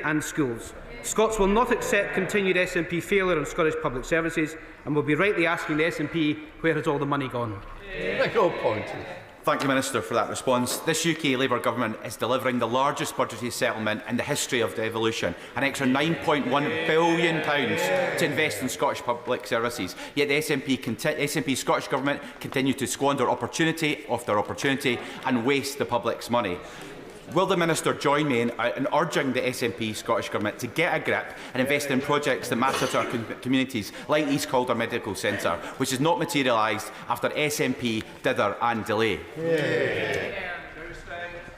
and schools. Scots will not accept continued SNP failure on Scottish public services and will be rightly asking the SNP, where has all the money gone? Thank you, Minister, for that response. This UK Labour Government is delivering the largest budgetary settlement in the history of devolution, an extra £9.1 billion to invest in Scottish public services. Yet the SNP Scottish Government continue to squander opportunity after opportunity and waste the public's money. Will the Minister join me in urging the SNP Scottish Government to get a grip and invest in projects that matter to our communities, like East Calder Medical Centre, which has not materialised after SNP dither and delay?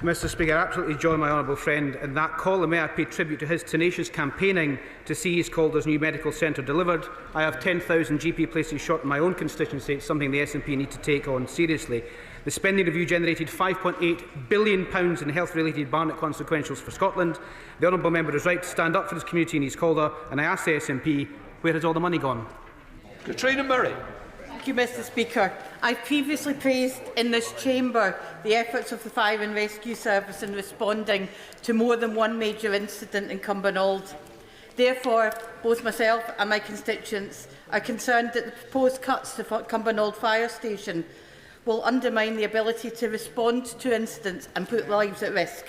Mr Speaker, I absolutely join my honourable friend in that call, and may I pay tribute to his tenacious campaigning to see East Calder's new medical centre delivered. I have 10,000 GP places short in my own constituency. It's something the SNP need to take on seriously. The spending review generated £5.8 billion in health-related Barnett consequentials for Scotland. The honourable member is right to stand up for his community in East Calder, and I ask the SNP, where has all the money gone? Katrina Murray. Thank you, Mr Speaker. I previously praised in this chamber the efforts of the Fire and Rescue Service in responding to more than one major incident in Cumbernauld. Therefore, both myself and my constituents are concerned that the proposed cuts to Cumbernauld Fire Station will undermine the ability to respond to incidents and put lives at risk.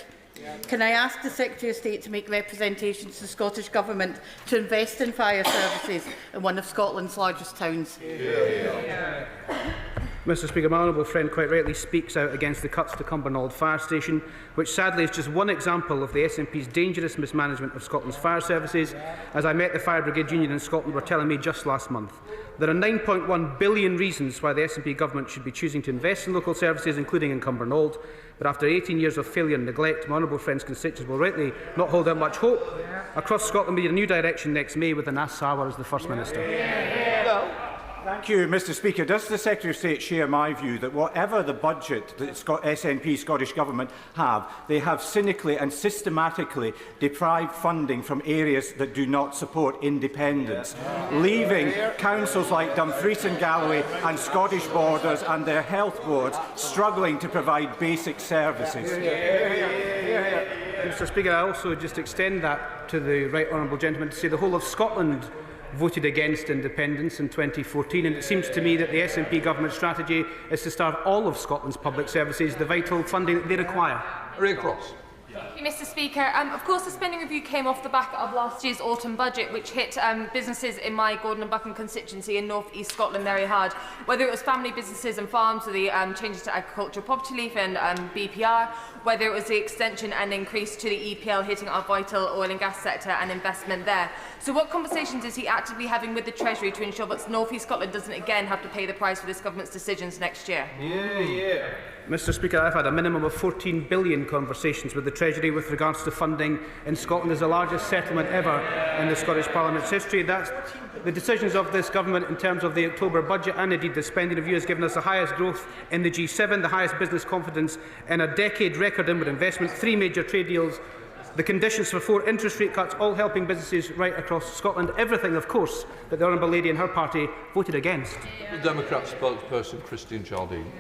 Can I ask the Secretary of State to make representations to the Scottish Government to invest in fire services in one of Scotland's largest towns? Mr Speaker, my honourable friend quite rightly speaks out against the cuts to Cumbernauld Fire Station, which sadly is just one example of the SNP's dangerous mismanagement of Scotland's fire services, as I met the Fire Brigade Union in Scotland were telling me just last month. There are 9.1 billion reasons why the SNP government should be choosing to invest in local services, including in Cumbernauld, but after 18 years of failure and neglect, my honourable friend's constituents will rightly not hold out much hope. Across Scotland, we need a new direction next May with Anas Sawar as the First Minister. Thank you, Mr Speaker. Does the Secretary of State share my view that whatever the budget that SNP Scottish Government have, they have cynically and systematically deprived funding from areas that do not support independence, leaving councils like Dumfries and Galloway and Scottish Borders and their health boards struggling to provide basic services? Mr Speaker, I also just extend that to the right honourable gentleman to say the whole of Scotland voted against independence in 2014, and it seems to me that the SNP government strategy is to starve all of Scotland's public services the vital funding that they require. Maria Cross. Thank you, Mr Speaker. Of course, the spending review came off the back of last year's autumn budget, which hit businesses in my Gordon and Buchan constituency in North East Scotland very hard. Whether it was family businesses and farms, or the changes to agricultural property leave and BPR, whether it was the extension and increase to the EPL hitting our vital oil and gas sector and investment there. So what conversations is he actively having with the Treasury to ensure that North East Scotland doesn't again have to pay the price for this government's decisions next year? Mr Speaker, I've had a minimum of 14 billion conversations with the Treasury with regards to funding in Scotland as the largest settlement ever in the Scottish Parliament's history. That's the decisions of this government in terms of the October budget, and indeed the spending review has given us the highest growth in the G7, the highest business confidence in a decade, record inward investment, 3 major trade deals, the conditions for 4 interest rate cuts, all helping businesses right across Scotland. Everything, of course, that the Honourable Lady and her party voted against. The Democrat spokesperson, Christine Jardine.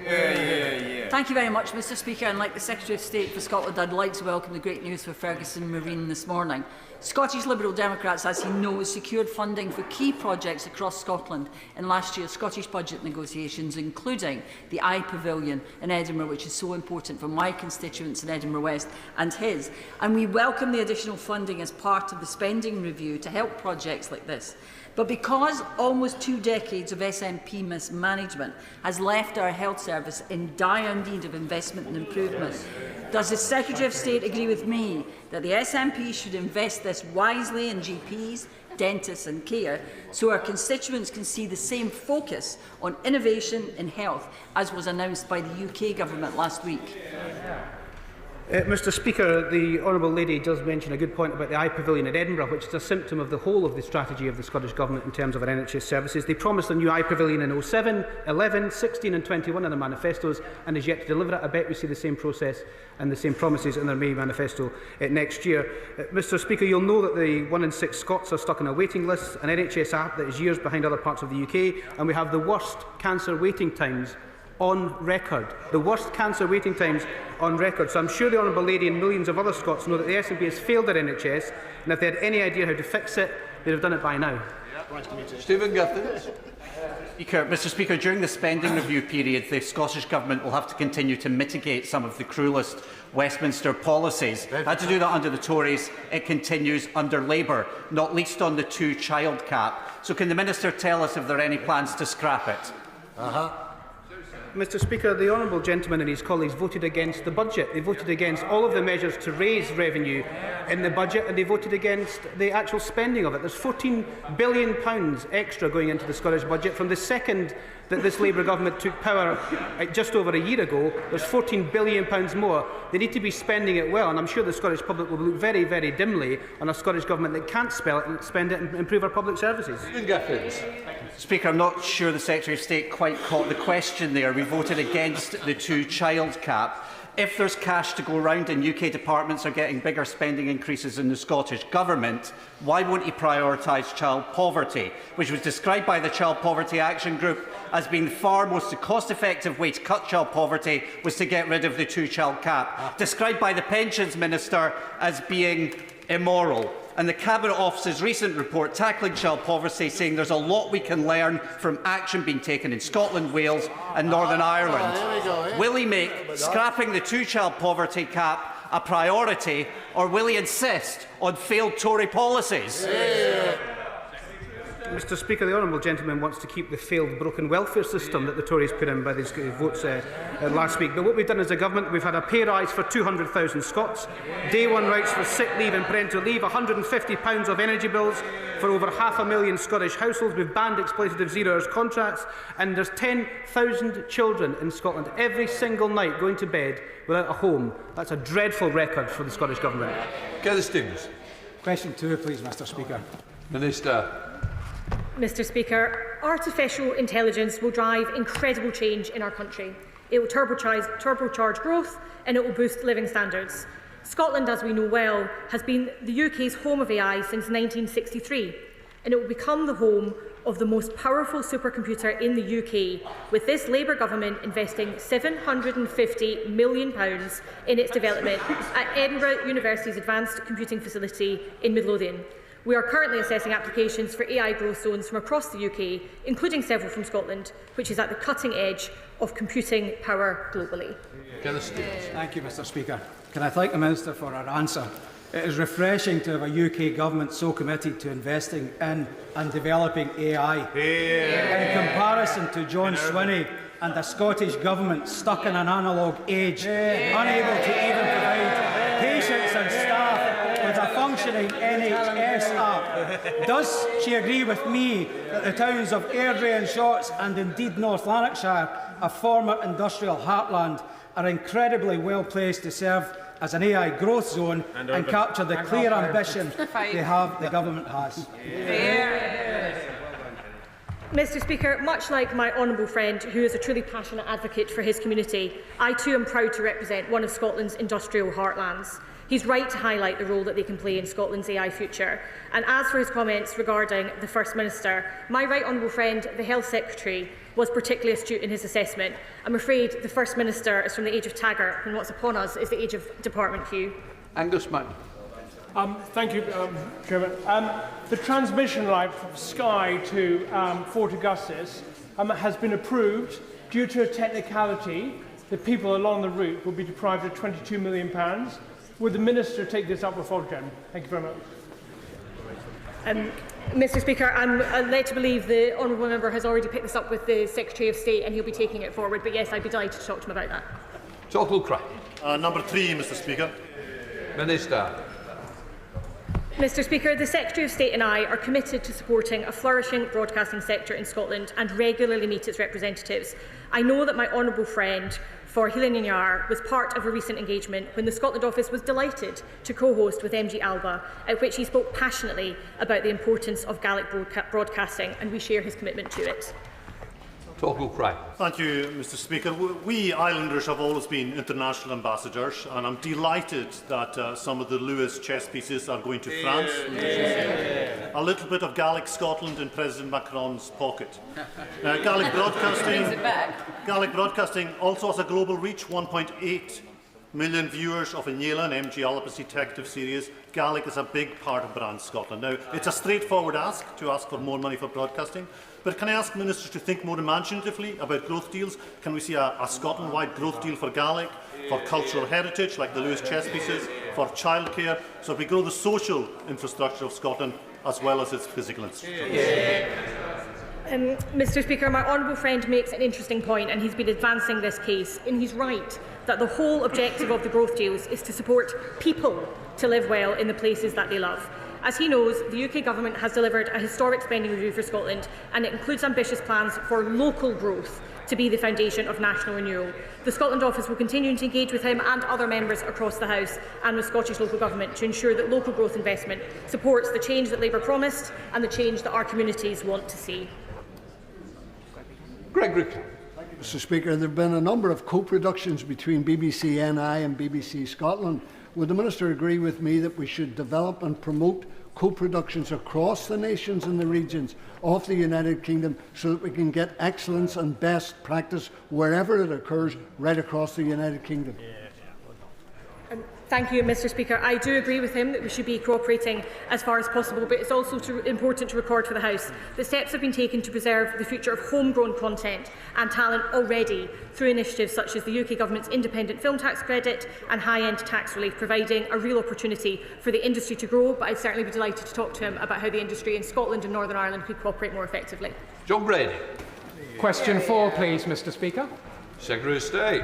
Thank you very much, Mr Speaker. And like the Secretary of State for Scotland, I'd like to welcome the great news for Ferguson Marine this morning. Scottish Liberal Democrats, as he knows, secured funding for key projects across Scotland in last year's Scottish budget negotiations, including the Eye Pavilion in Edinburgh, which is so important for my constituents in Edinburgh West and his. And we welcome the additional funding as part of the spending review to help projects like this. But because almost 2 decades of SNP mismanagement has left our health service in dire need of investment and improvement, does the Secretary of State agree with me that the SNP should invest this wisely in GPs, dentists and Keir, so our constituents can see the same focus on innovation in health as was announced by the UK Government last week? Mr Speaker, the Honourable Lady does mention a good point about the Eye Pavilion in Edinburgh, which is a symptom of the whole of the strategy of the Scottish Government in terms of our NHS services. They promised a new Eye Pavilion in 07, 11, 16 and 21 in their manifestos, and is yet to deliver it. I bet we see the same process and the same promises in their May manifesto next year. Mr Speaker, you'll know that the 1 in 6 Scots are stuck on a waiting list, an NHS app that is years behind other parts of the UK, and we have the worst cancer waiting times on record. The worst cancer waiting times on record. So I'm sure the Honourable Lady and millions of other Scots know that the SNP has failed their NHS, and if they had any idea how to fix it, they'd have done it by now. Stephen Giffins. Mr Speaker, during the spending review period, the Scottish Government will have to continue to mitigate some of the cruellest Westminster policies. Had to do that under the Tories, it continues under Labour, not least on the two-child cap. So can the Minister tell us if there are any plans to scrap it? Mr Speaker, the Honourable Gentleman and his colleagues voted against the budget. They voted against all of the measures to raise revenue in the budget, and they voted against the actual spending of it. There's £14 billion extra going into the Scottish budget. From the second that this Labour government took power just over a year ago, there's £14 billion more. They need to be spending it well, and I'm sure the Scottish public will look very, very dimly on a Scottish government that can't spend it and improve our public services. Stephen Giffins. Speaker, I'm not sure the Secretary of State quite caught the question there. We voted against the two-child cap. If there's cash to go round and UK departments are getting bigger spending increases in the Scottish Government, why won't he prioritise child poverty, which was described by the Child Poverty Action Group as being the far most cost-effective way to cut child poverty was to get rid of the two-child cap, described by the Pensions Minister as being immoral. And the Cabinet Office's recent report tackling child poverty saying there's a lot we can learn from action being taken in Scotland, Wales and Northern Ireland. Will he make scrapping the two-child poverty cap a priority, or will he insist on failed Tory policies? Mr Speaker, the Honourable Gentleman wants to keep the failed broken welfare system that the Tories put in by these votes last week. But what we've done as a government, we've had a pay rise for 200,000 Scots, day one rights for sick leave and parental leave, £150 of energy bills for over 500,000 Scottish households. We've banned exploitative zero-hours contracts, and there's 10,000 children in Scotland every single night going to bed without a home. That's a dreadful record for the Scottish Government. Keir Stevens. Question 2, please, Mr Speaker. Minister. Mr Speaker, artificial intelligence will drive incredible change in our country. It will turbocharge growth, and it will boost living standards. Scotland, as we know well, has been the UK's home of AI since 1963, and it will become the home of the most powerful supercomputer in the UK, with this Labour government investing £750 million in its development at Edinburgh University's Advanced Computing Facility in Midlothian. We are currently assessing applications for AI growth zones from across the UK, including several from Scotland, which is at the cutting edge of computing power globally. Thank you, Mr Speaker. Can I thank the Minister for her answer? It is refreshing to have a UK government so committed to investing in and developing AI. In comparison to John Swinney and a Scottish government stuck in an analogue age, unable to even provide patients and staff with a functioning NHS app. Does she agree with me that the towns of Airdrie and Shotts and indeed North Lanarkshire, a former industrial heartland, are incredibly well placed to serve as an AI growth zone and capture the clear ambition the government has? Mr Speaker, much like my honourable friend, who is a truly passionate advocate for his community, I too am proud to represent one of Scotland's industrial heartlands. He's right to highlight the role that they can play in Scotland's AI future. And as for his comments regarding the First Minister, my right honourable friend, the Health Secretary, was particularly astute in his assessment. I'm afraid the First Minister is from the age of Taggart, and what's upon us is the age of Department Q. Angus Mann. Thank you, Chairman. The transmission line from Skye to Fort Augustus has been approved. Due to a technicality, the people along the route will be deprived of £22 million. Would the Minister take this up with Ofgem? Thank you very much. Mr Speaker, I'm led to believe the honourable member has already picked this up with the Secretary of State and he'll be taking it forward. But yes, I'd be delighted to talk to him about that. Talkle Craig. Number 3, Mr Speaker. Minister. Mr Speaker, the Secretary of State and I are committed to supporting a flourishing broadcasting sector in Scotland and regularly meet its representatives. I know that my honourable friend for Healing and Yar was part of a recent engagement when the Scotland Office was delighted to co-host with MG Alba, at which he spoke passionately about the importance of Gaelic broadcasting, and we share his commitment to it. Talk cry. Thank you, Mr. Speaker. We Islanders have always been international ambassadors, and I'm delighted that some of the Lewis chess pieces are going to France. A little bit of Gaelic Scotland in President Macron's pocket. Gaelic Broadcasting also has a global reach, 1.8 million viewers of Inéla, an MG Alpes detective series. Gaelic is a big part of Brand Scotland. Now, it's a straightforward ask for more money for broadcasting, but can I ask ministers to think more imaginatively about growth deals? Can we see a Scotland-wide growth deal for Gaelic, for cultural heritage, like the Lewis chess pieces, for childcare, so we grow the social infrastructure of Scotland as well as its physical infrastructure? Mr. Speaker, my honourable friend makes an interesting point, and he's been advancing this case, and he's right that the whole objective of the growth deals is to support people to live well in the places that they love. As he knows, the UK Government has delivered a historic spending review for Scotland, and it includes ambitious plans for local growth to be the foundation of national renewal. The Scotland Office will continue to engage with him and other members across the House and with Scottish local government to ensure that local growth investment supports the change that Labour promised and the change that our communities want to see. Mr. Speaker, there have been a number of co-productions between BBC NI and BBC Scotland. Would the Minister agree with me that we should develop and promote co-productions across the nations and the regions of the United Kingdom so that we can get excellence and best practice wherever it occurs right across the United Kingdom? Thank you, Mr. Speaker. I do agree with him that we should be cooperating as far as possible, but it's also important to record for the House that steps have been taken to preserve the future of homegrown content and talent already through initiatives such as the UK Government's independent film tax credit and high-end tax relief, providing a real opportunity for the industry to grow. But I'd certainly be delighted to talk to him about how the industry in Scotland and Northern Ireland could cooperate more effectively. John Brady. Question 4, please, Mr. Speaker. Secretary of State.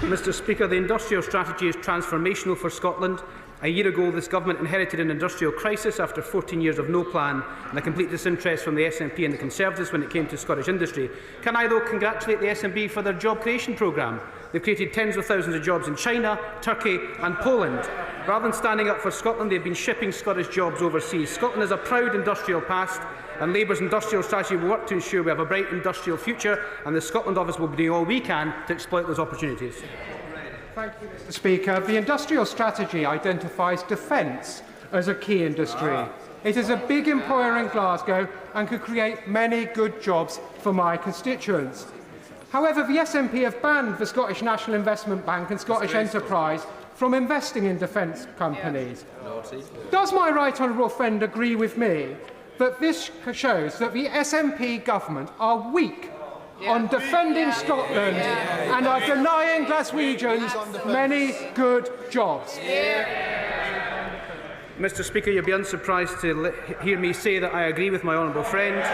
Mr. Speaker, the industrial strategy is transformational for Scotland. A year ago, this government inherited an industrial crisis after 14 years of no plan and a complete disinterest from the SNP and the Conservatives when it came to Scottish industry. Can I, though, congratulate the SNP for their job creation programme? They've created tens of thousands of jobs in China, Turkey and Poland. Rather than standing up for Scotland, they've been shipping Scottish jobs overseas. Scotland has a proud industrial past, and Labour's industrial strategy will work to ensure we have a bright industrial future, and the Scotland Office will be doing all we can to exploit those opportunities. Thank you, Mr. Speaker. The industrial strategy identifies defence as a key industry. It is a big employer in Glasgow and could create many good jobs for my constituents. However, the SNP have banned the Scottish National Investment Bank and Scottish Enterprise from investing in defence companies. Does my right honourable friend agree with me that this shows that the SNP government are weak on defending Scotland and are denying Glaswegians many good jobs? Mr. Speaker, you'll be unsurprised to hear me say that I agree with my honourable friend.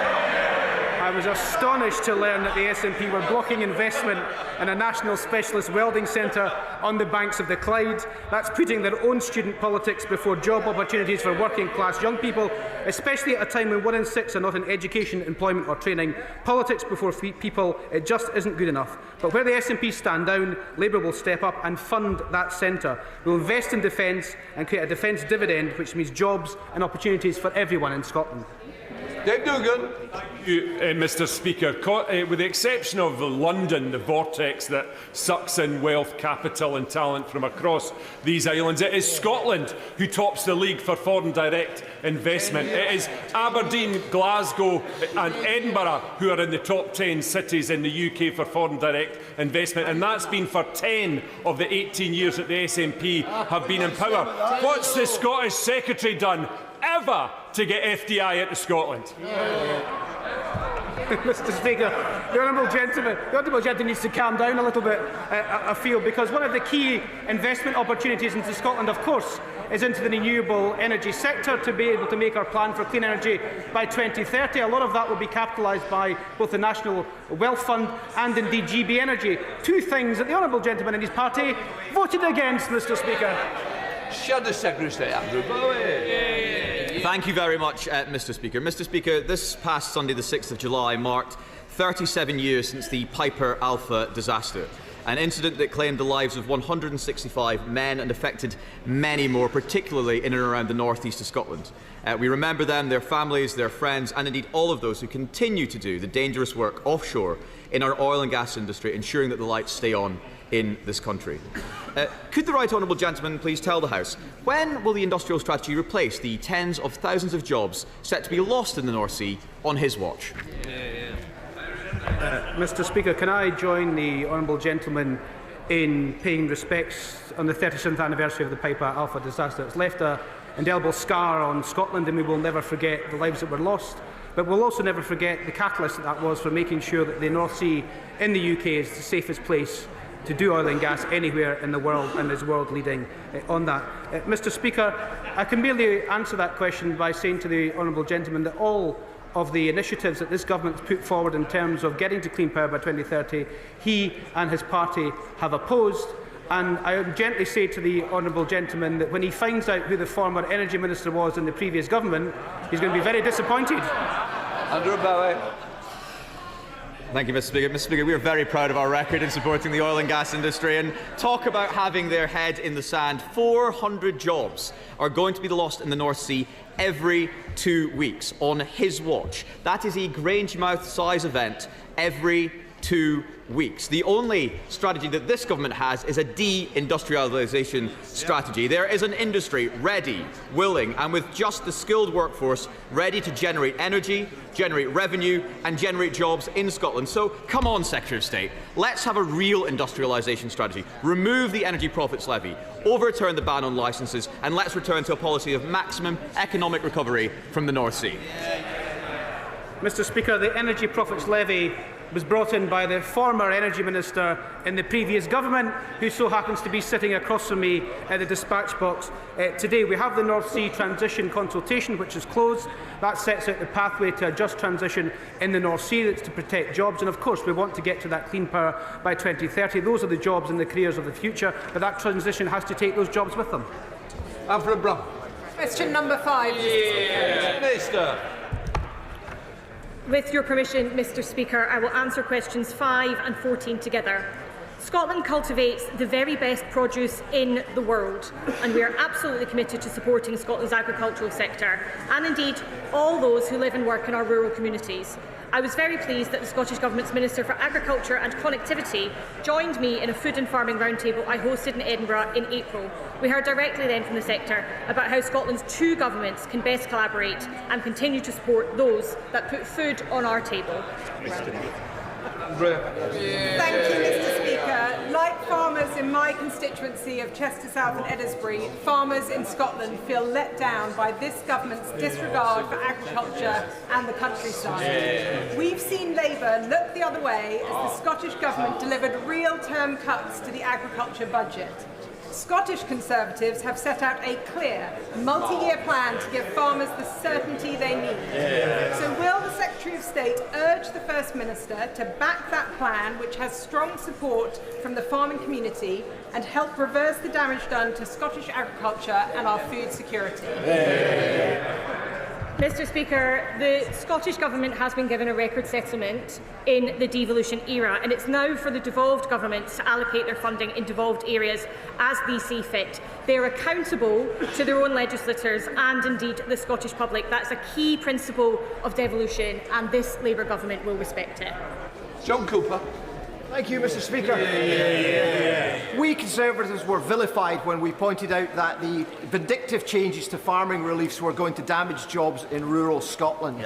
I was astonished to learn that the SNP were blocking investment in a national specialist welding centre on the banks of the Clyde. That's putting their own student politics before job opportunities for working class young people, especially at a time when 1 in 6 are not in education, employment or training. Politics before people, it just isn't good enough. But where the SNP stand down, Labour will step up and fund that centre. We'll invest in defence and create a defence dividend, which means jobs and opportunities for everyone in Scotland. Dave Dugan. Thank you, Mr. Speaker. With the exception of London, the vortex that sucks in wealth, capital and talent from across these islands, it is Scotland who tops the league for foreign direct investment. It is Aberdeen, Glasgow and Edinburgh who are in the top 10 cities in the UK for foreign direct investment, and that's been for 10 of the 18 years that the SNP have been in power. What's the Scottish Secretary done ever to get FDI into Scotland? Mr. Speaker, the honourable gentleman needs to calm down a little bit, I feel, because one of the key investment opportunities into Scotland, of course, is into the renewable energy sector to be able to make our plan for clean energy by 2030. A lot of that will be capitalised by both the National Wealth Fund and indeed GB Energy. Two things that the honourable gentleman and his party voted against, Mr. Speaker. Shadow Secretary of State Andrew Bowie. Thank you very much, Mr. Speaker. Mr. Speaker, this past Sunday, the 6th of July, marked 37 years since the Piper Alpha disaster. an incident that claimed the lives of 165 men and affected many more, particularly in and around the northeast of Scotland. We remember them, their families, their friends, and indeed all of those who continue to do the dangerous work offshore in our oil and gas industry, ensuring that the lights stay on in this country. Could the right honourable gentleman please tell the House, when will the industrial strategy replace the tens of thousands of jobs set to be lost in the North Sea on his watch? Mr. Speaker, can I join the honourable gentleman in paying respects on the 37th anniversary of the Piper Alpha disaster? It's left an indelible scar on Scotland, and we will never forget the lives that were lost. But we'll also never forget the catalyst that was for making sure that the North Sea in the UK is the safest place to do oil and gas anywhere in the world, and is world leading on that. Mr. Speaker, I can merely answer that question by saying to the honourable gentleman that all of the initiatives that this government has put forward in terms of getting to clean power by 2030, he and his party have opposed. And I would gently say to the honourable gentleman that when he finds out who the former Energy Minister was in the previous government, he's going to be very disappointed. Andrew Bowie. Thank you, Mr. Speaker. Mr. Speaker, we are very proud of our record in supporting the oil and gas industry, and talk about having their head in the sand. 400 jobs are going to be lost in the North Sea every 2 weeks on his watch. That is a Grangemouth-size event every 2 weeks. The only strategy that this government has is a de-industrialisation strategy. There is an industry ready, willing, and with just the skilled workforce ready to generate energy, generate revenue and generate jobs in Scotland. So come on, Secretary of State, let's have a real industrialisation strategy. Remove the energy profits levy, overturn the ban on licences, and let's return to a policy of maximum economic recovery from the North Sea. Mr. Speaker, the energy profits levy was brought in by the former Energy Minister in the previous government, who so happens to be sitting across from me at the Despatch Box today. We have the North Sea Transition Consultation, which is closed. That sets out the pathway to a just transition in the North Sea. That's to protect jobs. And of course, we want to get to that clean power by 2030. Those are the jobs and the careers of the future, but that transition has to take those jobs with them. Alfred Brown. Question number 5. Minister. With your permission, Mr. Speaker, I will answer questions 5 and 14 together. Scotland cultivates the very best produce in the world, and we are absolutely committed to supporting Scotland's agricultural sector, and indeed all those who live and work in our rural communities. I was very pleased that the Scottish Government's Minister for Agriculture and Connectivity joined me in a food and farming roundtable I hosted in Edinburgh in April. We heard directly then from the sector about how Scotland's 2 governments can best collaborate and continue to support those that put food on our table. Thank you, Mr. Speaker. Like farmers in my constituency of Chester South and Edinburgh, farmers in Scotland feel let down by this government's disregard for agriculture and the countryside. We've seen Labour look the other way as the Scottish Government delivered real-term cuts to the agriculture budget. Scottish Conservatives have set out a clear, multi-year plan to give farmers the certainty they need. So will the Secretary of State urge the First Minister to back that plan, which has strong support from the farming community, and help reverse the damage done to Scottish agriculture and our food security? Mr. Speaker, the Scottish Government has been given a record settlement in the devolution era, and it's now for the devolved governments to allocate their funding in devolved areas as they see fit. They are accountable to their own legislators and indeed the Scottish public. That's a key principle of devolution, and this Labour Government will respect it. John Cooper. Thank you, Mr. Speaker. We Conservatives were vilified when we pointed out that the vindictive changes to farming reliefs were going to damage jobs in rural Scotland.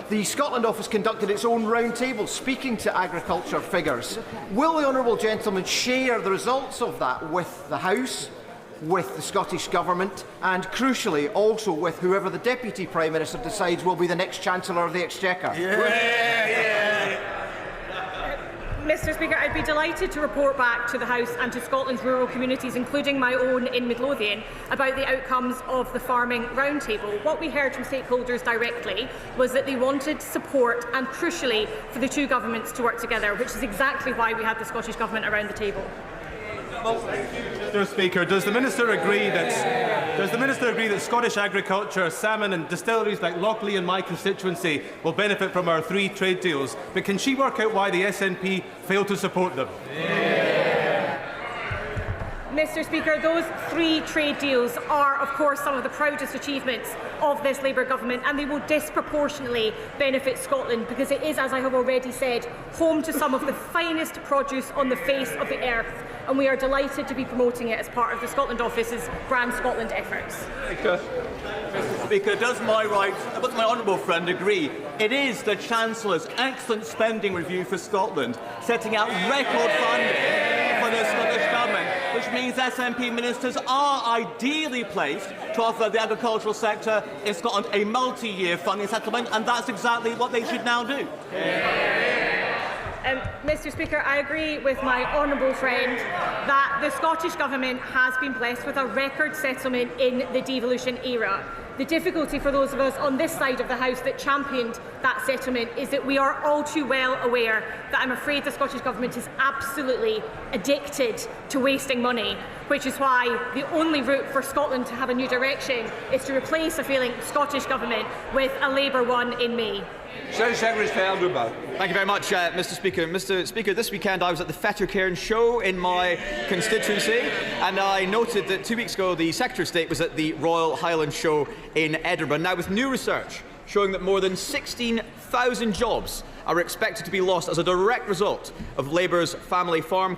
The Scotland Office conducted its own roundtable speaking to agriculture figures. Will the honourable gentleman share the results of that with the House, with the Scottish Government, and crucially also with whoever the Deputy Prime Minister decides will be the next Chancellor of the Exchequer? Mr. Speaker, I'd be delighted to report back to the House and to Scotland's rural communities, including my own in Midlothian, about the outcomes of the farming roundtable. What we heard from stakeholders directly was that they wanted support and, crucially, for the 2 governments to work together, which is exactly why we had the Scottish Government around the table. Mr. Speaker, does the Minister agree that Scottish agriculture, salmon and distilleries like Lockleigh in my constituency will benefit from our 3 trade deals? But can she work out why the SNP failed to support them? Mr Speaker, those 3 trade deals are, of course, some of the proudest achievements of this Labour government, and they will disproportionately benefit Scotland because it is, as I have already said, home to some of the finest produce on the face of the earth, and we are delighted to be promoting it as part of the Scotland Office's Brand Scotland efforts. Mr Speaker, does my honourable friend agree? It is the Chancellor's excellent spending review for Scotland, setting out record funding for the Scottish Government, which means SNP ministers are ideally placed to offer the agricultural sector in Scotland a multi-year funding settlement, and that's exactly what they should now do. Mr Speaker, I agree with my honourable friend that the Scottish Government has been blessed with a record settlement in the devolution era. The difficulty for those of us on this side of the House that championed that settlement is that we are all too well aware that I'm afraid the Scottish Government is absolutely addicted to wasting money, which is why the only route for Scotland to have a new direction is to replace a failing Scottish Government with a Labour one in May. Thank you very much, Mr Speaker. Mr Speaker, this weekend I was at the Fettercairn show in my constituency, and I noted that 2 weeks ago the Secretary of State was at the Royal Highland Show in Edinburgh. Now, with new research showing that more than 16,000 jobs are expected to be lost as a direct result of Labour's family farm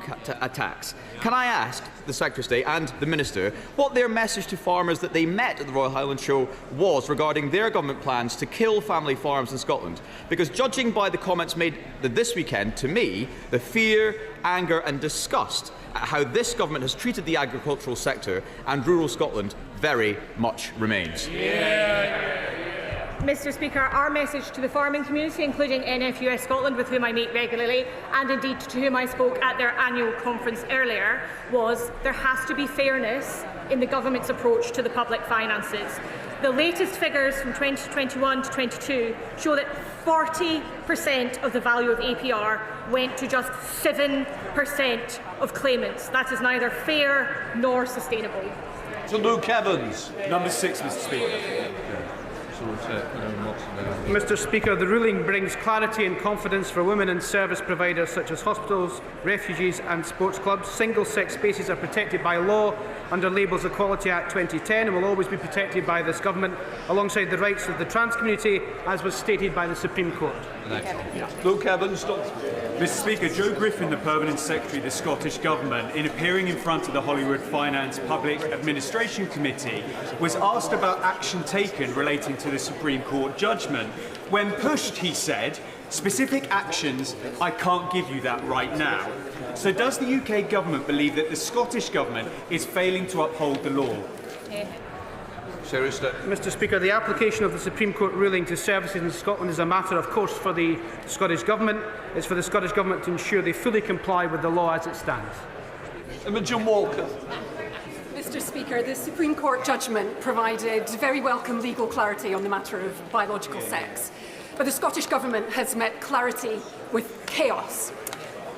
tax, can I ask the Secretary of State and the Minister what their message to farmers that they met at the Royal Highland Show was regarding their government plans to kill family farms in Scotland? Because judging by the comments made this weekend, to me, the fear, anger and disgust at how this government has treated the agricultural sector and rural Scotland very much remains. Mr Speaker, our message to the farming community, including NFUS Scotland, with whom I meet regularly, and indeed to whom I spoke at their annual conference earlier, was there has to be fairness in the government's approach to the public finances. The latest figures from 2021 to 22 show that 40% of the value of APR went to just 7% of claimants. That is neither fair nor sustainable. To Luke Evans. Number 6, Mr Speaker. Mr Speaker, the ruling brings clarity and confidence for women and service providers such as hospitals, refugees and sports clubs. Single-sex spaces are protected by law under Labour's Equality Act 2010 and will always be protected by this government, alongside the rights of the trans community, as was stated by the Supreme Court. Luke Evans. Mr Speaker, Joe Griffin, the Permanent Secretary of the Scottish Government, in appearing in front of the Hollywood Finance Public Administration Committee, was asked about action taken relating to the Supreme Court judgment. When pushed, he said, specific actions, I can't give you that right now. So does the UK Government believe that the Scottish Government is failing to uphold the law? Mr Speaker, the application of the Supreme Court ruling to services in Scotland is a matter, of course, for the Scottish Government. It's for the Scottish Government to ensure they fully comply with the law as it stands. Imogen Walker. Mr Speaker, the Supreme Court judgment provided very welcome legal clarity on the matter of biological sex. But the Scottish Government has met clarity with chaos.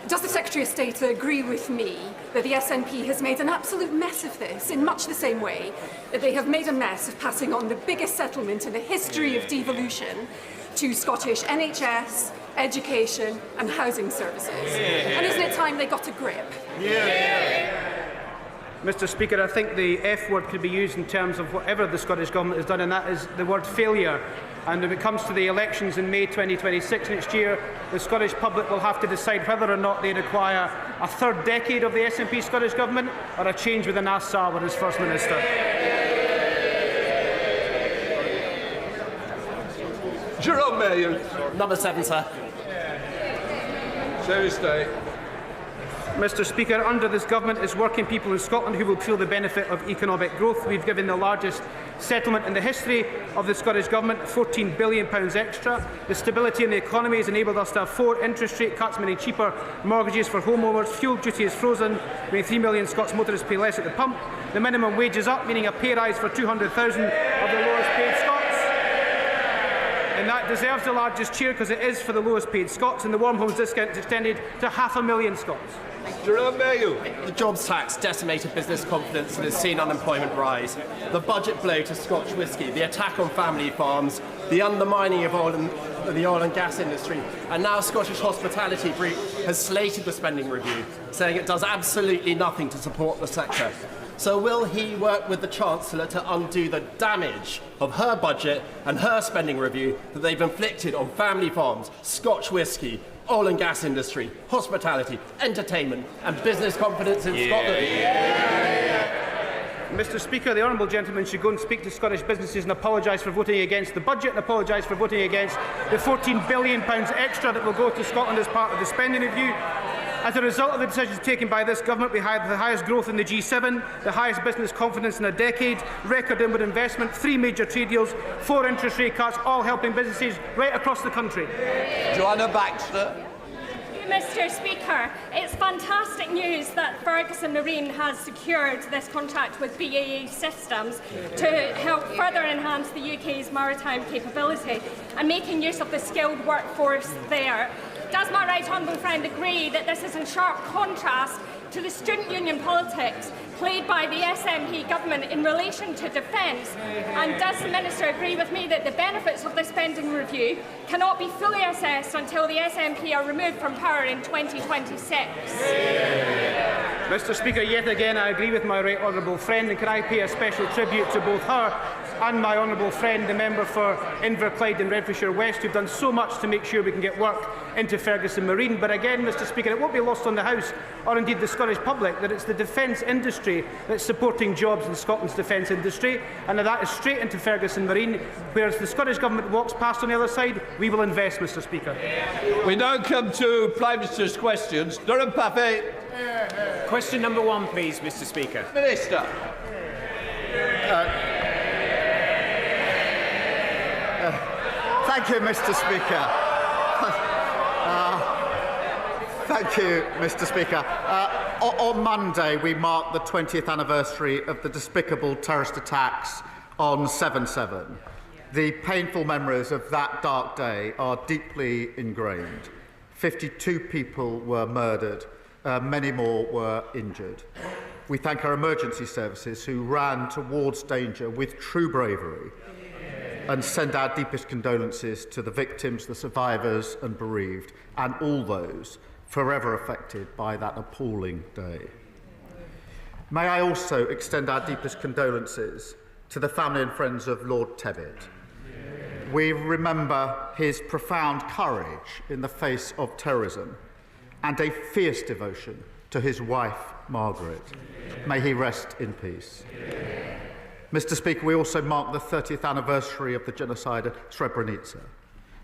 Does the Secretary of State agree with me that the SNP has made an absolute mess of this in much the same way that they have made a mess of passing on the biggest settlement in the history of devolution to Scottish NHS, education and housing services? And isn't it time they got a grip? Mr Speaker, I think the F word could be used in terms of whatever the Scottish Government has done, and that is the word failure. And when it comes to the elections in May 2026 next year, the Scottish public will have to decide whether or not they require a third decade of the SNP Scottish Government or a change with Anas Sarwar as First Minister. Jerome Mayor. Number 7, sir. Secretary of State. Mr Speaker, under this government is working people in Scotland who will feel the benefit of economic growth. We've given the largest settlement in the history of the Scottish Government, £14 billion extra. The stability in the economy has enabled us to have 4 interest rate cuts, meaning cheaper mortgages for homeowners. Fuel duty is frozen, meaning 3 million Scots motorists pay less at the pump. The minimum wage is up, meaning a pay rise for 200,000 of the lowest paid Scots. And that deserves the largest cheer because it is for the lowest paid Scots, and the Warm Homes discount is extended to 500,000 Scots. Jerome Mayo. The jobs tax decimated business confidence and has seen unemployment rise. The budget blow to Scotch whisky, the attack on family farms, the undermining of oil and of the oil and gas industry, and now Scottish Hospitality Group has slated the spending review, saying it does absolutely nothing to support the sector. So will he work with the Chancellor to undo the damage of her budget and her spending review that they've inflicted on family farms, Scotch whisky, oil and gas industry, hospitality, entertainment and business confidence in Scotland? Mr Speaker, the honourable gentleman should go and speak to Scottish businesses and apologise for voting against the budget and apologise for voting against the £14 billion extra that will go to Scotland as part of the spending review. As a result of the decisions taken by this government, we have the highest growth in the G7, the highest business confidence in a decade, record inward investment, 3 major trade deals, 4 interest rate cuts, all helping businesses right across the country. Joanna Baxter. Mr Speaker, it's fantastic news that Ferguson Marine has secured this contract with BAE Systems to help further enhance the UK's maritime capability and making use of the skilled workforce there. Does my right honourable friend agree that this is in sharp contrast to the student union politics played by the SNP government in relation to defence? And does the Minister agree with me that the benefits of the spending review cannot be fully assessed until the SNP are removed from power in 2026? Mr Speaker, yet again I agree with my right honourable friend, and can I pay a special tribute to both her and my honourable friend, the member for Inverclyde and Renfrewshire West, who've done so much to make sure we can get work into Ferguson Marine. But again, Mr Speaker, it won't be lost on the House, or indeed the Scottish public, that it's the defence industry that's supporting jobs in Scotland's defence industry, and that is straight into Ferguson Marine. Whereas the Scottish Government walks past on the other side, we will invest, Mr Speaker. We now come to Prime Minister's questions. Durham Paffey. Question number 1, please, Mr Speaker. Minister. Thank you, Mr Speaker. Thank you, Mr Speaker. On Monday, we mark the 20th anniversary of the despicable terrorist attacks on 7/7. The painful memories of that dark day are deeply ingrained. 52 people were murdered, many more were injured. We thank our emergency services who ran towards danger with true bravery, and send our deepest condolences to the victims, the survivors and bereaved, and all those forever affected by that appalling day. May I also extend our deepest condolences to the family and friends of Lord Tebbit. We remember his profound courage in the face of terrorism and a fierce devotion to his wife, Margaret. May he rest in peace. Mr Speaker, we also mark the 30th anniversary of the genocide at Srebrenica.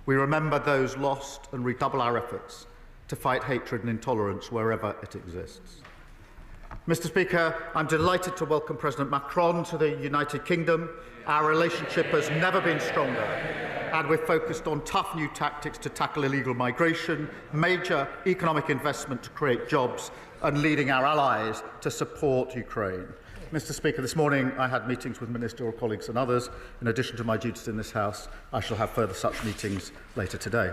We remember those lost and redouble our efforts to fight hatred and intolerance wherever it exists. Mr Speaker, I'm delighted to welcome President Macron to the United Kingdom. Our relationship has never been stronger, and we're focused on tough new tactics to tackle illegal migration, major economic investment to create jobs, and leading our allies to support Ukraine. Mr Speaker, this morning I had meetings with ministerial colleagues and others. In addition to my duties in this House, I shall have further such meetings later today.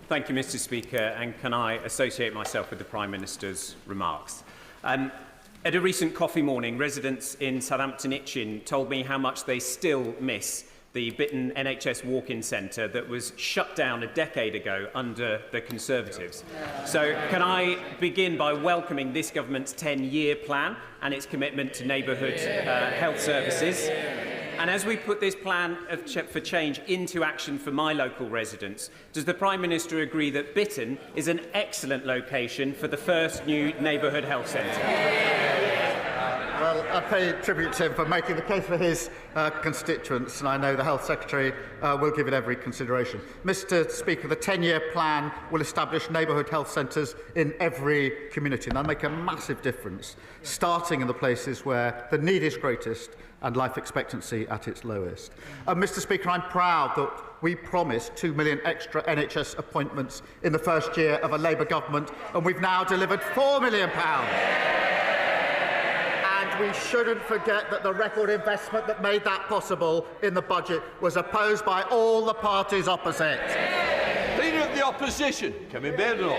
Thank you, Mr Speaker, and can I associate myself with the Prime Minister's remarks? At a recent coffee morning, residents in Southampton-Itchen told me how much they still miss the Bitton NHS walk-in centre that was shut down a decade ago under the Conservatives. So can I begin by welcoming this government's 10-year plan and its commitment to neighbourhood health services. And as we put this plan for change into action for my local residents, does the Prime Minister agree that Bitton is an excellent location for the first new neighbourhood health centre? Well, I pay tribute to him for making the case for his constituents, and I know the Health Secretary will give it every consideration. Mr Speaker, the 10-year plan will establish neighbourhood health centres in every community, and that'll make a massive difference, starting in the places where the need is greatest and life expectancy at its lowest. Mr Speaker, I'm proud that we promised 2 million extra NHS appointments in the first year of a Labour government, and we've now delivered £4 million. We shouldn't forget that the record investment that made that possible in the budget was opposed by all the parties opposite. Leader of the Opposition, Kemi Badenoch.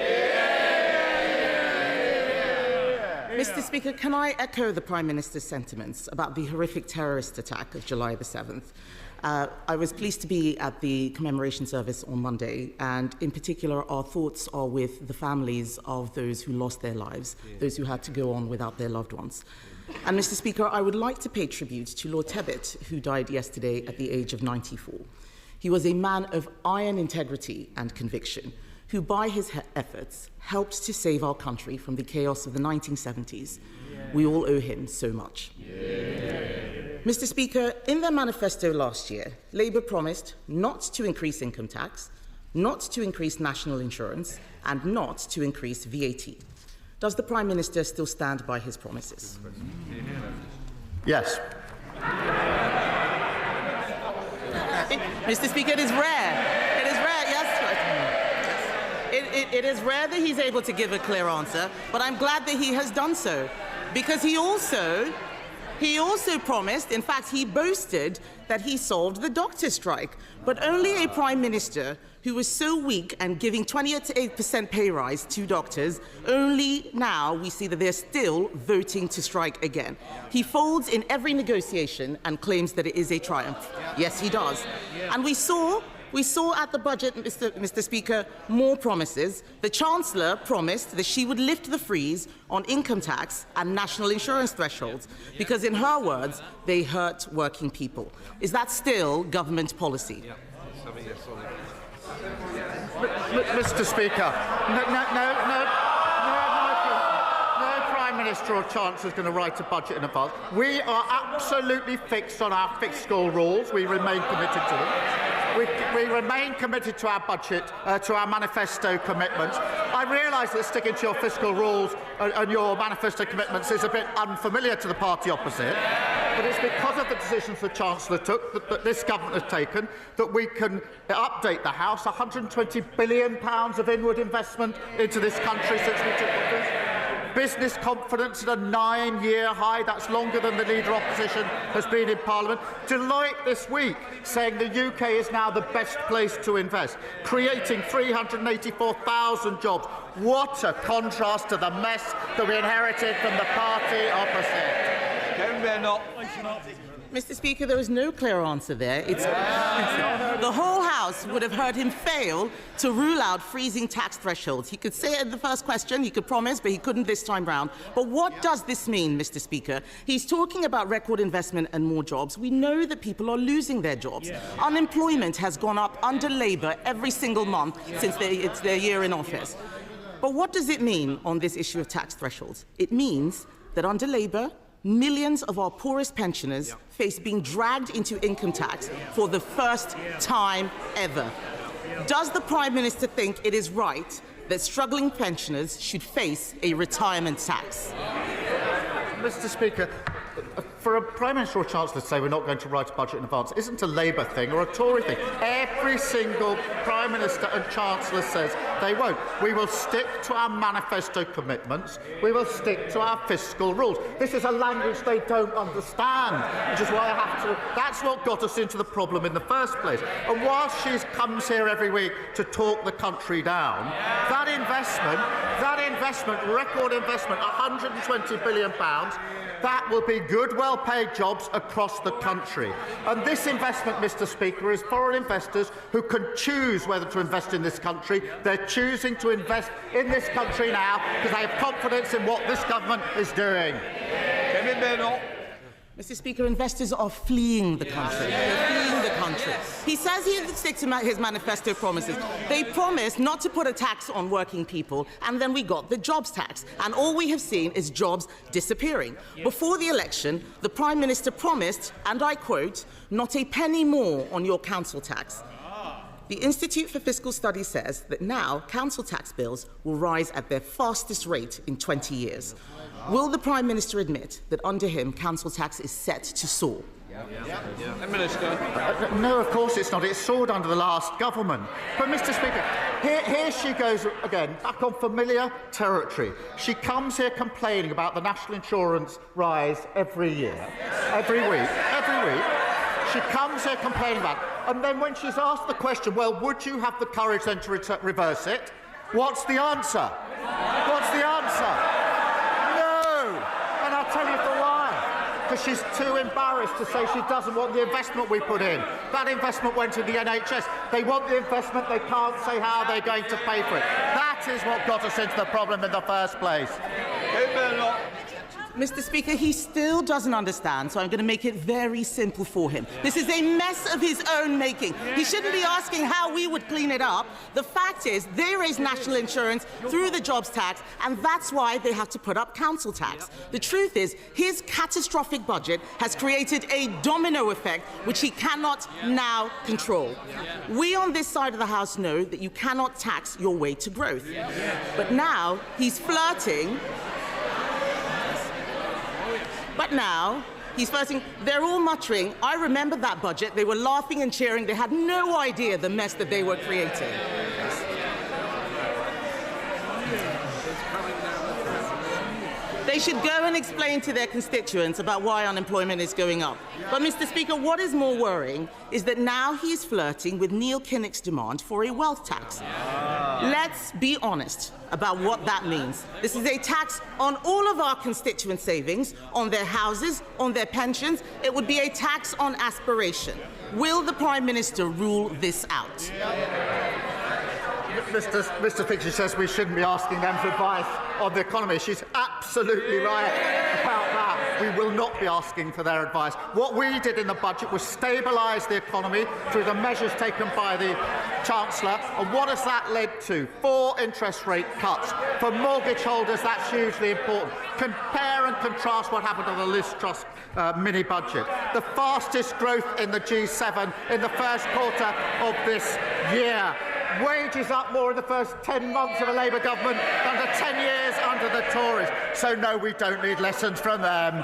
Mr Speaker, can I echo the Prime Minister's sentiments about the horrific terrorist attack of July the 7th? I was pleased to be at the commemoration service on Monday, and in particular, our thoughts are with the families of those who lost their lives, those who had to go on without their loved ones. And, Mr. Speaker, I would like to pay tribute to Lord Tebbit, who died yesterday at the age of 94. He was a man of iron integrity and conviction, who by his efforts helped to save our country from the chaos of the 1970s. We all owe him so much. Mr. Speaker, in their manifesto last year, Labour promised not to increase income tax, not to increase national insurance, and not to increase VAT. Does the Prime Minister still stand by his promises? Yes. Mr. Speaker, it is rare. It is rare, yes. It is rare that he's able to give a clear answer, but I'm glad that he has done so, because he also promised, in fact, he boasted that he solved the doctor strike. But only a Prime Minister who was so weak and giving 28% pay rise to doctors, only now we see that they're still voting to strike again. He folds in every negotiation and claims that it is a triumph. Yes, he does. And we saw at the budget, Mr. Speaker, more promises. The Chancellor promised that she would lift the freeze on income tax and national insurance thresholds, because in her words, they hurt working people. Is that still government policy? Mr. Speaker, no Prime Minister or Chancellor is going to write a budget in advance. We are absolutely fixed on our fiscal rules. We remain committed to them. We remain committed to our budget, to our manifesto commitments. I realise that sticking to your fiscal rules and your manifesto commitments is a bit unfamiliar to the party opposite, but it's because of the decisions the Chancellor took, that this government has taken, that we can update the House. £120 billion of inward investment into this country since we took office. Business confidence at a 9-year high. That's longer than the Leader Opposition has been in Parliament. Deloitte this week saying the UK is now the best place to invest, creating 384,000 jobs. What a contrast to the mess that we inherited from the party opposite. Mr. Speaker, there is no clear answer there. The whole House would have heard him fail to rule out freezing tax thresholds. He could say it in the first question, he could promise, but he couldn't this time round. But what does this mean, Mr. Speaker? He's talking about record investment and more jobs. We know that people are losing their jobs. Unemployment has gone up under Labour every single month since it's their year in office. But what does it mean on this issue of tax thresholds? It means that under Labour, millions of our poorest pensioners face being dragged into income tax for the first time ever. Does the Prime Minister think it is right that struggling pensioners should face a retirement tax? Mr. Speaker, for a Prime Minister or Chancellor to say we're not going to write a budget in advance isn't a Labour thing or a Tory thing. Every single Prime Minister and Chancellor says they won't. We will stick to our manifesto commitments. We will stick to our fiscal rules. This is a language they don't understand, which is why I have to... That's what got us into the problem in the first place. And whilst she comes here every week to talk the country down, that investment, record investment, £120 billion, that will be good, well-paid jobs across the country. And this investment, Mr. Speaker, is foreign investors who can choose whether to invest in this country. They're choosing to invest in this country now because they have confidence in what this government is doing. Mr. Speaker, investors are fleeing the country. They're fleeing the country. He says he sticks to his manifesto promises. They promised not to put a tax on working people, and then we got the jobs tax. And all we have seen is jobs disappearing. Before the election, the Prime Minister promised, and I quote, "not a penny more on your council tax." The Institute for Fiscal Studies says that now council tax bills will rise at their fastest rate in 20 years. Will the Prime Minister admit that under him council tax is set to soar? No, of course it's not. It soared under the last government. But, Mr. Speaker, here she goes again, back on familiar territory. She comes here complaining about the national insurance rise every year, every week. She comes here complaining about it. And then when she's asked the question, well, would you have the courage then to reverse it? What's the answer? What's the answer? No! And I'll tell you for why. because she's too embarrassed to say she doesn't want the investment we put in. That investment went to the NHS. They want the investment, they can't say how they're going to pay for it. That is what got us into the problem in the first place. Mr. Speaker, he still doesn't understand, so I'm going to make it very simple for him. This is a mess of his own making. He shouldn't be asking how we would clean it up. The fact is, they raise national insurance through the jobs tax, and that's why they have to put up council tax. The truth is, his catastrophic budget has created a domino effect which he cannot now control. We on this side of the House know that you cannot tax your way to growth. But now he's flirting. They're all muttering. I remember that budget. They were laughing and cheering. They had no idea the mess that they were creating. They should go and explain to their constituents about why unemployment is going up. But, Mr. Speaker, what is more worrying is that now he's flirting with Neil Kinnock's demand for a wealth tax. Let's be honest about what that means. This is a tax on all of our constituent savings, on their houses, on their pensions. It would be a tax on aspiration. Will the Prime Minister rule this out? Mr. Speaker says we shouldn't be asking them for advice on the economy. She's absolutely right about that. We will not be asking for their advice. What we did in the budget was stabilise the economy through the measures taken by the Chancellor. And what has that led to? 4 interest rate cuts. For mortgage holders, that's hugely important. Compare and contrast what happened on the Liz Truss mini-budget. The fastest growth in the G7 in the first quarter of this year. Wages up more in the first 10 months of a Labour government than the 10 years under the Tories. So, no, we don't need lessons from them.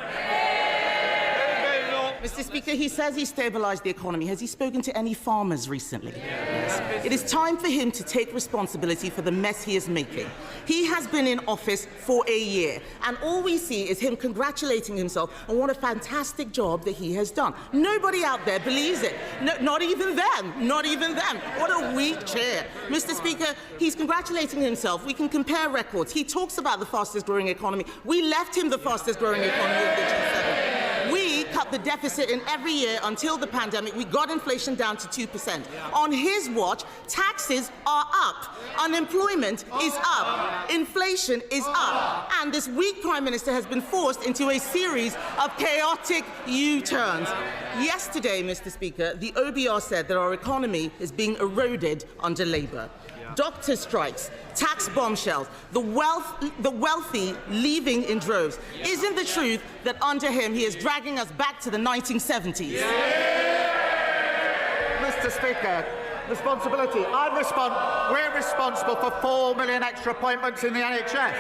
Mr. Speaker, he says he stabilised the economy. Has he spoken to any farmers recently? Yes. It is time for him to take responsibility for the mess he is making. He has been in office for a year, and all we see is him congratulating himself on what a fantastic job that he has done. Nobody out there believes it. No, not even them. Not even them. What a weak chair. Mr. Speaker, he's congratulating himself. We can compare records. He talks about the fastest growing economy. We left him the fastest growing economy of the G7. We cut the deficit in every year until the pandemic. We got inflation down to 2%. On his watch, taxes are up. Unemployment is up. Inflation is up. And this weak Prime Minister has been forced into a series of chaotic U-turns. Yesterday, Mr. Speaker, the OBR said that our economy is being eroded under Labour. Doctor strikes, tax bombshells, the wealthy leaving in droves. Isn't the truth that under him he is dragging us back to the 1970s? Mr. Speaker, responsibility. We're responsible for 4 million extra appointments in the NHS.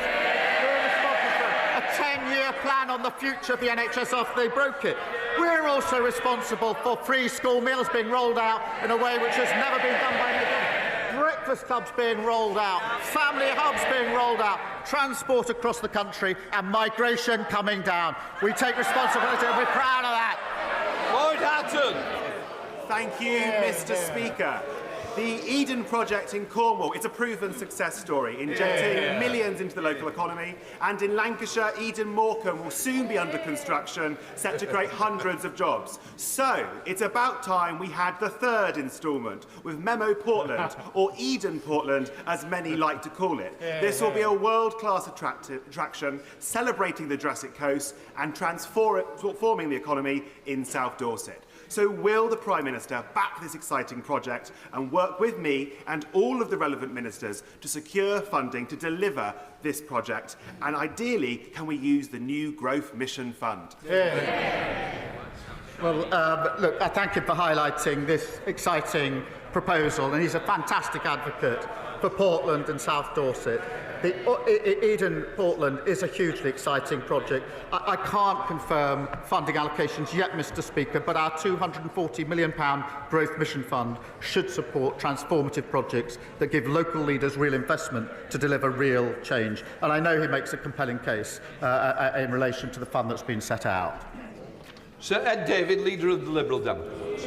We're responsible for a 10-year plan on the future of the NHS after they broke it. We're also responsible for free school meals being rolled out in a way which has never been done by any government. Breakfast clubs being rolled out, family hubs being rolled out, transport across the country, and migration coming down. We take responsibility and we're proud of that. Lord Hatton. Thank you, Mr. Speaker. The Eden project in Cornwall is a proven success story, injecting millions into the local economy. And in Lancashire, Eden Morecambe will soon be under construction, set to create hundreds of jobs. So it's about time we had the third instalment with Memo Portland, or Eden Portland, as many like to call it. This will be a world-class attraction, celebrating the Jurassic Coast and transforming the economy in South Dorset. So will the Prime Minister back this exciting project and work with me and all of the relevant ministers to secure funding to deliver this project? And ideally, can we use the new Growth Mission Fund? Well, look, I thank him for highlighting this exciting proposal, and he's a fantastic advocate for Portland and South Dorset. The Eden Portland is a hugely exciting project. I can't confirm funding allocations yet, Mr. Speaker, but our £240 million Growth Mission Fund should support transformative projects that give local leaders real investment to deliver real change. And I know he makes a compelling case in relation to the fund that's been set out. Sir Ed David, Leader of the Liberal Democrats.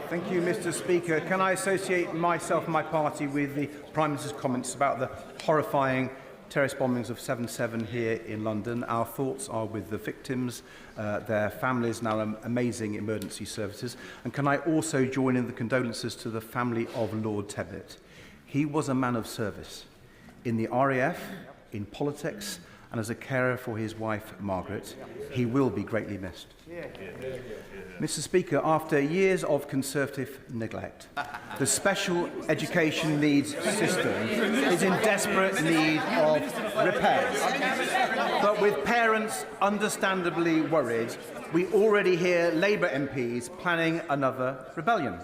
Thank you, Mr. Speaker. Can I associate myself and my party with the Prime Minister's comments about the horrifying terrorist bombings of 7/7 here in London. Our thoughts are with the victims, their families and our amazing emergency services. And can I also join in the condolences to the family of Lord Tebbit? He was a man of service in the RAF, in politics, and as a carer for his wife, Margaret. He will be greatly missed. Mr. Speaker, after years of Conservative neglect, the special education needs system is in desperate need of repairs. But with parents understandably worried, we already hear Labour MPs planning another rebellion.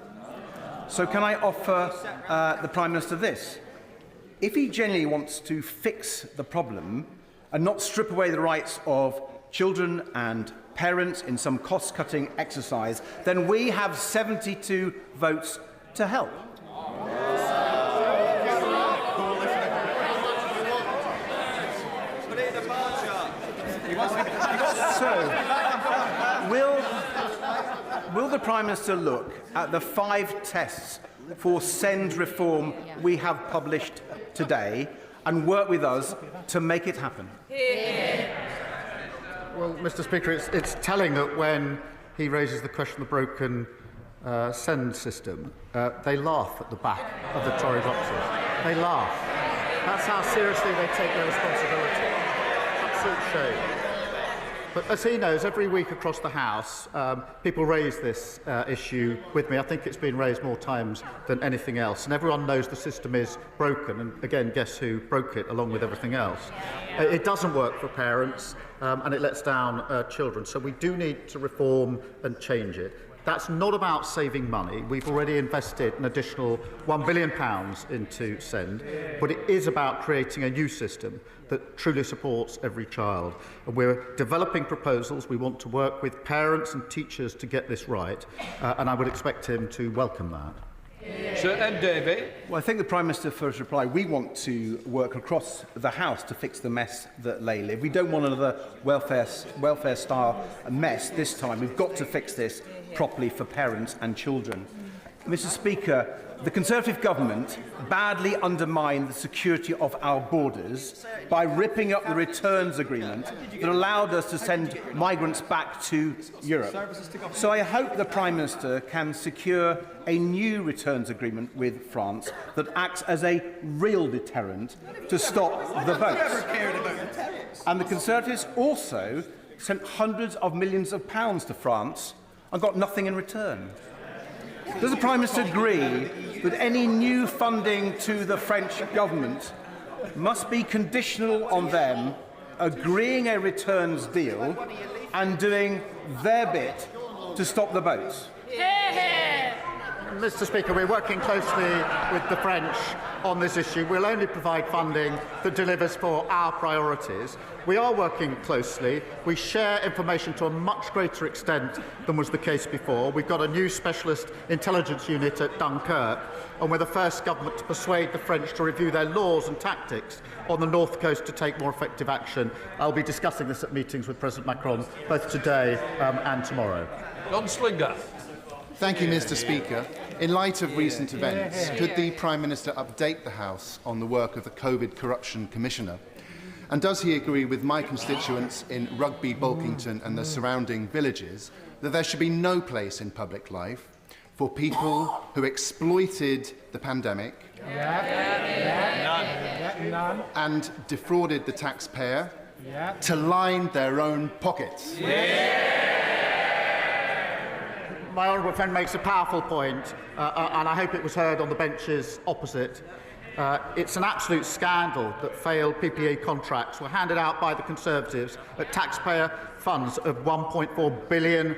So can I offer the Prime Minister this? If he genuinely wants to fix the problem and not strip away the rights of children and parents in some cost-cutting exercise, then we have 72 votes to help. So, will the Prime Minister look at the 5 tests for SEND reform we have published today and work with us to make it happen? Well, Mr. Speaker, it's telling that when he raises the question of the broken SEND system, they laugh at the back of the Tory boxes. They laugh. That's how seriously they take their responsibility. Absolute shame. But as he knows, every week across the House, people raise this issue with me. I think it's been raised more times than anything else. And everyone knows the system is broken. And again, guess who broke it along with everything else? It doesn't work for parents, and it lets down children. So we do need to reform and change it. That's not about saving money. We've already invested an additional £1 billion into SEND, but it is about creating a new system that truly supports every child. And we're developing proposals. We want to work with parents and teachers to get this right, and I would expect him to welcome that. Sir, and David. Well, I thank the Prime Minister for his reply. We want to work across the House to fix the mess that lay live. We don't want another welfare-style mess this time. We've got to fix this properly for parents and children. Mr. Speaker, the Conservative government badly undermined the security of our borders by ripping up the returns agreement that allowed us to send migrants back to Europe. So I hope the Prime Minister can secure a new returns agreement with France that acts as a real deterrent to stop the votes. And the Conservatives also sent hundreds of millions of pounds to France and got nothing in return. Does the Prime Minister agree that any new funding to the French government must be conditional on them agreeing a returns deal and doing their bit to stop the votes? Mr. Speaker, we're working closely with the French on this issue. We'll only provide funding that delivers for our priorities. We are working closely. We share information to a much greater extent than was the case before. We've got a new specialist intelligence unit at Dunkirk, and we're the first government to persuade the French to review their laws and tactics on the North Coast to take more effective action. I'll be discussing this at meetings with President Macron both today and tomorrow. John Slinger. Thank you, Mr. Speaker. In light of recent events, could the Prime Minister update the House on the work of the COVID Corruption Commissioner? And does he agree with my constituents in Rugby, Bulkington and the surrounding villages that there should be no place in public life for people who exploited the pandemic and defrauded the taxpayer to line their own pockets? My honourable friend makes a powerful point, and I hope it was heard on the benches opposite. It's an absolute scandal that failed PPE contracts were handed out by the Conservatives at taxpayer funds of £1.4 billion.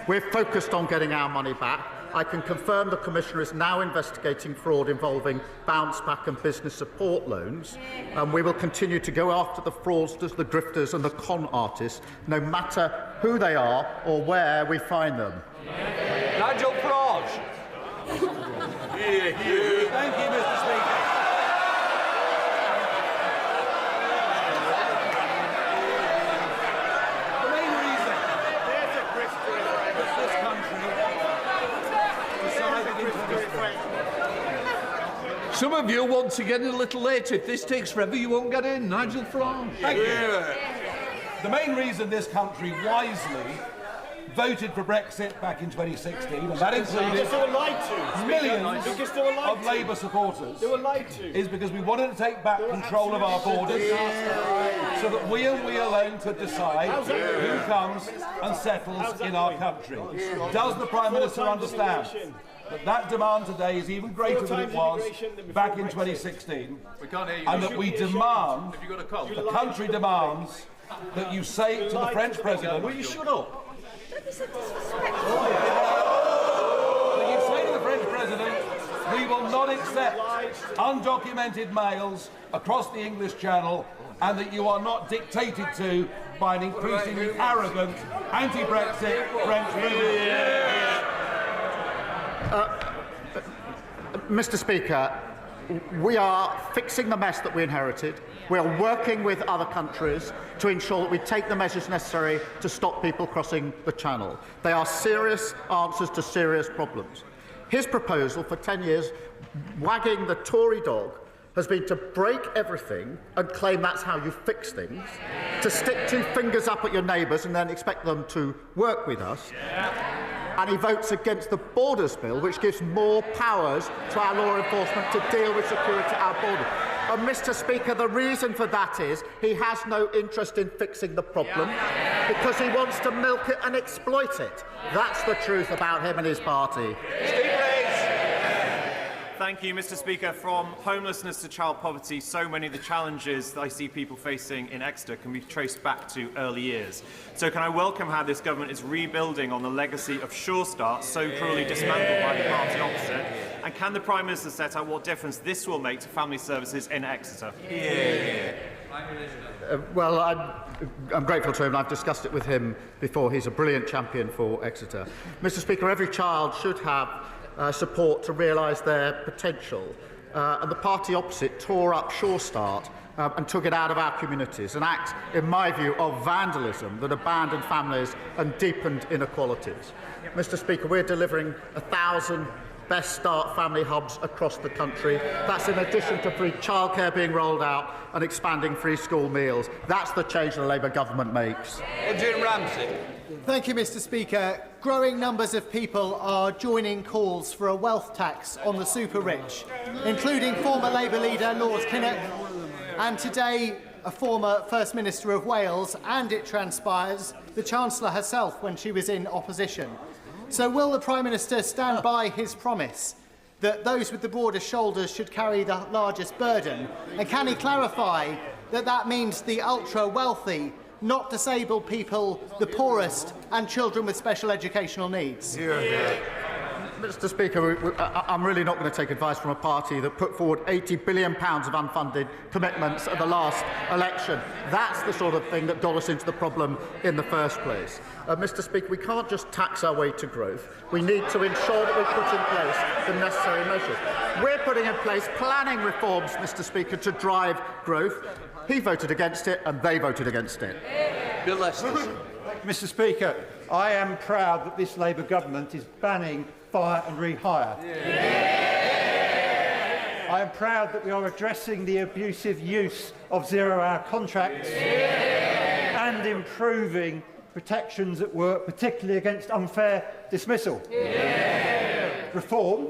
We're focused on getting our money back. I can confirm the Commissioner is now investigating fraud involving bounce back and business support loans, and we will continue to go after the fraudsters, the grifters and the con artists, no matter who they are or where we find them. Nigel Farage. Thank you, Mr. Speaker. The main reason this country decided Some of you want to get in a little later. If this takes forever, you won't get in. Nigel Farage. Thank you. The main reason this country wisely voted for Brexit back in 2016, and that included millions of Labour supporters, is because we wanted to take back control of our borders so that we and we alone could decide who comes and settles in our country. Does the Prime Minister understand that demand today is even greater than it was back in 2016, and that we demand, the country demands, that you say to the French President, will you shut up? That you say to the French President, we will not accept undocumented males across the English Channel, and that you are not dictated to by an increasingly arrogant anti-Brexit French president. Mr. Speaker, we are fixing the mess that we inherited. We are working with other countries to ensure that we take the measures necessary to stop people crossing the Channel. They are serious answers to serious problems. His proposal for 10 years, wagging the Tory dog, has been to break everything and claim that's how you fix things, to stick two fingers up at your neighbours and then expect them to work with us. And he votes against the Borders Bill, which gives more powers to our law enforcement to deal with security at our borders. And Mr. Speaker, the reason for that is he has no interest in fixing the problem because he wants to milk it and exploit it. That's the truth about him and his party. Thank you, Mr. Speaker. From homelessness to child poverty, so many of the challenges that I see people facing in Exeter can be traced back to early years. So can I welcome how this government is rebuilding on the legacy of Sure Start, so cruelly dismantled by the party opposite? And can the Prime Minister set out what difference this will make to family services in Exeter? Well, I'm grateful to him. I've discussed it with him before. He's a brilliant champion for Exeter. Mr. Speaker, every child should have support to realise their potential. And the party opposite tore up Sure Start and took it out of our communities, an act, in my view, of vandalism that abandoned families and deepened inequalities. Mr. Speaker, we're delivering 1,000 Best Start family hubs across the country. That's in addition to free childcare being rolled out and expanding free school meals. That's the change the Labour government makes. Jim Ramsey. Thank you, Mr. Speaker. Growing numbers of people are joining calls for a wealth tax on the super rich, including former Labour leader Lord Kinnock and today a former First Minister of Wales, and it transpires the Chancellor herself when she was in opposition. So will the Prime Minister stand by his promise that those with the broadest shoulders should carry the largest burden? And can he clarify that that means the ultra-wealthy, not disabled people, the poorest, and children with special educational needs? Mr. Speaker, I'm really not going to take advice from a party that put forward £80 billion of unfunded commitments at the last election. That's the sort of thing that got us into the problem in the first place. Mr. Speaker, we can't just tax our way to growth. We need to ensure that we put in place the necessary measures. We're putting in place planning reforms, Mr. Speaker, to drive growth. He voted against it and they voted against it. Bill Lester. Mr. Speaker, I am proud that this Labour government is banning fire and rehire. I am proud that we are addressing the abusive use of zero-hour contracts and improving protections at work, particularly against unfair dismissal. Reform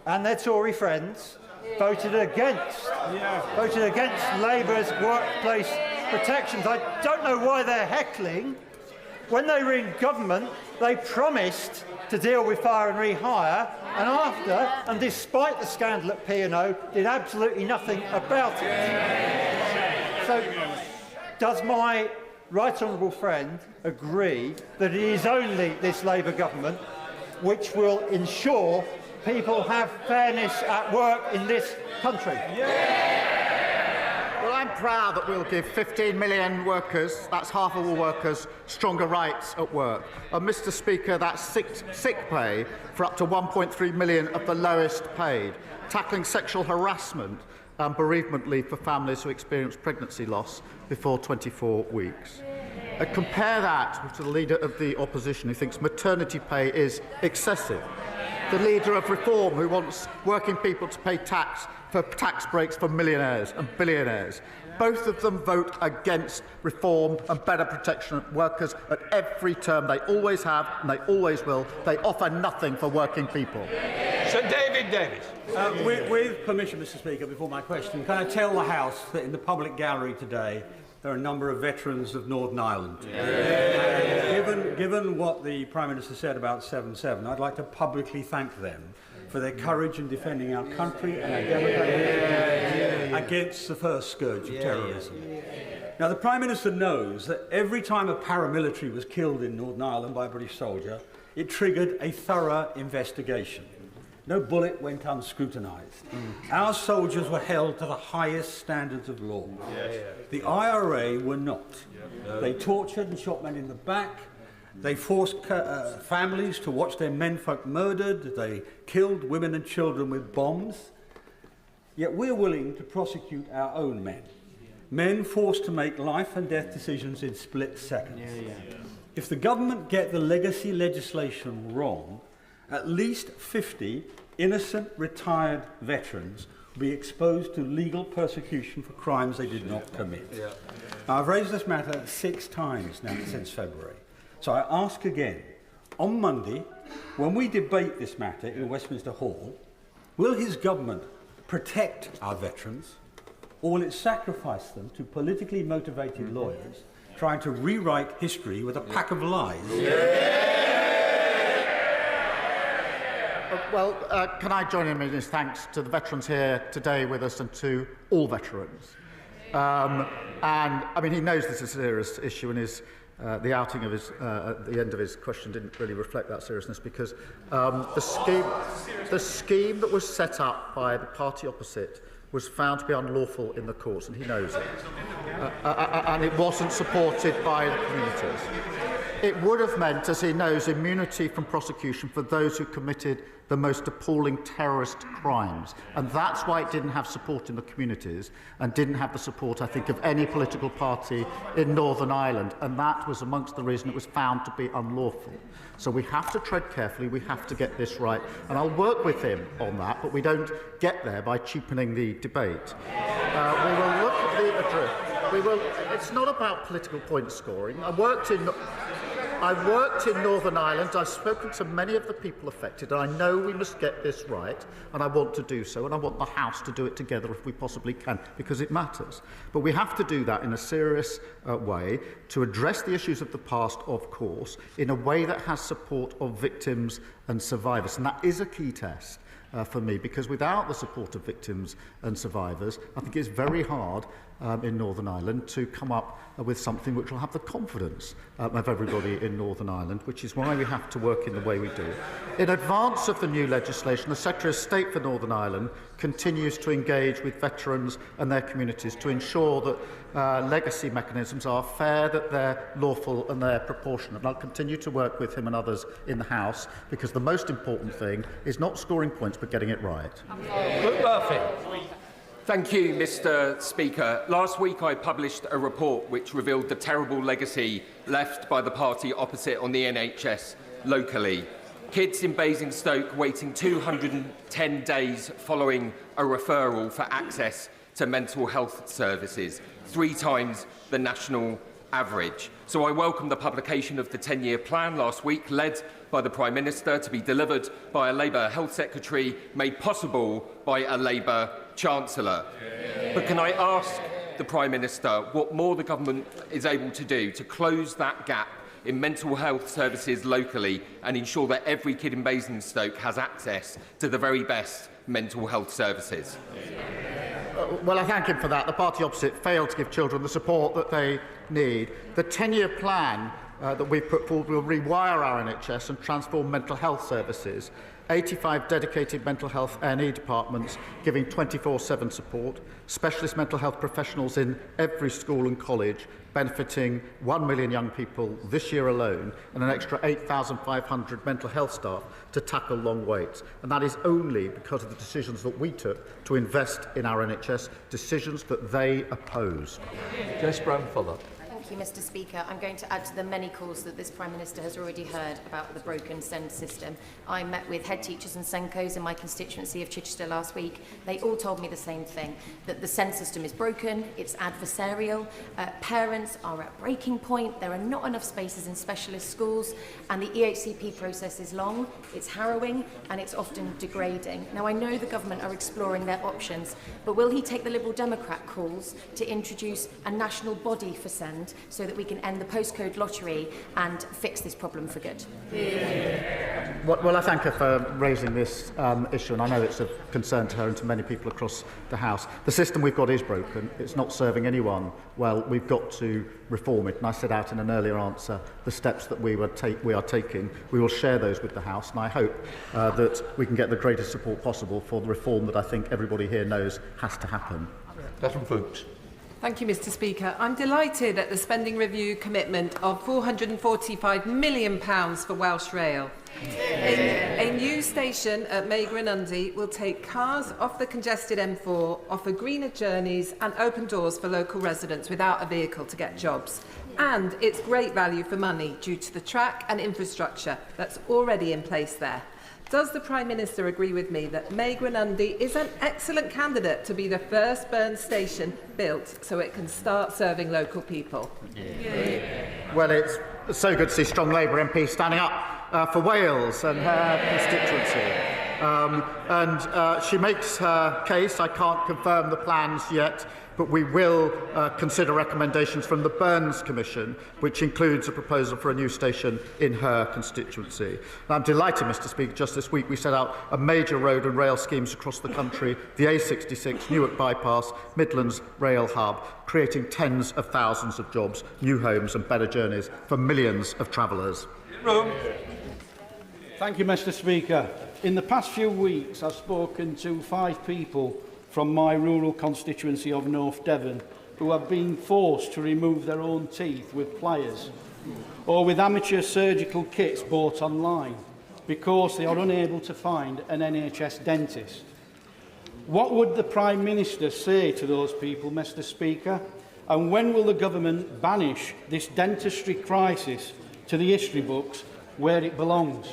and their Tory friends voted against Labour's workplace protections. I don't know why they're heckling. When they were in government, they promised to deal with fire and rehire, and after, and despite the scandal at P&O, did absolutely nothing about it. So, does my right honourable friend agree that it is only this Labour government which will ensure people have fairness at work in this country? Well, I'm proud that we'll give 15 million workers, that's half of all workers, stronger rights at work. And Mr. Speaker, that's sick pay for up to 1.3 million of the lowest paid, tackling sexual harassment and bereavement leave for families who experience pregnancy loss before 24 weeks. Compare that to the Leader of the Opposition who thinks maternity pay is excessive. The Leader of Reform who wants working people to pay tax for tax breaks for millionaires and billionaires. Both of them vote against reform and better protection of workers at every term. They always have and they always will. They offer nothing for working people. Sir David Davis. With permission, Mr. Speaker, before my question, can I tell the House that in the public gallery today there are a number of veterans of Northern Ireland? Given what the Prime Minister said about 7/7, I'd like to publicly thank them for their courage in defending our country and our democracy against the first scourge of terrorism. Now, the Prime Minister knows that every time a paramilitary was killed in Northern Ireland by a British soldier, it triggered a thorough investigation. No bullet went unscrutinised. Our soldiers were held to the highest standards of law. The IRA were not. They tortured and shot men in the back. They forced families to watch their menfolk murdered. They killed women and children with bombs. Yet we're willing to prosecute our own men. Men forced to make life and death decisions in split seconds. If the government get the legacy legislation wrong, at least 50 innocent retired veterans will be exposed to legal persecution for crimes they did not commit. Now, I've raised this matter 6 times now since February. So I ask again, on Monday, when we debate this matter in Westminster Hall, will his government protect our veterans, or will it sacrifice them to politically motivated lawyers trying to rewrite history with a pack of lies? Well, can I join in his thanks to the veterans here today with us and to all veterans? And, I mean, he knows this is a serious issue, and the outing of his, at the end of his question didn't really reflect that seriousness, because the scheme that was set up by the party opposite was found to be unlawful in the courts, and he knows it. And it wasn't supported by the communities. It would have meant, as he knows, immunity from prosecution for those who committed the most appalling terrorist crimes. And that's why it didn't have support in the communities and didn't have the support, I think, of any political party in Northern Ireland. And that was amongst the reason it was found to be unlawful. So we have to tread carefully. We have to get this right. And I'll work with him on that, but we don't get there by cheapening the debate. We will look at the address. It's not about political point scoring. I worked in Northern Ireland. I've spoken to many of the people affected, and I know we must get this right, and I want to do so, and I want the House to do it together if we possibly can, because it matters. But we have to do that in a serious way, to address the issues of the past, of course, in a way that has support of victims and survivors, and that is a key test. For me, because without the support of victims and survivors, I think it's very hard in Northern Ireland to come up with something which will have the confidence of everybody in Northern Ireland, which is why we have to work in the way we do. In advance of the new legislation, the Secretary of State for Northern Ireland continues to engage with veterans and their communities to ensure that legacy mechanisms are fair, that they're lawful and they're proportionate. And I'll continue to work with him and others in the House, because the most important thing is not scoring points but getting it right. Luke Murphy. Thank you, Mr. Speaker. Last week I published a report which revealed the terrible legacy left by the party opposite on the NHS locally. Kids in Basingstoke waiting 210 days following a referral for access to mental health services, 3 times the national average. So I welcome the publication of the 10-year plan last week, led by the Prime Minister, to be delivered by a Labour Health Secretary, made possible by a Labour Chancellor. But can I ask the Prime Minister what more the government is able to do to close that gap in mental health services locally and ensure that every kid in Basingstoke has access to the very best mental health services? Well, I thank him for that. The party opposite failed to give children the support that they need. The 10-year plan that we've put forward will rewire our NHS and transform mental health services. 85 dedicated mental health A&E departments giving 24/7 support, specialist mental health professionals in every school and college, benefiting 1 million young people this year alone, and an extra 8,500 mental health staff to tackle long waits. And that is only because of the decisions that we took to invest in our NHS, decisions that they opposed. Jess Brown-Fuller. Thank Thank you, Mr. Speaker. I'm going to add to the many calls that this Prime Minister has already heard about the broken SEND system. I met with head teachers and SENCOs in my constituency of Chichester last week. They all told me the same thing, that the SEND system is broken, it's adversarial, parents are at breaking point, there are not enough spaces in specialist schools, and the EHCP process is long, it's harrowing, and it's often degrading. Now, I know the government are exploring their options, but will he take the Liberal Democrat calls to introduce a national body for SEND so that we can end the postcode lottery and fix this problem for good? Well, I thank her for raising this issue, and I know it's of concern to her and to many people across the House. The system we've got is broken. It's not serving anyone well. We've got to reform it, and I set out in an earlier answer the steps that we are taking. We will share those with the House, and I hope that we can get the greatest support possible for the reform that I think everybody here knows has to happen. Thank you, Mr. Speaker. I'm delighted at the spending review commitment of £445 million for Welsh Rail. A new station at Meigren-Undy will take cars off the congested M4, offer greener journeys and open doors for local residents without a vehicle to get jobs. And it's great value for money due to the track and infrastructure that's already in place there. Does the Prime Minister agree with me that Meigren-Undy is an excellent candidate to be the first Burn station built so it can start serving local people? Well, it's so good to see strong Labour MPs standing up for Wales and her constituency. She makes her case. I can't confirm the plans yet, but we will consider recommendations from the Burns Commission, which includes a proposal for a new station in her constituency. And I'm delighted, Mr. Speaker, just this week we set out a major road and rail schemes across the country, the A66, Newark Bypass, Midlands Rail Hub, creating tens of thousands of jobs, new homes and better journeys for millions of travellers. Thank you, Mr. Speaker. In the past few weeks, I've spoken to 5 people from my rural constituency of North Devon who have been forced to remove their own teeth with pliers or with amateur surgical kits bought online because they are unable to find an NHS dentist. What would the Prime Minister say to those people, Mr. Speaker? And when will the government banish this dentistry crisis to the history books where it belongs?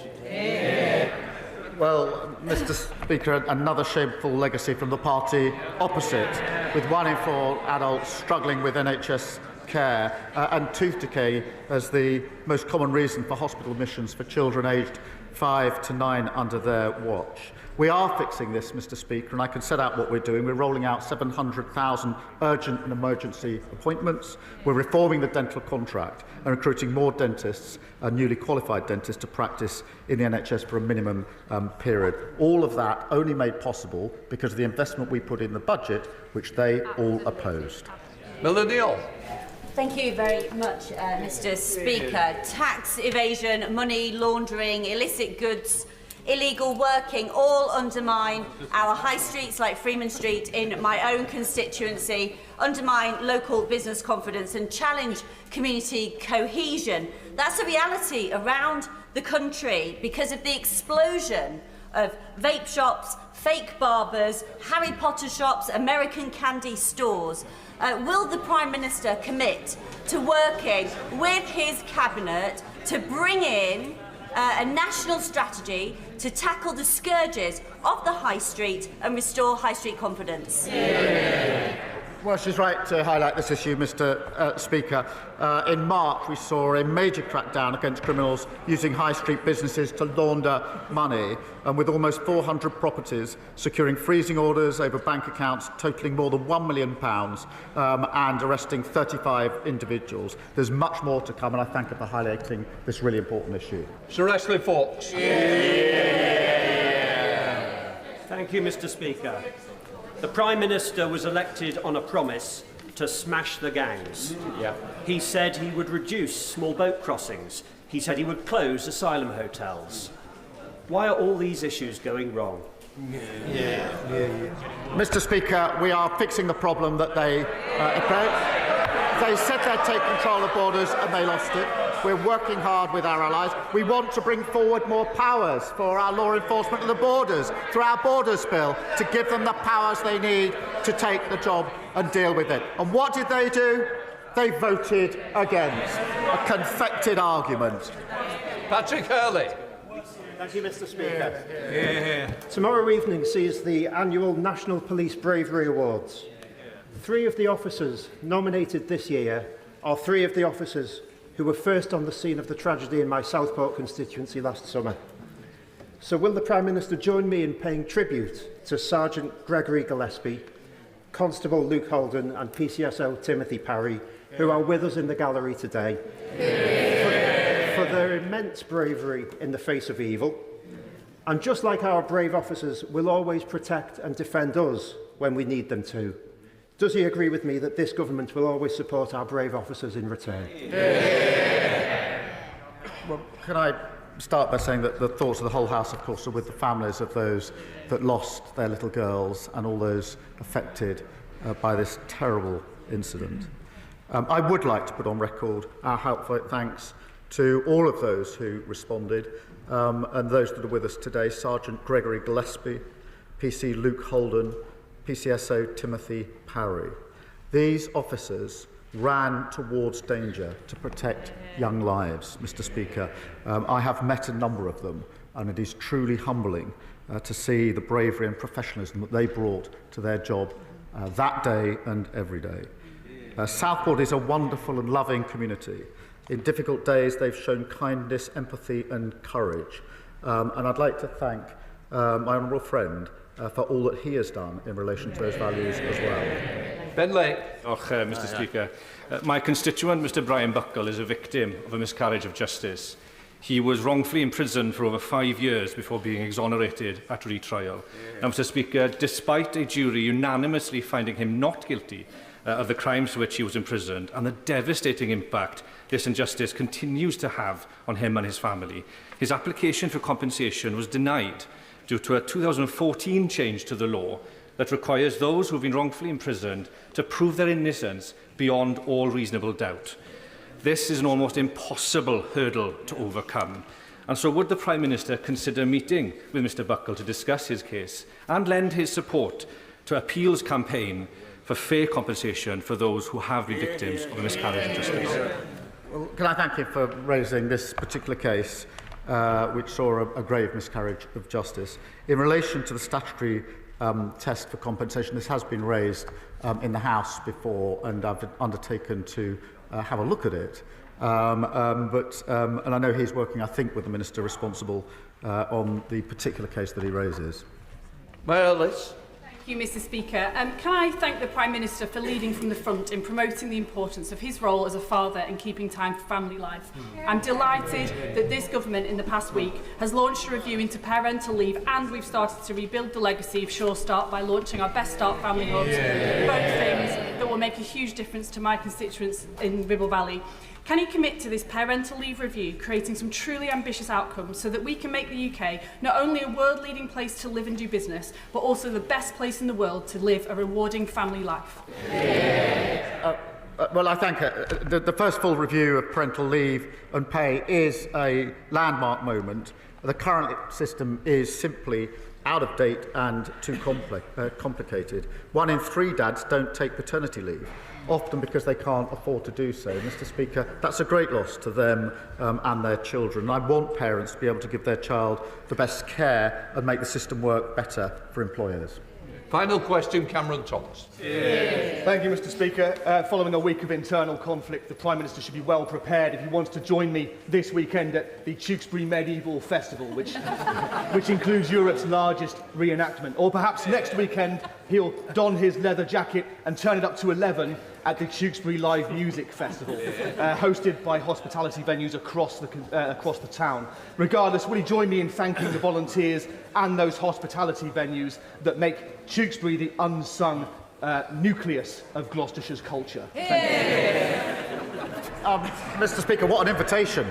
Well, Mr. Speaker, another shameful legacy from the party opposite, with 1 in 4 adults struggling with NHS care and tooth decay as the most common reason for hospital admissions for children aged 5 to 9 under their watch. We are fixing this, Mr. Speaker, and I can set out what we're doing. We're rolling out 700,000 urgent and emergency appointments. We're reforming the dental contract and recruiting more dentists and newly qualified dentists to practice in the NHS for a minimum period. All of that only made possible because of the investment we put in the budget, which they all opposed. Millennial. Thank you very much, Mr. Speaker. Tax evasion, money laundering, illicit goods, illegal working all undermine our high streets like Freeman Street in my own constituency, undermine local business confidence and challenge community cohesion. That's a reality around the country because of the explosion of vape shops, fake barbers, Harry Potter shops, American candy stores. Will the Prime Minister commit to working with his cabinet to bring in a national strategy to tackle the scourges of the high street and restore high street confidence? Well, she's right to highlight this issue, Mr. Speaker. In March, we saw a major crackdown against criminals using high street businesses to launder money, and with almost 400 properties securing freezing orders over bank accounts totalling more than £1 million and arresting 35 individuals. There's much more to come, and I thank her for highlighting this really important issue. Sir Ashley Fox. Thank you, Mr. Speaker. The Prime Minister was elected on a promise to smash the gangs. He said he would reduce small boat crossings. He said he would close asylum hotels. Why are all these issues going wrong? Mr. Speaker, we are fixing the problem that they said they'd take control of borders and they lost it. We're working hard with our allies. We want to bring forward more powers for our law enforcement of the borders through our Borders Bill to give them the powers they need to take the job and deal with it. And what did they do? they voted against. A confected argument. Patrick Hurley. Thank you, Mr. Speaker. Tomorrow evening sees the annual National Police Bravery Awards. 3 of the officers nominated this year are 3 of the officers who were first on the scene of the tragedy in my Southport constituency last summer. So will the Prime Minister join me in paying tribute to Sergeant Gregory Gillespie, Constable Luke Holden and PCSO Timothy Parry, who are with us in the gallery today, for their immense bravery in the face of evil. And just like our brave officers will always protect and defend us when we need them to, does he agree with me that this government will always support our brave officers in return? Well, can I start by saying that the thoughts of the whole House, of course, are with the families of those that lost their little girls and all those affected by this terrible incident. I would like to put on record our heartfelt thanks to all of those who responded and those that are with us today: Sergeant Gregory Gillespie, PC Luke Holden, PCSO Timothy Parry. These officers ran towards danger to protect young lives, Mr. Speaker. I have met a number of them, and it is truly humbling to see the bravery and professionalism that they brought to their job that day and every day. Southport is a wonderful and loving community. In difficult days, they've shown kindness, empathy and courage. And I'd like to thank my honourable friend for all that he has done in relation to those values as well. Ben Lake. Mr. Speaker. My constituent, Mr. Brian Buckle, is a victim of a miscarriage of justice. He was wrongfully imprisoned for over 5 years before being exonerated at retrial. Now, Mr. Speaker, despite a jury unanimously finding him not guilty of the crimes for which he was imprisoned and the devastating impact this injustice continues to have on him and his family, his application for compensation was denied due to a 2014 change to the law that requires those who have been wrongfully imprisoned to prove their innocence beyond all reasonable doubt. This is an almost impossible hurdle to overcome. And so would the Prime Minister consider meeting with Mr Buckle to discuss his case and lend his support to Appeal's campaign for fair compensation for those who have been victims of a miscarriage of justice? Well, can I thank you for raising this particular case, which saw a grave miscarriage of justice. In relation to the statutory test for compensation, this has been raised in the House before, and I've undertaken to have a look at it. And I know he's working, I think, with the Minister responsible on the particular case that he raises. Well, let's... Thank you, Mr Speaker. Can I thank the Prime Minister for leading from the front in promoting the importance of his role as a father and keeping time for family life. I'm delighted that this government in the past week has launched a review into parental leave, and we've started to rebuild the legacy of Sure Start by launching our Best Start family hubs, both things that will make a huge difference to my constituents in Ribble Valley. Can he commit to this parental leave review, creating some truly ambitious outcomes so that we can make the UK not only a world-leading place to live and do business, but also the best place in the world to live a rewarding family life? Well, I think the first full review of parental leave and pay is a landmark moment. The current system is simply out of date and too complicated. 1 in 3 dads don't take paternity leave, often because they can't afford to do so. Mr Speaker, that's a great loss to them and their children. I want parents to be able to give their child the best care and make the system work better for employers. Final question, Cameron Thomas. Thank you, Mr Speaker. Following a week of internal conflict, the Prime Minister should be well prepared if he wants to join me this weekend at the Tewkesbury Medieval Festival, which includes Europe's largest reenactment. Or perhaps next weekend he'll don his leather jacket and turn it up to 11 at the Tewkesbury Live Music Festival, hosted by hospitality venues across the town. Regardless, will he join me in thanking the volunteers and those hospitality venues that make Tewkesbury the unsung nucleus of Gloucestershire's culture? Mr Speaker, what an invitation.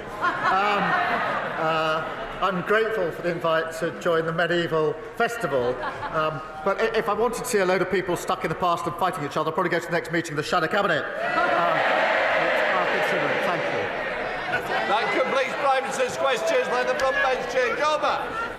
I'm grateful for the invite to join the Medieval Festival, but if I wanted to see a load of people stuck in the past and fighting each other, I'd probably go to the next meeting of the Shadow Cabinet. I'll consider it. Thank you. That completes Prime Minister's questions. Let the front bench change over.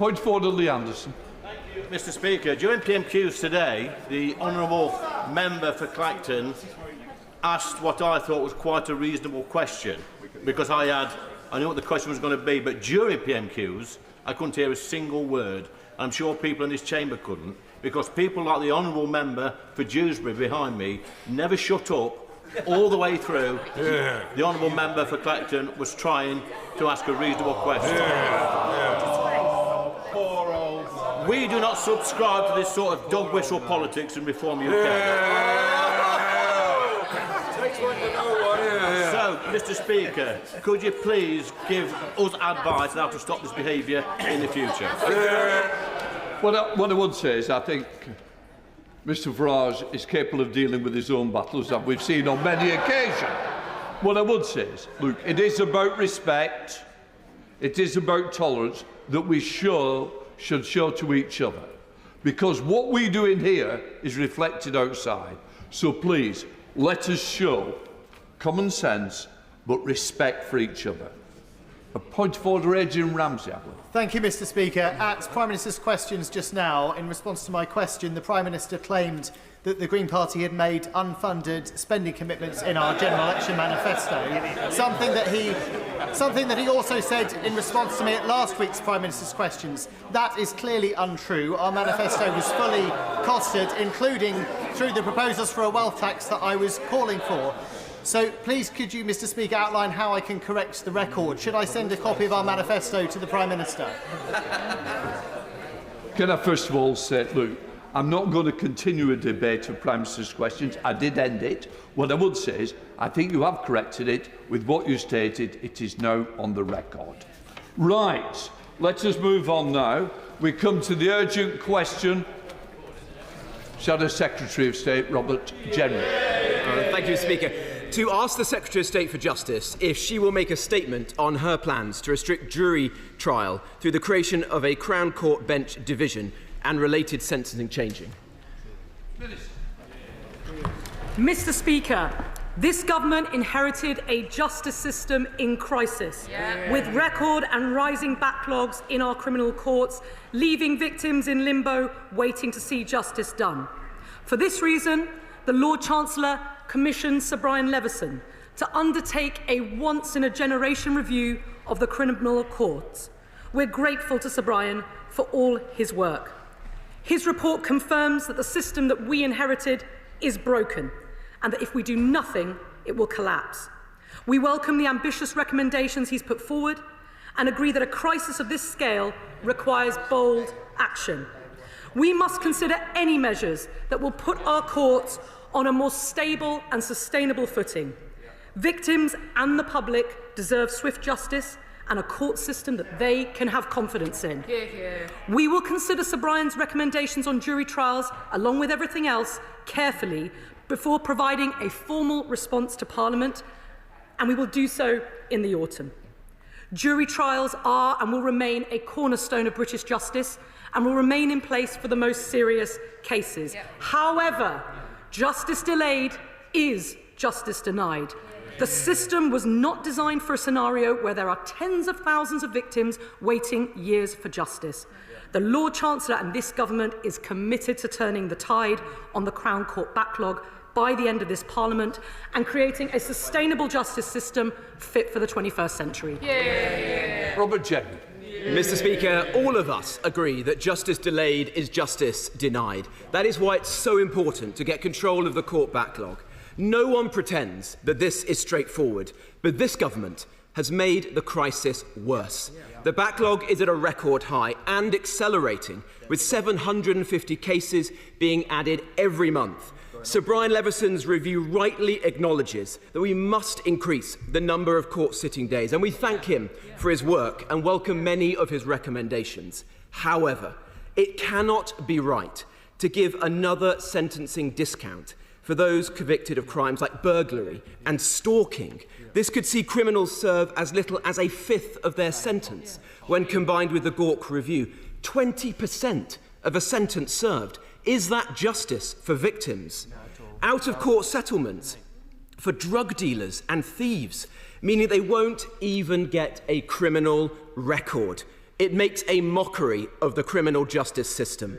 Point of order, Lee Anderson. Mr Speaker, during PMQs today, the honourable member for Clacton asked what I thought was quite a reasonable question, because I knew what the question was going to be, but during PMQs I couldn't hear a single word. I'm sure people in this chamber couldn't, because people like the honourable member for Dewsbury behind me never shut up all the way through. The honourable member for Clacton was trying to ask a reasonable question. We do not subscribe to this sort of dog whistle politics in Reform UK. So, Mr Speaker, could you please give us advice on how to stop this behaviour in the future? What I would say is I think Mr Farage is capable of dealing with his own battles, that we've seen on many occasions. What I would say is, look, it is about respect, it is about tolerance that we should show to each other. Because what we do in here is reflected outside. So please, let us show common sense but respect for each other. A point of order, Adrian Ramsey, I believe. Thank you, Mr Speaker. At Prime Minister's questions just now, in response to my question, the Prime Minister claimed that the Green Party had made unfunded spending commitments in our general election manifesto, something that he also said in response to me at last week's Prime Minister's questions. That is clearly untrue. Our manifesto was fully costed, including through the proposals for a wealth tax that I was calling for. So please could you, Mr Speaker, outline how I can correct the record? Should I send a copy of our manifesto to the Prime Minister? Can I first of all say, look, I'm not going to continue a debate of Prime Minister's questions. I did end it. What I would say is, I think you have corrected it with what you stated. It is now on the record. Right, let us move on now. We come to the urgent question. Shadow Secretary of State, Robert General. Thank you, Speaker. To ask the Secretary of State for Justice if she will make a statement on her plans to restrict jury trial through the creation of a Crown Court bench division and related sentencing changing. Mr Speaker, this government inherited a justice system in crisis, with record and rising backlogs in our criminal courts, leaving victims in limbo waiting to see justice done. For this reason, the Lord Chancellor commissioned Sir Brian Leveson to undertake a once-in-a-generation review of the criminal courts. We're grateful to Sir Brian for all his work. His report confirms that the system that we inherited is broken, and that if we do nothing, it will collapse. We welcome the ambitious recommendations he's put forward and agree that a crisis of this scale requires bold action. We must consider any measures that will put our courts on a more stable and sustainable footing. Victims and the public deserve swift justice and a court system that they can have confidence in. We will consider Sir Brian's recommendations on jury trials, along with everything else, carefully before providing a formal response to Parliament, and we will do so in the autumn. Jury trials are and will remain a cornerstone of British justice and will remain in place for the most serious cases. However, justice delayed is justice denied. The system was not designed for a scenario where there are tens of thousands of victims waiting years for justice. The Lord Chancellor and this government is committed to turning the tide on the Crown Court backlog by the end of this Parliament and creating a sustainable justice system fit for the 21st century. Robert General. Mr Speaker, all of us agree that justice delayed is justice denied. That is why it's so important to get control of the court backlog. No one pretends that this is straightforward, but this government has made the crisis worse. The backlog is at a record high and accelerating, with 750 cases being added every month. Sir Brian Leveson's review rightly acknowledges that we must increase the number of court sitting days, and we thank him for his work and welcome many of his recommendations. However, it cannot be right to give another sentencing discount for those convicted of crimes like burglary and stalking. This could see criminals serve as little as a fifth of their sentence when combined with the Gawk review. 20% of a sentence served. Is that justice for victims? Out-of-court settlements for drug dealers and thieves, meaning they won't even get a criminal record. It makes a mockery of the criminal justice system.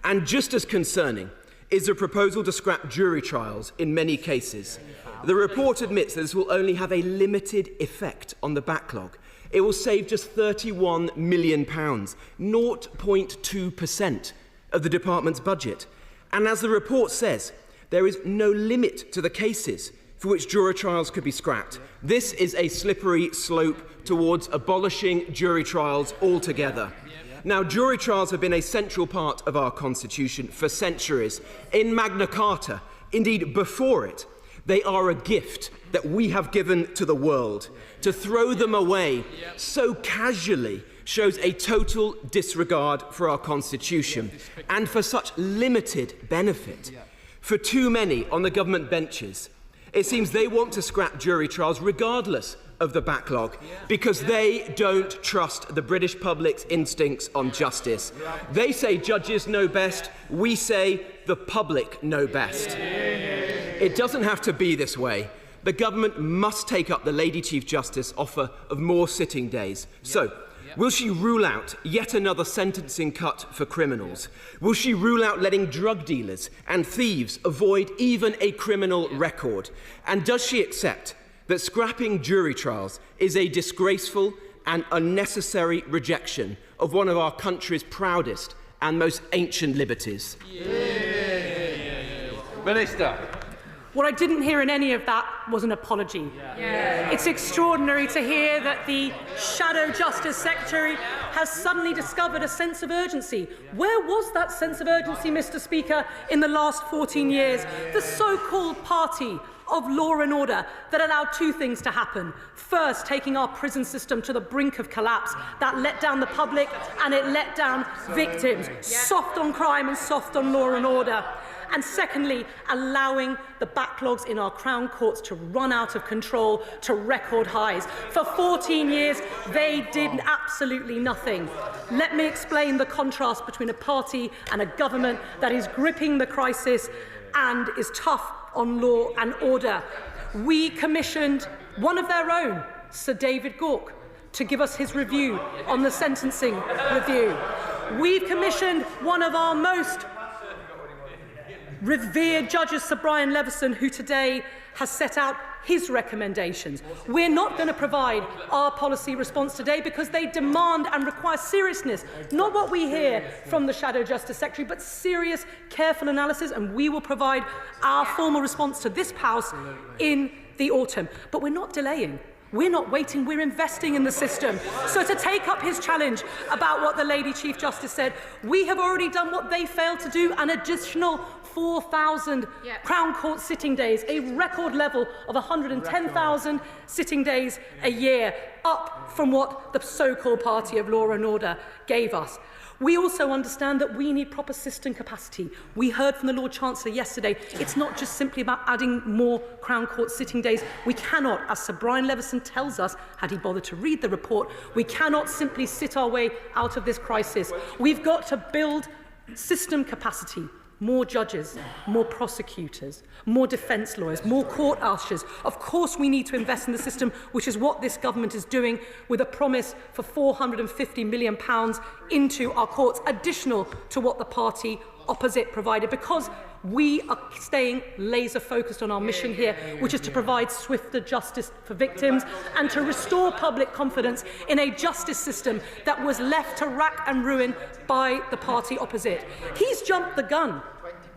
And just as concerning is the proposal to scrap jury trials in many cases. The report admits that this will only have a limited effect on the backlog. It will save just £31 million, 0.2% of the department's budget. And as the report says, there is no limit to the cases for which jury trials could be scrapped. This is a slippery slope towards abolishing jury trials altogether. Now, jury trials have been a central part of our Constitution for centuries. In Magna Carta, indeed before it, they are a gift that we have given to the world. To throw them away so casually shows a total disregard for our Constitution and for such limited benefit. For too many on the government benches, it seems they want to scrap jury trials regardless of the backlog because they don't trust the British public's instincts on justice. They say judges know best, we say the public know best. It doesn't have to be this way. The government must take up the Lady Chief Justice offer of more sitting days. So, will she rule out yet another sentencing cut for criminals? Will she rule out letting drug dealers and thieves avoid even a criminal record? And does she accept that scrapping jury trials is a disgraceful and unnecessary rejection of one of our country's proudest and most ancient liberties? Minister. What I didn't hear in any of that was an apology. It's extraordinary to hear that the Shadow Justice Secretary has suddenly discovered a sense of urgency. Where was that sense of urgency, Mr. Speaker, in the last 14 years? The so-called party of law and order that allowed two things to happen. First, taking our prison system to the brink of collapse. That let down the public and it let down victims. Soft on crime and soft on law and order. And secondly, allowing the backlogs in our Crown courts to run out of control to record highs. For 14 years, they did absolutely nothing. Let me explain the contrast between a party and a government that is gripping the crisis and is tough on law and order. We commissioned one of their own, Sir David Gauke, to give us his review on the sentencing review. We've commissioned one of our most revered judges, Sir Brian Leveson, who today has set out his recommendations. We're not going to provide our policy response today because they demand and require seriousness, not what we hear from the Shadow Justice Secretary, but serious, careful analysis, and we will provide our formal response to this House in the autumn. But we're not delaying. We're not waiting, we're investing in the system. So to take up his challenge about what the Lady Chief Justice said, we have already done what they failed to do, an additional 4,000 Crown Court sitting days, a record level of 110,000 sitting days a year, up from what the so-called party of law and order gave us. We also understand that we need proper system capacity. We heard from the Lord Chancellor yesterday, it's not just simply about adding more Crown Court sitting days. We cannot, as Sir Brian Leveson tells us, had he bothered to read the report, we cannot simply sit our way out of this crisis. We've got to build system capacity. More judges, more prosecutors, more defence lawyers, more court ushers. Of course we need to invest in the system, which is what this government is doing, with a promise for £450 million into our courts, additional to what the party opposite provided, because we are staying laser focused on our mission here, which is to provide swifter justice for victims and to restore public confidence in a justice system that was left to rack and ruin by the party opposite. He's jumped the gun.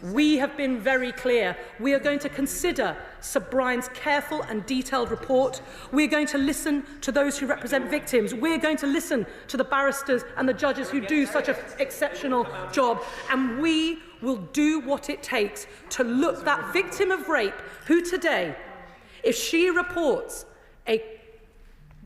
We have been very clear. We are going to consider Sir Brian's careful and detailed report. We're going to listen to those who represent victims. We're going to listen to the barristers and the judges who do such an exceptional job. And we will do what it takes to look that victim of rape who today, if she reports a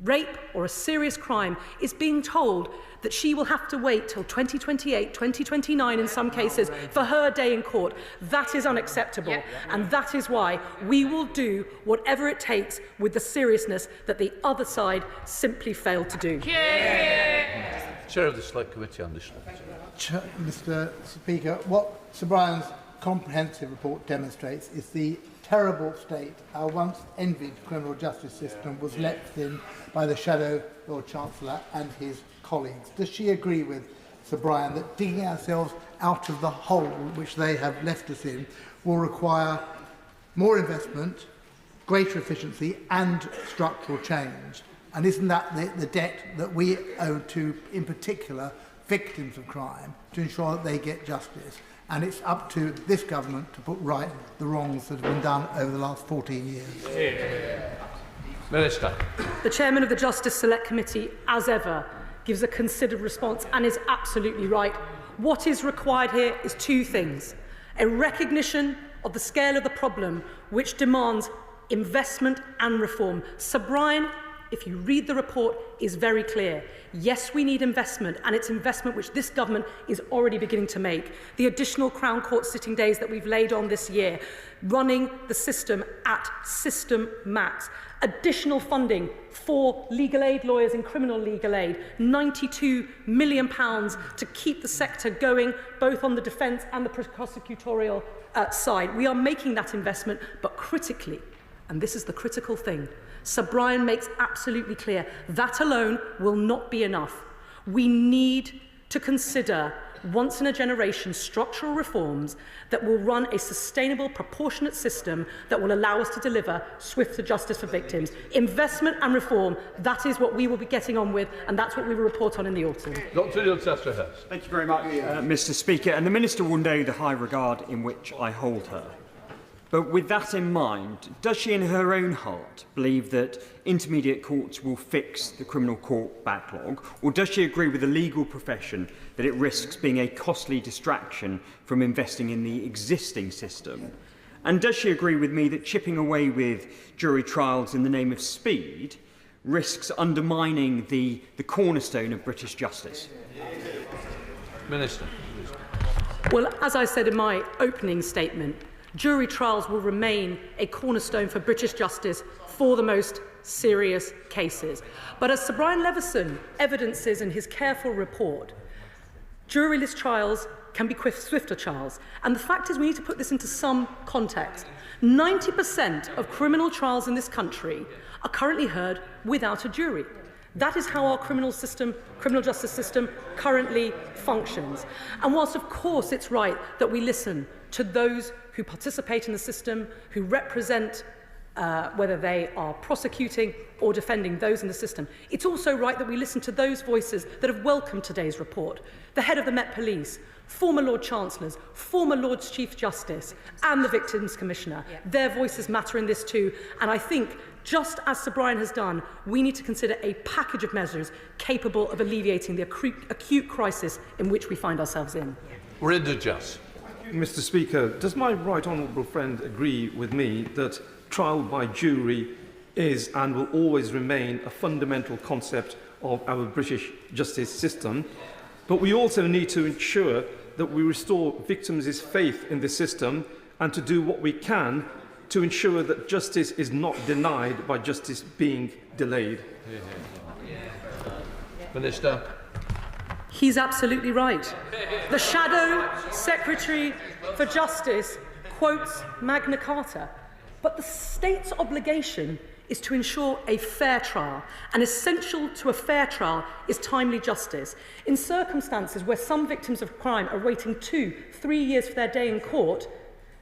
rape or a serious crime, is being told that she will have to wait till 2028, 2029 in some cases for her day in court. That is unacceptable. And that is why we will do whatever it takes with the seriousness that the other side simply failed to do. Chair of the Select Committee on this. Mr. Speaker, what Sir Brian's comprehensive report demonstrates is the terrible state our once envied criminal justice system was left in by the Shadow Lord Chancellor and his colleagues. Does she agree with Sir Brian that digging ourselves out of the hole which they have left us in will require more investment, greater efficiency and structural change? And isn't that the debt that we owe to, in particular, victims of crime, to ensure that they get justice? And it's up to this government to put right the wrongs that have been done over the last 14 years. Minister. The Chairman of the Justice Select Committee, as ever, gives a considered response and is absolutely right. What is required here is two things: a recognition of the scale of the problem, which demands investment and reform. Sir Brian, if you read the report, is very clear. Yes, we need investment, and it's investment which this government is already beginning to make. The additional Crown Court sitting days that we've laid on this year, running the system at system max. Additional funding for legal aid lawyers in criminal legal aid, £92 million to keep the sector going, both on the defence and the prosecutorial side. We are making that investment, but critically, and this is the critical thing, Sir Brian makes absolutely clear that alone will not be enough. We need to consider once-in-a-generation structural reforms that will run a sustainable, proportionate system that will allow us to deliver swifter justice for victims. Investment and reform, that is what we will be getting on with, and that's what we will report on in the autumn. Thank you very much, Mr. Speaker. And the Minister will know the high regard in which I hold her. But with that in mind, does she in her own heart believe that intermediate courts will fix the criminal court backlog? Or does she agree with the legal profession that it risks being a costly distraction from investing in the existing system? And does she agree with me that chipping away with jury trials in the name of speed risks undermining the cornerstone of British justice? Minister. Well, as I said in my opening statement, jury trials will remain a cornerstone for British justice for the most serious cases. But as Sir Brian Leveson evidences in his careful report, juryless trials can be swifter trials. And the fact is, we need to put this into some context. 90% of criminal trials in this country are currently heard without a jury. That is how our criminal justice system currently functions. And whilst, of course, it's right that we listen to those who participate in the system, who represent whether they are prosecuting or defending those in the system, it's also right that we listen to those voices that have welcomed today's report. The head of the Met Police, former Lord Chancellors, former Lord Chief Justice, and the Victims Commissioner. Yeah. Their voices matter in this too. And I think, just as Sir Brian has done, we need to consider a package of measures capable of alleviating the acute crisis in which we find ourselves in. Mr. Speaker, does my right honourable friend agree with me that trial by jury is and will always remain a fundamental concept of our British justice system? But we also need to ensure that we restore victims' faith in the system and to do what we can to ensure that justice is not denied by justice being delayed. Minister. He's absolutely right. The Shadow Secretary for Justice quotes Magna Carta, but the state's obligation is to ensure a fair trial, and essential to a fair trial is timely justice. In circumstances where some victims of crime are waiting 2-3 years for their day in court,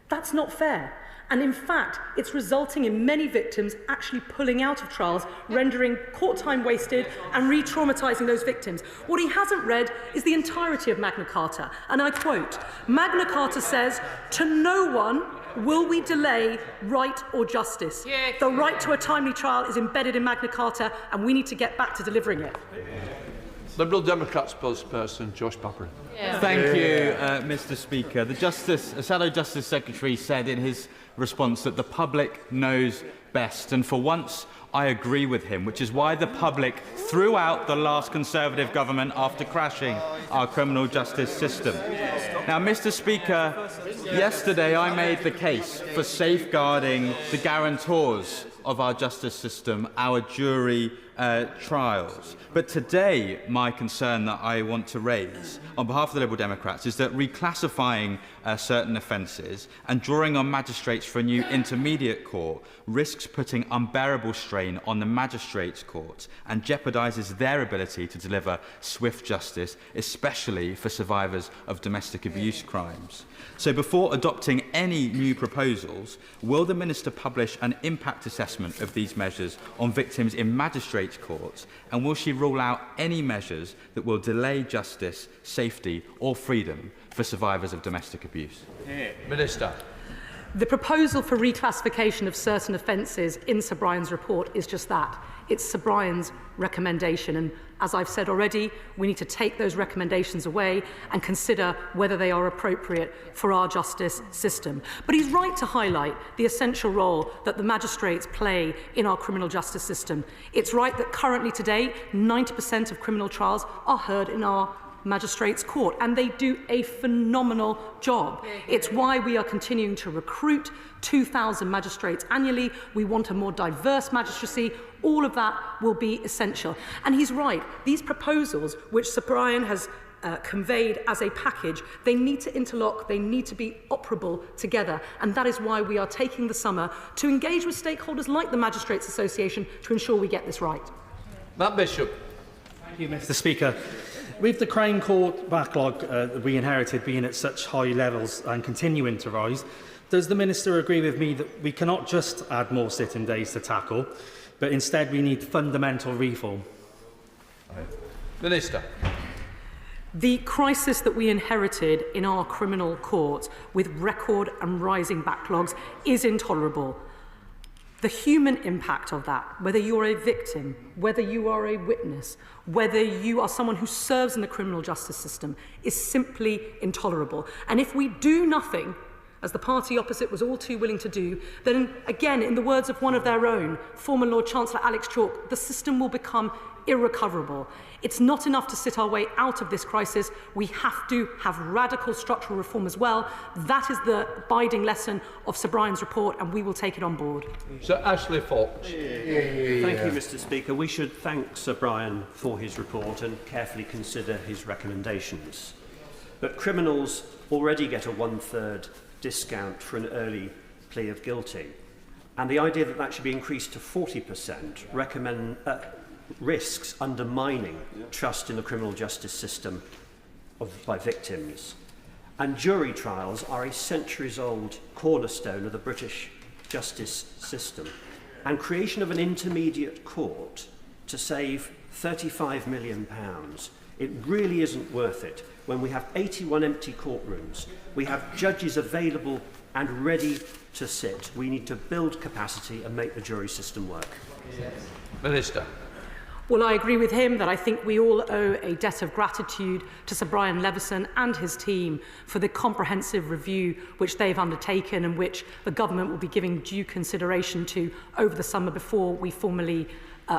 that's not fair. And in fact, it's resulting in many victims actually pulling out of trials, rendering court time wasted and re-traumatising those victims. What he hasn't read is the entirety of Magna Carta. And I quote, Magna Carta says, "To no one will we delay right or justice." Yes. The right to a timely trial is embedded in Magna Carta, and we need to get back to delivering it. Liberal Democrats spokesperson Josh Papperin. Thank you, Mr. Speaker. The Shadow Justice Secretary said in his response that the public knows best, and for once I agree with him, which is why the public threw out the last Conservative government after crashing our criminal justice system. Now, Mr. Speaker, yesterday I made the case for safeguarding the guarantors of our justice system, our jury trials. But today, my concern that I want to raise on behalf of the Liberal Democrats is that reclassifying certain offences and drawing on magistrates for a new intermediate court risks putting unbearable strain on the magistrates' courts and jeopardises their ability to deliver swift justice, especially for survivors of domestic abuse crimes. So before adopting any new proposals, will the Minister publish an impact assessment of these measures on victims in magistrates' courts, and will she rule out any measures that will delay justice, safety or freedom for survivors of domestic abuse? Minister. The proposal for reclassification of certain offences in Sir Brian's report is just that. It's Sir Brian's recommendation, and as I've said already, we need to take those recommendations away and consider whether they are appropriate for our justice system. But he's right to highlight the essential role that the magistrates play in our criminal justice system. It's right that currently today, 90% of criminal trials are heard in our magistrates' court, and they do a phenomenal job. It's why we are continuing to recruit 2,000 magistrates annually. We want a more diverse magistracy. All of that will be essential. And he's right. These proposals, which Sir Brian has conveyed as a package, they need to interlock, they need to be operable together, and that is why we are taking the summer to engage with stakeholders like the Magistrates Association to ensure we get this right. Matt Bishop. Thank you, Mr. Speaker. With the Crown Court backlog that we inherited being at such high levels and continuing to rise, does the Minister agree with me that we cannot just add more sitting days to tackle, but instead we need fundamental reform? Minister. The crisis that we inherited in our criminal courts with record and rising backlogs is intolerable. The human impact of that, whether you're a victim, whether you are a witness, whether you are someone who serves in the criminal justice system, is simply intolerable. And if we do nothing, as the party opposite was all too willing to do, then again, in the words of one of their own, former Lord Chancellor Alex Chalk, the system will become irrecoverable. It's not enough to sit our way out of this crisis. We have to have radical structural reform as well. That is the abiding lesson of Sir Brian's report, and we will take it on board. Sir Ashley Fox. Thank you, Mr. Speaker. We should thank Sir Brian for his report and carefully consider his recommendations. But criminals already get a one-third discount for an early plea of guilty. And the idea that that should be increased to 40% risks undermining trust in the criminal justice system by victims. And jury trials are a centuries-old cornerstone of the British justice system. And creation of an intermediate court to save £35 million, it really isn't worth it when we have 81 empty courtrooms, we have judges available and ready to sit. We need to build capacity and make the jury system work. Minister. Well, I agree with him that I think we all owe a debt of gratitude to Sir Brian Leveson and his team for the comprehensive review which they've undertaken and which the government will be giving due consideration to over the summer before we formally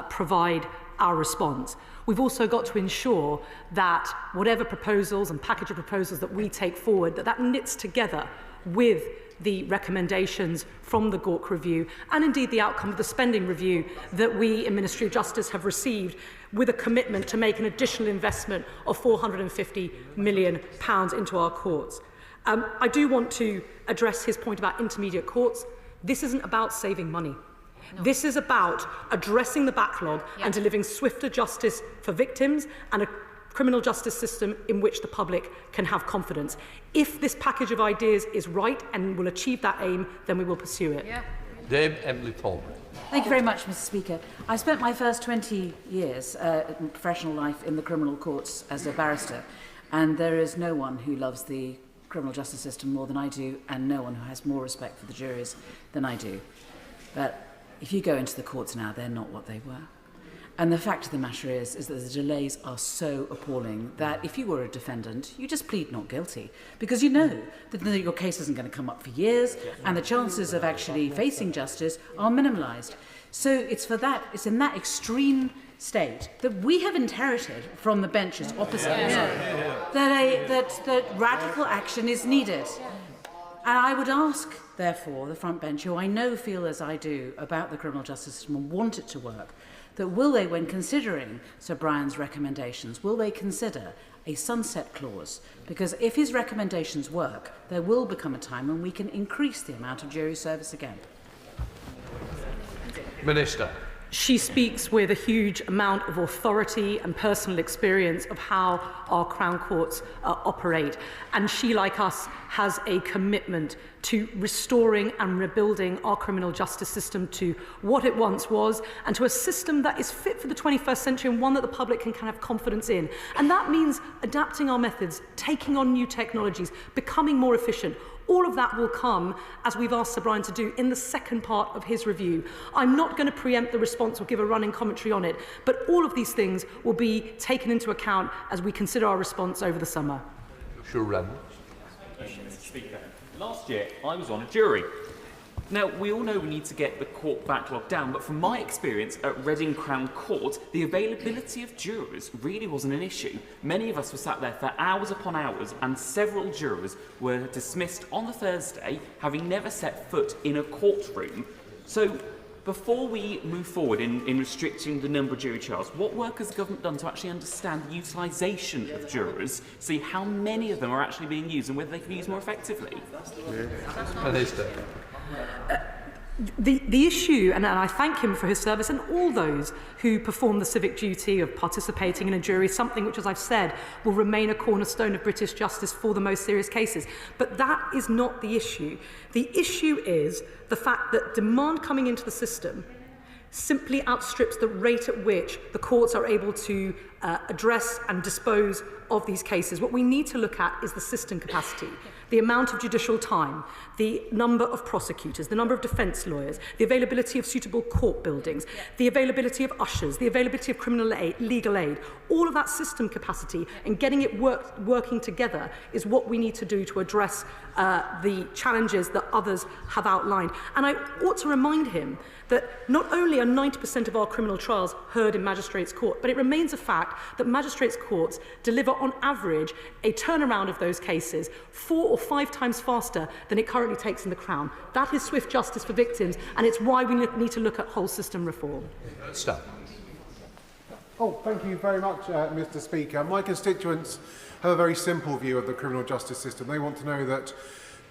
provide our response. We've also got to ensure that whatever proposals and package of proposals that we take forward, that knits together with the recommendations from the Gork review and indeed the outcome of the spending review that we in Ministry of Justice have received, with a commitment to make an additional investment of £450 million into our courts. I do want to address his point about intermediate courts. This isn't about saving money. No. This is about addressing the backlog and delivering swifter justice for victims and a criminal justice system in which the public can have confidence. If this package of ideas is right and will achieve that aim, then we will pursue it. Dame Emily Tolman. Thank you very much, Mr. Speaker. I spent my first 20 years in professional life in the criminal courts as a barrister, and there is no one who loves the criminal justice system more than I do, and no one who has more respect for the juries than I do. But if you go into the courts now, they're not what they were. And the fact of the matter is that the delays are so appalling that if you were a defendant, you just plead not guilty because you know that your case isn't going to come up for years and the chances of actually facing justice are minimalised. So it's in that extreme state that we have inherited from the benches opposite that radical action is needed. And I would ask, therefore, the front bench, who I know feel as I do about the criminal justice system and want it to work, that will they, when considering Sir Brian's recommendations, will they consider a sunset clause? Because if his recommendations work, there will become a time when we can increase the amount of jury service again. Minister. She speaks with a huge amount of authority and personal experience of how our Crown Courts operate. And she, like us, has a commitment to restoring and rebuilding our criminal justice system to what it once was, and to a system that is fit for the 21st century and one that the public can have confidence in. And that means adapting our methods, taking on new technologies, becoming more efficient. All of that will come, as we've asked Sir Brian to do, in the second part of his review. I'm not going to preempt the response or give a running commentary on it, but all of these things will be taken into account as we consider our response over the summer. Sure, Randall. Mr. Speaker, last year I was on a jury. Now, we all know we need to get the court backlog down, but from my experience at Reading Crown Court, the availability of jurors really wasn't an issue. Many of us were sat there for hours upon hours, and several jurors were dismissed on the Thursday, having never set foot in a courtroom. So, before we move forward in restricting the number of jury trials, what work has the government done to actually understand the utilisation of jurors, see how many of them are actually being used and whether they can be used more effectively? Minister. The issue, and I thank him for his service, and all those who perform the civic duty of participating in a jury, is something which, as I've said, will remain a cornerstone of British justice for the most serious cases. But that is not the issue. The issue is the fact that demand coming into the system simply outstrips the rate at which the courts are able to address and dispose of these cases. What we need to look at is the system capacity, the amount of judicial time, the number of prosecutors, the number of defence lawyers, the availability of suitable court buildings, the availability of ushers, the availability of criminal aid, legal aid. All of that system capacity and getting it working together is what we need to do to address the challenges that others have outlined. And I ought to remind him that not only are 90% of our criminal trials heard in magistrates' court, but it remains a fact that magistrates' courts deliver on average a turnaround of those cases 4 or 5 times faster than it currently takes in the Crown. That is swift justice for victims, and it's why we need to look at whole system reform. Stop. Oh, thank you very much, Mr. Speaker. My constituents have a very simple view of the criminal justice system. They want to know that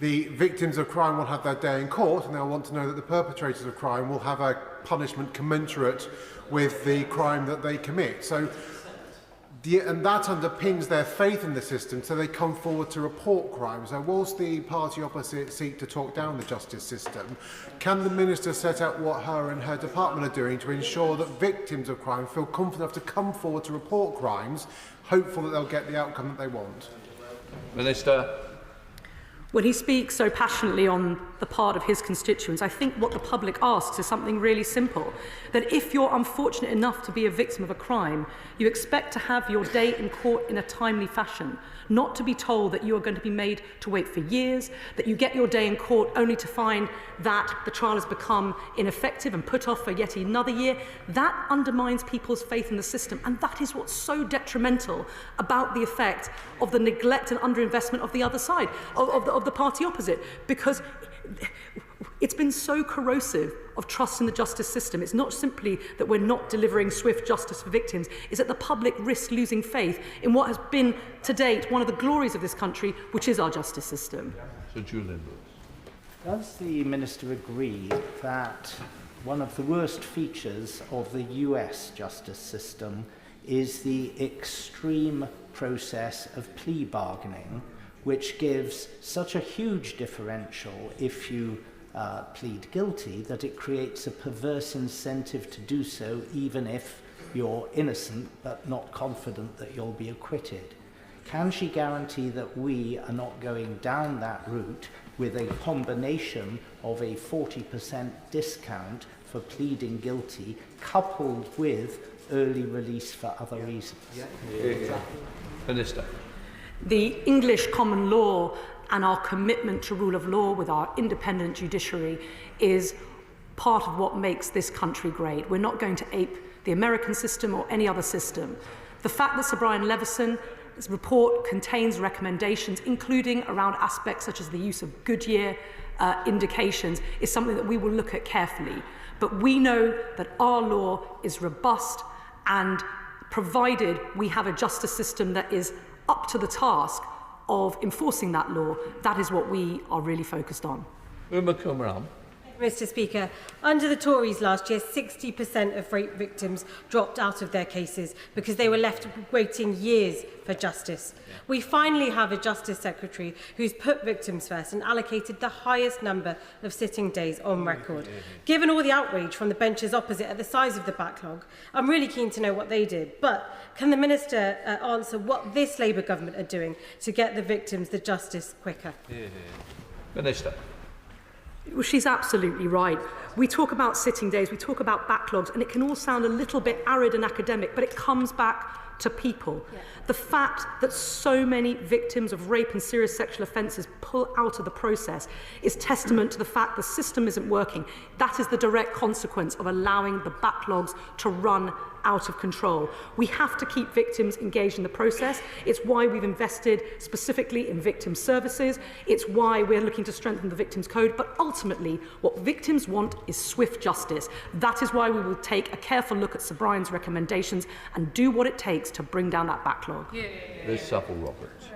the victims of crime will have their day in court, and they'll want to know that the perpetrators of crime will have a punishment commensurate with the crime that they commit. And that underpins their faith in the system, so they come forward to report crime. So whilst the party opposite seek to talk down the justice system, can the Minister set out what her and her department are doing to ensure that victims of crime feel confident enough to come forward to report crimes, hopeful that they'll get the outcome that they want? Minister. When he speaks so passionately on the part of his constituents, I think what the public asks is something really simple. That if you're unfortunate enough to be a victim of a crime, you expect to have your day in court in a timely fashion, not to be told that you are going to be made to wait for years, that you get your day in court only to find that the trial has become ineffective and put off for yet another year. That undermines people's faith in the system, and that is what's so detrimental about the effect of the neglect and underinvestment of the other side, of the party opposite, because it's been so corrosive of trust in the justice system. It's not simply that we're not delivering swift justice for victims, it's that the public risks losing faith in what has been, to date, one of the glories of this country, which is our justice system. Sir Julian. Does the Minister agree that one of the worst features of the US justice system is the extreme process of plea bargaining, which gives such a huge differential if you plead guilty that it creates a perverse incentive to do so even if you're innocent but not confident that you'll be acquitted? Can she guarantee that we are not going down that route with a combination of a 40% discount for pleading guilty coupled with early release for other reasons? Minister. The English common law and our commitment to rule of law with our independent judiciary is part of what makes this country great. We're not going to ape the American system or any other system. The fact that Sir Brian Leveson report contains recommendations, including around aspects such as the use of Goodyear indications, is something that we will look at carefully. But we know that our law is robust, and provided we have a justice system that is up to the task of enforcing that law, that is what we are really focused on. Mr. Speaker, under the Tories last year, 60% of rape victims dropped out of their cases because they were left waiting years for justice. We finally have a Justice Secretary who's put victims first and allocated the highest number of sitting days on record. Given all the outrage from the benches opposite at the size of the backlog, I'm really keen to know what they did. But can the Minister answer what this Labour government are doing to get the victims the justice quicker? Minister. Well, she's absolutely right. We talk about sitting days, we talk about backlogs, and it can all sound a little bit arid and academic, but it comes back to people. Yeah. The fact that so many victims of rape and serious sexual offences pull out of the process is testament to the fact the system isn't working. That is the direct consequence of allowing the backlogs to run out of control. We have to keep victims engaged in the process. It's why we've invested specifically in victim services. It's why we're looking to strengthen the Victims Code. But ultimately, what victims want is swift justice. That is why we will take a careful look at Sir Brian's recommendations and do what it takes to bring down that backlog. Ms. Supple-Roberts.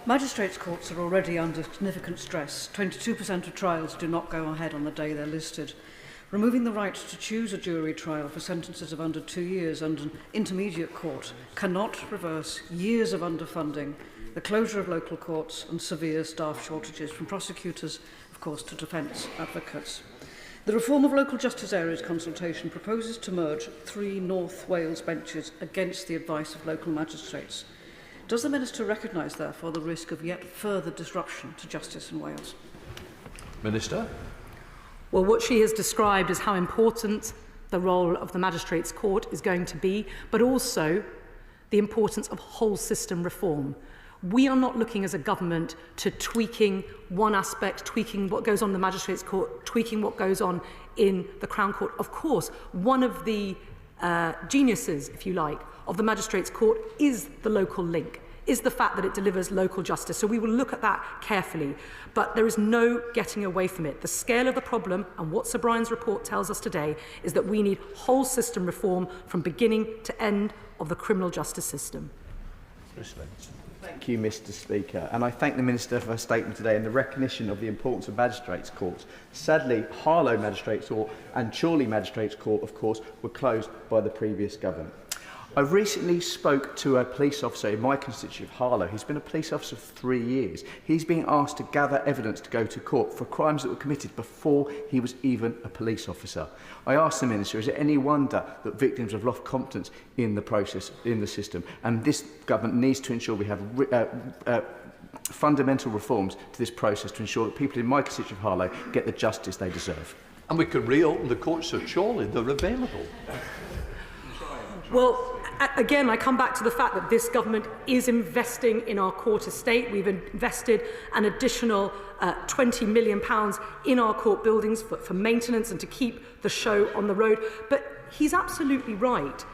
Magistrates' courts are already under significant stress. 22% of trials do not go ahead on the day they're listed. Removing the right to choose a jury trial for sentences of under 2 years under an intermediate court cannot reverse years of underfunding, the closure of local courts and severe staff shortages from prosecutors, of course, to defence advocates. The reform of local justice areas consultation proposes to merge 3 North Wales benches against the advice of local magistrates. Does the Minister recognise, therefore, the risk of yet further disruption to justice in Wales? Minister. Well, what she has described is how important the role of the Magistrates' Court is going to be, but also the importance of whole system reform. We are not looking as a government to tweaking one aspect, tweaking what goes on in the Magistrates' Court, tweaking what goes on in the Crown Court. Of course, one of the geniuses, if you like, of the Magistrates' Court is the local link, is the fact that it delivers local justice. So we will look at that carefully. But there is no getting away from it. The scale of the problem, and what Sir Brian's report tells us today, is that we need whole system reform from beginning to end of the criminal justice system. Thank you, Mr. Speaker, and I thank the Minister for her statement today and the recognition of the importance of magistrates' courts. Sadly, Harlow Magistrates Court and Chorley Magistrates Court, of course, were closed by the previous government. I recently spoke to a police officer in my constituency of Harlow. He's been a police officer for 3 years. He's being asked to gather evidence to go to court for crimes that were committed before he was even a police officer. I asked the Minister, is it any wonder that victims have lost confidence in the process, in the system? And this government needs to ensure we have fundamental reforms to this process to ensure that people in my constituency of Harlow get the justice they deserve. And we could reopen the courts of Chorley. They're available. Well, again, I come back to the fact that this government is investing in our court estate. We've invested an additional £20 million in our court buildings for maintenance and to keep the show on the road. But he's absolutely right.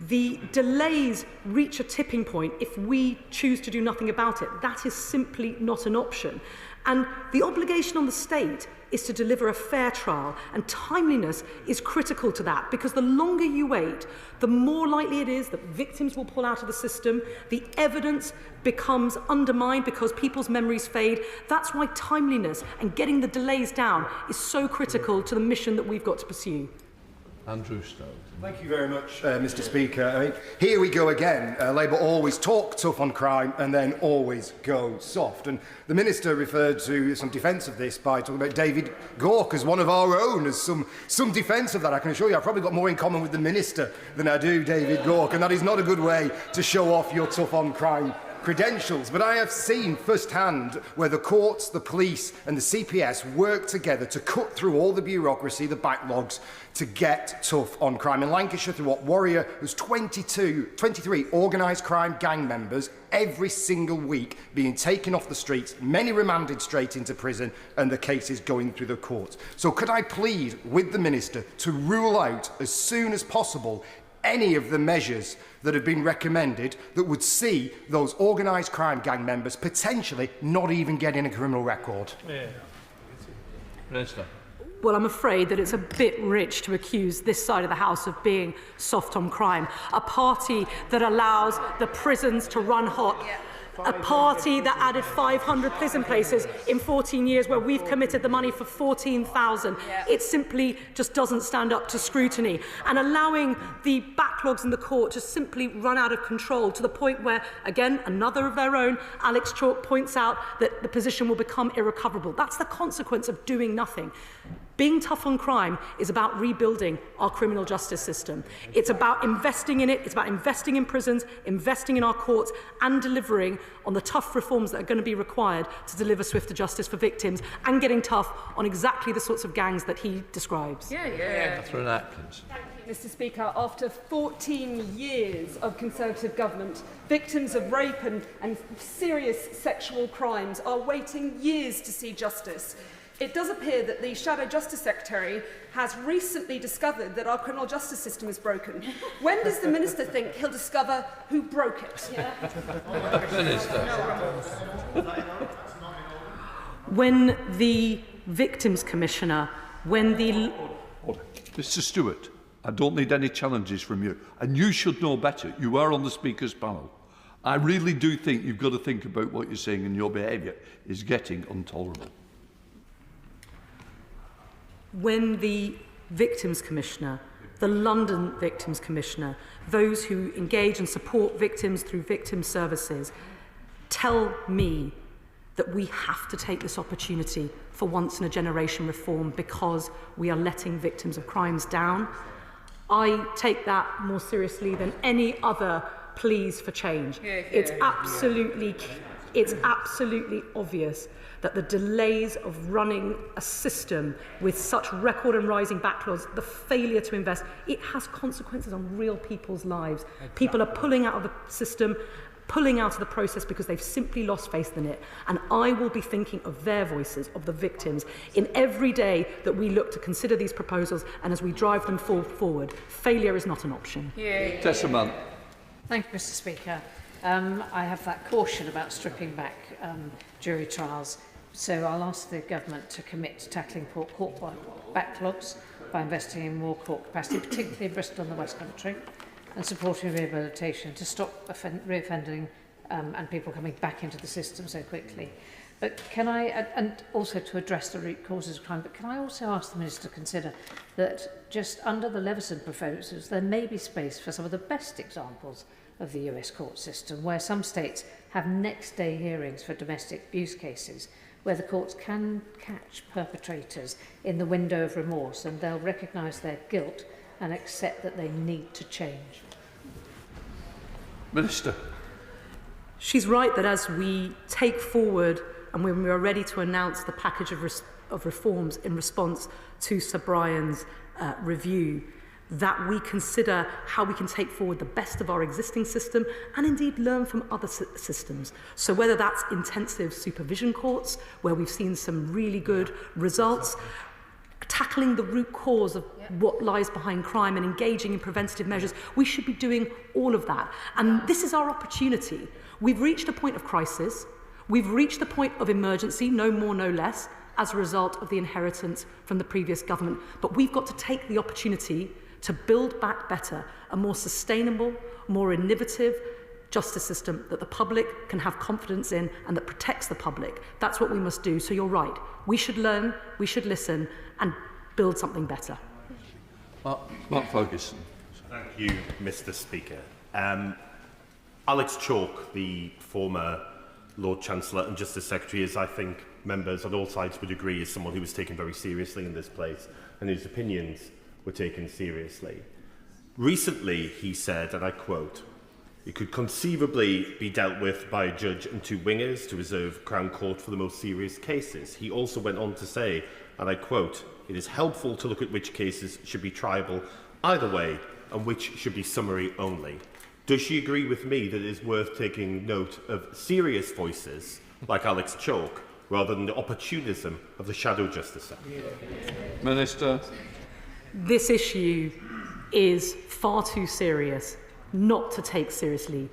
The delays reach a tipping point if we choose to do nothing about it. That is simply not an option. And the obligation on the state is to deliver a fair trial, and timeliness is critical to that, because the longer you wait, the more likely it is that victims will pull out of the system, the evidence becomes undermined because people's memories fade. That's why timeliness and getting the delays down is so critical to the mission that we've got to pursue. Andrew Stone. Thank you very much, Mr. Speaker. I mean, here we go again. Labour always talk tough on crime and then always go soft. And the Minister referred to some defence of this by talking about David Gork as one of our own, as some defence of that. I can assure you I've probably got more in common with the Minister than I do David Gork, and that is not a good way to show off your tough on crime credentials. But I have seen firsthand where the courts, the police and the CPS work together to cut through all the bureaucracy, the backlogs, to get tough on crime. In Lancashire, through what Warrior, there's 23 organised crime gang members every single week being taken off the streets, many remanded straight into prison, and the cases going through the courts. So could I plead with the Minister to rule out as soon as possible any of the measures that have been recommended that would see those organised crime gang members potentially not even getting a criminal record? Minister. Well, I'm afraid that it's a bit rich to accuse this side of the House of being soft on crime. A party that allows the prisons to run hot. A party that added 500 prison places in 14 years where we've committed the money for 14,000. It simply just doesn't stand up to scrutiny. And allowing the backlogs in the court to simply run out of control to the point where, again, another of their own, Alex Chalk, points out that the position will become irrecoverable. That's the consequence of doing nothing. Being tough on crime is about rebuilding our criminal justice system. It's about investing in it, it's about investing in prisons, investing in our courts, and delivering on the tough reforms that are going to be required to deliver swifter justice for victims, and getting tough on exactly the sorts of gangs that he describes. Catherine Atkins. Thank you, Mr. Speaker. After 14 years of Conservative government, victims of rape and serious sexual crimes are waiting years to see justice. It does appear that the Shadow Justice Secretary has recently discovered that our criminal justice system is broken. When does the Minister think he'll discover who broke it? Minister. When the Victims Commissioner, Mr. Stewart, I don't need any challenges from you. And you should know better. You are on the Speaker's panel. I really do think you've got to think about what you're saying, and your behaviour is getting intolerable. When the Victims Commissioner, the London Victims Commissioner, those who engage and support victims through victim services, tell me that we have to take this opportunity for once-in-a-generation reform because we are letting victims of crimes down, I take that more seriously than any other pleas for change. It's absolutely obvious that the delays of running a system with such record and rising backlogs, the failure to invest, it has consequences on real people's lives. People are pulling out of the system, pulling out of the process because they've simply lost faith in it. And I will be thinking of their voices, of the victims, in every day that we look to consider these proposals and as we drive them forward. Failure is not an option. Tessamant. Thank you, Mr. Speaker. I have that caution about stripping back jury trials. So I'll ask the government to commit to tackling court backlogs by investing in more court capacity, particularly in Bristol and the West Country, and supporting rehabilitation to stop reoffending and people coming back into the system so quickly. But can I, and also to address the root causes of crime, but can I also ask the Minister to consider that just under the Leveson proposals, there may be space for some of the best examples of the US court system, where some states have next-day hearings for domestic abuse cases, where the courts can catch perpetrators in the window of remorse and they'll recognise their guilt and accept that they need to change. Minister. She's right that as we take forward and when we are ready to announce the package of reforms in response to Sir Brian's review, that we consider how we can take forward the best of our existing system and indeed learn from other systems. So whether that's intensive supervision courts, where we've seen some really good results, tackling the root cause of what lies behind crime and engaging in preventative measures, we should be doing all of that. And this is our opportunity. We've reached a point of crisis. We've reached the point of emergency, no more, no less, as a result of the inheritance from the previous government. But we've got to take the opportunity to build back better, a more sustainable, more innovative justice system that the public can have confidence in and that protects the public. That's what we must do. So you're right. We should learn, we should listen and build something better. Mark Ferguson. Thank you, Mr. Speaker. Alex Chalk, the former Lord Chancellor and Justice Secretary, as I think members on all sides would agree, is someone who was taken very seriously in this place and whose opinions were taken seriously. Recently, he said, and I quote, "It could conceivably be dealt with by a judge and two wingers to reserve Crown Court for the most serious cases." He also went on to say, and I quote, "It is helpful to look at which cases should be triable either way and which should be summary only." Does she agree with me that it is worth taking note of serious voices like Alex Chalk rather than the opportunism of the Shadow Justice Secretary? Minister. This issue is far too serious not to take seriously.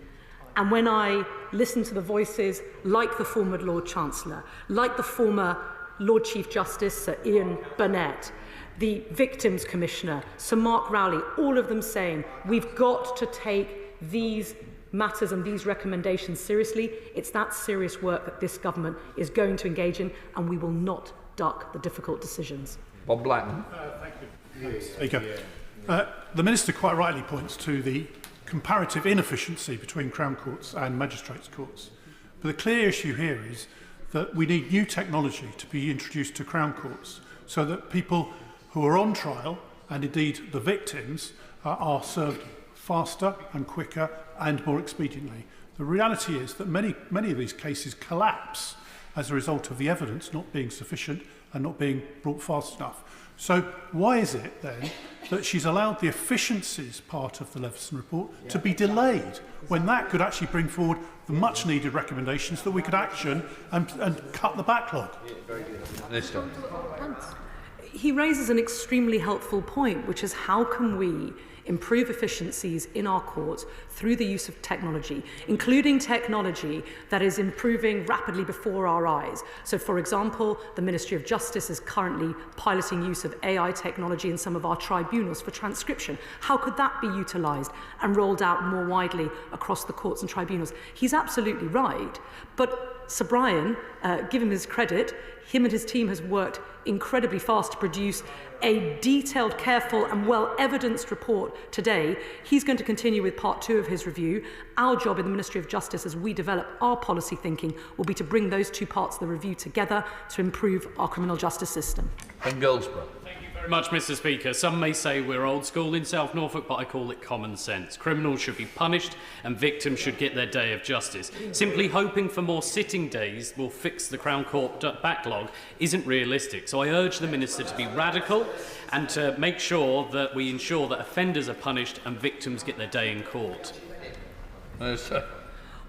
And when I listen to the voices like the former Lord Chancellor, like the former Lord Chief Justice, Sir Ian Burnett, the Victims Commissioner, Sir Mark Rowley, all of them saying we've got to take these matters and these recommendations seriously. It's that serious work that this government is going to engage in, and we will not duck the difficult decisions. Bob Blackman. Thank you, Speaker. The Minister quite rightly points to the comparative inefficiency between Crown Courts and Magistrates' Courts. But the clear issue here is that we need new technology to be introduced to Crown Courts so that people who are on trial, and indeed the victims, are served faster and quicker and more expediently. The reality is that many of these cases collapse as a result of the evidence not being sufficient and not being brought fast enough. So why is it then that she's allowed the efficiencies part of the Leveson report to be delayed when that could actually bring forward the much needed recommendations that we could action and cut the backlog? He raises an extremely helpful point, which is how can we improve efficiencies in our courts through the use of technology, including technology that is improving rapidly before our eyes. So, for example, the Ministry of Justice is currently piloting use of AI technology in some of our tribunals for transcription. How could that be utilised and rolled out more widely across the courts and tribunals? He's absolutely right. But Sir Brian, give him his credit, him and his team has worked incredibly fast to produce a detailed, careful and well-evidenced report today. He's going to continue with part 2 of his review. Our job in the Ministry of Justice as we develop our policy thinking will be to bring those two parts of the review together to improve our criminal justice system. Ben Goldsborough. Very much, Mr. Speaker. Some may say we're old school in South Norfolk, but I call it common sense. Criminals should be punished and victims should get their day of justice. Simply hoping for more sitting days will fix the Crown Court backlog isn't realistic. So I urge the Minister to be radical and to make sure that we ensure that offenders are punished and victims get their day in court.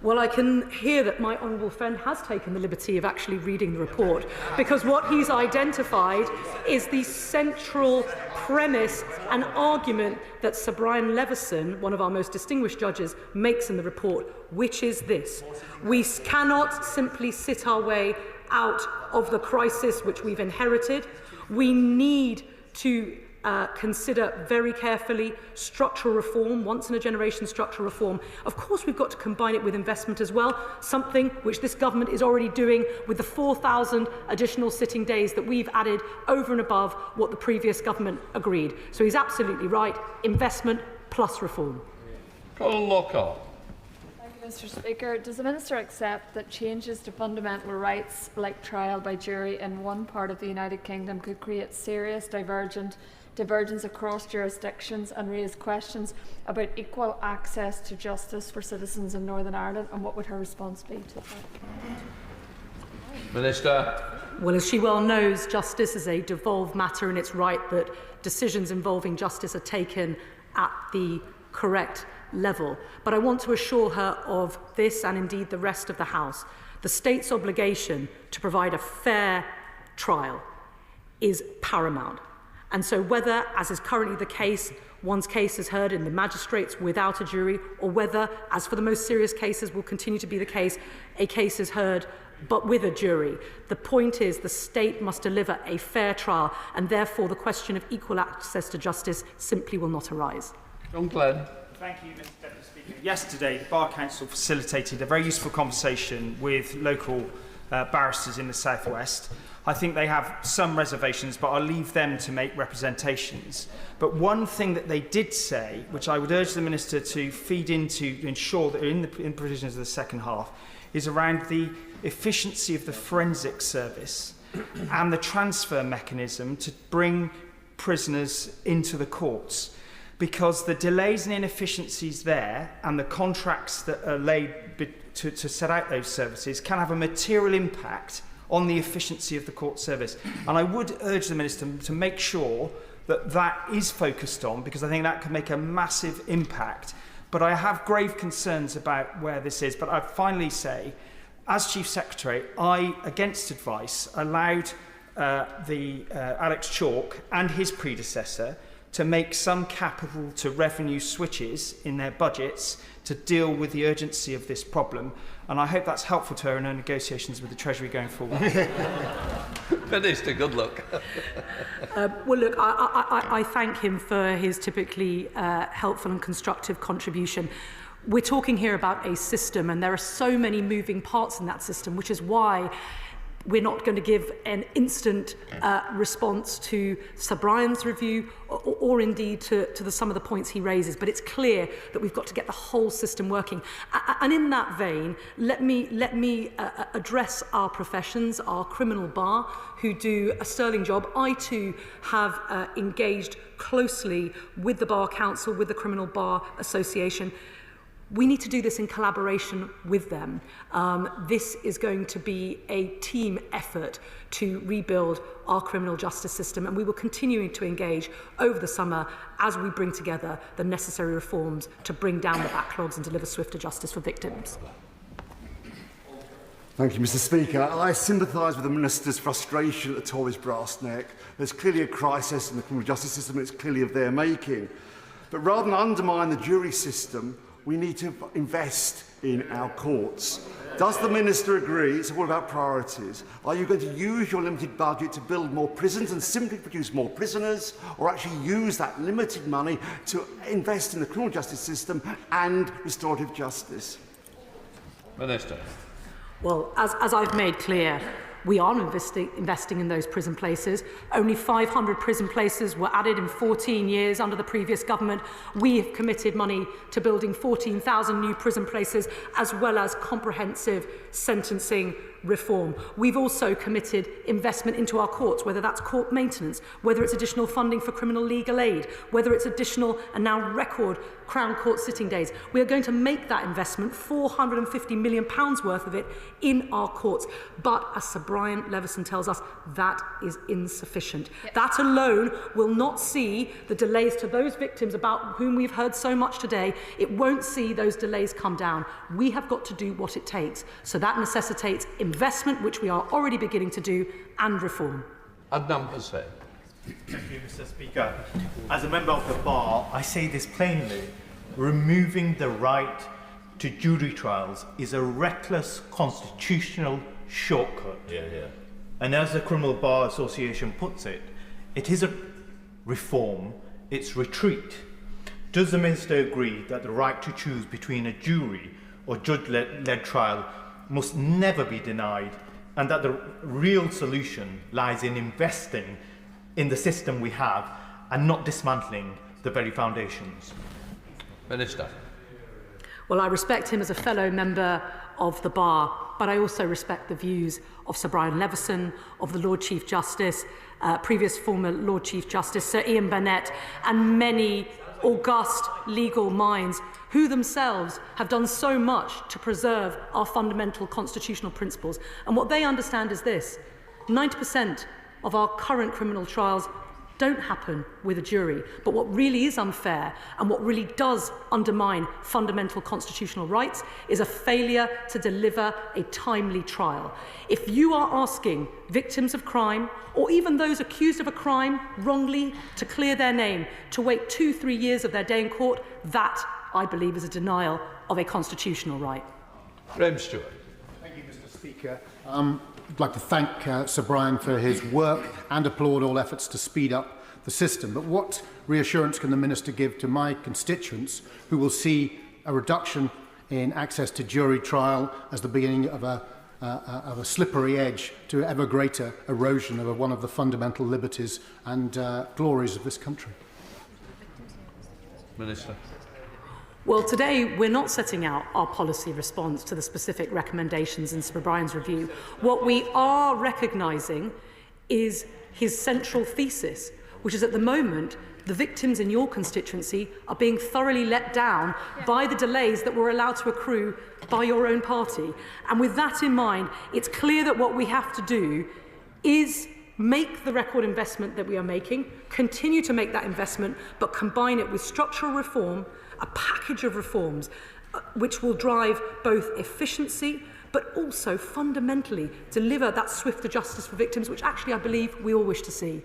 Well, I can hear that my honourable friend has taken the liberty of actually reading the report, because what he's identified is the central premise and argument that Sir Brian Leveson, one of our most distinguished judges, makes in the report, which is this: we cannot simply sit our way out of the crisis which we've inherited. We need to consider very carefully structural reform, once-in-a-generation structural reform. Of course, we've got to combine it with investment as well, something which this government is already doing with the 4,000 additional sitting days that we've added over and above what the previous government agreed. So he's absolutely right, investment plus reform. Colin Lockhart. Thank you, Mr. Speaker. Does the Minister accept that changes to fundamental rights like trial by jury in one part of the United Kingdom could create serious divergence across jurisdictions and raise questions about equal access to justice for citizens in Northern Ireland? And what would her response be to that? Minister. Well, as she well knows, justice is a devolved matter, and it's right that decisions involving justice are taken at the correct level. But I want to assure her of this, and indeed the rest of the House. The state's obligation to provide a fair trial is paramount. And so whether, as is currently the case, one's case is heard in the magistrates without a jury, or whether, as for the most serious cases will continue to be the case, a case is heard but with a jury, the point is the state must deliver a fair trial, and therefore the question of equal access to justice simply will not arise. John Glenn. Thank you, Mr. Deputy Speaker. Yesterday, the Bar Council facilitated a very useful conversation with local barristers in the South West. I think they have some reservations, but I'll leave them to make representations. But one thing that they did say, which I would urge the Minister to feed into to ensure that in provisions of the second half, is around the efficiency of the forensic service and the transfer mechanism to bring prisoners into the courts. Because the delays and inefficiencies there and the contracts that are laid to set out those services can have a material impact on the efficiency of the court service. And I would urge the Minister to make sure that that is focused on, because I think that could make a massive impact. But I have grave concerns about where this is. But I'd finally say, as Chief Secretary, I, against advice, allowed Alex Chalk and his predecessor to make some capital to revenue switches in their budgets to deal with the urgency of this problem. And I hope that's helpful to her in her negotiations with the Treasury going forward. Minister, good luck. Well, look, I thank him for his typically helpful and constructive contribution. We're talking here about a system, and there are so many moving parts in that system, which is why we're not going to give an instant response to Sir Brian's review or indeed to some of the points he raises. But it's clear that we've got to get the whole system working. And in that vein, let me address our professions, our criminal bar, who do a sterling job. I too have engaged closely with the Bar Council, with the Criminal Bar Association. We need to do this in collaboration with them. This is going to be a team effort to rebuild our criminal justice system, and we will continue to engage over the summer as we bring together the necessary reforms to bring down the backlogs and deliver swifter justice for victims. Thank you, Mr. Speaker. I sympathise with the Minister's frustration at the Tories' brass neck. There's clearly a crisis in the criminal justice system, and it's clearly of their making. But rather than undermine the jury system, we need to invest in our courts. Does the Minister agree? It's all about priorities. Are you going to use your limited budget to build more prisons and simply produce more prisoners, or actually use that limited money to invest in the criminal justice system and restorative justice? Minister. Well, as I've made clear, we are investing in those prison places. Only 500 prison places were added in 14 years under the previous government. We have committed money to building 14,000 new prison places, as well as comprehensive sentencing reform. We've also committed investment into our courts, whether that's court maintenance, whether it's additional funding for criminal legal aid, whether it's additional and now record Crown Court sitting days. We are going to make that investment, £450 million worth of it, in our courts. But as Sir Brian Leveson tells us, that is insufficient. Yep. That alone will not see the delays to those victims about whom we've heard so much today. It won't see those delays come down. We have got to do what it takes. So that necessitates investment, which we are already beginning to do, and reform. Adnan Hussain. Thank you, Mr. Speaker. As a member of the Bar, I say this plainly. Removing the right to jury trials is a reckless constitutional shortcut. And as the Criminal Bar Association puts it, it is a reform, it's retreat. Does the Minister agree that the right to choose between a jury or judge-led trial must never be denied, and that the real solution lies in investing in the system we have and not dismantling the very foundations? Minister. Well, I respect him as a fellow member of the Bar, but I also respect the views of Sir Brian Leveson, of the Lord Chief Justice, previous former Lord Chief Justice, Sir Ian Burnett, and many august legal minds who themselves have done so much to preserve our fundamental constitutional principles. And what they understand is this: 90% of our current criminal trials don't happen with a jury. But what really is unfair and what really does undermine fundamental constitutional rights is a failure to deliver a timely trial. If you are asking victims of crime, or even those accused of a crime wrongly, to clear their name, to wait 2-3 years of their day in court, that, I believe, is a denial of a constitutional right. Graham Stewart. Thank you, Mr. Speaker. I'd like to thank Sir Brian for his work and applaud all efforts to speed up the system. But what reassurance can the Minister give to my constituents who will see a reduction in access to jury trial as the beginning of a slippery edge to ever greater erosion of one of the fundamental liberties and glories of this country? Minister. Well, today we're not setting out our policy response to the specific recommendations in Sir Brian's review. What we are recognising is his central thesis, which is at the moment the victims in your constituency are being thoroughly let down by the delays that were allowed to accrue by your own party. And with that in mind, it's clear that what we have to do is make the record investment that we are making, continue to make that investment, but combine it with structural reform, a package of reforms which will drive both efficiency but also fundamentally deliver that swifter justice for victims, which actually I believe we all wish to see.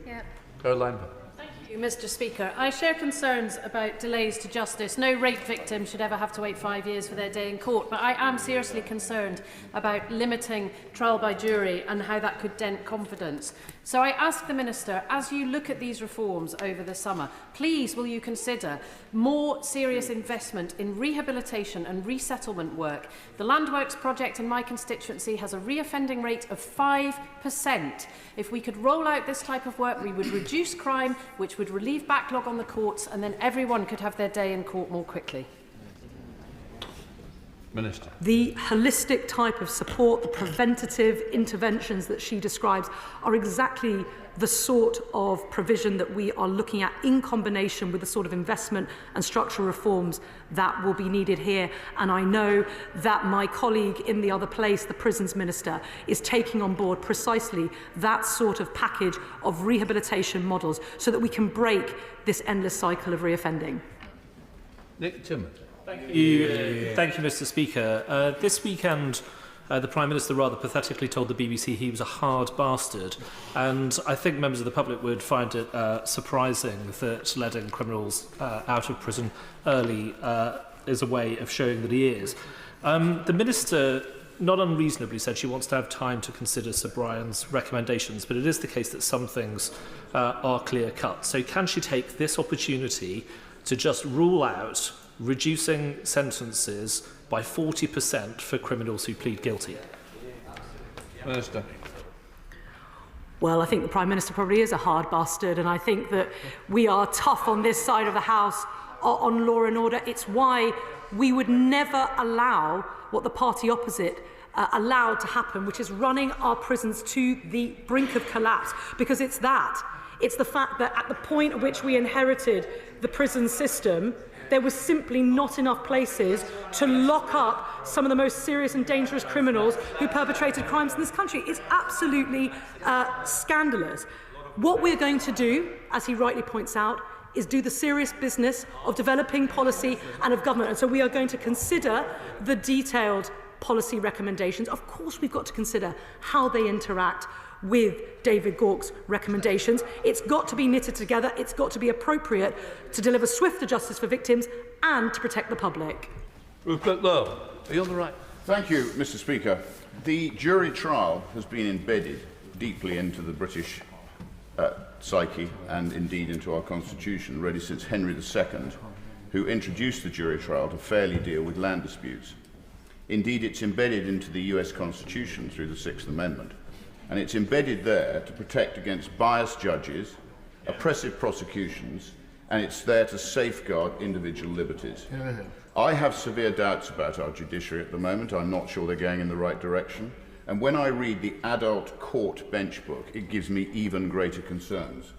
Caroline. Thank you. Mr. Speaker, I share concerns about delays to justice. No rape victim should ever have to wait 5 years for their day in court, but I am seriously concerned about limiting trial by jury and how that could dent confidence. So I ask the Minister, as you look at these reforms over the summer, please will you consider more serious investment in rehabilitation and resettlement work? The Landworks project in my constituency has a reoffending rate of 5%. If we could roll out this type of work, we would reduce crime, which would relieve backlog on the courts, and then everyone could have their day in court more quickly. Minister. The holistic type of support, the preventative interventions that she describes are exactly the sort of provision that we are looking at in combination with the sort of investment and structural reforms that will be needed here. And I know that my colleague in the other place, the Prisons Minister, is taking on board precisely that sort of package of rehabilitation models so that we can break this endless cycle of reoffending. Nick Timmer. Thank you, Mr. Speaker. This weekend, the Prime Minister rather pathetically told the BBC he was a hard bastard, and I think members of the public would find it surprising that letting criminals out of prison early is a way of showing that he is. The Minister not unreasonably said she wants to have time to consider Sir Brian's recommendations, but it is the case that some things are clear-cut. So can she take this opportunity to just rule out reducing sentences by 40% for criminals who plead guilty? Minister. Well, I think the Prime Minister probably is a hard bastard, and I think that we are tough on this side of the House on law and order. It's why we would never allow what the party opposite allowed to happen, which is running our prisons to the brink of collapse, because it's that. It's the fact that at the point at which we inherited the prison system, there was simply not enough places to lock up some of the most serious and dangerous criminals who perpetrated crimes in this country. It's absolutely scandalous. What we're going to do, as he rightly points out, is do the serious business of developing policy and of government. And so we are going to consider the detailed policy recommendations. Of course, we've got to consider how they interact with David Gauke's recommendations. It's got to be knitted together. It's got to be appropriate to deliver swifter justice for victims and to protect the public. Rupert Lowe, are you on the right? Thank you, Mr. Speaker. The jury trial has been embedded deeply into the British psyche and indeed into our constitution, really since Henry II, who introduced the jury trial to fairly deal with land disputes. Indeed, it's embedded into the US Constitution through the Sixth Amendment. And it's embedded there to protect against biased judges, oppressive prosecutions, and it's there to safeguard individual liberties. I have severe doubts about our judiciary at the moment. I'm not sure they're going in the right direction. And when I read the adult court bench book, it gives me even greater concerns.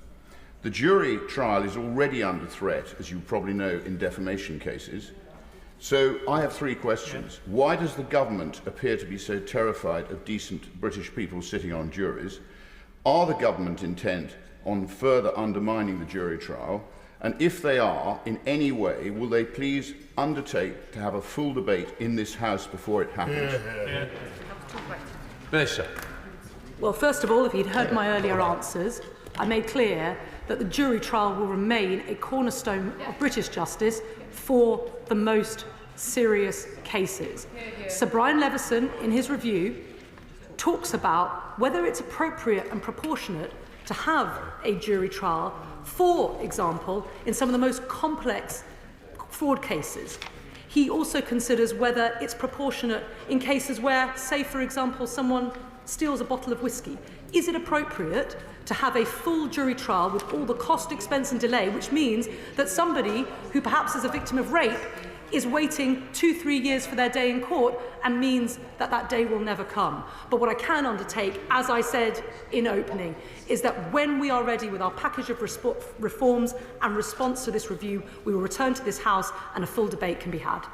The jury trial is already under threat, as you probably know, in defamation cases. So I have three questions. Why does the government appear to be so terrified of decent British people sitting on juries? Are the government intent on further undermining the jury trial? And if they are, in any way, will they please undertake to have a full debate in this House before it happens? Minister. Well, first of all, if you'd heard my earlier answers, I made clear that the jury trial will remain a cornerstone of British justice for the most serious cases. Sir Brian Leveson, in his review, talks about whether it's appropriate and proportionate to have a jury trial, for example, in some of the most complex fraud cases. He also considers whether it's proportionate in cases where, say, for example, someone steals a bottle of whiskey. Is it appropriate to have a full jury trial with all the cost, expense and delay, which means that somebody who perhaps is a victim of rape is waiting 2-3 years for their day in court and means that that day will never come. But what I can undertake, as I said in opening, is that when we are ready with our package of reforms and response to this review, we will return to this House and a full debate can be had.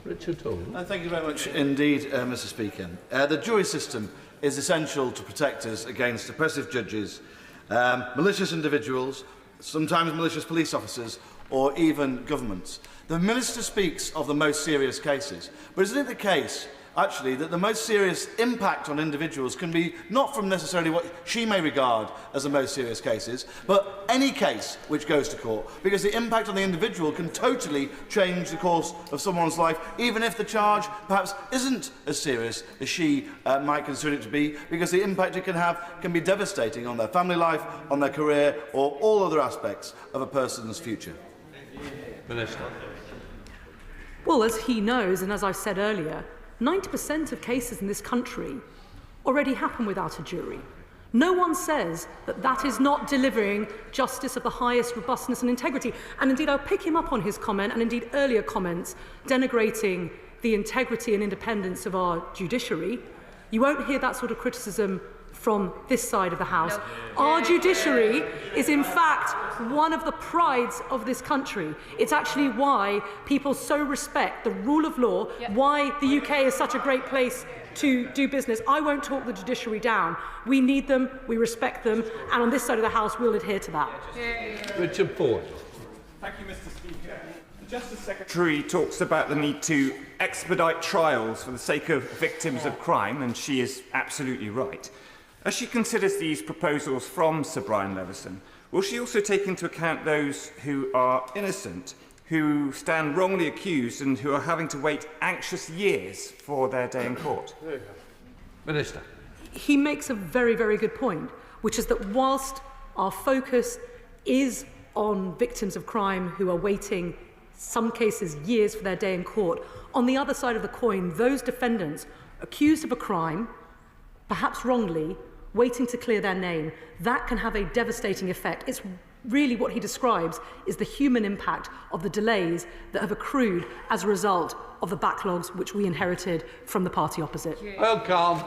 Richard Toll. Thank you very much indeed, Mr. Speaker. The jury system is essential to protect us against oppressive judges, malicious individuals, sometimes malicious police officers, or even governments. The Minister speaks of the most serious cases, but isn't it the case actually, that the most serious impact on individuals can be not from necessarily what she may regard as the most serious cases, but any case which goes to court, because the impact on the individual can totally change the course of someone's life, even if the charge perhaps isn't as serious as she might consider it to be, because the impact it can have can be devastating on their family life, on their career, or all other aspects of a person's future. Minister. Well, as he knows, and as I said earlier, 90% of cases in this country already happen without a jury. No one says that that is not delivering justice of the highest robustness and integrity. And indeed, I'll pick him up on his comment, and indeed earlier comments, denigrating the integrity and independence of our judiciary. You won't hear that sort of criticism from this side of the House. No. Our judiciary is in fact one of the prides of this country. It's actually why people so respect the rule of law, why the UK is such a great place to do business. I won't talk the judiciary down. We need them, we respect them, and on this side of the House we'll adhere to that. Richard Ford. Thank you, Mr. Speaker. The Justice Secretary talks about the need to expedite trials for the sake of victims of crime, and she is absolutely right. As she considers these proposals from Sir Brian Leveson, will she also take into account those who are innocent, who stand wrongly accused and who are having to wait anxious years for their day in court? Minister. He makes a very, very good point, which is that whilst our focus is on victims of crime who are waiting, some cases, years for their day in court, on the other side of the coin, those defendants accused of a crime, perhaps wrongly, waiting to clear their name, that can have a devastating effect. It's really what he describes is the human impact of the delays that have accrued as a result of the backlogs which we inherited from the party opposite. Well, calm.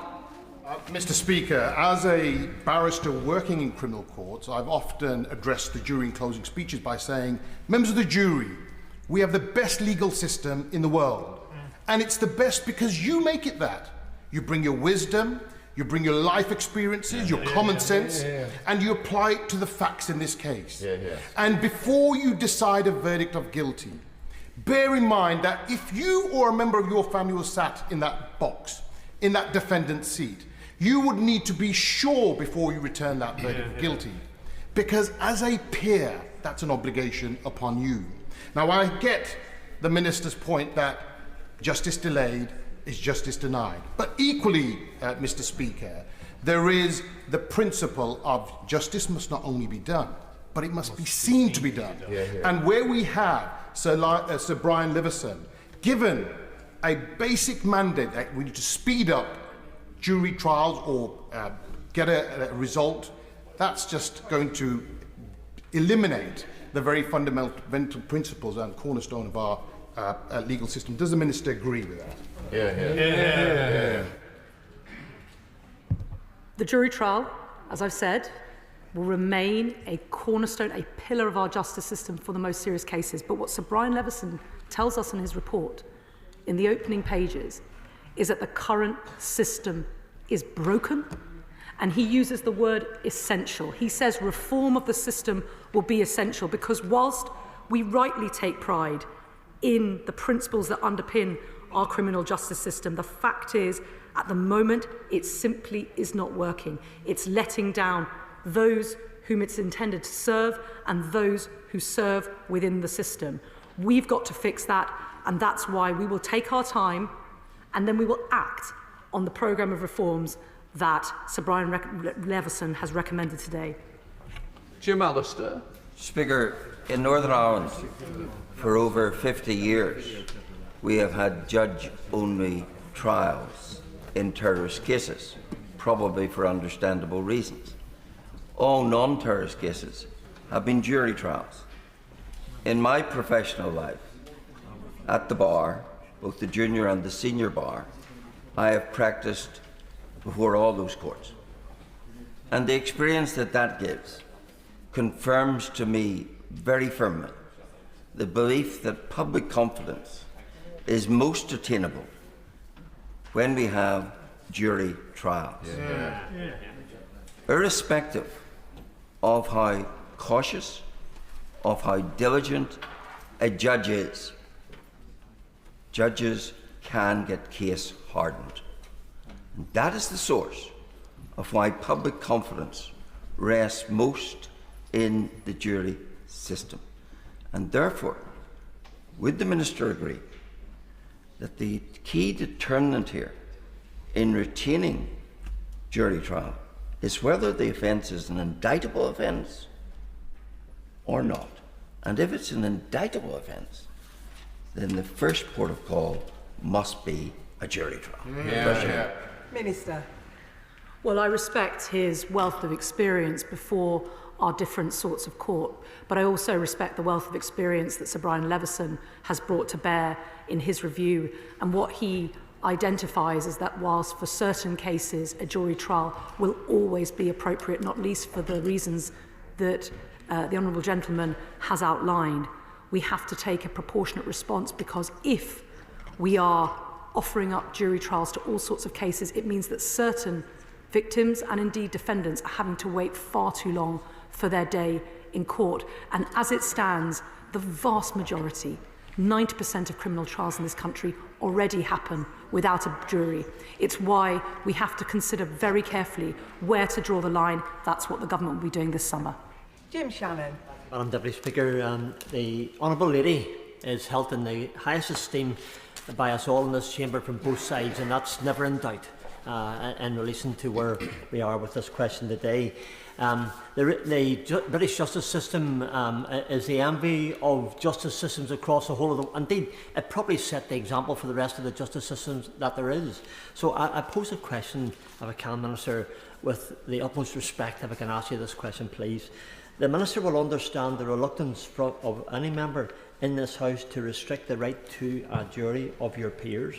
Mr. Speaker, as a barrister working in criminal courts, I've often addressed the jury in closing speeches by saying, members of the jury, we have the best legal system in the world. And it's the best because you make it that. You bring your wisdom, you bring your life experiences, your common sense, and you apply it to the facts in this case. And before you decide a verdict of guilty, bear in mind that if you or a member of your family was sat in that box, in that defendant's seat, you would need to be sure before you return that verdict of guilty. Because as a peer, that's an obligation upon you. Now, I get the Minister's point that justice delayed is justice denied. But equally, Mr. Speaker, there is the principle of justice must not only be done, but it must be seen to be done. And where we have Sir Brian Leveson given a basic mandate that we need to speed up jury trials or get a result, that's just going to eliminate the very fundamental principles and cornerstone of our legal system. Does the Minister agree with that? The jury trial, as I've said, will remain a cornerstone, a pillar of our justice system for the most serious cases. But what Sir Brian Leveson tells us in his report, in the opening pages, is that the current system is broken, and he uses the word essential. He says reform of the system will be essential because whilst we rightly take pride in the principles that underpin our criminal justice system, the fact is, at the moment, it simply is not working. It's letting down those whom it's intended to serve and those who serve within the system. We've got to fix that, and that's why we will take our time and then we will act on the programme of reforms that Sir Brian Leveson has recommended today. Jim Allister. Speaker, in Northern Ireland, for over 50 years, we have had judge-only trials in terrorist cases, probably for understandable reasons. All non-terrorist cases have been jury trials. In my professional life, at the bar, both the junior and the senior bar, I have practiced before all those courts. And the experience that that gives confirms to me very firmly the belief that public confidence is most attainable when we have jury trials. Irrespective of how cautious, of how diligent a judge is, judges can get case hardened. And that is the source of why public confidence rests most in the jury system. And therefore, would the Minister agree that the key determinant here in retaining jury trial is whether the offence is an indictable offence or not? And if it's an indictable offence, then the first port of call must be a jury trial. Minister. Well, I respect his wealth of experience before our different sorts of court, but I also respect the wealth of experience that Sir Brian Leveson has brought to bear in his review, and what he identifies is that whilst for certain cases a jury trial will always be appropriate, not least for the reasons that the Honourable Gentleman has outlined, we have to take a proportionate response, because if we are offering up jury trials to all sorts of cases, it means that certain victims and indeed defendants are having to wait far too long for their day in court. And as it stands, the vast majority, 90% of criminal trials in this country already happen without a jury. It's why we have to consider very carefully where to draw the line. That's what the government will be doing this summer. Jim Shannon. Madam Deputy Speaker, the Honourable Lady is held in the highest esteem by us all in this chamber from both sides, and that's never in doubt in relation to where we are with this question today. The British justice system is the envy of justice systems across the whole of the... Indeed, it probably set the example for the rest of the justice systems that there is. So I pose a question, if I can, Minister, with the utmost respect, if I can ask you this question, please. The Minister will understand the reluctance of any member in this House to restrict the right to a jury of your peers,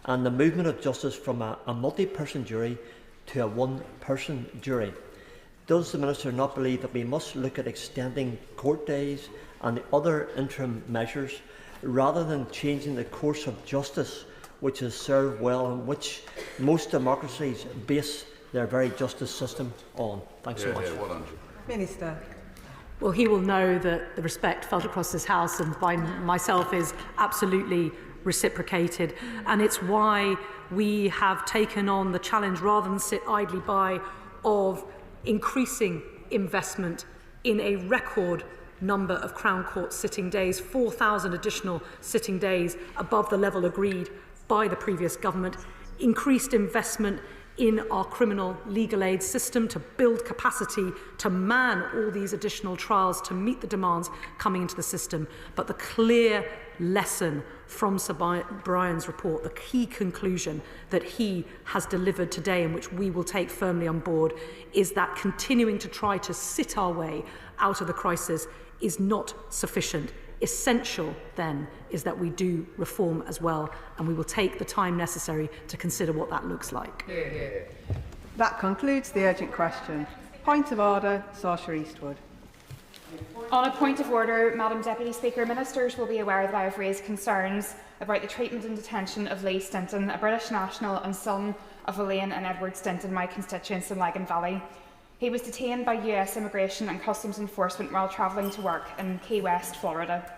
and the movement of justice from a multi-person jury to a one-person jury. Does the Minister not believe that we must look at extending court days and the other interim measures rather than changing the course of justice, which has served well and which most democracies base their very justice system on? Thanks so much. Minister. Well, he will know that the respect felt across this House and by myself is absolutely reciprocated, and it's why we have taken on the challenge, rather than sit idly by, of increasing investment in a record number of Crown Court sitting days, 4,000 additional sitting days above the level agreed by the previous government, increased investment in our criminal legal aid system to build capacity to man all these additional trials to meet the demands coming into the system. But the clear lesson from Sir Brian's report, the key conclusion that he has delivered today and which we will take firmly on board, is that continuing to try to sit our way out of the crisis is not sufficient. Essential, then, is that we do reform as well, and we will take the time necessary to consider what that looks like. That concludes the urgent question. Point of order, Saoirse Eastwood. On a point of order, Madam Deputy Speaker, Ministers will be aware that I have raised concerns about the treatment and detention of Lee Stinton, a British national and son of Elaine and Edward Stinton, my constituents in Lagan Valley. He was detained by US Immigration and Customs Enforcement while travelling to work in Key West, Florida.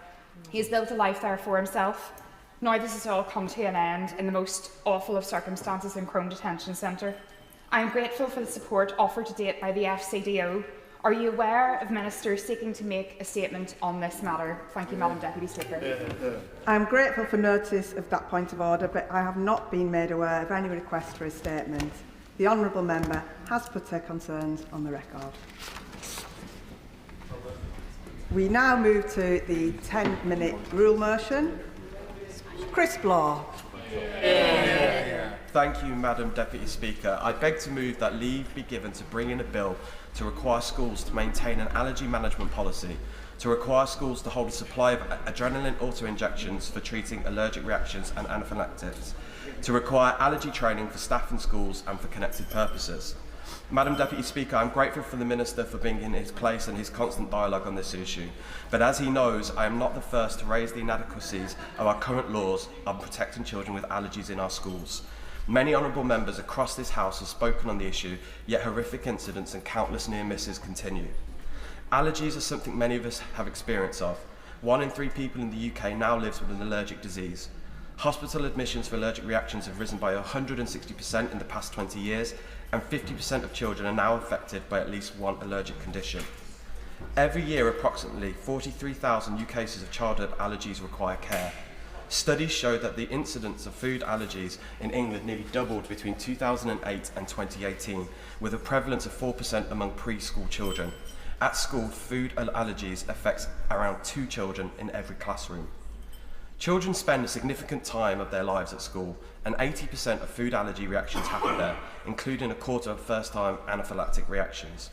He has built a life there for himself. Now this has all come to an end in the most awful of circumstances in Crone Detention Centre. I am grateful for the support offered to date by the FCDO. Are you aware of ministers seeking to make a statement on this matter? Thank you, Madam Deputy Speaker. I am grateful for notice of that point of order, but I have not been made aware of any request for a statement. The honourable member has put her concerns on the record. We now move to the 10-minute rule motion. Chris Blaw. Thank you, Madam Deputy Speaker. I beg to move that leave be given to bring in a bill to require schools to maintain an allergy management policy, to require schools to hold a supply of adrenaline auto-injections for treating allergic reactions and anaphylactics, to require allergy training for staff in schools and for connected purposes. Madam Deputy Speaker, I'm grateful for the Minister for being in his place and his constant dialogue on this issue. But as he knows, I am not the first to raise the inadequacies of our current laws on protecting children with allergies in our schools. Many honourable members across this House have spoken on the issue, yet horrific incidents and countless near misses continue. Allergies are something many of us have experience of. 1 in 3 people in the UK now lives with an allergic disease. Hospital admissions for allergic reactions have risen by 160% in the past 20 years, and 50% of children are now affected by at least one allergic condition. Every year, approximately 43,000 new cases of childhood allergies require care. Studies show that the incidence of food allergies in England nearly doubled between 2008 and 2018, with a prevalence of 4% among preschool children. At school, food allergies affect around 2 children in every classroom. Children spend a significant time of their lives at school, and 80% of food allergy reactions happen there, including a quarter of first-time anaphylactic reactions.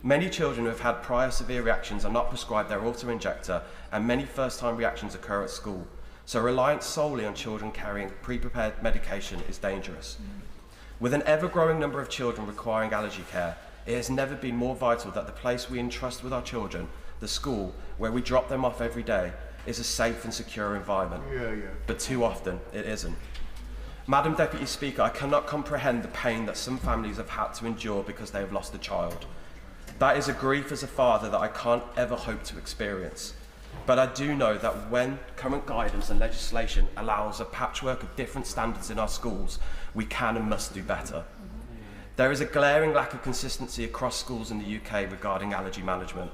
Many children who have had prior severe reactions are not prescribed their auto-injector, and many first-time reactions occur at school. So reliance solely on children carrying pre-prepared medication is dangerous. With an ever-growing number of children requiring allergy care, it has never been more vital that the place we entrust with our children, the school, where we drop them off every day, is a safe and secure environment. But too often, it isn't. Madam Deputy Speaker, I cannot comprehend the pain that some families have had to endure because they have lost a child. That is a grief as a father that I can't ever hope to experience. But I do know that when current guidance and legislation allows a patchwork of different standards in our schools, we can and must do better. There is a glaring lack of consistency across schools in the UK regarding allergy management.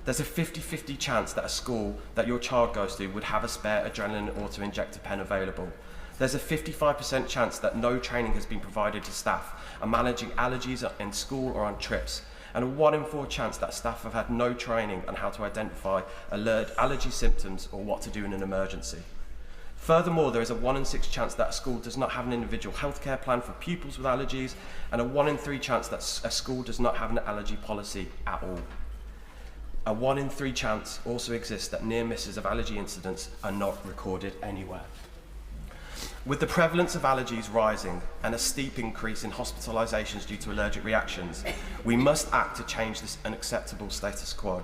There's a 50-50 chance that a school that your child goes to would have a spare adrenaline auto-injector pen available. There's a 55% chance that no training has been provided to staff on managing allergies in school or on trips, and a 1 in 4 chance that staff have had no training on how to identify allergy symptoms or what to do in an emergency. Furthermore, there is a 1 in 6 chance that a school does not have an individual healthcare plan for pupils with allergies, and a 1 in 3 chance that a school does not have an allergy policy at all. A 1 in 3 chance also exists that near misses of allergy incidents are not recorded anywhere. With the prevalence of allergies rising and a steep increase in hospitalisations due to allergic reactions, we must act to change this unacceptable status quo.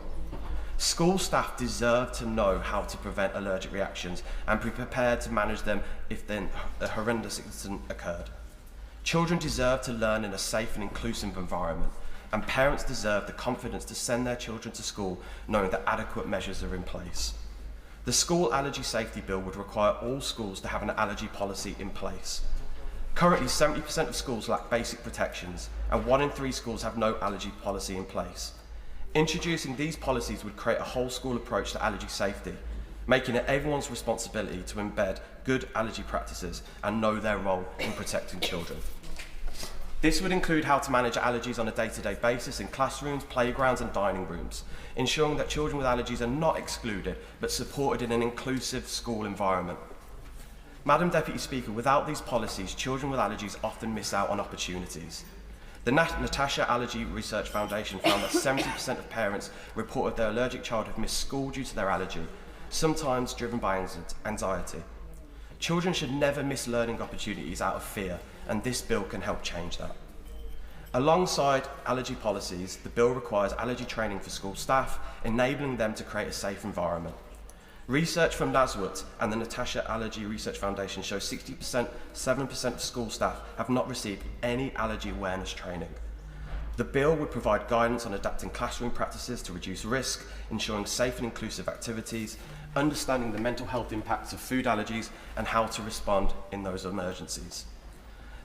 School staff deserve to know how to prevent allergic reactions and be prepared to manage them if then a horrendous incident occurred. Children deserve to learn in a safe and inclusive environment, and parents deserve the confidence to send their children to school knowing that adequate measures are in place. The School Allergy Safety Bill would require all schools to have an allergy policy in place. Currently, 70% of schools lack basic protections, and 1 in 3 schools have no allergy policy in place. Introducing these policies would create a whole school approach to allergy safety, making it everyone's responsibility to embed good allergy practices and know their role in protecting children. This would include how to manage allergies on a day-to-day basis in classrooms, playgrounds and dining rooms, ensuring that children with allergies are not excluded but supported in an inclusive school environment. Madam Deputy Speaker, without these policies, children with allergies often miss out on opportunities. The Natasha Allergy Research Foundation found that 70% of parents reported their allergic child had missed school due to their allergy, sometimes driven by anxiety. Children should never miss learning opportunities out of fear, and this bill can help change that. Alongside allergy policies, the bill requires allergy training for school staff, enabling them to create a safe environment. Research from NASWT and the Natasha Allergy Research Foundation shows 7% of school staff have not received any allergy awareness training. The bill would provide guidance on adapting classroom practices to reduce risk, ensuring safe and inclusive activities, understanding the mental health impacts of food allergies, and how to respond in those emergencies.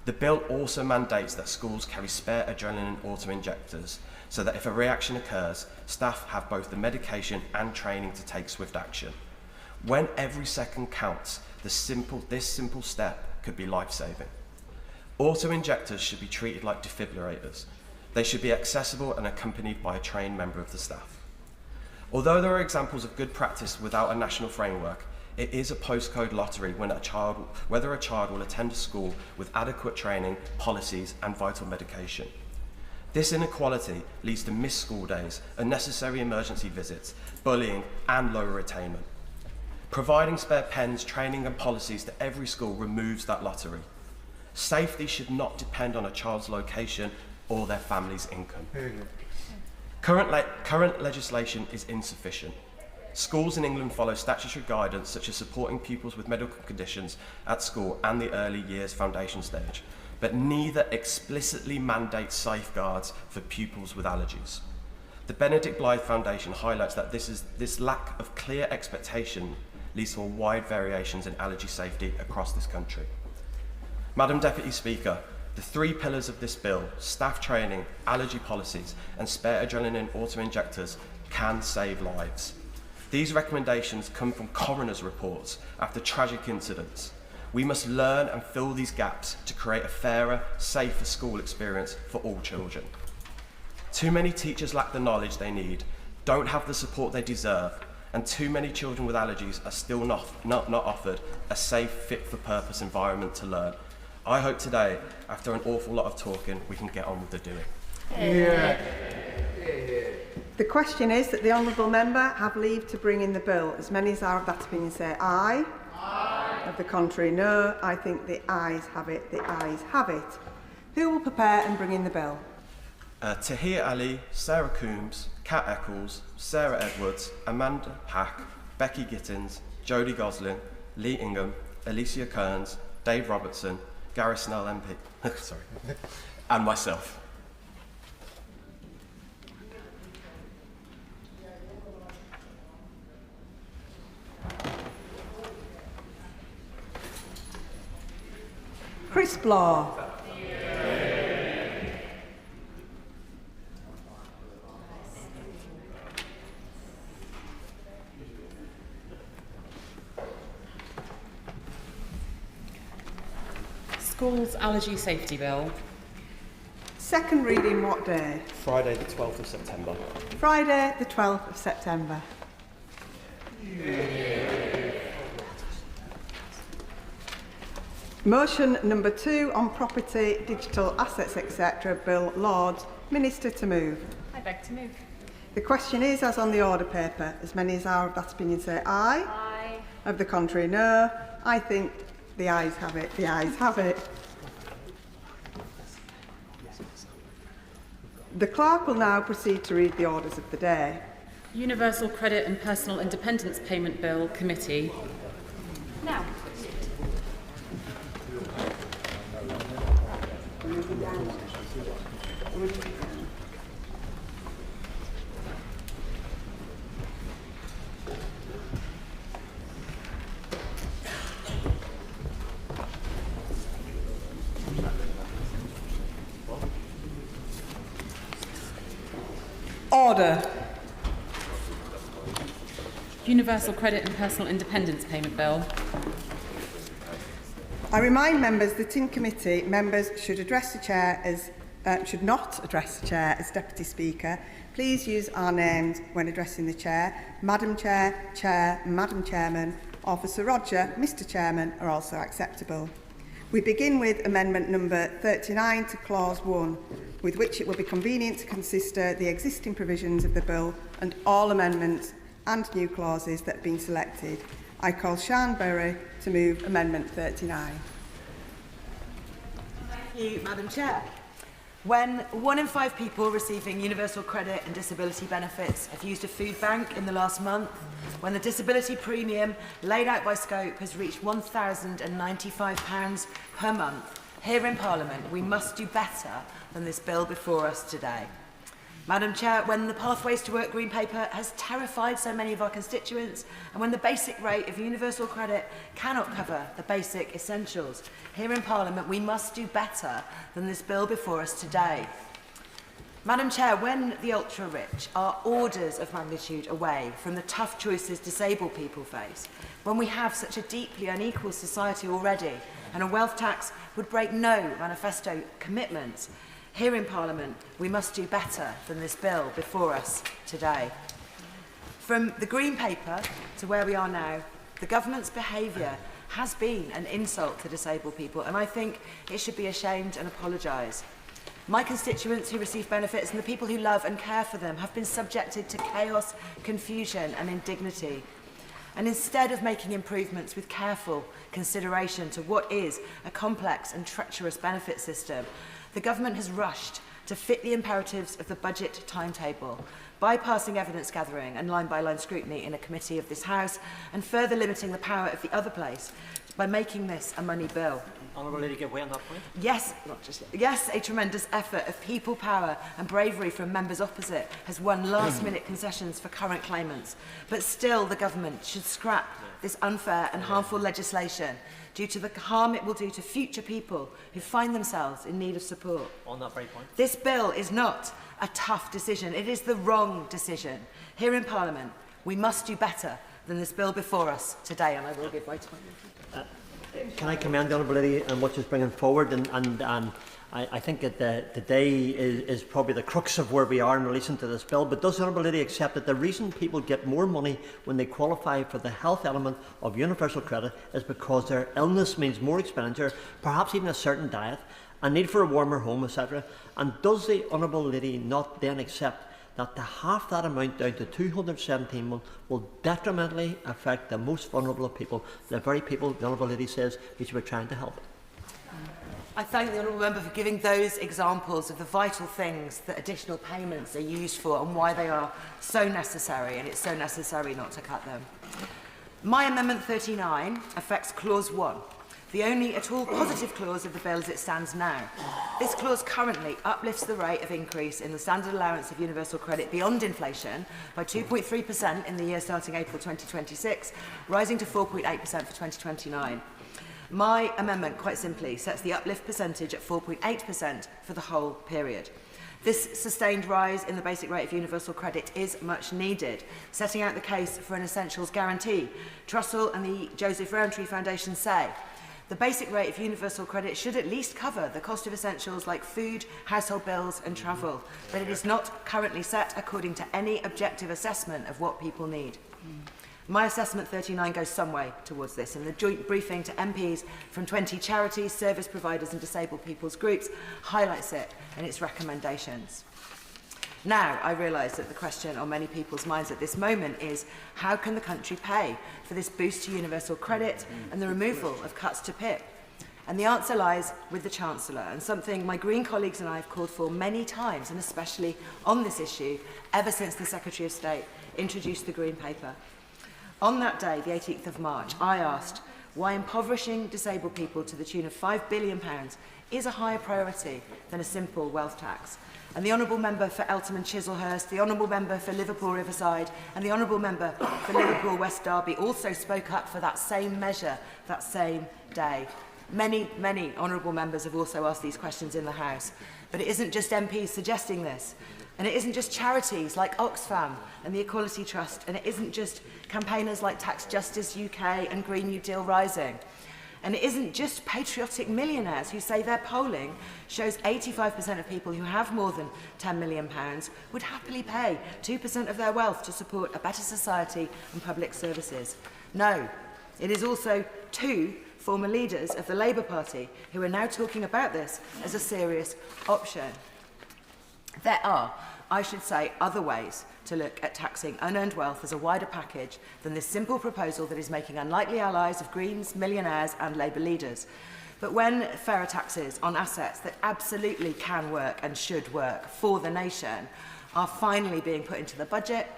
The bill also mandates that schools carry spare adrenaline auto-injectors so that if a reaction occurs, staff have both the medication and training to take swift action. When every second counts, this simple step could be life-saving. Auto-injectors should be treated like defibrillators. They should be accessible and accompanied by a trained member of the staff. Although there are examples of good practice without a national framework, it is a postcode lottery whether a child will attend a school with adequate training, policies and vital medication. This inequality leads to missed school days, unnecessary emergency visits, bullying and lower attainment. Providing spare pens, training and policies to every school removes that lottery. Safety should not depend on a child's location or their family's income. Current legislation is insufficient. Schools in England follow statutory guidance such as supporting pupils with medical conditions at school and the early years foundation stage, but neither explicitly mandates safeguards for pupils with allergies. The Benedict Blythe Foundation highlights that this lack of clear expectation leads to wide variations in allergy safety across this country. Madam Deputy Speaker, the 3 pillars of this bill, staff training, allergy policies and spare adrenaline auto-injectors, can save lives. These recommendations come from coroner's reports after tragic incidents. We must learn and fill these gaps to create a fairer, safer school experience for all children. Too many teachers lack the knowledge they need, don't have the support they deserve, and too many children with allergies are still not offered a safe, fit-for-purpose environment to learn. I hope today, after an awful lot of talking, we can get on with the doing. Yeah. The question is that the honourable member have leave to bring in the bill. As many as are of that opinion say aye. Aye. Of the contrary, no. I think the ayes have it. The ayes have it. Who will prepare and bring in the bill? Tahir Ali, Sarah Coombs, Kat Eccles, Sarah Edwards, Amanda Hack, Becky Gittins, Jodie Goslin, Lee Ingham, Alicia Kearns, Dave Robertson, Gareth Snell MP, sorry, and myself. Chris Blaw. Schools Allergy Safety Bill. Second reading what day? Friday the 12th of September. Friday the 12th of September. Motion number 2 on property, digital assets, etc. Bill Lords. Minister to move. I beg to move. The question is as on the order paper. As many as are of that opinion say aye. Aye. Of the contrary, no. I think the ayes have it. The ayes have it. The clerk will now proceed to read the orders of the day. Universal Credit and Personal Independence Payment Bill Committee. Now. Order. Universal Credit and Personal Independence Payment Bill. I remind members that in committee, members should address the chair as should not address the chair as Deputy Speaker. Please use our names when addressing the chair. Madam Chair, Chair, Madam Chairman, or for Sir Roger, Mr Chairman are also acceptable. We begin with amendment number 39 to clause 1, with which it will be convenient to consider the existing provisions of the bill and all amendments and new clauses that have been selected. I call Sian Berry to move amendment 39. Thank you, Madam Chair. When 1 in 5 people receiving universal credit and disability benefits have used a food bank in the last month, when the disability premium laid out by Scope has reached £1,095 per month, here in Parliament we must do better than this bill before us today. Madam Chair, when the Pathways to Work Green Paper has terrified so many of our constituents, and when the basic rate of universal credit cannot cover the basic essentials, here in Parliament we must do better than this bill before us today. Madam Chair, when the ultra-rich are orders of magnitude away from the tough choices disabled people face, when we have such a deeply unequal society already, and a wealth tax would break no manifesto commitments, here in Parliament, we must do better than this bill before us today. From the Green Paper to where we are now, the government's behaviour has been an insult to disabled people, and I think it should be ashamed and apologise. My constituents who receive benefits and the people who love and care for them have been subjected to chaos, confusion and indignity. And instead of making improvements with careful consideration to what is a complex and treacherous benefit system, the government has rushed to fit the imperatives of the budget timetable bypassing evidence gathering and line-by-line scrutiny in a committee of this House, and further limiting the power of the other place by making this a money bill. Honourable Lady, give way on that point. Yes, not just yes, a tremendous effort of people power and bravery from members opposite has won last-minute concessions for current claimants. But still, the government should scrap this unfair and harmful legislation due to the harm it will do to future people who find themselves in need of support. On that very point. This bill is not a tough decision. It is the wrong decision. Here in Parliament, we must do better than this bill before us today, and I will give way to my Can I commend the Honourable Lady on what she's bringing forward, and I think that the day is probably the crux of where we are in relation to this bill. But does the Honourable Lady accept that the reason people get more money when they qualify for the health element of universal credit is because their illness means more expenditure, perhaps even a certain diet, a need for a warmer home, etc. And does the Honourable Lady not then accept that to half that amount down to 217 months will detrimentally affect the most vulnerable of people, the very people the Honourable Lady says we should be trying to help? I thank the Honourable Member for giving those examples of the vital things that additional payments are used for and why they are so necessary, and it's so necessary not to cut them. My Amendment 39 affects Clause 1, the only at all positive clause of the bill as it stands now. This clause currently uplifts the rate of increase in the standard allowance of universal credit beyond inflation by 2.3% in the year starting April 2026, rising to 4.8% for 2029. My amendment, quite simply, sets the uplift percentage at 4.8% for the whole period. This sustained rise in the basic rate of universal credit is much needed, setting out the case for an essentials guarantee. Trussell and the Joseph Rowntree Foundation say the basic rate of universal credit should at least cover the cost of essentials like food, household bills and travel, but it is not currently set according to any objective assessment of what people need. My assessment 39 goes some way towards this, and the joint briefing to MPs from 20 charities, service providers and disabled people's groups highlights it in its recommendations. Now, I realise that the question on many people's minds at this moment is how can the country pay for this boost to universal credit and the removal of cuts to PIP? And the answer lies with the Chancellor, and something my Green colleagues and I have called for many times, and especially on this issue, ever since the Secretary of State introduced the Green Paper. On that day, the 18th of March, I asked why impoverishing disabled people to the tune of £5 billion is a higher priority than a simple wealth tax. And the Honourable Member for Eltham and Chislehurst, the Honourable Member for Liverpool Riverside and the Honourable Member for Liverpool West Derby also spoke up for that same measure that same day. Many Honourable Members have also asked these questions in the House. But it isn't just MPs suggesting this. And it isn't just charities like Oxfam and the Equality Trust, and it isn't just campaigners like Tax Justice UK and Green New Deal Rising. And it isn't just patriotic millionaires who say their polling shows 85% of people who have more than £10 million would happily pay 2% of their wealth to support a better society and public services. No, it is also two former leaders of the Labour Party who are now talking about this as a serious option. There are, I should say, other ways to look at taxing unearned wealth as a wider package than this simple proposal that is making unlikely allies of Greens, millionaires and Labour leaders. But when fairer taxes on assets that absolutely can work and should work for the nation are finally being put into the budget,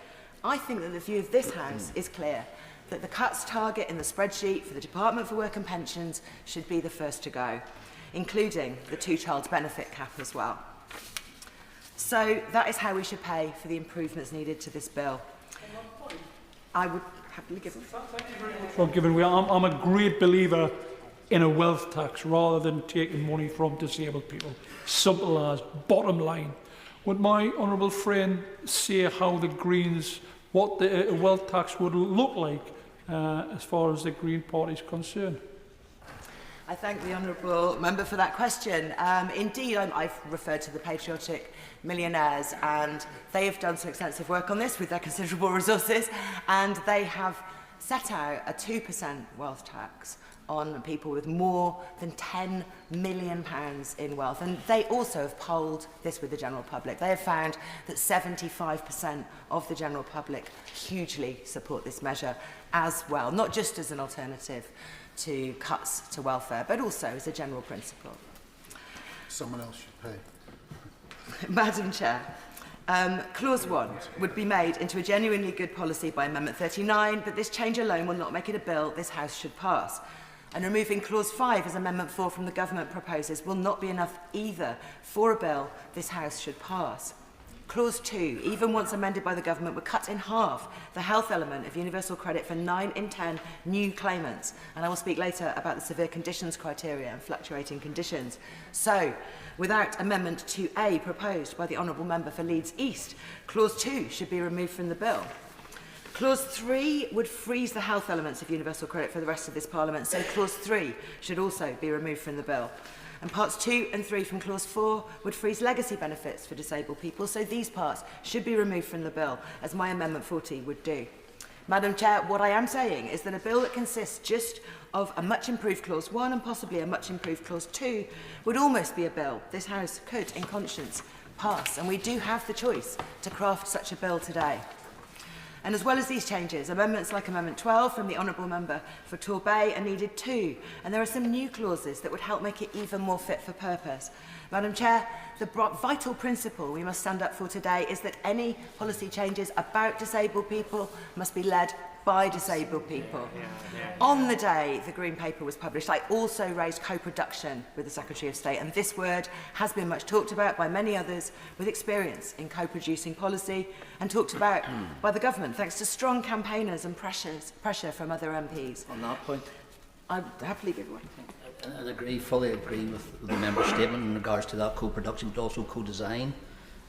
I think that the view of this House is clear, that the cuts target in the spreadsheet for the Department for Work and Pensions should be the first to go, including the two-child benefit cap as well. So that is how we should pay for the improvements needed to this bill. I would happily give it. Well, given I'm a great believer in a wealth tax rather than taking money from disabled people. Simple as, bottom line. Would my honourable friend say how the Greens, what the wealth tax would look like as far as the Green Party is concerned? I thank the honourable member for that question. Indeed, I've referred to the patriotic millionaires, and they have done some extensive work on this with their considerable resources, and they have set out a 2% wealth tax on people with more than £10 million in wealth. And they also have polled this with the general public. They have found that 75% of the general public hugely support this measure as well, not just as an alternative to cuts to welfare, but also as a general principle. Someone else should pay. Madam Chair, Clause 1 would be made into a genuinely good policy by Amendment 39, but this change alone will not make it a bill this House should pass. And removing Clause 5, as Amendment 4 from the Government proposes, will not be enough either for a bill this House should pass. Clause 2, even once amended by the Government, would cut in half the health element of universal credit for 9 in 10 new claimants. And I will speak later about the severe conditions criteria and fluctuating conditions. So, without Amendment 2A proposed by the Honourable Member for Leeds East, Clause 2 should be removed from the bill. Clause 3 would freeze the health elements of universal credit for the rest of this Parliament, so Clause 3 should also be removed from the bill. And parts 2 and 3 from Clause 4 would freeze legacy benefits for disabled people, so these parts should be removed from the bill, as my Amendment 40 would do. Madam Chair, what I am saying is that a bill that consists just of a much improved Clause 1 and possibly a much improved Clause 2 would almost be a bill this House could, in conscience, pass, and we do have the choice to craft such a bill today. And as well as these changes, amendments like Amendment 12 from the Honourable Member for Torbay are needed too, and there are some new clauses that would help make it even more fit for purpose. Madam Chair, the vital principle we must stand up for today is that any policy changes about disabled people must be led by disabled people. On the day the Green Paper was published, I also raised co-production with the Secretary of State, and this word has been much talked about by many others with experience in co-producing policy and talked about by the government, thanks to strong campaigners and pressure from other MPs. On that point, I'd happily give way. I fully agree with the member's statement in regards to that co-production, but also co-design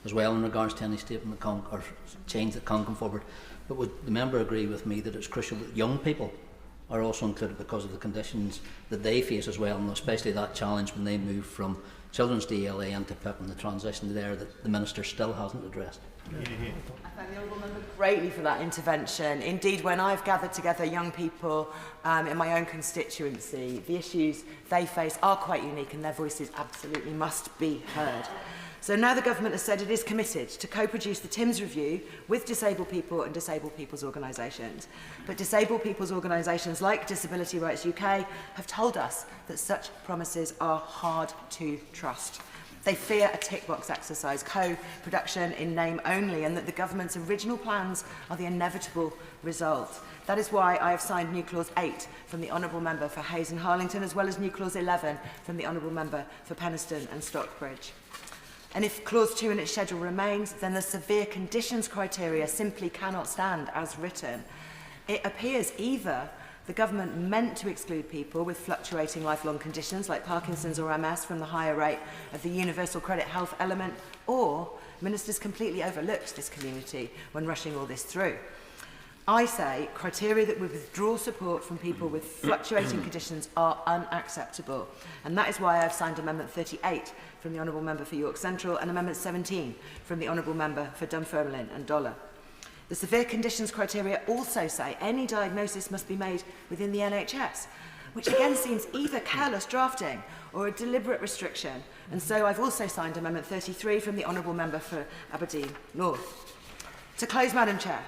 as well in regards to any statement that or change that can come forward. But would the member agree with me that it's crucial that young people are also included because of the conditions that they face as well, and especially that challenge when they move from children's DLA into PIP and the transition there that the Minister still hasn't addressed? I thank the Honourable Member greatly for that intervention. Indeed, when I've gathered together young people in my own constituency, the issues they face are quite unique and their voices absolutely must be heard. So now the Government has said it is committed to co-produce the TIMS review with disabled people and disabled people's organisations. But disabled people's organisations like Disability Rights UK have told us that such promises are hard to trust. They fear a tick box exercise, co-production in name only, and that the Government's original plans are the inevitable result. That is why I have signed new Clause 8 from the Honourable Member for Hayes and Harlington, as well as new Clause 11 from the Honourable Member for Penistone and Stockbridge. And if Clause 2 in its schedule remains, then the severe conditions criteria simply cannot stand as written. It appears either the Government meant to exclude people with fluctuating lifelong conditions like Parkinson's or MS from the higher rate of the universal credit health element, or ministers completely overlooked this community when rushing all this through. I say criteria that would withdraw support from people with fluctuating conditions are unacceptable, and that is why I've signed Amendment 38 from the Honourable Member for York Central and Amendment 17 from the Honourable Member for Dunfermline and Dollar. The severe conditions criteria also say any diagnosis must be made within the NHS, which again seems either careless drafting or a deliberate restriction, and so I've also signed Amendment 33 from the Honourable Member for Aberdeen North. To close, Madam Chair,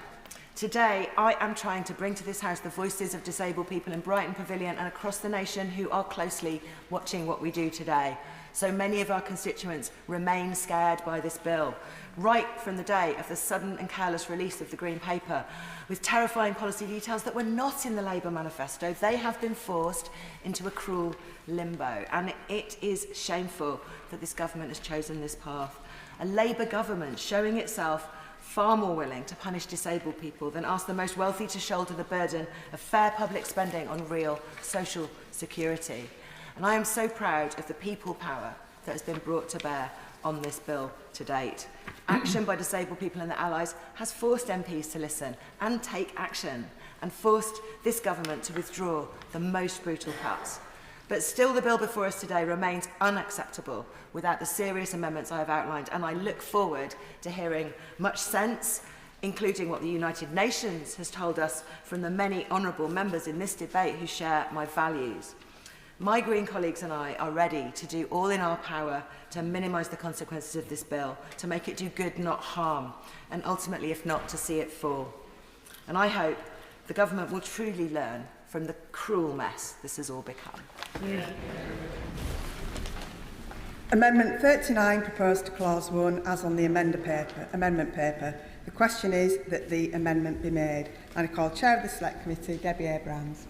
today, I am trying to bring to this House the voices of disabled people in Brighton Pavilion and across the nation who are closely watching what we do today. So many of our constituents remain scared by this bill, right from the day of the sudden and careless release of the Green Paper, with terrifying policy details that were not in the Labour manifesto. They have been forced into a cruel limbo, and it is shameful that this government has chosen this path. A Labour government showing itself far more willing to punish disabled people than ask the most wealthy to shoulder the burden of fair public spending on real social security. And I am so proud of the people power that has been brought to bear on this bill to date. Action by disabled people and their allies has forced MPs to listen and take action, and forced this government to withdraw the most brutal cuts. But still, the bill before us today remains unacceptable without the serious amendments I have outlined, and I look forward to hearing much sense, including what the United Nations has told us from the many honourable members in this debate who share my values. My Green colleagues and I are ready to do all in our power to minimise the consequences of this bill, to make it do good, not harm, and ultimately, if not, to see it fall. And I hope the government will truly learn from the cruel mess this has all become. Amendment 39 proposed to clause 1 as on the amendment paper. The question is that the amendment be made. And I call Chair of the Select Committee, Debbie Abrams.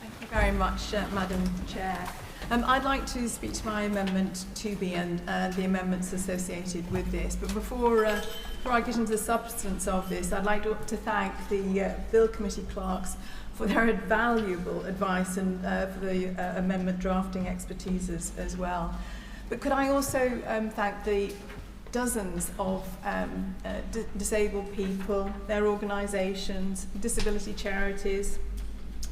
Thank you very much, Madam Chair. I'd like to speak to my amendment 2B and the amendments associated with this. But before I get into the substance of this, I'd like to thank the Bill Committee clerks for their valuable advice and for the amendment drafting expertise as well. But could I also thank the dozens of disabled people, their organisations, disability charities,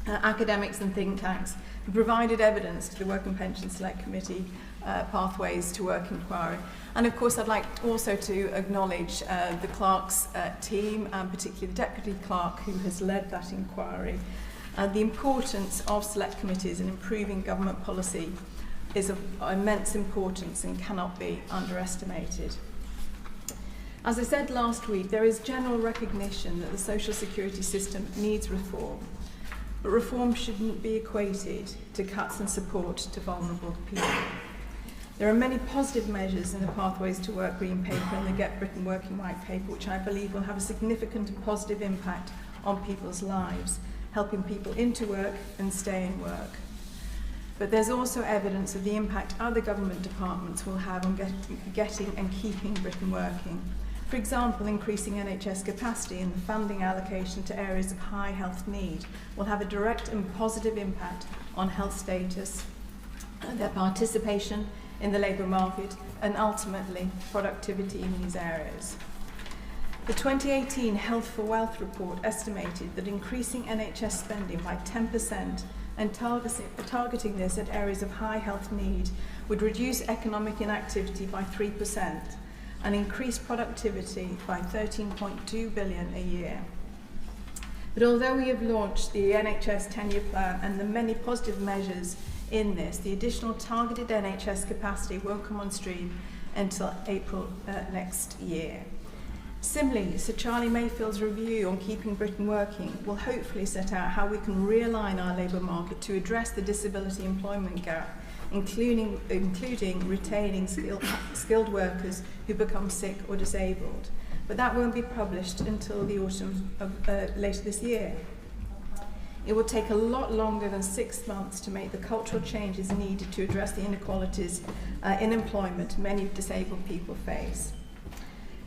academics and think tanks who provided evidence to the Work and Pension Select Committee Pathways to Work inquiry. And of course I'd like also to acknowledge the clerk's team, and particularly the Deputy Clerk who has led that inquiry. The importance of select committees in improving government policy is of immense importance and cannot be underestimated. As I said last week, there is general recognition that the social security system needs reform, but reform shouldn't be equated to cuts and support to vulnerable people. There are many positive measures in the Pathways to Work Green Paper and the Get Britain Working White Paper, which I believe will have a significant and positive impact on people's lives, helping people into work and stay in work. But there's also evidence of the impact other government departments will have on getting and keeping Britain working. For example, increasing NHS capacity and the funding allocation to areas of high health need will have a direct and positive impact on health status, their participation in the labour market, and ultimately productivity in these areas. The 2018 Health for Wealth report estimated that increasing NHS spending by 10% and targeting this at areas of high health need would reduce economic inactivity by 3% and increase productivity by 13.2 billion a year. But although we have launched the NHS 10-year plan and the many positive measures in this, the additional targeted NHS capacity won't come on stream until April next year. Similarly, Sir Charlie Mayfield's review on keeping Britain working will hopefully set out how we can realign our labour market to address the disability employment gap, including retaining skilled workers who become sick or disabled. But that won't be published until the autumn of later this year. It will take a lot longer than 6 months to make the cultural changes needed to address the inequalities in employment many disabled people face.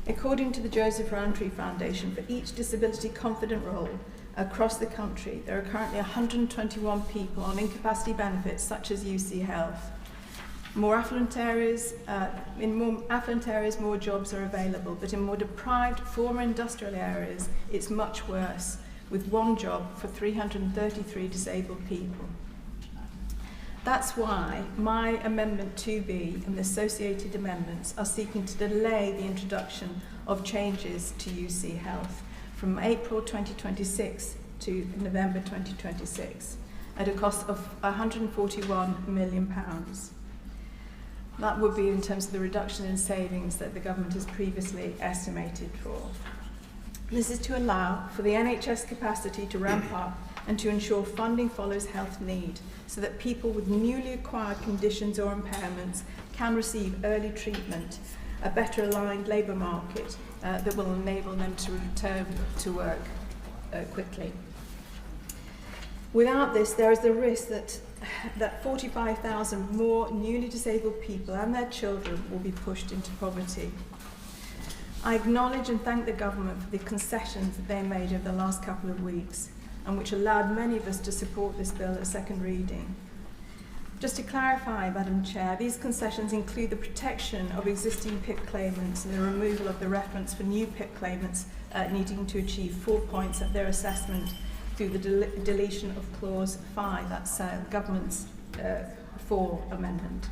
According to the Joseph Rowntree Foundation, for each disability confident role across the country, there are currently 121 people on incapacity benefits such as UC Health. In more affluent areas, more jobs are available, but in more deprived former industrial areas, it's much worse, with one job for 333 disabled people. That's why my Amendment 2B and the associated amendments are seeking to delay the introduction of changes to UC Health from April 2026 to November 2026 at a cost of £141 million. That would be in terms of the reduction in savings that the government has previously estimated for. This is to allow for the NHS capacity to ramp up and to ensure funding follows health need, so that people with newly acquired conditions or impairments can receive early treatment, a better aligned labour market that will enable them to return to work quickly. Without this, there is the risk that 45,000 more newly disabled people and their children will be pushed into poverty. I acknowledge and thank the government for the concessions that they made over the last couple of weeks, and which allowed many of us to support this bill at second reading. Just to clarify, Madam Chair, these concessions include the protection of existing PIP claimants and the removal of the reference for new PIP claimants needing to achieve 4 points at their assessment through the deletion of Clause 5, that's the government's 4 amendment.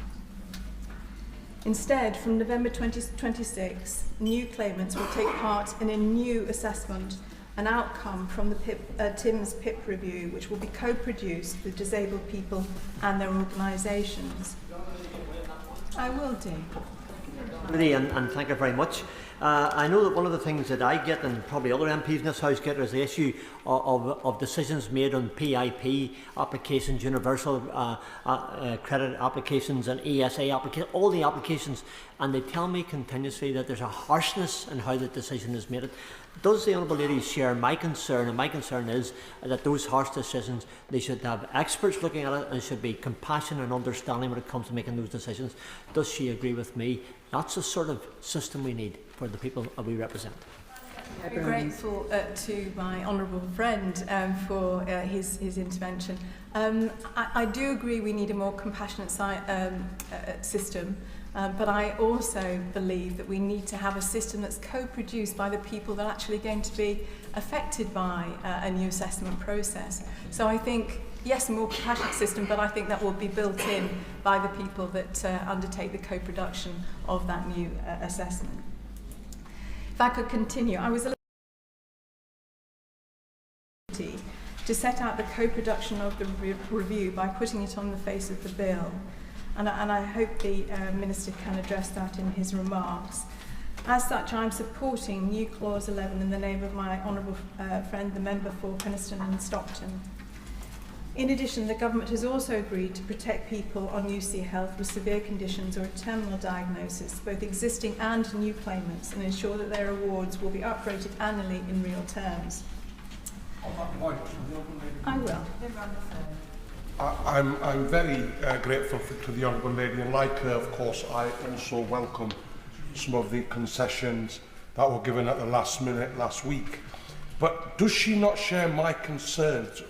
Instead, from November 2026, new claimants will take part in a new assessment, an outcome from the TIM's PIP review, which will be co-produced with disabled people and their organisations. I will do. And thank you very much. I know that one of the things that I get, and probably other MPs in this House get, is the issue of decisions made on PIP applications, universal credit applications and ESA applications, all the applications, and they tell me continuously that there's a harshness in how the decision is made. Does the Honourable Lady share my concern? And my concern is that those harsh decisions, they should have experts looking at it and should be compassion and understanding when it comes to making those decisions. Does she agree with me? That's the sort of system we need for the people we represent. I'm very grateful to my honourable friend for his intervention. I do agree we need a more compassionate system, but I also believe that we need to have a system that's co-produced by the people that are actually going to be affected by a new assessment process. So I think, yes, a more compassionate system, but I think that will be built in by the people that undertake the co-production of that new assessment. If I could continue, I was a to set out the co-production of the review by putting it on the face of the bill. And I hope the Minister can address that in his remarks. As such, I'm supporting new Clause 11 in the name of my honourable friend, the member for Penistone and Stockton. In addition, the Government has also agreed to protect people on UC Health with severe conditions or a terminal diagnosis, both existing and new claimants, and ensure that their awards will be uprated annually in real terms. I will. I'm very grateful to the Honourable Lady, and like her, of course, I also welcome some of the concessions that were given at the last minute last week. But does she not share my concerns,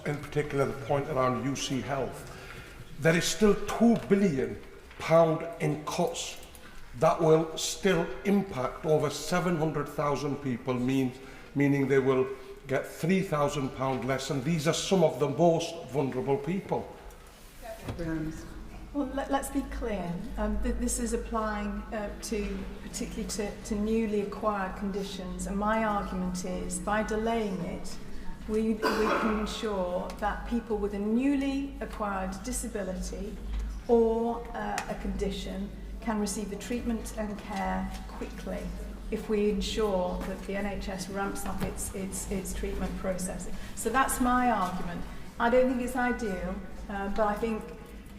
in particular the point around UC Health? There is still £2 billion in cuts that will still impact over 700,000 people, meaning they will get £3,000 less, and these are some of the most vulnerable people. Well, let's be clear. This is applying particularly to newly acquired conditions, and my argument is, by delaying it, we can ensure that people with a newly acquired disability or a condition can receive the treatment and care quickly if we ensure that the NHS ramps up its treatment process. So that's my argument. I don't think it's ideal, but I think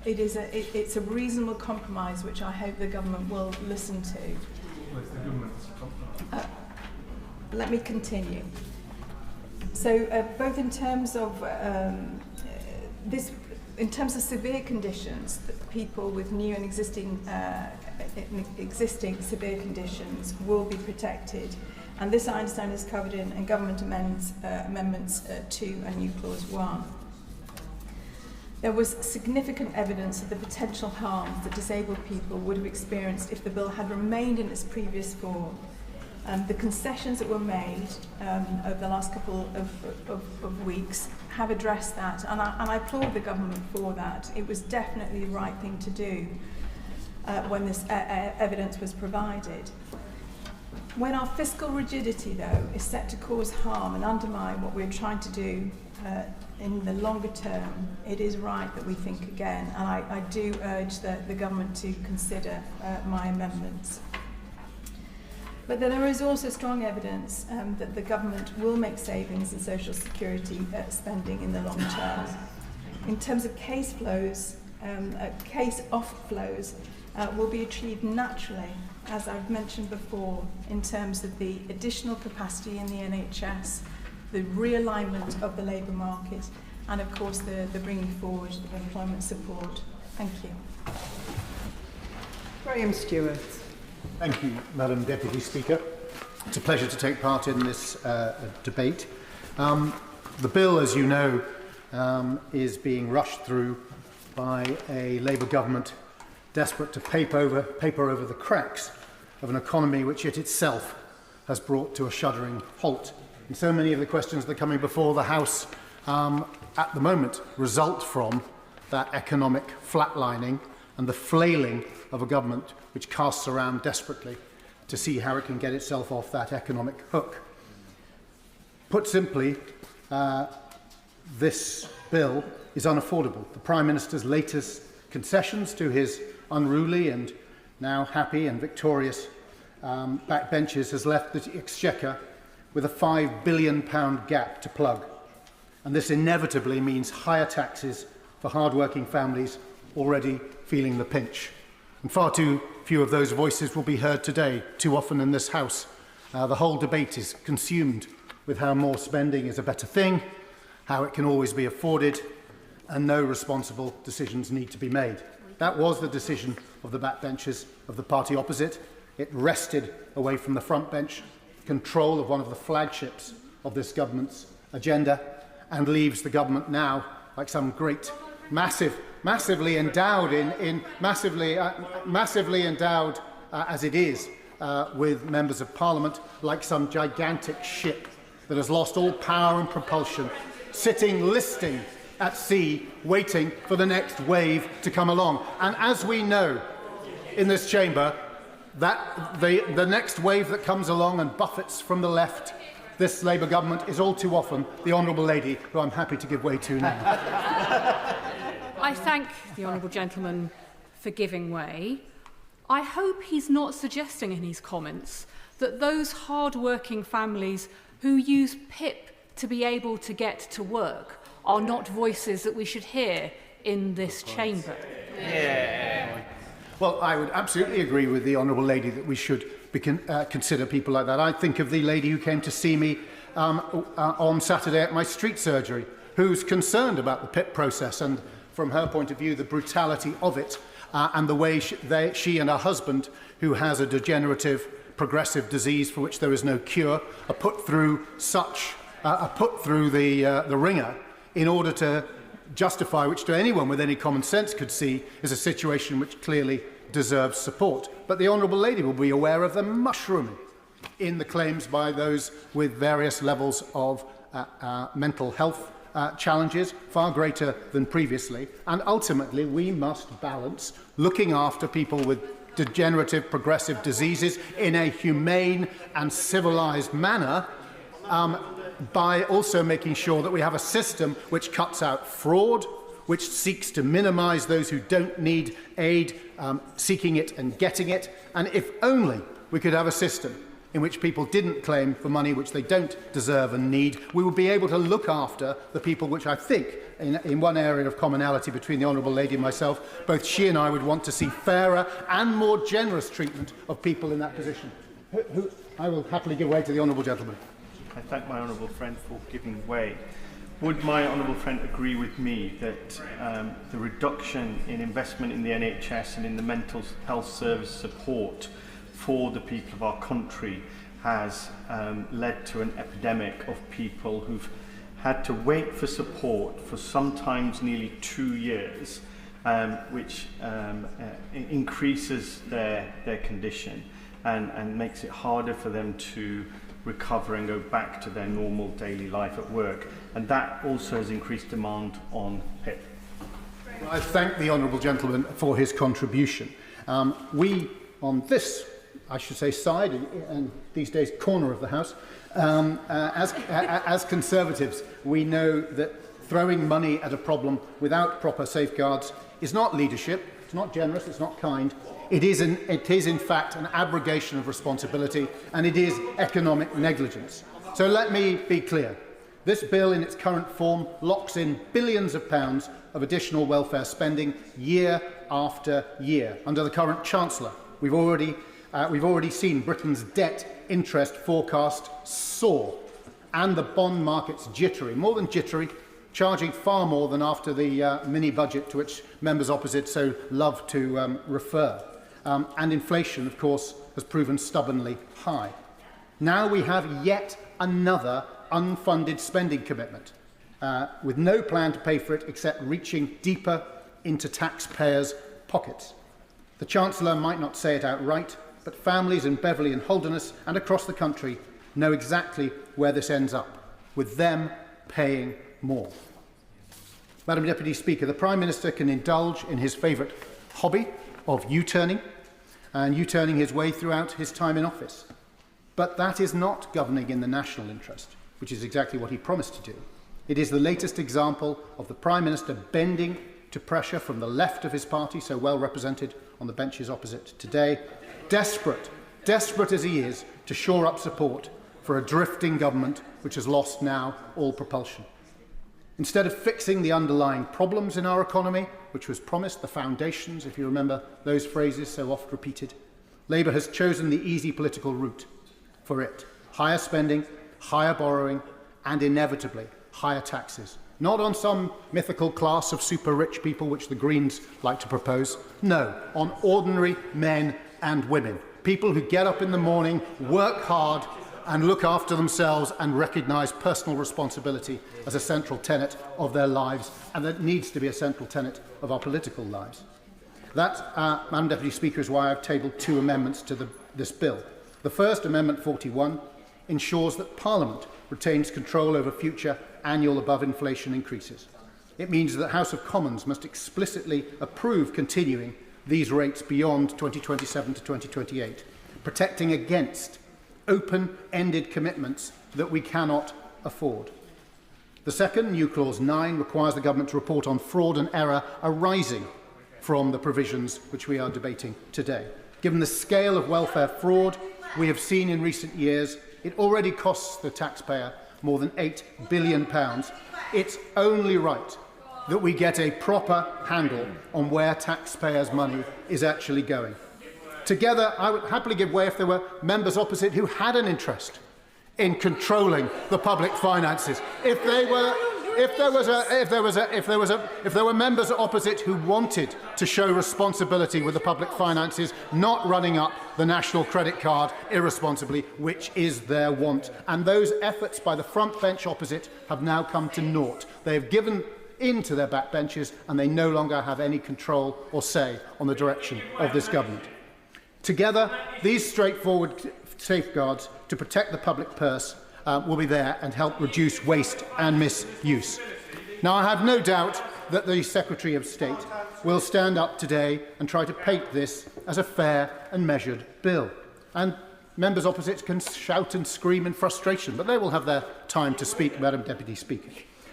it's a reasonable compromise which I hope the Government will listen to. Let me continue. So both in terms of in terms of severe conditions, that people with new and existing severe conditions will be protected, and this I understand is covered in Government amendments 2 and new Clause 1. There was significant evidence of the potential harms that disabled people would have experienced if the bill had remained in its previous form. The concessions that were made over the last couple of weeks have addressed that, and I applaud the Government for that. It was definitely the right thing to do when this evidence was provided. When our fiscal rigidity, though, is set to cause harm and undermine what we're trying to do in the longer term, it is right that we think again, and I do urge the Government to consider my amendments. But there is also strong evidence that the Government will make savings in social security spending in the long term. In terms of case flows, case off flows will be achieved naturally, as I've mentioned before, in terms of the additional capacity in the NHS, the realignment of the labour market, and of course the bringing forward of employment support. Thank you. Graham Stewart. Thank you, Madam Deputy Speaker. It's a pleasure to take part in this debate. The bill, as you know, is being rushed through by a Labour government desperate to paper over the cracks of an economy which it itself has brought to a shuddering halt. And so many of the questions that are coming before the House at the moment result from that economic flatlining and the flailing of a government which casts around desperately to see how it can get itself off that economic hook. Put simply, this bill is unaffordable. The Prime Minister's latest concessions to his unruly and now happy and victorious backbenchers has left the Exchequer with a £5 billion gap to plug. And this inevitably means higher taxes for hard-working families already feeling the pinch. And far too few of those voices will be heard today, too often in this House. The whole debate is consumed with how more spending is a better thing, how it can always be afforded, and no responsible decisions need to be made. That was the decision of the backbenchers of the party opposite. It wrested away from the front bench control of one of the flagships of this government's agenda and leaves the government now like some great, massively endowed as it is with members of Parliament, like some gigantic ship that has lost all power and propulsion, sitting listing at sea, waiting for the next wave to come along. And as we know in this chamber, that the next wave that comes along and buffets from the left this Labour government is all too often the Honourable Lady, who I'm happy to give way to now. I thank the Honourable Gentleman for giving way. I hope he's not suggesting in his comments that those hard-working families who use PIP to be able to get to work are not voices that we should hear in this chamber. Yeah. Well, I would absolutely agree with the Honourable Lady that we should consider people like that. I think of the lady who came to see me on Saturday at my street surgery, who's concerned about the PIP process and, from her point of view, the brutality of it and the way she and her husband, who has a degenerative progressive disease for which there is no cure, are put through the ringer in order to justify, which to anyone with any common sense could see is a situation which clearly deserves support. But the Honourable Lady will be aware of the mushrooming in the claims by those with various levels of mental health challenges, far greater than previously. And ultimately, we must balance looking after people with degenerative progressive diseases in a humane and civilised manner by also making sure that we have a system which cuts out fraud, which seeks to minimise those who don't need aid, seeking it and getting it. And if only we could have a system in which people didn't claim for money which they don't deserve and need, we would be able to look after the people which I think, in one area of commonality between the Honourable Lady and myself, both she and I would want to see fairer and more generous treatment of people in that position. I will happily give way to the Honourable Gentleman. I thank my honourable friend for giving way. Would my honourable friend agree with me that the reduction in investment in the NHS and in the mental health service support for the people of our country has led to an epidemic of people who've had to wait for support for sometimes nearly 2 years, which increases their condition and makes it harder for them to recover and go back to their normal daily life at work. And that also has increased demand on PIP. I thank the Honourable Gentleman for his contribution. We, on this, I should say, side, and these days corner of the House, as Conservatives, we know that throwing money at a problem without proper safeguards is not leadership, it's not generous, it's not kind. It is in fact an abrogation of responsibility, and it is economic negligence. So let me be clear. This bill in its current form locks in billions of pounds of additional welfare spending year after year. Under the current Chancellor, we've already seen Britain's debt interest forecast soar and the bond market's jittery, more than jittery, charging far more than after the mini-budget to which members opposite so love to refer. And inflation, of course, has proven stubbornly high. Now we have yet another unfunded spending commitment, with no plan to pay for it except reaching deeper into taxpayers' pockets. The Chancellor might not say it outright, but families in Beverley and Holderness and across the country know exactly where this ends up, with them paying more. Madam Deputy Speaker, the Prime Minister can indulge in his favourite hobby of U-turning and U-turning his way throughout his time in office. But that is not governing in the national interest, which is exactly what he promised to do. It is the latest example of the Prime Minister bending to pressure from the left of his party, so well represented on the benches opposite today, desperate desperate as he is to shore up support for a drifting government which has lost now all propulsion. Instead of fixing the underlying problems in our economy, which was promised, the foundations, if you remember those phrases so oft repeated, Labour has chosen the easy political route for it. Higher spending, higher borrowing, and inevitably higher taxes. Not on some mythical class of super rich people, which the Greens like to propose. No, on ordinary men and women. People who get up in the morning, work hard, and look after themselves and recognise personal responsibility as a central tenet of their lives, and that needs to be a central tenet of our political lives. That, Madam Deputy Speaker, is why I've tabled 2 amendments to this bill. The first, Amendment 41, ensures that Parliament retains control over future annual above-inflation increases. It means that the House of Commons must explicitly approve continuing these rates beyond 2027 to 2028, protecting against open-ended commitments that we cannot afford. The second, new Clause 9, requires the Government to report on fraud and error arising from the provisions which we are debating today. Given the scale of welfare fraud we have seen in recent years, it already costs the taxpayer more than £8 billion. It's only right that we get a proper handle on where taxpayers' money is actually going. Together, I would happily give way if there were members opposite who had an interest in controlling the public finances. If there were members opposite who wanted to show responsibility with the public finances, not running up the national credit card irresponsibly, which is their want. And those efforts by the front bench opposite have now come to naught. They have given into their backbenches and they no longer have any control or say on the direction of this government. Together, these straightforward safeguards to protect the public purse will be there and help reduce waste and misuse. Now, I have no doubt that the Secretary of State will stand up today and try to paint this as a fair and measured bill. And members opposite can shout and scream in frustration, but they will have their time to speak, Madam Deputy Speaker.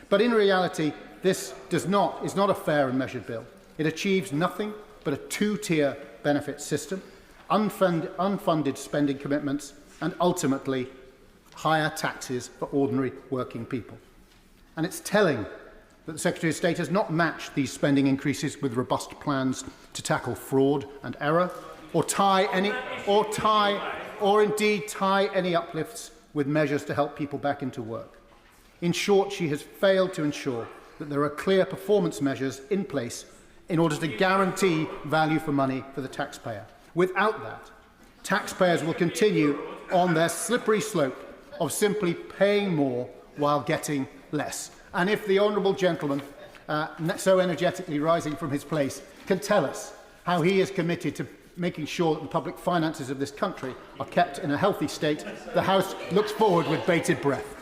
But in reality, this is not a fair and measured bill. It achieves nothing but a 2-tier benefit system, unfunded spending commitments, and ultimately higher taxes for ordinary working people. And it's telling that the Secretary of State has not matched these spending increases with robust plans to tackle fraud and error, or indeed tie any uplifts with measures to help people back into work. In short, she has failed to ensure that there are clear performance measures in place in order to guarantee value for money for the taxpayer. Without that, taxpayers will continue on their slippery slope of simply paying more while getting less. And if the honourable gentleman, so energetically rising from his place, can tell us how he is committed to making sure that the public finances of this country are kept in a healthy state, the House looks forward with bated breath.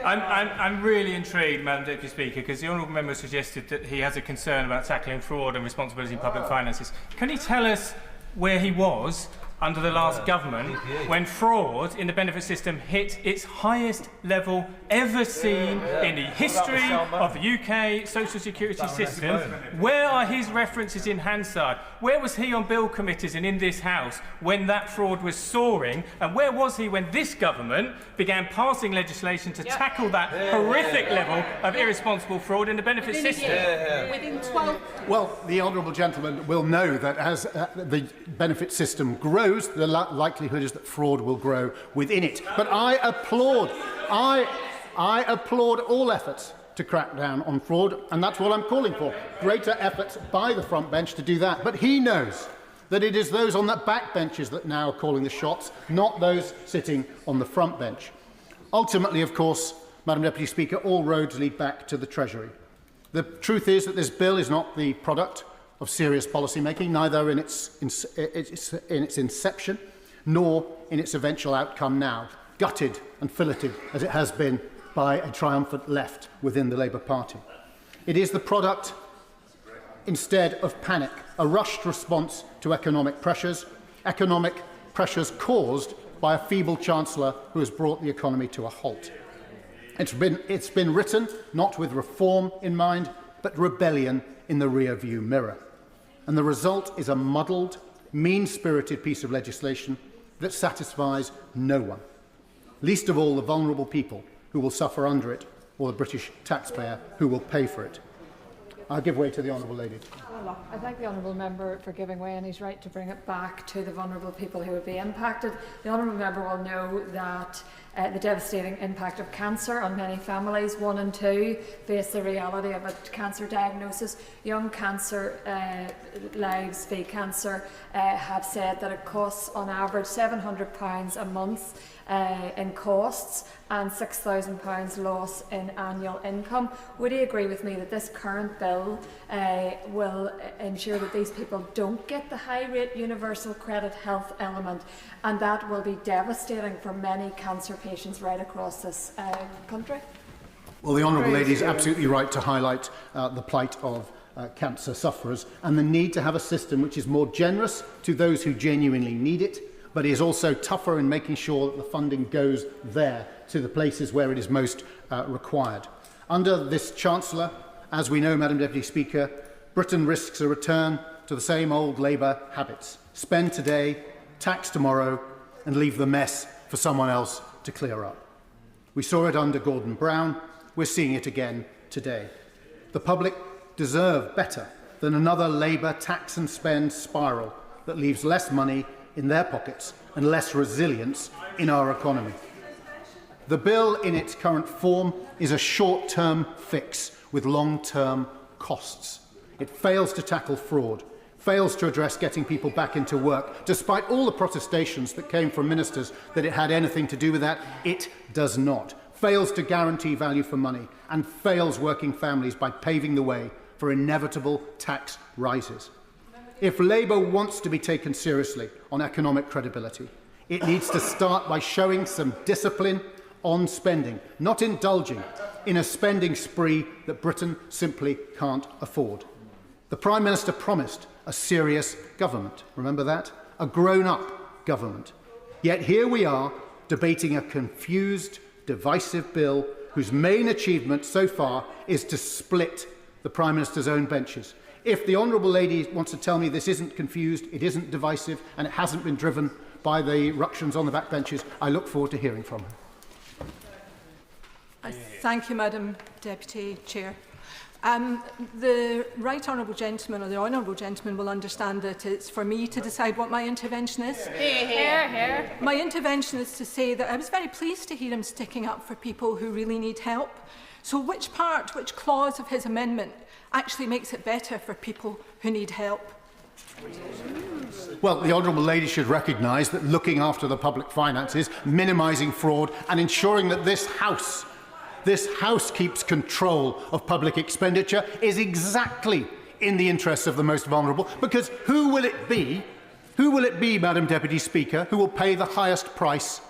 I'm really intrigued, Madam Deputy Speaker, because the honourable member suggested that he has a concern about tackling fraud and responsibility in public finances. Can he tell us where he was under the last government when fraud in the benefit system hit its highest level ever seen in the history of the UK social security system? Where are his references in Hansard? Where was he on bill committees and in this House when that fraud was soaring? And where was he when this government began passing legislation to tackle that horrific level of irresponsible fraud in the benefit system? Within 12... Well, the honourable gentleman will know that as the benefit system grows, the likelihood is that fraud will grow within it. But I applaud all efforts to crack down on fraud, and that's what I'm calling for. Greater efforts by the front bench to do that. But he knows that it is those on the back benches that now are calling the shots, not those sitting on the front bench. Ultimately, of course, Madam Deputy Speaker, all roads lead back to the Treasury. The truth is that this bill is not the product of serious policy making, neither in its inception nor in its eventual outcome now, gutted and filleted as it has been by a triumphant left within the Labour Party. It is the product, instead, of panic, a rushed response to economic pressures caused by a feeble Chancellor who has brought the economy to a halt. It's been written not with reform in mind, but rebellion in the rear-view mirror. And the result is a muddled, mean-spirited piece of legislation that satisfies no one, least of all the vulnerable people who will suffer under it, or the British taxpayer who will pay for it. I'll give way to the Honourable Lady. I thank the Honourable Member for giving way, and he's right to bring it back to the vulnerable people who would be impacted. The Honourable Member will know that the devastating impact of cancer on many families, 1 and 2, face the reality of a cancer diagnosis. Young cancer lives via cancer have said that it costs on average £700 a month in costs and £6,000 loss in annual income. Would he agree with me that this current bill will ensure that these people don't get the high-rate universal credit health element, and that will be devastating for many cancer patients right across this country? Well, the Honourable Lady is absolutely right to highlight the plight of cancer sufferers and the need to have a system which is more generous to those who genuinely need it, but is also tougher in making sure that the funding goes there, to the places where it is most required. Under this Chancellor, as we know, Madam Deputy Speaker, Britain risks a return to the same old Labour habits. Spend today, tax tomorrow, and leave the mess for someone else to clear up. We saw it under Gordon Brown. We're seeing it again today. The public deserve better than another Labour tax and spend spiral that leaves less money in their pockets and less resilience in our economy. The bill in its current form is a short-term fix with long-term costs. It fails to tackle fraud, fails to address getting people back into work. Despite all the protestations that came from ministers that it had anything to do with that, it does not. Fails to guarantee value for money and fails working families by paving the way for inevitable tax rises. If Labour wants to be taken seriously on economic credibility, it needs to start by showing some discipline on spending, not indulging in a spending spree that Britain simply can't afford. The Prime Minister promised a serious government. Remember that? A grown-up government. Yet here we are debating a confused, divisive bill whose main achievement so far is to split the Prime Minister's own benches. If the Honourable Lady wants to tell me this isn't confused, it isn't divisive, and it hasn't been driven by the ructions on the backbenches, I look forward to hearing from her. Thank you, Madam Deputy Chair. The Right Honourable Gentleman, or the Honourable Gentleman, will understand that it's for me to decide what my intervention is. Here. My intervention is to say that I was very pleased to hear him sticking up for people who really need help. So which clause of his amendment actually makes it better for people who need help? Well, the Honourable Lady should recognise that looking after the public finances, minimising fraud and ensuring that this House keeps control of public expenditure is exactly in the interests of the most vulnerable, because who will it be, Madam Deputy Speaker, who will pay the highest price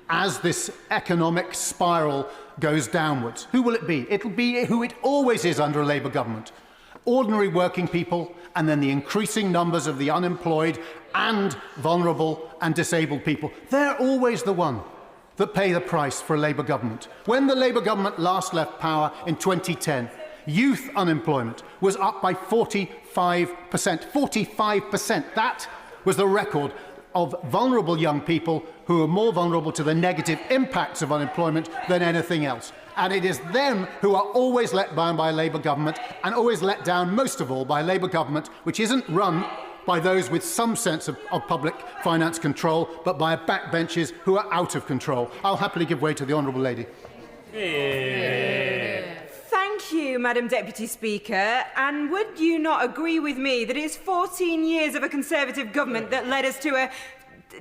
as this economic spiral goes downwards? Who will it be? It'll be who it always is under a Labour government. Ordinary working people, and then the increasing numbers of the unemployed and vulnerable and disabled people. They're always the one that pay the price for a Labour government. When the Labour government last left power in 2010, youth unemployment was up by 45%. 45%. That was the record of vulnerable young people who are more vulnerable to the negative impacts of unemployment than anything else. And it is them who are always let down by a Labour government, and always let down most of all by a Labour government which isn't run by those with some sense of public finance control, but by backbenchers who are out of control. I'll happily give way to the Honourable Lady. Thank you, Madam Deputy Speaker. And would you not agree with me that it's 14 years of a Conservative government that led us to a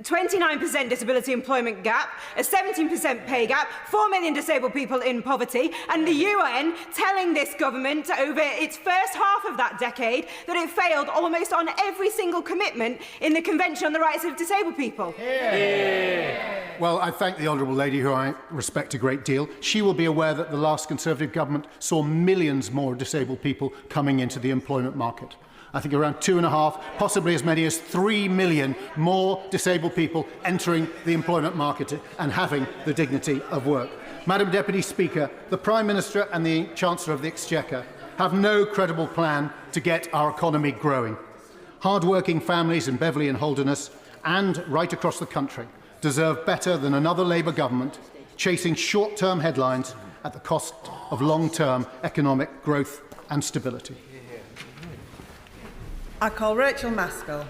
29% disability employment gap, a 17% pay gap, 4 million disabled people in poverty, and the UN telling this government over its first half of that decade that it failed almost on every single commitment in the Convention on the Rights of Disabled People? Well, I thank the Honourable Lady, who I respect a great deal. She will be aware that the last Conservative government saw millions more disabled people coming into the employment market. I think around 2.5, possibly as many as 3 million more disabled people entering the employment market and having the dignity of work. Madam Deputy Speaker, the Prime Minister and the Chancellor of the Exchequer have no credible plan to get our economy growing. Hard-working families in Beverley and Holderness and right across the country deserve better than another Labour government chasing short-term headlines at the cost of long-term economic growth and stability. I call Rachel Maskell.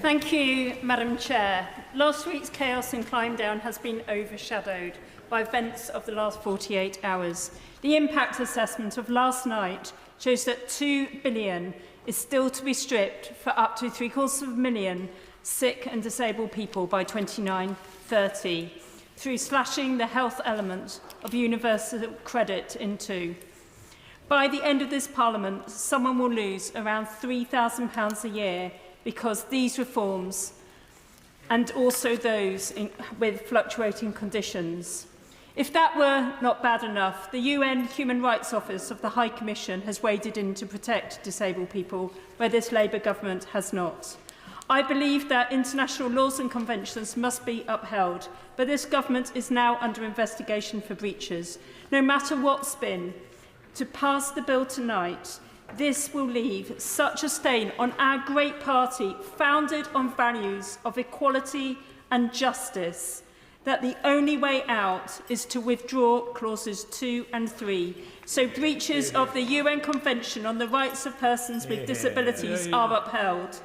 Thank you, Madam Chair. Last week's chaos in Climbdown has been overshadowed by events of the last 48 hours. The impact assessment of last night shows that £2 billion is still to be stripped for up to 750,000 sick and disabled people by 2030 through slashing the health element of universal credit in two. By the end of this Parliament, someone will lose around £3,000 a year because these reforms, and also those with fluctuating conditions. If that were not bad enough, the UN Human Rights Office of the High Commission has waded in to protect disabled people, where this Labour government has not. I believe that international laws and conventions must be upheld, but this government is now under investigation for breaches. No matter what spin, to pass the bill tonight, this will leave such a stain on our great party, founded on values of equality and justice, that the only way out is to withdraw clauses 2 and 3, so breaches of the UN Convention on the Rights of Persons with Disabilities are upheld.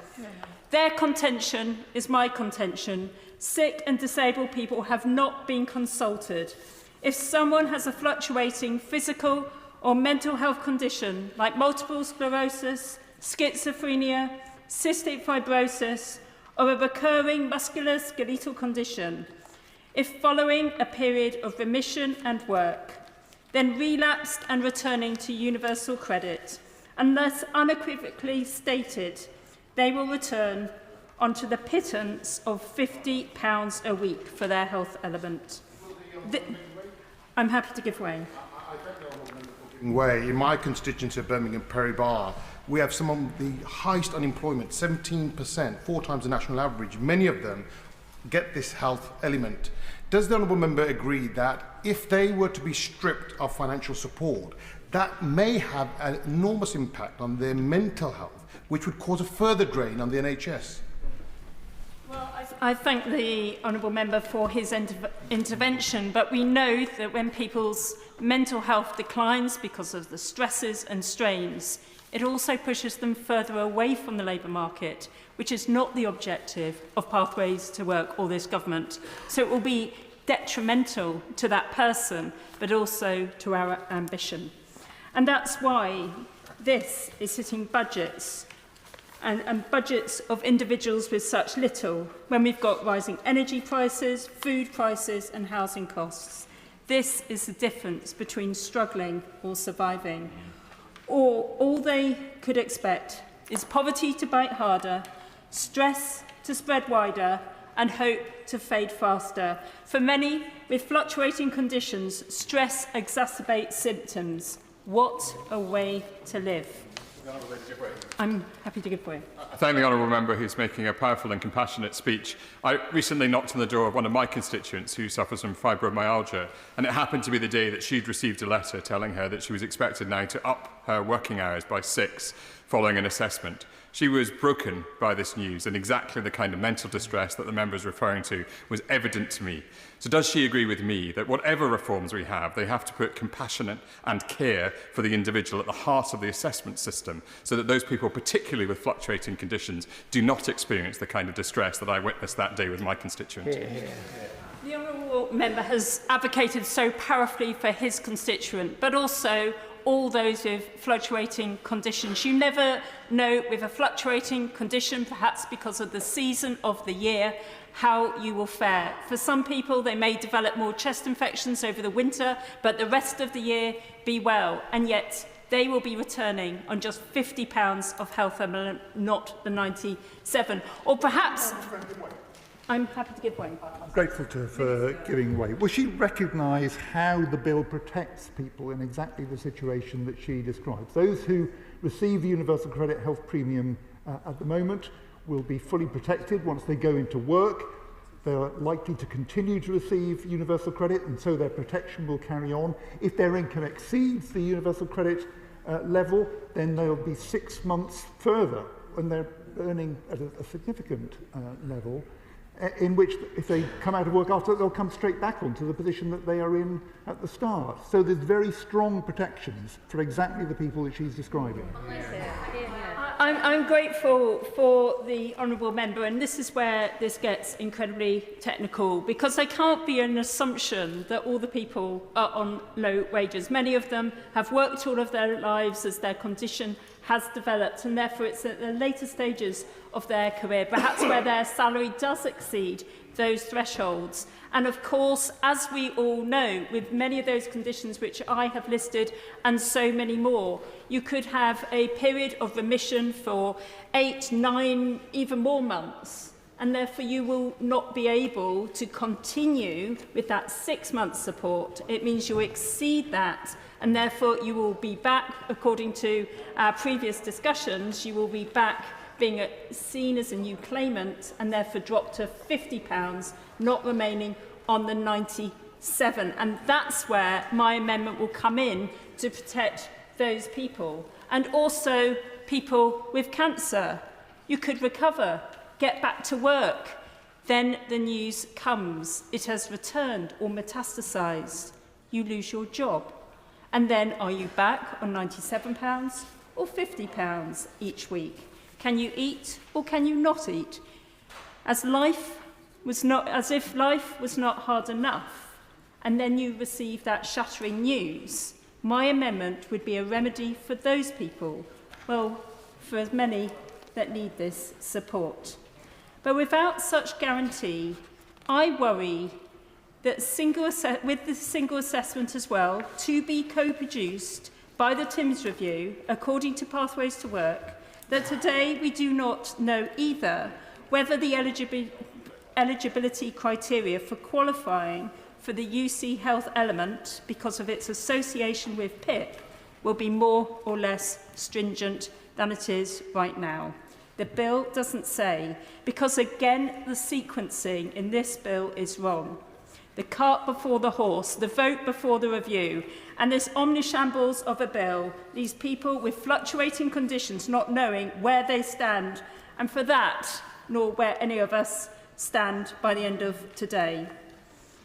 Their contention is my contention. Sick and disabled people have not been consulted. If someone has a fluctuating physical or mental health condition like multiple sclerosis, schizophrenia, cystic fibrosis, or a recurring musculoskeletal condition, if following a period of remission and work, then relapsed and returning to universal credit, unless unequivocally stated, they will return onto the pittance of £50 a week for their health element. I'm happy to give way. In my constituency of Birmingham Perry Bar, we have some of the highest unemployment, 17%, 4 times the national average. Many of them get this health element. Does the honourable member agree that if they were to be stripped of financial support, that may have an enormous impact on their mental health, which would cause a further drain on the NHS? Well, I thank the honourable member for his intervention, but we know that when people's mental health declines because of the stresses and strains, it also pushes them further away from the labour market, which is not the objective of Pathways to Work or this government. So it will be detrimental to that person, but also to our ambition. And that's why this is hitting budgets and budgets of individuals with such little, when we've got rising energy prices, food prices and housing costs. This is the difference between struggling or surviving. Or all they could expect is poverty to bite harder, stress to spread wider, and hope to fade faster. For many with fluctuating conditions, stress exacerbates symptoms. What a way to live. I'm happy to give way. I thank the honourable member who's making a powerful and compassionate speech. I recently knocked on the door of one of my constituents who suffers from fibromyalgia, and it happened to be the day that she'd received a letter telling her that she was expected now to up her working hours by 6 following an assessment. She was broken by this news, and exactly the kind of mental distress that the member is referring to was evident to me. So does she agree with me that whatever reforms we have, they have to put compassion and care for the individual at the heart of the assessment system, so that those people, particularly with fluctuating conditions, do not experience the kind of distress that I witnessed that day with my constituent? The honourable member has advocated so powerfully for his constituent, but also all those with fluctuating conditions. You never know with a fluctuating condition, perhaps because of the season of the year, how you will fare. For some people, they may develop more chest infections over the winter, but the rest of the year be well, and yet they will be returning on just £50 of health element, not the 97. Or perhaps I'm happy to give way. I'm grateful to her for giving way. Will she recognise how the bill protects people in exactly the situation that she describes? Those who receive the Universal Credit Health Premium at the moment will be fully protected once they go into work. They're likely to continue to receive universal credit, and so their protection will carry on. If their income exceeds the universal credit level, then they'll be 6 months further when they're earning at a significant level, in which if they come out of work after, they'll come straight back onto the position that they are in at the start. So there's very strong protections for exactly the people that she's describing. I'm grateful for the honourable member, and this is where this gets incredibly technical, because there can't be an assumption that all the people are on low wages. Many of them have worked all of their lives as their condition has developed, and therefore it's at the later stages of their career, perhaps where their salary does exceed those thresholds. And of course, as we all know, with many of those conditions which I have listed and so many more, you could have a period of remission for 8, 9, even more months, and therefore you will not be able to continue with that 6-month support. It means you exceed that, and therefore you will be back, according to our previous discussions, you will be back being seen as a new claimant and therefore drop to £50, not remaining on the 97. And that's where my amendment will come in to protect those people. And also people with cancer. You could recover, get back to work. Then the news comes. It has returned or metastasised. You lose your job. And then are you back on £97 or £50 each week? Can you eat or can you not eat? As if life was not hard enough, and then you receive that shattering news, my amendment would be a remedy for those people, well, for as many that need this support. But without such guarantee, I worry that with the single assessment as well, to be co-produced by the TIMS review, according to Pathways to Work, that today we do not know either whether the eligibility criteria for qualifying for the UC health element, because of its association with PIP, will be more or less stringent than it is right now. The bill doesn't say, because again the sequencing in this bill is wrong. The cart before the horse, the vote before the review, and this omnishambles of a bill, these people with fluctuating conditions not knowing where they stand, and for that, nor where any of us stand by the end of today.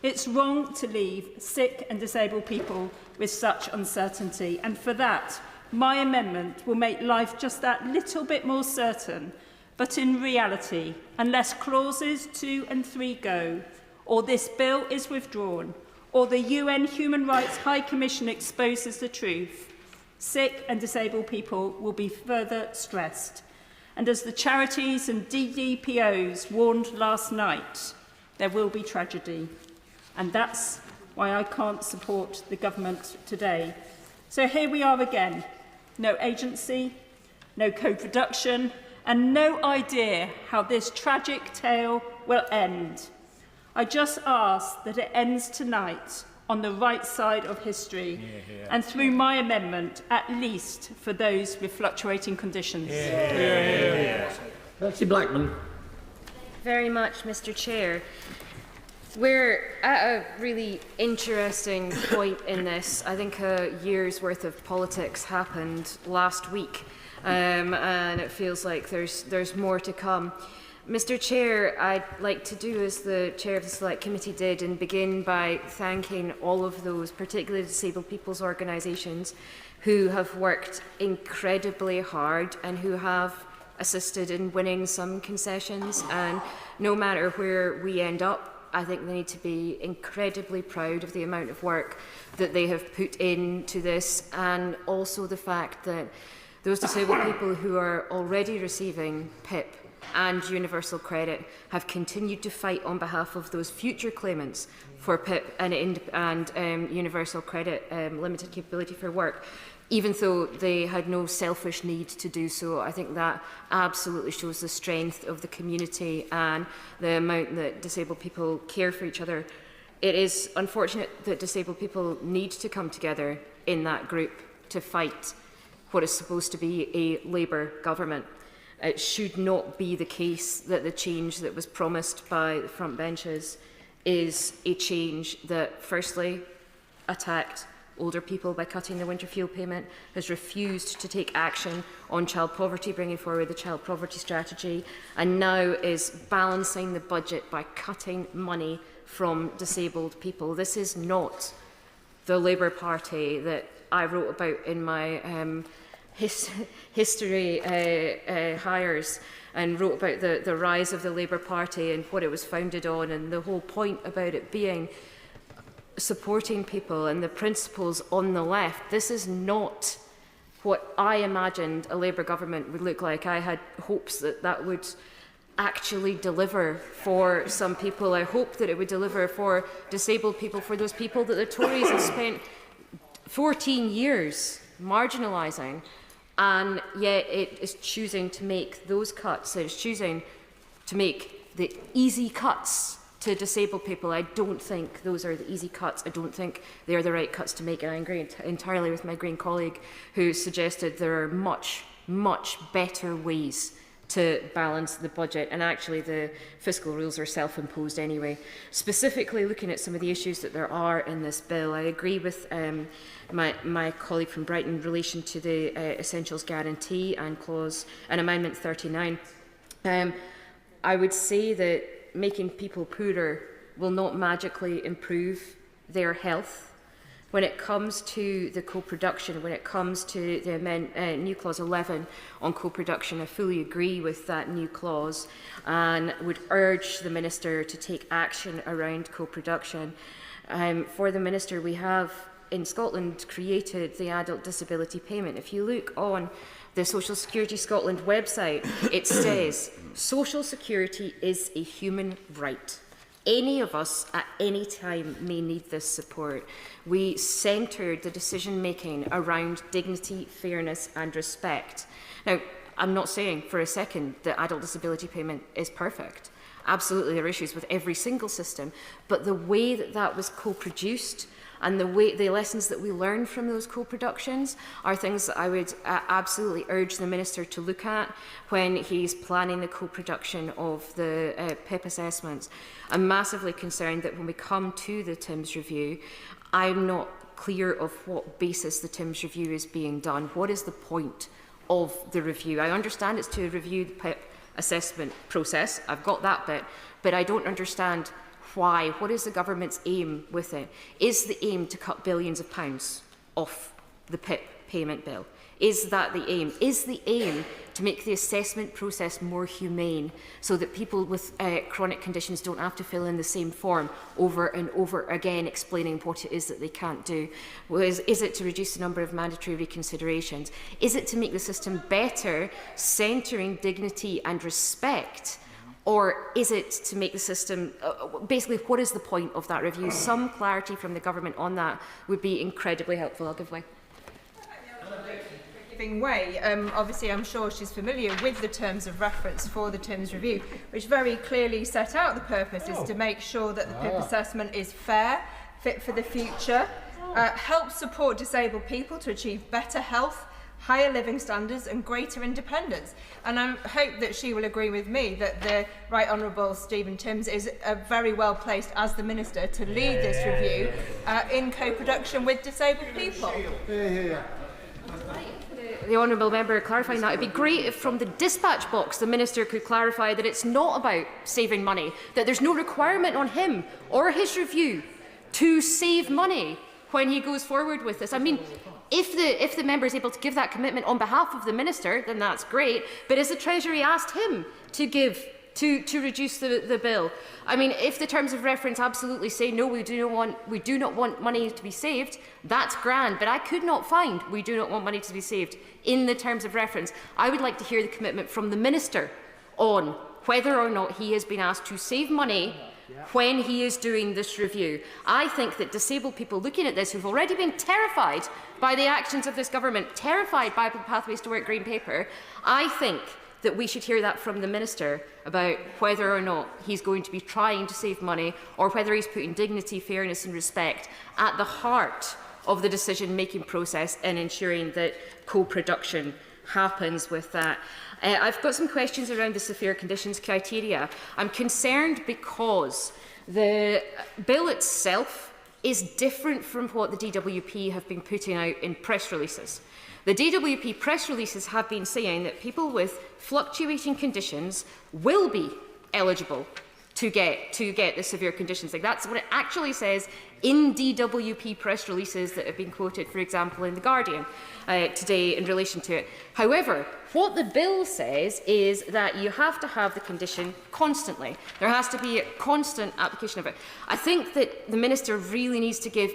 It's wrong to leave sick and disabled people with such uncertainty, and for that, my amendment will make life just that little bit more certain. But in reality, unless clauses 2 and 3 go, or this bill is withdrawn, or the UN Human Rights High Commission exposes the truth, sick and disabled people will be further stressed. And as the charities and DDPOs warned last night, there will be tragedy. And that's why I can't support the government today. So here we are again. No agency, no co-production, and no idea how this tragic tale will end. I just ask that it ends tonight on the right side of history, and through my amendment, at least for those with fluctuating conditions. Nancy Blackman. Very much, Mr. Chair. We're at a really interesting point in this. I think a year's worth of politics happened last week, and it feels like there's more to come. Mr. Chair, I'd like to do as the Chair of the Select Committee did and begin by thanking all of those, particularly disabled people's organisations, who have worked incredibly hard and who have assisted in winning some concessions. And no matter where we end up, I think they need to be incredibly proud of the amount of work that they have put into this, and also the fact that those disabled people who are already receiving PIP and universal credit have continued to fight on behalf of those future claimants for PIP and universal credit, limited capability for work, even though they had no selfish need to do so. I think that absolutely shows the strength of the community and the amount that disabled people care for each other. It is unfortunate that disabled people need to come together in that group to fight what is supposed to be a Labour government. It should not be the case that the change that was promised by the front benches is a change that firstly attacked older people by cutting the winter fuel payment, has refused to take action on child poverty, bringing forward the child poverty strategy, and now is balancing the budget by cutting money from disabled people. This is not the Labour Party that I wrote about in my history hires, and wrote about the rise of the Labour Party and what it was founded on, and the whole point about it being supporting people and the principles on the left. This is not what I imagined a Labour government would look like. I had hopes that that would actually deliver for some people. I hope that it would deliver for disabled people, for those people that the Tories have spent 14 years marginalising, and yet it is choosing to make those cuts. It's choosing to make the easy cuts to disabled people. I don't think those are the easy cuts. I don't think they are the right cuts to make, and I agree entirely with my Green colleague who suggested there are much, much better ways to balance the budget, and actually the fiscal rules are self-imposed anyway. Specifically looking at some of the issues that there are in this bill, I agree with my colleague from Brighton in relation to the Essentials Guarantee and Amendment 39. I would say that making people poorer will not magically improve their health. When it comes to the co-production, when it comes to the new clause 11 on co-production, I fully agree with that new clause and would urge the Minister to take action around co-production. For the Minister, we have in Scotland created the adult disability payment. If you look on the Social Security Scotland website, it says social security is a human right. Any of us at any time may need this support. We centred the decision-making around dignity, fairness and respect. Now, I'm not saying for a second that adult disability payment is perfect. Absolutely, there are issues with every single system, but the way that that was co-produced and the lessons that we learn from those co-productions are things that I would absolutely urge the Minister to look at when he's planning the co-production of the PIP assessments. I'm massively concerned that when we come to the TIMS review, I'm not clear of what basis the TIMS review is being done. What is the point of the review? I understand it's to review the PIP assessment process. I've got that bit, but I don't understand why. What is the government's aim with it? Is the aim to cut billions of pounds off the PIP payment bill? Is that the aim? Is the aim to make the assessment process more humane so that people with chronic conditions don't have to fill in the same form over and over again explaining what it is that they can't do? Is it to reduce the number of mandatory reconsiderations? Is it to make the system better, centering dignity and respect? Or is it to make the system, basically, what is the point of that review? Some clarity from the government on that would be incredibly helpful. I'll give way. Giving way. Obviously, I'm sure she's familiar with the terms of reference for the TIMS review, which very clearly set out the purpose is to make sure that the PIP assessment is fair, fit for the future, help support disabled people to achieve better health, higher living standards and greater independence. And I hope that she will agree with me that the Right Honourable Stephen Timms is very well placed as the Minister to lead this review in co-production with disabled people. The honourable member clarifying that. It'd be great if from the dispatch box the Minister could clarify that it's not about saving money, that there's no requirement on him or his review to save money when he goes forward with this. I mean, if the member is able to give that commitment on behalf of the Minister, then that's great. But has the Treasury asked him to give to reduce the bill? I mean, if the terms of reference absolutely say no, we do not want money to be saved, that's grand. But I could not find we do not want money to be saved in the terms of reference. I would like to hear the commitment from the Minister on whether or not he has been asked to save money when he is doing this review. I think that disabled people looking at this, who've already been terrified by the actions of this government, terrified by the Pathways to Work Green Paper, I think that we should hear that from the Minister about whether or not he's going to be trying to save money or whether he's putting dignity, fairness and respect at the heart of the decision-making process and ensuring that co-production happens with that. I've got some questions around the severe conditions criteria. I'm concerned because the bill itself is different from what the DWP have been putting out in press releases. The DWP press releases have been saying that people with fluctuating conditions will be eligible to get the severe conditions. Like, that's what it actually says in DWP press releases that have been quoted, for example, in The Guardian today in relation to it. However, what the bill says is that you have to have the condition constantly. There has to be a constant application of it. I think that the Minister really needs to give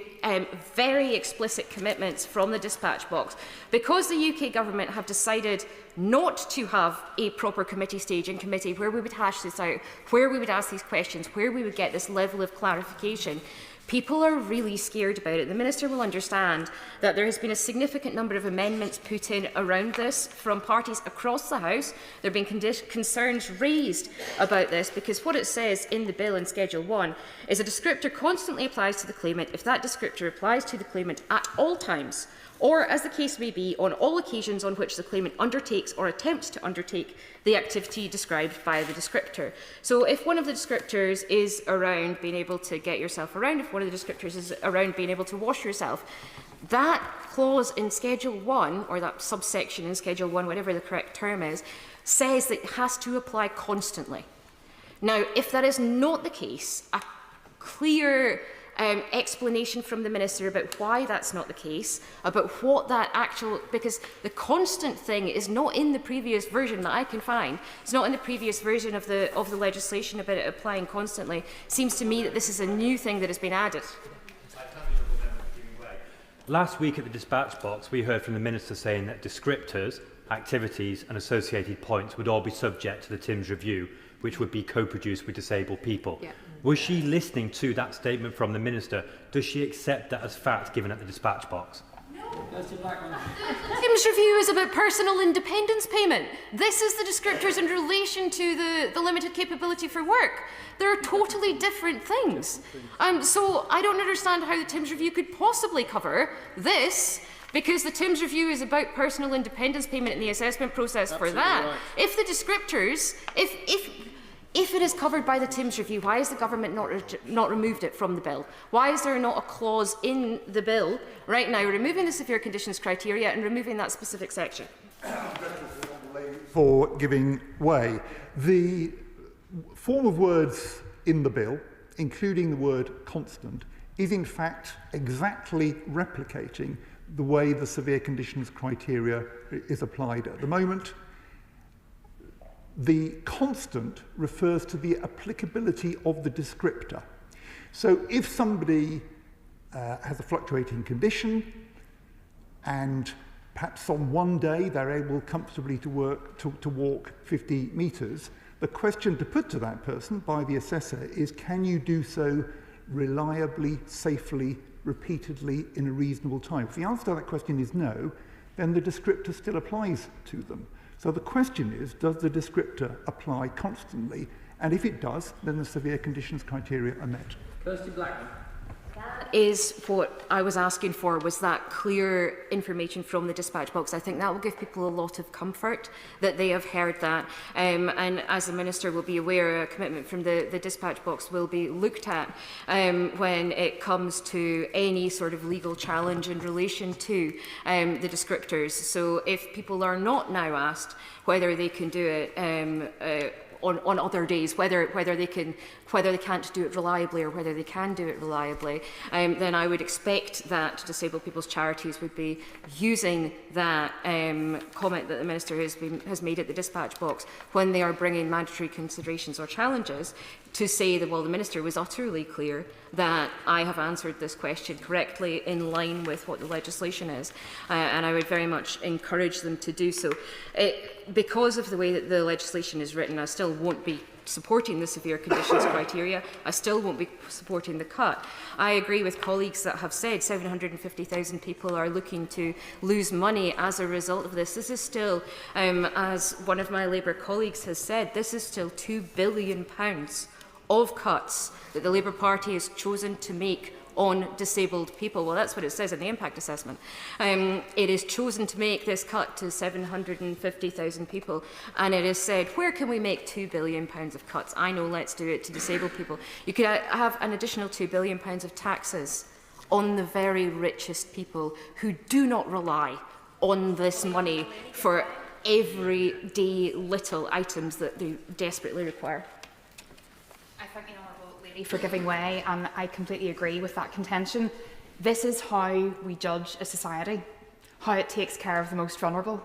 very explicit commitments from the dispatch box. Because the UK Government have decided not to have a proper committee stage in committee where we would hash this out, where we would ask these questions, where we would get this level of clarification, people are really scared about it. The Minister will understand that there has been a significant number of amendments put in around this from parties across the House. There have been concerns raised about this because what it says in the bill in Schedule 1 is a descriptor constantly applies to the claimant if that descriptor applies to the claimant at all times, or, as the case may be, on all occasions on which the claimant undertakes or attempts to undertake the activity described by the descriptor. So if one of the descriptors is around being able to get yourself around, if one of the descriptors is around being able to wash yourself, that clause in Schedule 1, or that subsection in Schedule 1, whatever the correct term is, says that it has to apply constantly. Now, if that is not the case, a clear explanation from the Minister about why that's not the case, about what that actual, because the constant thing is not in the previous version that I can find. It's not in the previous version of the legislation about it applying constantly. It seems to me that this is a new thing that has been added. Last week at the Dispatch Box, we heard from the Minister saying that descriptors, activities and associated points would all be subject to the TIMS review, which would be co-produced with disabled people. Yeah. Was she listening to that statement from the Minister? Does she accept that as fact given at the Dispatch Box? No. TIMS review is about personal independence payment. This is the descriptors in relation to the limited capability for work. They're totally different things. So I don't understand how the TIMS review could possibly cover this, because the TIMS review is about personal independence payment and the assessment process for that. Right. If the descriptors, if it is covered by the TIMS review, why has the government not removed it from the bill? Why is there not a clause in the bill right now removing the severe conditions criteria and removing that specific section? For giving way. The form of words in the bill, including the word constant, is in fact exactly replicating the way the severe conditions criteria is applied at the moment. The constant refers to the applicability of the descriptor. So if somebody has a fluctuating condition and perhaps on one day they're able comfortably to walk 50 metres, the question to put to that person by the assessor is, can you do so reliably, safely, repeatedly in a reasonable time? If the answer to that question is no, then the descriptor still applies to them. So the question is, does the descriptor apply constantly? And if it does, then the severe conditions criteria are met. Kirsty Blackman. That is what I was asking for, was that clear information from the dispatch box. I think that will give people a lot of comfort that they have heard that. And as the Minister will be aware, a commitment from the dispatch box will be looked at when it comes to any sort of legal challenge in relation to the descriptors. So if people are not now asked whether they can do it on other days, whether they can't do it reliably or whether they can do it reliably, then I would expect that disabled people's charities would be using that comment that the Minister has made at the dispatch box when they are bringing mandatory considerations or challenges, to say that, well, the Minister was utterly clear that I have answered this question correctly in line with what the legislation is, and I would very much encourage them to do so. Because of the way that the legislation is written, I still won't be supporting the severe conditions criteria. I still won't be supporting the cut. I agree with colleagues that have said 750,000 people are looking to lose money as a result of this. This is still, as one of my Labour colleagues has said, this is still £2 billion of cuts that the Labour Party has chosen to make on disabled people. Well, that's what it says in the impact assessment. It is chosen to make this cut to 750,000 people, and it is said, where can we make £2 billion of cuts? I know, let's do it to disabled people. You could have an additional £2 billion of taxes on the very richest people who do not rely on this money for everyday little items that they desperately require. I thank the Honourable Lady for giving way, and I completely agree with that contention. This is how we judge a society, how it takes care of the most vulnerable.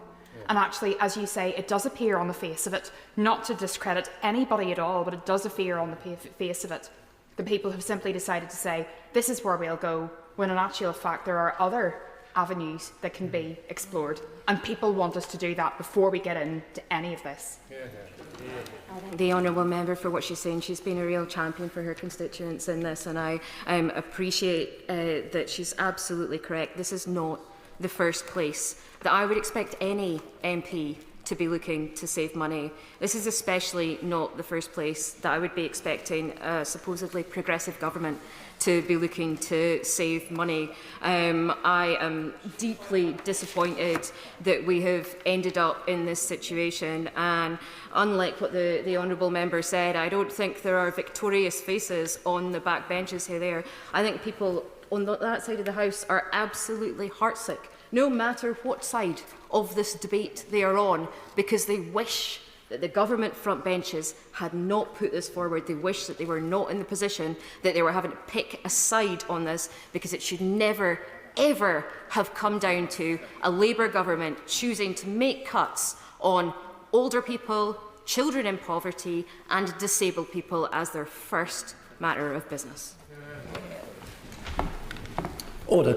And actually, as you say, it does appear on the face of it, not to discredit anybody at all, but it does appear on the face of it. The people have simply decided to say, this is where we'll go, when in actual fact there are other avenues that can be explored. And people want us to do that before we get into any of this. I thank the honourable member for what she's saying. She's been a real champion for her constituents in this, and I appreciate that she's absolutely correct. This is not the first place that I would expect any MP to be looking to save money. This is especially not the first place that I would be expecting a supposedly progressive government to be looking to save money. I am deeply disappointed that we have ended up in this situation, and unlike what the honourable member said, I don't think there are victorious faces on the back benches here there. I think people on that side of the House are absolutely heartsick, no matter what side of this debate they are on, because they wish that the government front benches had not put this forward. They wish that they were not in the position that they were having to pick a side on this, because it should never, ever have come down to a Labour government choosing to make cuts on older people, children in poverty and disabled people as their first matter of business. Order.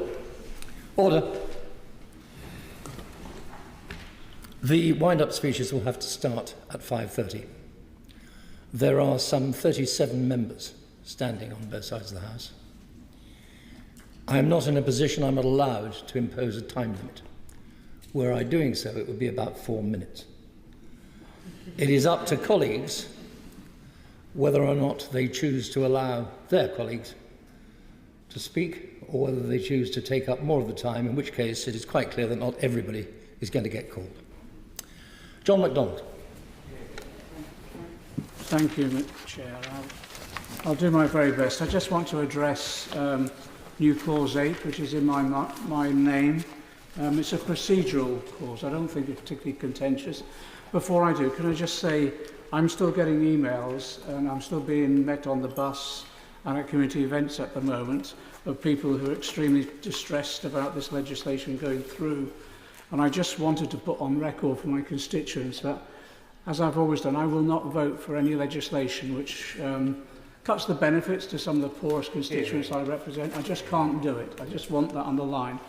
Order. The wind-up speeches will have to start at 5:30. There are some 37 members standing on both sides of the House. I am not in a position I'm not allowed to impose a time limit. Were I doing so, it would be about 4 minutes. It is up to colleagues whether or not they choose to allow their colleagues to speak, or whether they choose to take up more of the time, in which case it is quite clear that not everybody is going to get called. John MacDonald. Thank you, Chair. I'll do my very best. I just want to address new Clause 8, which is in my name. It's a procedural clause. I don't think it's particularly contentious. Before I do, can I just say I'm still getting emails, and I'm still being met on the bus and at community events at the moment of people who are extremely distressed about this legislation going through. And I just wanted to put on record for my constituents that, as I've always done, I will not vote for any legislation which cuts the benefits to some of the poorest constituents I represent. I just can't do it. I just want that underlined.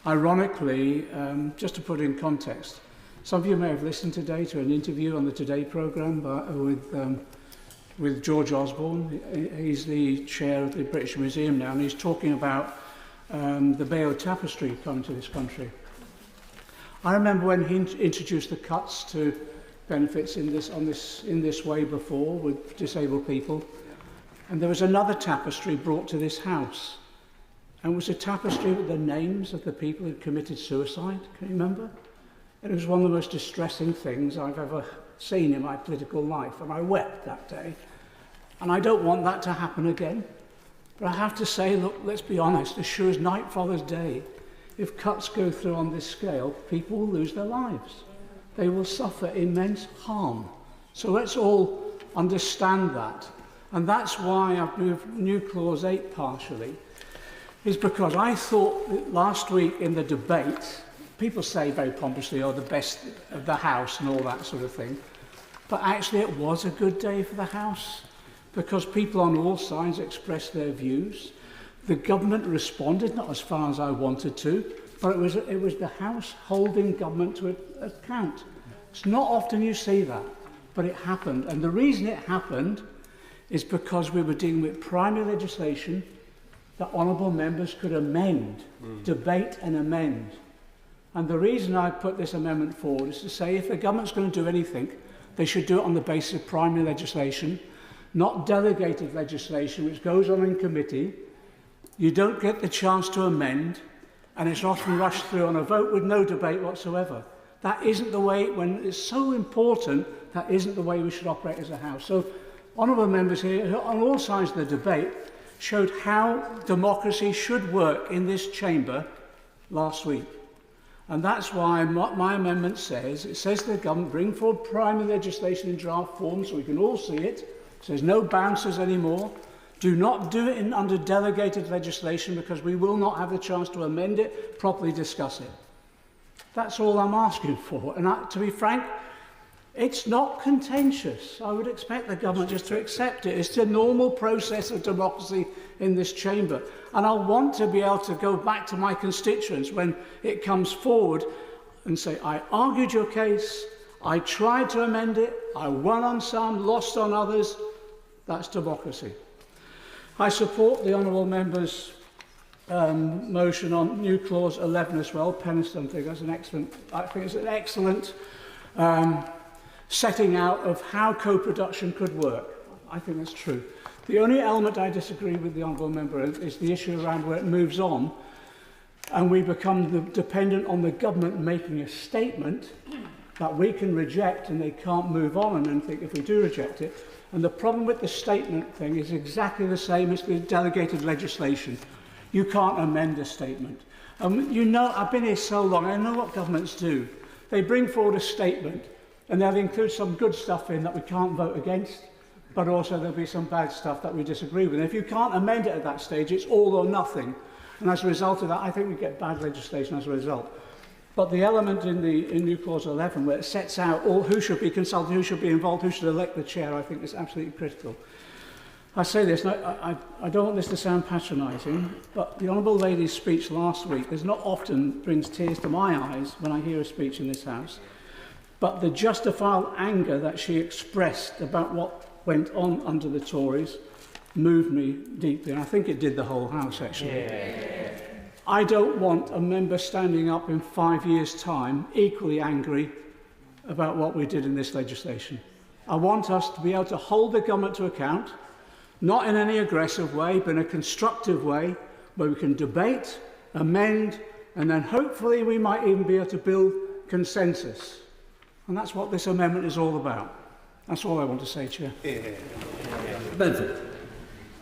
Ironically, just to put it in context, some of you may have listened today to an interview on the Today programme with George Osborne. He's the chair of the British Museum now, and he's talking about the Bayeux Tapestry coming to this country. I remember when he introduced the cuts to benefits in this way before with disabled people, and there was another tapestry brought to this house, and it was a tapestry with the names of the people who committed suicide. Can you remember? It was one of the most distressing things I've ever seen in my political life, and I wept that day. And I don't want that to happen again. But I have to say, look, let's be honest, as sure as Night Father's Day, if cuts go through on this scale, people will lose their lives. They will suffer immense harm. So let's all understand that. And that's why I've moved new Clause 8 partially, is because I thought that last week in the debate, people say very pompously, oh, the best of the House and all that sort of thing. But actually it was a good day for the House, because people on all sides expressed their views. The government responded, not as far as I wanted to, but it was the House holding government to account. It's not often you see that, but it happened. And the reason it happened is because we were dealing with primary legislation that honourable members could amend, debate and amend. And the reason I put this amendment forward is to say if the government's going to do anything, they should do it on the basis of primary legislation, not delegated legislation which goes on in committee. You don't get the chance to amend, and it's often rushed through on a vote with no debate whatsoever. That isn't the way, when it's so important, that isn't the way we should operate as a House. So, honourable members here, on all sides of the debate, showed how democracy should work in this chamber last week. And that's why my amendment says, it says to the government, bring forward primary legislation in draft form so we can all see it. It says no bouncers anymore. Do not do it under delegated legislation because we will not have the chance to amend it, properly discuss it. That's all I'm asking for. And to be frank, it's not contentious. I would expect the government just to accept it. It's the normal process of democracy in this chamber. And I want to be able to go back to my constituents when it comes forward and say, I argued your case, I tried to amend it, I won on some, lost on others. That's democracy. I support the honourable member's motion on new clause 11 as well. Peniston, I think it's an excellent setting out of how co-production could work. I think that's true. The only element I disagree with the honourable member is the issue around where it moves on and we become dependent on the government making a statement that we can reject and they can't move on and then think if we do reject it. And the problem with the statement thing is exactly the same as the delegated legislation. You can't amend a statement. You know, I've been here so long, I know what governments do. They bring forward a statement and they'll include some good stuff in that we can't vote against, but also there'll be some bad stuff that we disagree with. And if you can't amend it at that stage, it's all or nothing. And as a result of that, I think we get bad legislation as a result. But the element in new clause 11 where it sets out who should be consulted, who should be involved, who should elect the chair, I think is absolutely critical. I say this, and I don't want this to sound patronising, but the Honourable Lady's speech last week is not often brings tears to my eyes when I hear a speech in this House, but the justifiable anger that she expressed about what went on under the Tories moved me deeply, and I think it did the whole House, actually. Yeah. I don't want a member standing up in 5 years' time equally angry about what we did in this legislation. I want us to be able to hold the government to account, not in any aggressive way, but in a constructive way, where we can debate, amend, and then hopefully we might even be able to build consensus. And that's what this amendment is all about. That's all I want to say, Chair. Benford.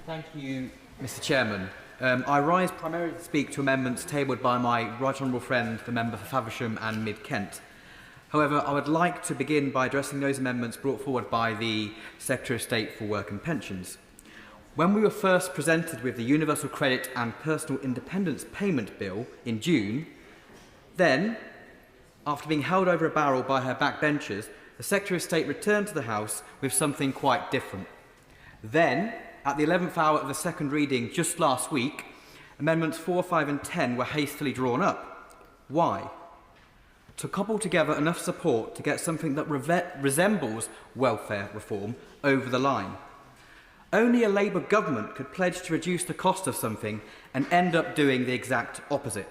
Thank you, Mr. Chairman. I rise primarily to speak to amendments tabled by my right honourable friend, the member for Faversham and Mid-Kent. However, I would like to begin by addressing those amendments brought forward by the Secretary of State for Work and Pensions. When we were first presented with the Universal Credit and Personal Independence Payment Bill in June, then, after being held over a barrel by her backbenchers, the Secretary of State returned to the House with something quite different. Then, at the 11th hour of the second reading just last week, Amendments 4, 5 and 10 were hastily drawn up. Why? To cobble together enough support to get something that resembles welfare reform over the line. Only a Labour government could pledge to reduce the cost of something and end up doing the exact opposite.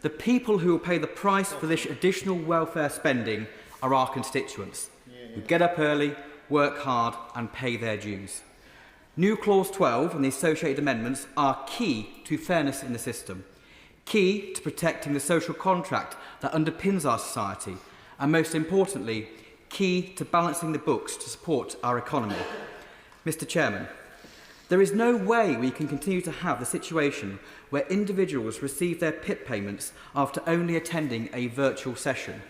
The people who will pay the price for this additional welfare spending are our constituents, who get up early, work hard and pay their dues. New Clause 12 and the associated amendments are key to fairness in the system, key to protecting the social contract that underpins our society, and most importantly, key to balancing the books to support our economy. Mr. Chairman, there is no way we can continue to have the situation where individuals receive their PIP payments after only attending a virtual session.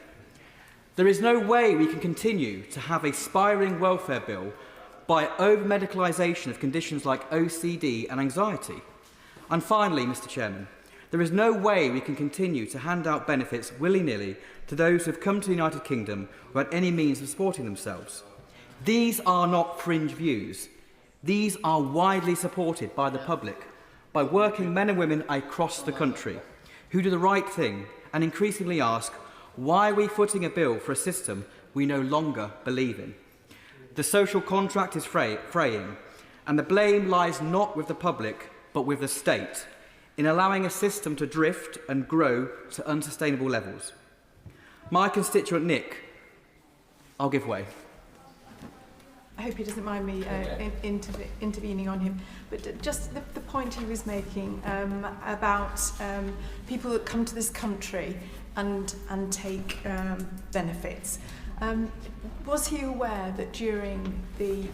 There is no way we can continue to have a spiralling welfare bill by over-medicalisation of conditions like OCD and anxiety. And finally, Mr. Chairman, there is no way we can continue to hand out benefits willy-nilly to those who have come to the United Kingdom without any means of supporting themselves. These are not fringe views. These are widely supported by the public, by working men and women across the country, who do the right thing and increasingly ask, why are we footing a bill for a system we no longer believe in? The social contract is fraying, and the blame lies not with the public, but with the state, in allowing a system to drift and grow to unsustainable levels. My constituent Nick, I'll give way. I hope he doesn't mind me intervening on him, but just the point he was making about people that come to this country and take benefits. Was he aware that during the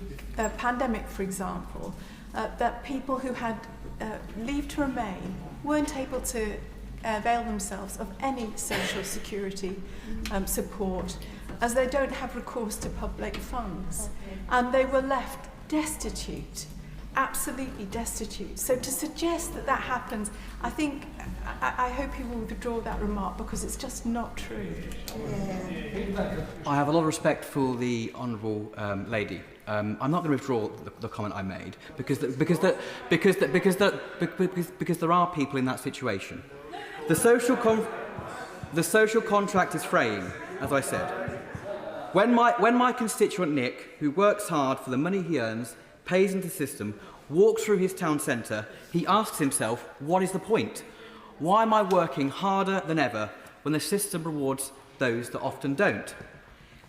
pandemic, for example, that people who had leave to remain weren't able to avail themselves of any social security support, as they don't have recourse to public funds, and they were left destitute, absolutely destitute. So to suggest that that happens, I think, I hope you will withdraw that remark, because it's just not true. I have a lot of respect for the honourable lady. I'm not going to withdraw the comment I made because there are people in that situation. The social contract is framed, as I said. When my constituent Nick, who works hard for the money he earns, pays into the system, walks through his town centre, he asks himself, what is the point? Why am I working harder than ever when the system rewards those that often don't?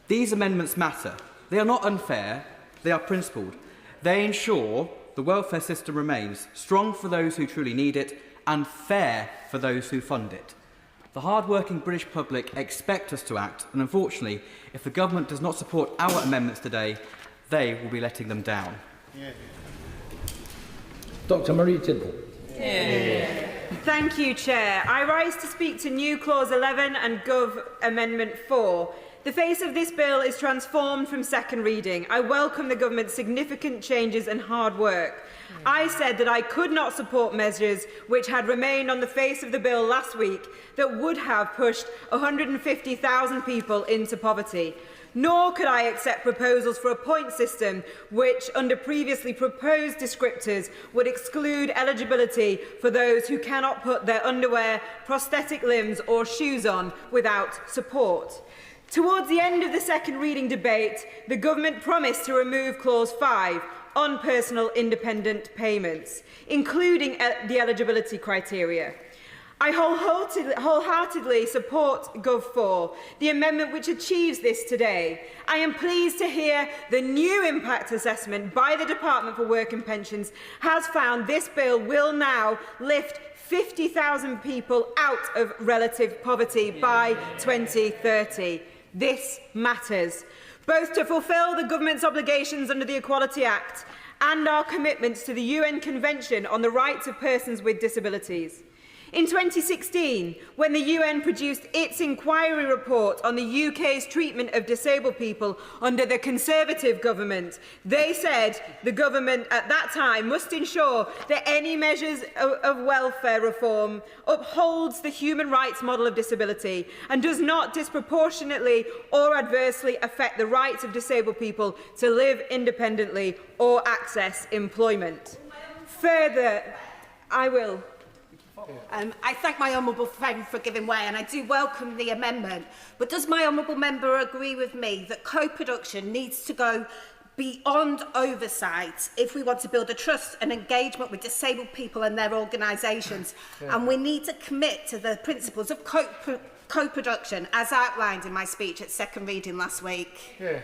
These amendments matter. They are not unfair, they are principled. They ensure the welfare system remains strong for those who truly need it and fair for those who fund it. The hard-working British public expect us to act, and unfortunately, if the government does not support our amendments today, they will be letting them down. Yeah. Dr. Marie Tidball. Yeah. Thank you, Chair. I rise to speak to new Clause 11 and Gov Amendment 4. The face of this bill is transformed from second reading. I welcome the government's significant changes and hard work. I said that I could not support measures which had remained on the face of the bill last week that would have pushed 150,000 people into poverty. Nor could I accept proposals for a point system which, under previously proposed descriptors, would exclude eligibility for those who cannot put their underwear, prosthetic limbs or shoes on without support. Towards the end of the second reading debate, the government promised to remove Clause 5 on personal independent payments, including the eligibility criteria. I wholeheartedly support Gov 4, the amendment which achieves this today. I am pleased to hear the new impact assessment by the Department for Work and Pensions has found this bill will now lift 50,000 people out of relative poverty by 2030. This matters, both to fulfil the government's obligations under the Equality Act and our commitments to the UN Convention on the Rights of Persons with Disabilities. In 2016, when the UN produced its inquiry report on the UK's treatment of disabled people under the Conservative government, they said the government at that time must ensure that any measures of welfare reform upholds the human rights model of disability and does not disproportionately or adversely affect the rights of disabled people to live independently or access employment. Further, I thank my honourable friend for giving way, and I do welcome the amendment. But does my honourable member agree with me that co-production needs to go beyond oversight if we want to build a trust and engagement with disabled people and their organisations? And we need to commit to the principles of co-production as outlined in my speech at second reading last week. I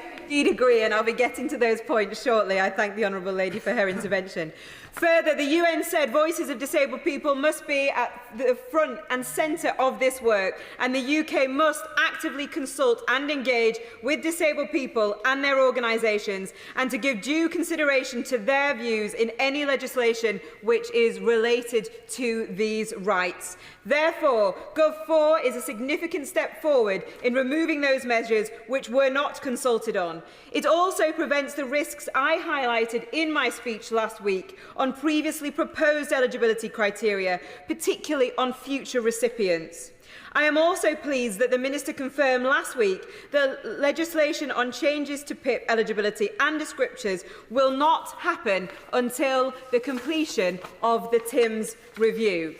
do indeed agree, and I'll be getting to those points shortly. I thank the honourable lady for her intervention. Further, the UN said voices of disabled people must be at the front and centre of this work, and the UK must actively consult and engage with disabled people and their organisations, and to give due consideration to their views in any legislation which is related to these rights. Therefore, Gov 4 is a significant step forward in removing those measures which were not consulted on. It also prevents the risks I highlighted in my speech last week on previously proposed eligibility criteria, particularly on future recipients. I am also pleased that the Minister confirmed last week that legislation on changes to PIP eligibility and descriptors will not happen until the completion of the TIMS review.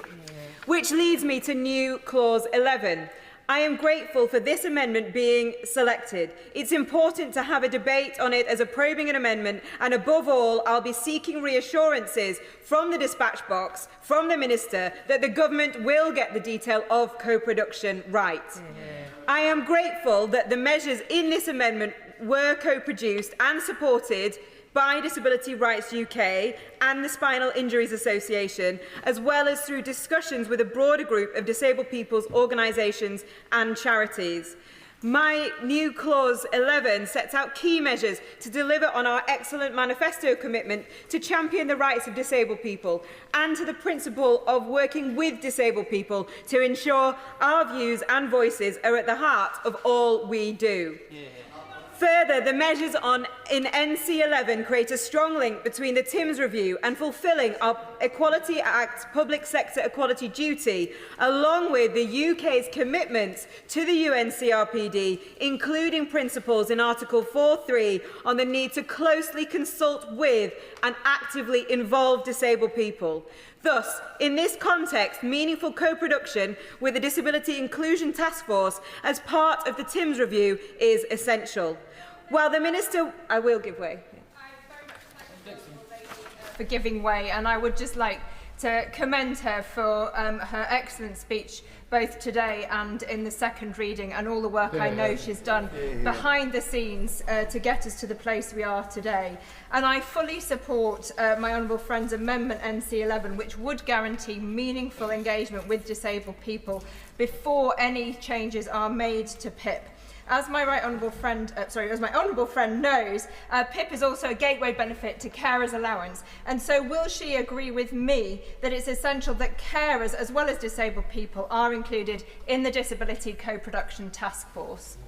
Which leads me to new Clause 11. I am grateful for this amendment being selected. It's important to have a debate on it as a probing an amendment, and above all, I'll be seeking reassurances from the Despatch Box, from the Minister, that the government will get the detail of co-production right. I am grateful that the measures in this amendment were co-produced and supported by Disability Rights UK and the Spinal Injuries Association, as well as through discussions with a broader group of disabled people's organisations and charities. My new Clause 11 sets out key measures to deliver on our excellent manifesto commitment to champion the rights of disabled people and to the principle of working with disabled people to ensure our views and voices are at the heart of all we do. Yeah. Further, the measures in NC 11 create a strong link between the TIMS review and fulfilling our Equality Act public sector equality duty, along with the UK's commitments to the UNCRPD, including principles in Article 4.3 on the need to closely consult with and actively involve disabled people. Thus, in this context, meaningful co-production with the Disability Inclusion Task Force as part of the TIMS review is essential. While the Minister... I will give way. For giving way, and I would just like to commend her for her excellent speech both today and in the second reading, and all the work I know she's done behind the scenes to get us to the place we are today. And I fully support my honourable friend's amendment NC 11, which would guarantee meaningful engagement with disabled people before any changes are made to PIP. As my honourable friend knows, PIP is also a gateway benefit to carers' allowance. And so will she agree with me that it's essential that carers, as well as disabled people, are included in the Disability Co-Production Task Force?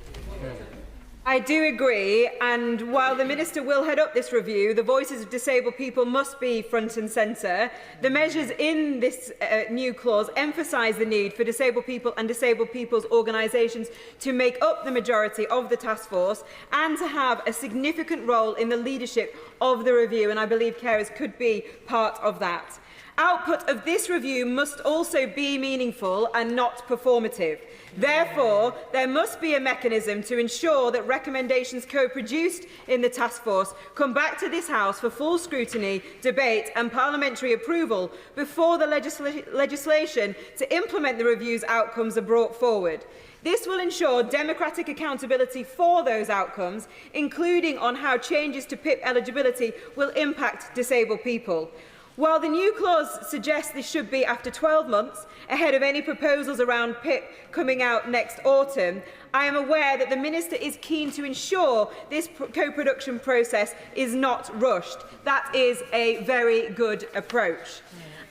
I do agree, and while the Minister will head up this review, the voices of disabled people must be front and centre. The measures in this new clause emphasise the need for disabled people and disabled people's organisations to make up the majority of the task force and to have a significant role in the leadership of the review, and I believe carers could be part of that. Output of this review must also be meaningful and not performative. Therefore, there must be a mechanism to ensure that recommendations co-produced in the task force come back to this House for full scrutiny, debate and parliamentary approval before the legislation to implement the review's outcomes are brought forward. This will ensure democratic accountability for those outcomes, including on how changes to PIP eligibility will impact disabled people. While the new clause suggests this should be after 12 months, ahead of any proposals around PIP coming out next autumn, I am aware that the Minister is keen to ensure this co-production process is not rushed. That is a very good approach.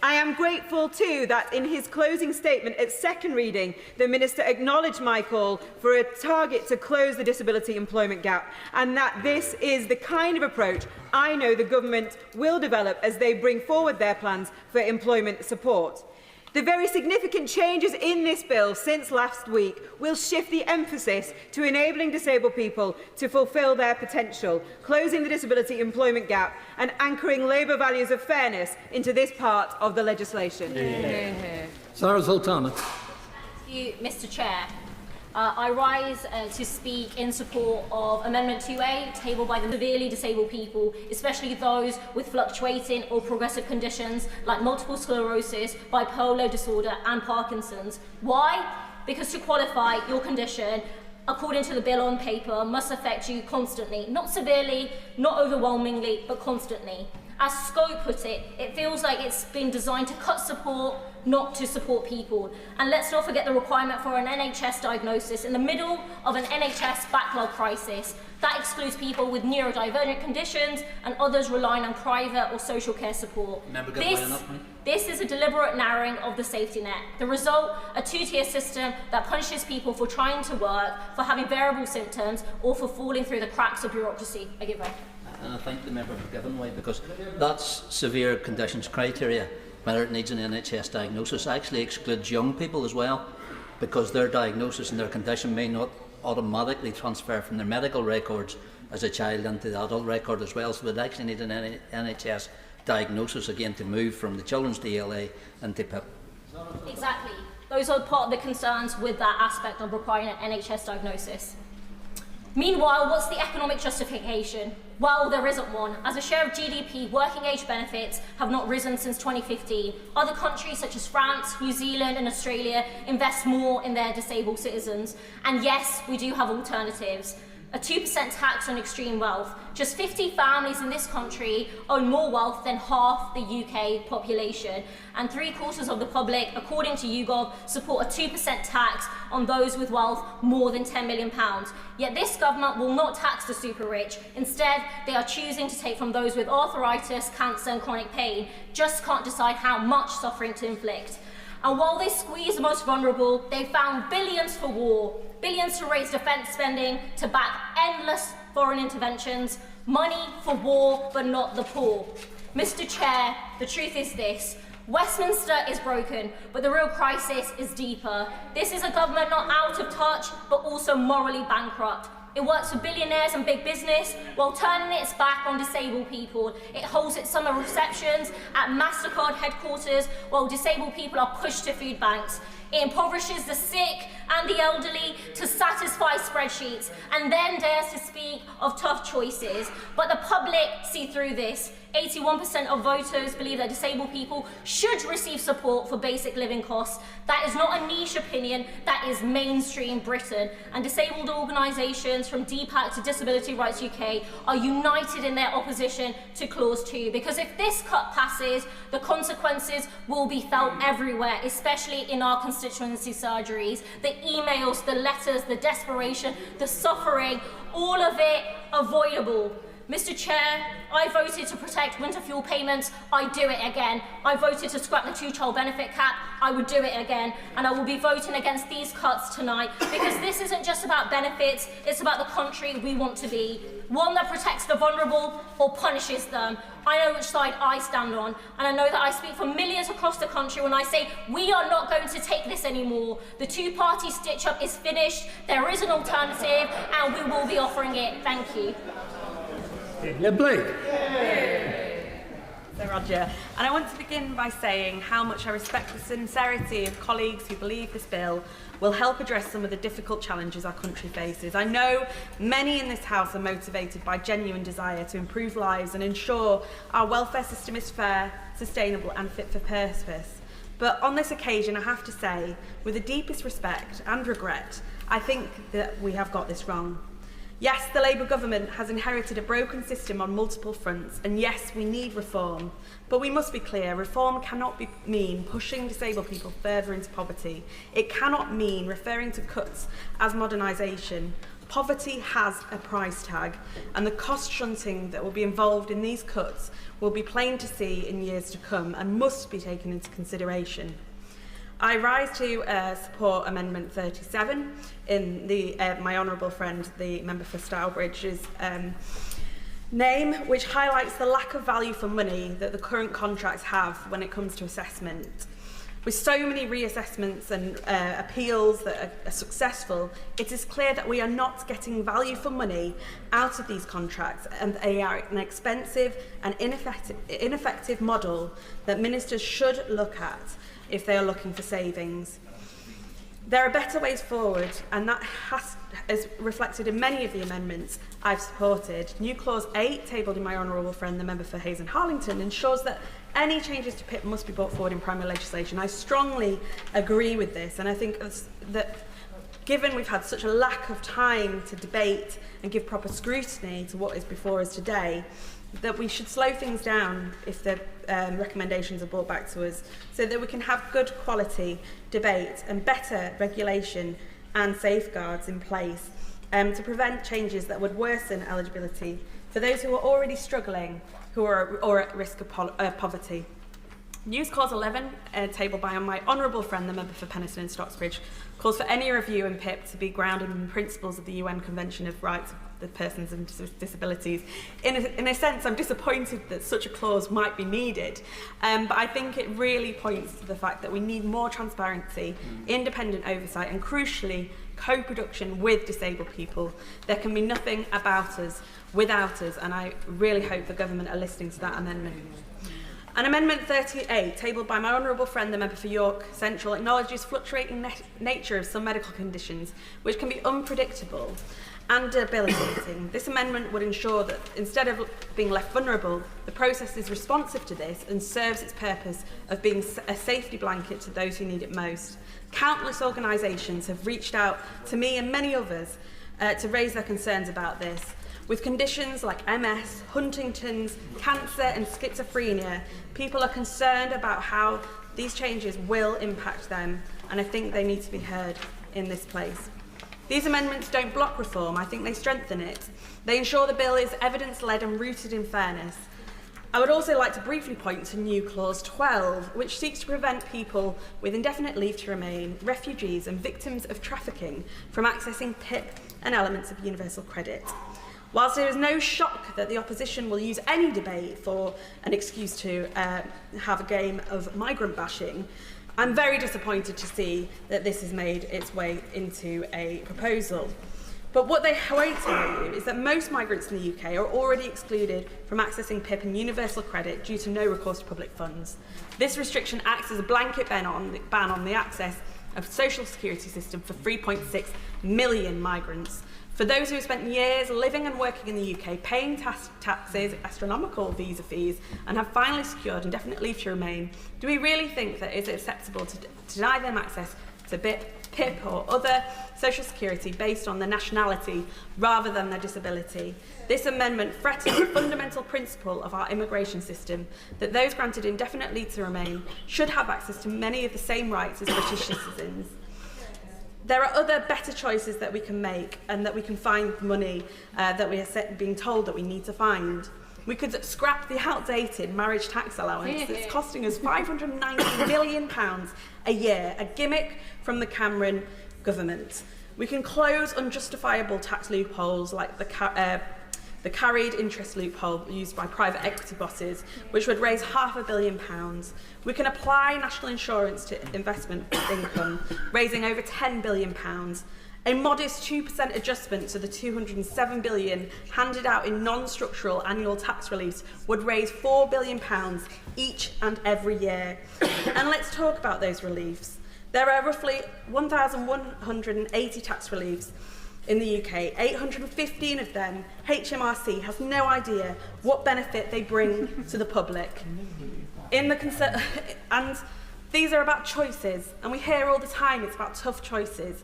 I am grateful too that in his closing statement at second reading, the Minister acknowledged my call for a target to close the disability employment gap, and that this is the kind of approach I know the Government will develop as they bring forward their plans for employment support. The very significant changes in this bill since last week will shift the emphasis to enabling disabled people to fulfil their potential, closing the disability employment gap and anchoring Labour values of fairness into this part of the legislation. Sarah Sultana. Thank you, Mr. Chair. I rise to speak in support of Amendment 2A, tabled by the severely disabled people, especially those with fluctuating or progressive conditions like multiple sclerosis, bipolar disorder and Parkinson's. Why? Because to qualify, your condition, according to the bill on paper, must affect you constantly. Not severely, not overwhelmingly, but constantly. As Scope put it, it feels like it's been designed to cut support, not to support people. And let's not forget the requirement for an NHS diagnosis in the middle of an NHS backlog crisis. That excludes people with neurodivergent conditions and others relying on private or social care support. This is a deliberate narrowing of the safety net. The result, a two-tier system that punishes people for trying to work, for having variable symptoms, or for falling through the cracks of bureaucracy. I give way. And I thank the member for giving way, because that's severe conditions criteria, whether it needs an NHS diagnosis, actually excludes young people as well, because their diagnosis and their condition may not automatically transfer from their medical records as a child into the adult record as well, so they'd actually need an NHS diagnosis again to move from the children's DLA into PIP. Exactly. Those are part of the concerns with that aspect of requiring an NHS diagnosis. Meanwhile, what's the economic justification? Well, there isn't one. As a share of GDP, working age benefits have not risen since 2015. Other countries such as France, New Zealand and Australia invest more in their disabled citizens. And yes, we do have alternatives. a 2% tax on extreme wealth. Just 50 families in this country own more wealth than half the UK population, and 3/4 of the public, according to YouGov, support a 2% tax on those with wealth more than £10 million. Yet this government will not tax the super rich. Instead, they are choosing to take from those with arthritis, cancer and chronic pain, just can't decide how much suffering to inflict. And while they squeeze the most vulnerable, they found billions for war, billions to raise defence spending, to back endless foreign interventions, money for war but not the poor. Mr. Chair, the truth is this: Westminster is broken, but the real crisis is deeper. This is a government not out of touch, but also morally bankrupt. It works for billionaires and big business while turning its back on disabled people. It holds its summer receptions at MasterCard headquarters while disabled people are pushed to food banks. It impoverishes the sick and the elderly to satisfy spreadsheets, and then dares to speak of tough choices. But the public see through this. 81% of voters believe that disabled people should receive support for basic living costs. That is not a niche opinion, that is mainstream Britain. And disabled organisations from DPAC to Disability Rights UK are united in their opposition to Clause 2, because if this cut passes, the consequences will be felt everywhere, especially in our constituency surgeries. The emails, the letters, the desperation, the suffering, all of it avoidable. Mr. Chair, I voted to protect winter fuel payments. I do it again. I voted to scrap the 2-child benefit cap. I would do it again. And I will be voting against these cuts tonight, because this isn't just about benefits, it's about the country we want to be. One that protects the vulnerable or punishes them. I know which side I stand on, and I know that I speak for millions across the country when I say we are not going to take this anymore. The two-party stitch-up is finished, there is an alternative, and we will be offering it. Thank you. Yeah, Blake. So Roger, and I want to begin by saying how much I respect the sincerity of colleagues who believe this bill will help address some of the difficult challenges our country faces. I know many in this House are motivated by genuine desire to improve lives and ensure our welfare system is fair, sustainable and fit for purpose. But on this occasion, I have to say, with the deepest respect and regret, I think that we have got this wrong. Yes, the Labour government has inherited a broken system on multiple fronts, and yes, we need reform. But we must be clear, reform cannot mean pushing disabled people further into poverty. It cannot mean referring to cuts as modernisation. Poverty has a price tag, and the cost shunting that will be involved in these cuts will be plain to see in years to come and must be taken into consideration. I rise to support Amendment 37 in my honourable friend, the member for Stylebridge's name, which highlights the lack of value for money that the current contracts have when it comes to assessment. With so many reassessments and appeals that are successful, it is clear that we are not getting value for money out of these contracts, and they are an expensive and ineffective model that ministers should look at if they are looking for savings. There are better ways forward, and that is reflected in many of the amendments I've supported. New Clause 8, tabled in my honourable friend, the member for Hayes and Harlington, ensures that any changes to PIP must be brought forward in primary legislation. I strongly agree with this, and I think that given we've had such a lack of time to debate and give proper scrutiny to what is before us today, that we should slow things down if the recommendations are brought back to us, so that we can have good quality debate and better regulation and safeguards in place to prevent changes that would worsen eligibility for those who are already struggling or at risk of poverty. News Clause 11, tabled by my honourable friend, the member for Penistone and Stocksbridge, calls for any review in PIP to be grounded in principles of the UN Convention of Rights of the Persons with Disabilities. In a sense, I'm disappointed that such a clause might be needed, but I think it really points to the fact that we need more transparency, independent oversight, and crucially, co-production with disabled people. There can be nothing about us without us, and I really hope the government are listening to that amendment. And Amendment 38, tabled by my honourable friend, the member for York Central, acknowledges fluctuating nature of some medical conditions, which can be unpredictable and debilitating. This amendment would ensure that instead of being left vulnerable, the process is responsive to this and serves its purpose of being a safety blanket to those who need it most. Countless organisations have reached out to me and many others to raise their concerns about this. With conditions like MS, Huntington's, cancer and schizophrenia, people are concerned about how these changes will impact them, and I think they need to be heard in this place. These amendments don't block reform, I think they strengthen it. They ensure the bill is evidence-led and rooted in fairness. I would also like to briefly point to new Clause 12, which seeks to prevent people with indefinite leave to remain, refugees and victims of trafficking from accessing PIP and elements of universal credit. Whilst there is no shock that the opposition will use any debate for an excuse to have a game of migrant bashing, I'm very disappointed to see that this has made its way into a proposal. But what they won't tell you is that most migrants in the UK are already excluded from accessing PIP and universal credit due to no recourse to public funds. This restriction acts as a blanket ban on the access of the social security system for 3.6 million migrants. For those who have spent years living and working in the UK, paying taxes, astronomical visa fees, and have finally secured indefinite leave to remain, do we really think that it is acceptable to deny them access to PIP or other social security based on their nationality rather than their disability? This amendment threatens the fundamental principle of our immigration system, that those granted indefinite leave to remain should have access to many of the same rights as British citizens. There are other better choices that we can make and that we can find money that we are being told that we need to find. We could scrap the outdated marriage tax allowance that's costing us £590 million a year, a gimmick from the Cameron government. We can close unjustifiable tax loopholes like the carried interest loophole used by private equity bosses, which would raise £500 million. We can apply national insurance to investment income, raising over £10 billion. A modest 2% adjustment to the £207 billion handed out in non-structural annual tax reliefs would raise £4 billion each and every year. And let's talk about those reliefs. There are roughly 1,180 tax reliefs in the UK. 815 of them, HMRC has no idea what benefit they bring to the public. And these are about choices, and we hear all the time it's about tough choices.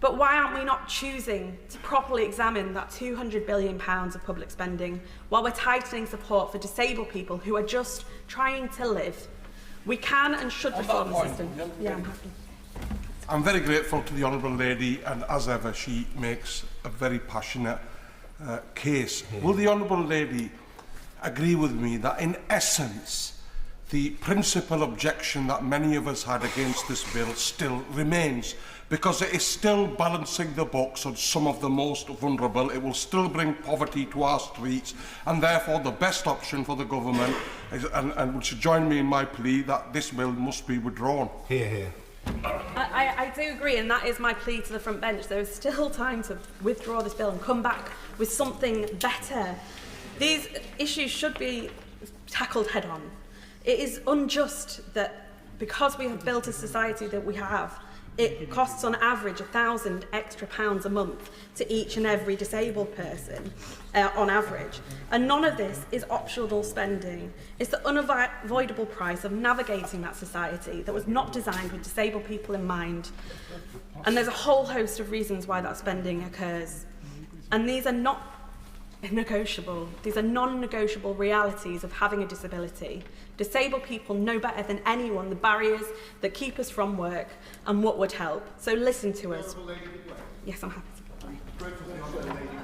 But why aren't we not choosing to properly examine that £200 billion of public spending while we're tightening support for disabled people who are just trying to live? We can and should reform the system. Yeah, I'm happy. I'm very grateful to the Honourable Lady, and as ever, she makes a very passionate case. Will the Honourable Lady agree with me that, in essence, the principal objection that many of us had against this bill still remains? Because it is still balancing the books on some of the most vulnerable. It will still bring poverty to our streets, and therefore the best option for the government is, and would you join me in my plea, that this bill must be withdrawn. Hear, hear. I do agree, and that is my plea to the front bench. There is still time to withdraw this bill and come back with something better. These issues should be tackled head on. It is unjust that because we have built a society that we have, it costs on average £1,000 extra a month to each and every disabled person on average. And none of this is optional spending. It's the unavoidable price of navigating that society that was not designed with disabled people in mind. And there's a whole host of reasons why that spending occurs. And these are not negotiable. These are non-negotiable realities of having a disability. Disabled people know better than anyone the barriers that keep us from work and what would help. So listen to us. Yes, I'm happy to.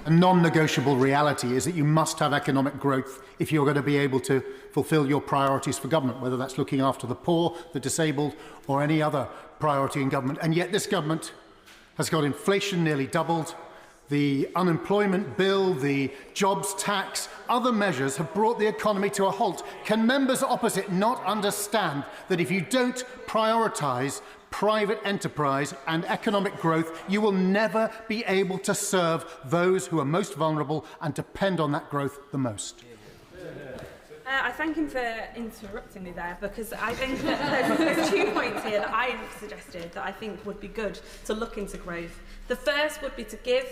A non-negotiable reality is that you must have economic growth if you're going to be able to fulfil your priorities for government, whether that's looking after the poor, the disabled, or any other priority in government. And yet this government has got inflation nearly doubled. The unemployment bill, the jobs tax, other measures have brought the economy to a halt. Can members opposite not understand that if you don't prioritise private enterprise and economic growth, you will never be able to serve those who are most vulnerable and depend on that growth the most? I thank him for interrupting me there, because I think that there's 2 points here that I suggested that I think would be good to look into growth. The first would be to give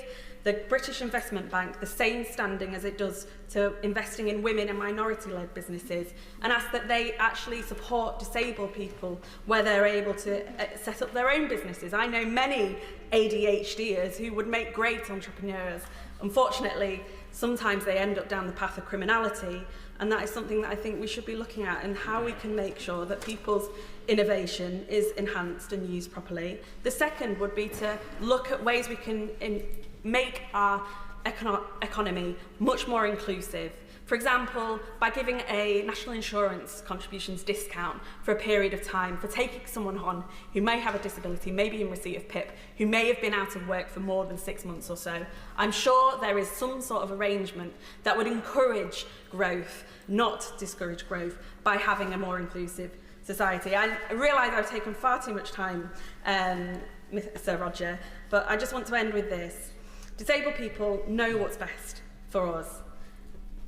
the British Investment Bank the same standing as it does to investing in women and minority-led businesses, and ask that they actually support disabled people where they're able to set up their own businesses. I know many ADHDers who would make great entrepreneurs. Unfortunately, sometimes they end up down the path of criminality, and that is something that I think we should be looking at, and how we can make sure that people's innovation is enhanced and used properly. The second would be to look at ways we can make our economy much more inclusive. For example, by giving a national insurance contributions discount for a period of time for taking someone on who may have a disability, maybe in receipt of PIP, who may have been out of work for more than 6 months or so. I'm sure there is some sort of arrangement that would encourage growth, not discourage growth, by having a more inclusive society. I realise I've taken far too much time, Sir Roger, but I just want to end with this. Disabled people know what's best for us.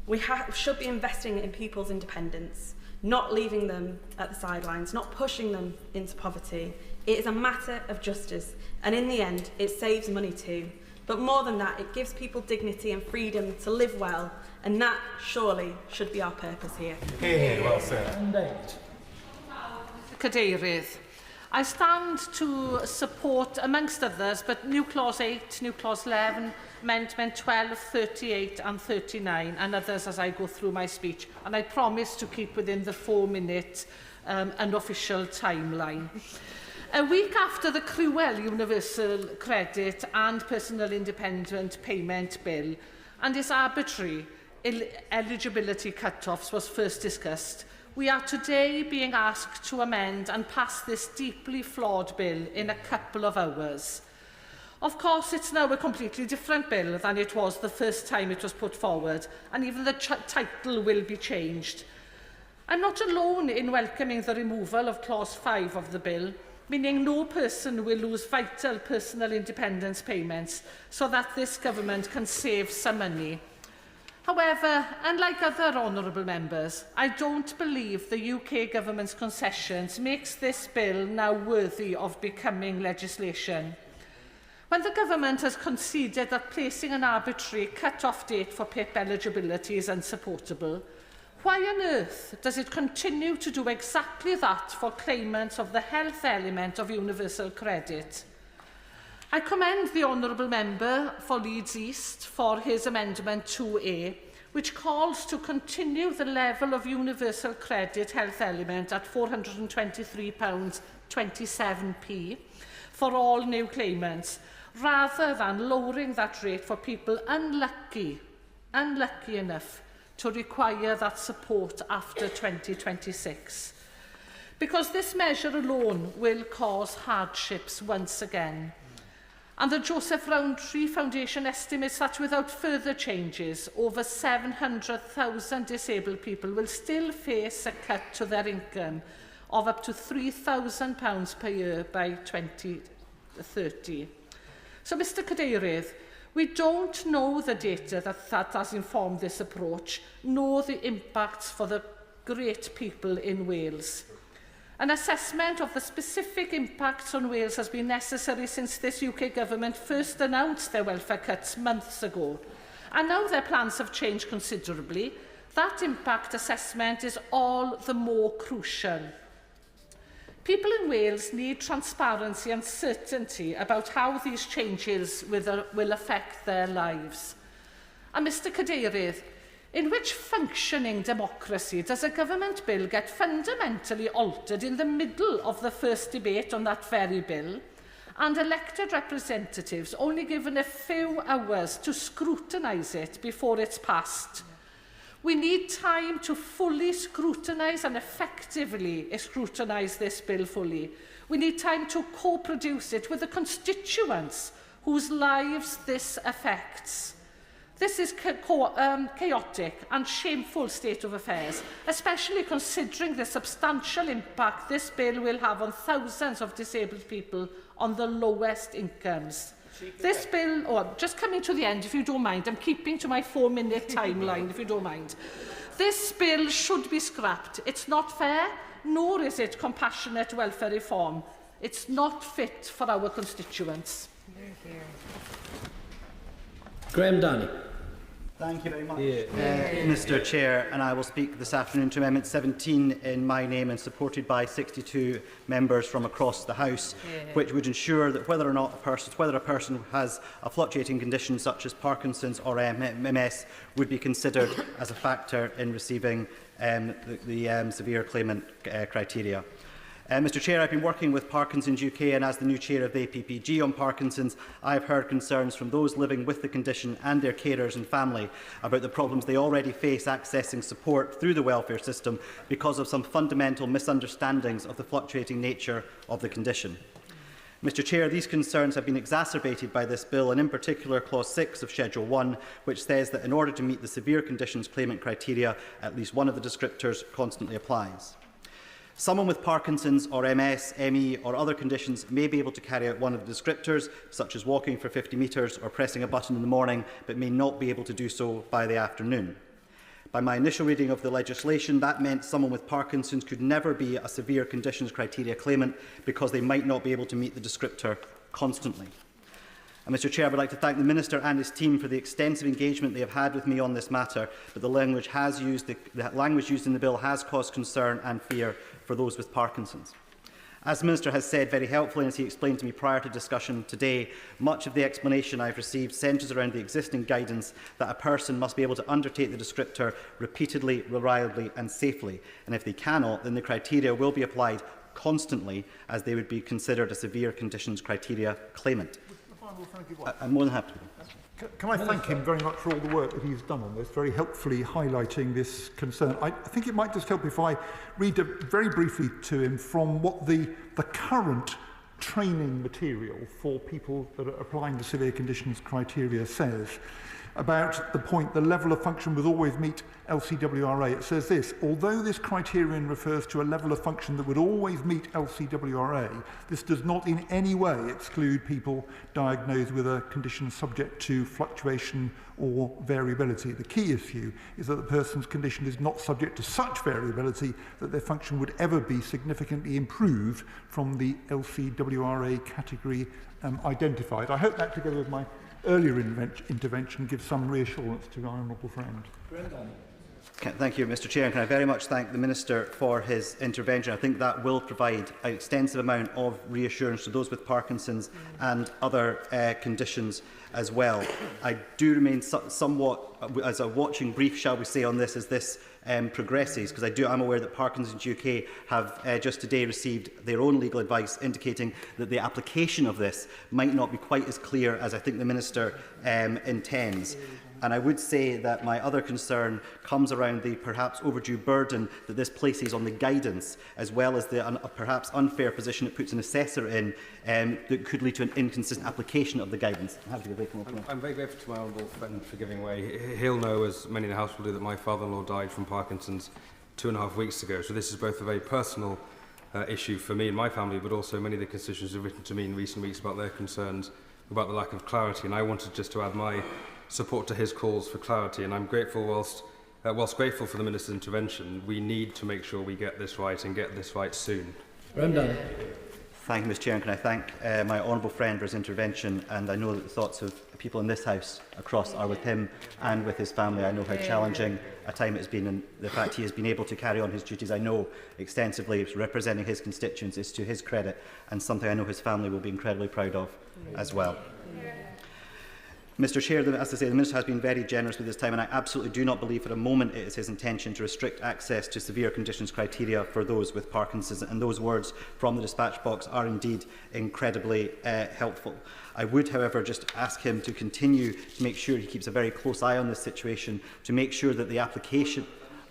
We should be investing in people's independence, not leaving them at the sidelines, not pushing them into poverty. It is a matter of justice, and in the end, it saves money too. But more than that, it gives people dignity and freedom to live well, and that surely should be our purpose here. Well said. Cadeirydd, I stand to support, amongst others, but New Clause 8, New Clause 11, Amendment 12, 38 and 39, and others as I go through my speech. And I promise to keep within the 4-minute unofficial timeline. A week after the cruel Universal Credit and Personal Independent Payment Bill and its arbitrary eligibility cut-offs was first discussed, we are today being asked to amend and pass this deeply flawed bill in a couple of hours. Of course, it's now a completely different bill than it was the first time it was put forward, and even the title will be changed. I'm not alone in welcoming the removal of Clause 5 of the bill, meaning no person will lose vital personal independence payments so that this government can save some money. However, unlike other honourable members, I don't believe the UK government's concessions makes this bill now worthy of becoming legislation. When the government has conceded that placing an arbitrary cut-off date for PIP eligibility is unsupportable, why on earth does it continue to do exactly that for claimants of the health element of universal credit? I commend the honourable member for Leeds East for his Amendment 2A, which calls to continue the level of universal credit health element at £423.27p for all new claimants, rather than lowering that rate for people unlucky enough to require that support after 2026. Because this measure alone will cause hardships once again. And the Joseph Rowntree Foundation estimates that without further changes, over 700,000 disabled people will still face a cut to their income of up to £3,000 per year by 2030. So, Mr Cadeirydd, we don't know the data that has informed this approach, nor the impacts for the great people in Wales. An assessment of the specific impacts on Wales has been necessary since this UK government first announced their welfare cuts months ago. And now their plans have changed considerably. That impact assessment is all the more crucial. People in Wales need transparency and certainty about how these changes will affect their lives. And Mr Cadeirydd, in which functioning democracy does a government bill get fundamentally altered in the middle of the first debate on that very bill, and elected representatives only given a few hours to scrutinise it before it's passed? We need time to fully scrutinise and effectively scrutinise this bill fully. We need time to co-produce it with the constituents whose lives this affects. This is chaotic and shameful state of affairs, especially considering the substantial impact this bill will have on thousands of disabled people on the lowest incomes. This bill, just coming to the end, if you don't mind, I'm keeping to my 4-minute timeline, if you don't mind. This bill should be scrapped. It's not fair, nor is it compassionate welfare reform. It's not fit for our constituents. Graham Downey. Thank you very much, Mr Chair, and I will speak this afternoon to Amendment 17 in my name and supported by 62 members from across the House, which would ensure that whether a person has a fluctuating condition such as Parkinson's or MS would be considered as a factor in receiving the severe claimant criteria. Mr Chair, I've been working with Parkinson's UK, and as the new chair of the APPG on Parkinson's, I have heard concerns from those living with the condition and their carers and family about the problems they already face accessing support through the welfare system because of some fundamental misunderstandings of the fluctuating nature of the condition. Mr Chair, these concerns have been exacerbated by this bill, and in particular Clause 6 of Schedule 1, which says that in order to meet the severe conditions claimant criteria, at least one of the descriptors constantly applies. Someone with Parkinson's or MS, ME or other conditions may be able to carry out one of the descriptors, such as walking for 50 metres or pressing a button in the morning, but may not be able to do so by the afternoon. By my initial reading of the legislation, that meant someone with Parkinson's could never be a severe conditions criteria claimant because they might not be able to meet the descriptor constantly. And Mr Chair, I would like to thank the Minister and his team for the extensive engagement they have had with me on this matter, but the language used in the bill has caused concern and fear for those with Parkinson's. As the Minister has said very helpfully, and as he explained to me prior to discussion today, much of the explanation I have received centres around the existing guidance that a person must be able to undertake the descriptor repeatedly, reliably and safely, and if they cannot, then the criteria will be applied constantly as they would be considered a severe conditions criteria claimant. I'm more than happy. Can I thank him very much for all the work that he's done on this, very helpfully highlighting this concern. I think it might just help if I read very briefly to him from what the current training material for people that are applying the severe conditions criteria says about the point the level of function would always meet LCWRA. It says this: although this criterion refers to a level of function that would always meet LCWRA, this does not in any way exclude people diagnosed with a condition subject to fluctuation or variability. The key issue is that the person's condition is not subject to such variability that their function would ever be significantly improved from the LCWRA category identified. I hope that, together with my earlier intervention, gives some reassurance to our honourable friend. Thank you, Mr Chair, and can I very much thank the Minister for his intervention. I think that will provide an extensive amount of reassurance to those with Parkinson's and other conditions as well. I do remain somewhat as a watching brief, shall we say, on this as this progresses, because I'm aware that Parkinson's UK have just today received their own legal advice indicating that the application of this might not be quite as clear as I think the Minister intends. And I would say that my other concern comes around the perhaps overdue burden that this places on the guidance, as well as the perhaps unfair position it puts an assessor in that could lead to an inconsistent application of the guidance. I'm very grateful to my honourable friend for giving way. He'll know, as many in the House will do, that my father-in-law died from Parkinson's 2.5 weeks ago. So this is both a very personal issue for me and my family, but also many of the constituents have written to me in recent weeks about their concerns about the lack of clarity. And I wanted just to add my support to his calls for clarity, and I'm grateful, whilst grateful for the Minister's intervention, we need to make sure we get this right and get this right soon. Thank you, Mr Chair, and can I thank my honourable friend for his intervention, and I know that the thoughts of people in this House across are with him and with his family. I know how challenging a time it has been, and the fact he has been able to carry on his duties, I know extensively, representing his constituents, is to his credit, and something I know his family will be incredibly proud of as well. Mr Chair, as I say, the Minister has been very generous with his time, and I absolutely do not believe for a moment it is his intention to restrict access to severe conditions criteria for those with Parkinson's, and those words from the Despatch Box are indeed incredibly helpful. I would, however, just ask him to continue to make sure he keeps a very close eye on this situation, to make sure that the application...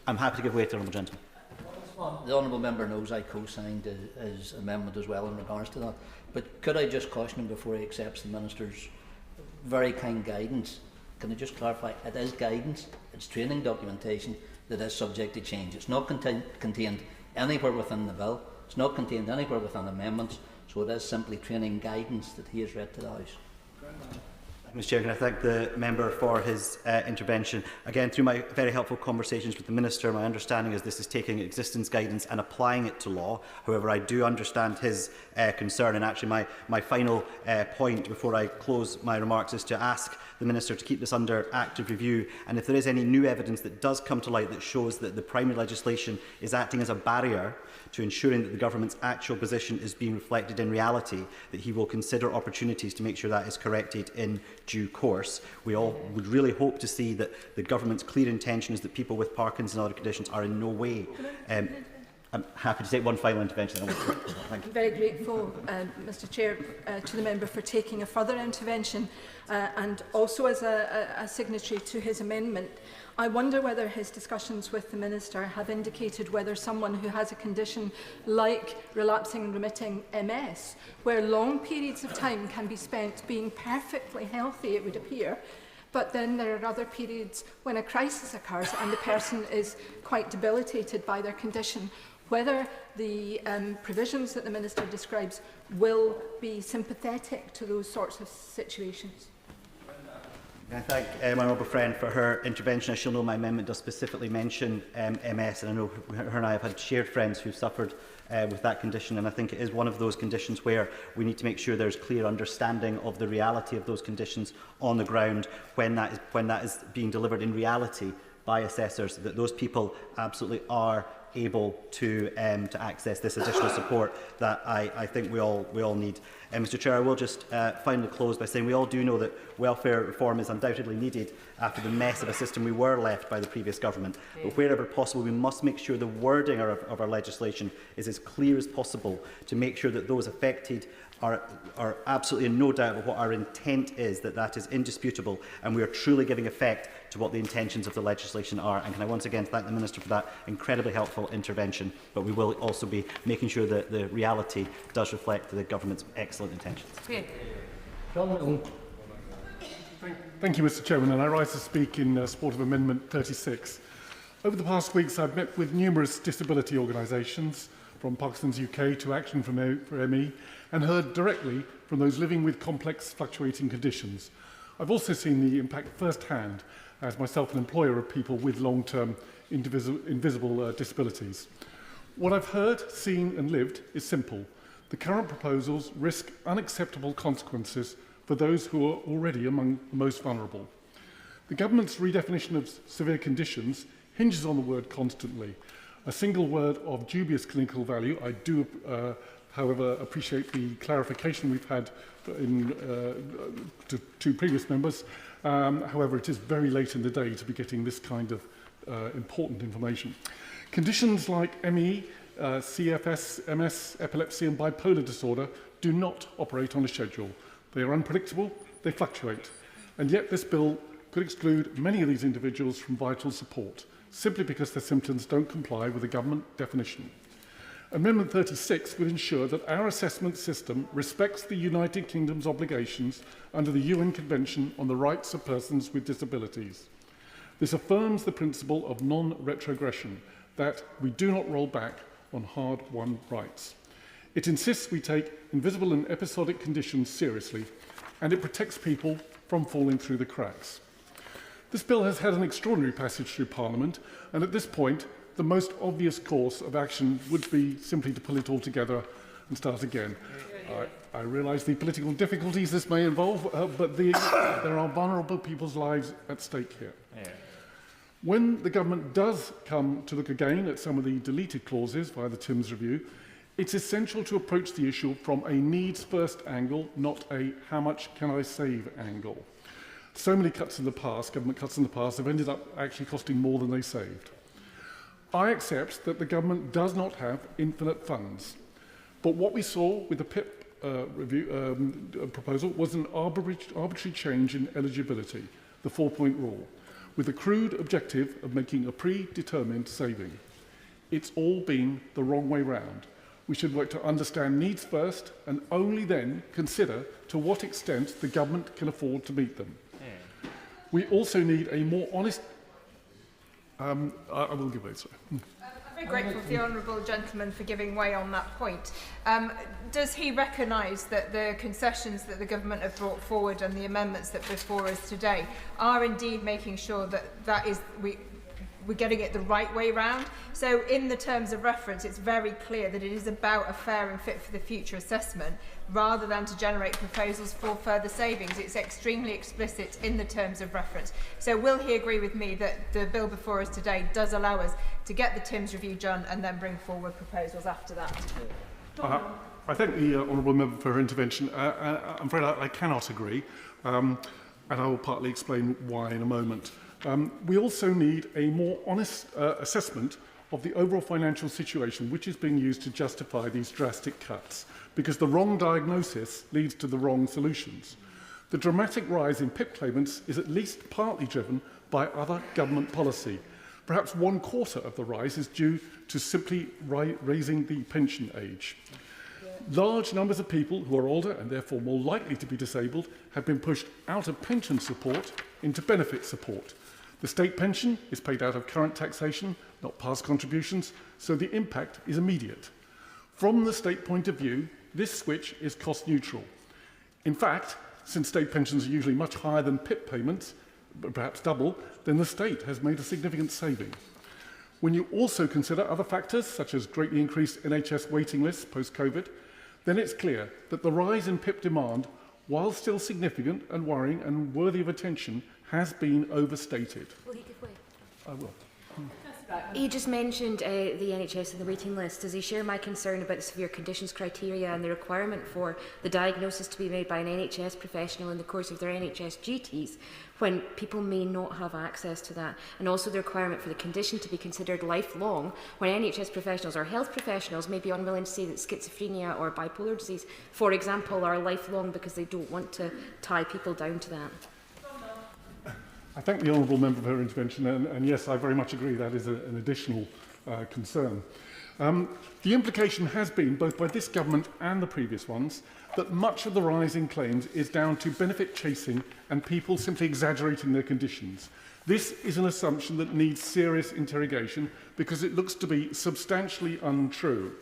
I'm happy to give way to the honourable gentleman. The honourable member knows I co-signed his amendment as well in regards to that, but could I just caution him before he accepts the Minister's very kind guidance? Can I just clarify, it is guidance, it's training documentation that is subject to change. It's not contained anywhere within the bill, it's not contained anywhere within amendments, so it is simply training guidance that he has read to the House. Mr Chair, can I thank the member for his intervention. Again, through my very helpful conversations with the Minister, my understanding is this is taking existence guidance and applying it to law. However, I do understand his concern, and actually my final point before I close my remarks is to ask the Minister to keep this under active review, and if there is any new evidence that does come to light that shows that the primary legislation is acting as a barrier to ensuring that the government's actual position is being reflected in reality, that he will consider opportunities to make sure that is corrected in due course. We all would really hope to see that the government's clear intention is that people with Parkinson's and other conditions are in no way. I'm happy to take one final intervention. Thank you. I'm very grateful, Mr Chair, to the member for taking a further intervention and also as a signatory to his amendment. I wonder whether his discussions with the Minister have indicated whether someone who has a condition like relapsing and remitting MS, where long periods of time can be spent being perfectly healthy, it would appear, but then there are other periods when a crisis occurs and the person is quite debilitated by their condition, whether the provisions that the Minister describes will be sympathetic to those sorts of situations. I thank my honourable friend for her intervention. As she'll know, my amendment does specifically mention MS, and I know her and I have had shared friends who suffered with that condition, and I think it is one of those conditions where we need to make sure there's clear understanding of the reality of those conditions on the ground when that is being delivered in reality by assessors, that those people absolutely are able to access this additional support that I think we all need. Mr Chair, I will just finally close by saying we all do know that welfare reform is undoubtedly needed after the mess of a system we were left by the previous government. But wherever possible, we must make sure the wording of our legislation is as clear as possible to make sure that those affected are absolutely in no doubt of what our intent is, that is indisputable, and we are truly giving effect to what the intentions of the legislation are. And can I once again thank the Minister for that incredibly helpful intervention, but we will also be making sure that the reality does reflect the government's excellent intentions. Thank you, Mr Chairman, and I rise to speak in support of Amendment 36. Over the past weeks, I've met with numerous disability organisations, from Parkinson's UK to Action for ME, and heard directly from those living with complex fluctuating conditions. I've also seen the impact firsthand as myself an employer of people with long-term invisible disabilities. What I've heard, seen and lived is simple. The current proposals risk unacceptable consequences for those who are already among the most vulnerable. The government's redefinition of severe conditions hinges on the word constantly. A single word of dubious clinical value. I do, however, appreciate the clarification we've had to previous members. However, it is very late in the day to be getting this kind of important information. Conditions like ME, CFS, MS, epilepsy and bipolar disorder do not operate on a schedule. They are unpredictable, they fluctuate, and yet this bill could exclude many of these individuals from vital support, simply because their symptoms don't comply with the government definition. Amendment 36 would ensure that our assessment system respects the United Kingdom's obligations under the UN Convention on the Rights of Persons with Disabilities. This affirms the principle of non-retrogression, that we do not roll back on hard-won rights. It insists we take invisible and episodic conditions seriously, and it protects people from falling through the cracks. This bill has had an extraordinary passage through Parliament, and at this point, the most obvious course of action would be simply to pull it all together and start again. I realise the political difficulties this may involve, but there are vulnerable people's lives at stake here. Yeah. When the government does come to look again at some of the deleted clauses via the Timms review, it's essential to approach the issue from a needs-first angle, not a how much can I save angle. So many cuts in the past, government cuts in the past, have ended up actually costing more than they saved. I accept that the government does not have infinite funds, but what we saw with the PIP proposal was an arbitrary change in eligibility, the 4-point rule, with the crude objective of making a predetermined saving. It's all been the wrong way round. We should work to understand needs first and only then consider to what extent the government can afford to meet them. We also need a more honest I will give way, sorry. I'm very grateful to the honourable gentleman for giving way on that point. Does he recognise that the concessions that the government have brought forward and the amendments that are before us today are indeed making sure that we're getting it the right way round? So in the terms of reference, it's very clear that it is about a fair and fit for the future assessment rather than to generate proposals for further savings. It's extremely explicit in the terms of reference. So will he agree with me that the bill before us today does allow us to get the TIMS review done and then bring forward proposals after that? I thank the Honourable Member for her intervention. I'm afraid I cannot agree, and I will partly explain why in a moment. We also need a more honest assessment of the overall financial situation which is being used to justify these drastic cuts, because the wrong diagnosis leads to the wrong solutions. The dramatic rise in PIP claimants is at least partly driven by other government policy. Perhaps 1/4 of the rise is due to simply raising the pension age. Large numbers of people who are older and therefore more likely to be disabled have been pushed out of pension support into benefit support. The state pension is paid out of current taxation, not past contributions, so the impact is immediate. From the state point of view, this switch is cost neutral. In fact, since state pensions are usually much higher than PIP payments, perhaps double, then the state has made a significant saving. When you also consider other factors, such as greatly increased NHS waiting lists post-COVID, then it's clear that the rise in PIP demand, while still significant and worrying and worthy of attention, has been overstated. Will he give way? I will. He just mentioned the NHS and the waiting list. Does he share my concern about the severe conditions criteria and the requirement for the diagnosis to be made by an NHS professional in the course of their NHS duties when people may not have access to that? And also the requirement for the condition to be considered lifelong when NHS professionals or health professionals may be unwilling to say that schizophrenia or bipolar disease, for example, are lifelong because they don't want to tie people down to that. I thank the Honourable Member for her intervention, and yes, I very much agree that is an additional concern. The implication has been, both by this government and the previous ones, that much of the rise in claims is down to benefit chasing and people simply exaggerating their conditions. This is an assumption that needs serious interrogation because it looks to be substantially untrue.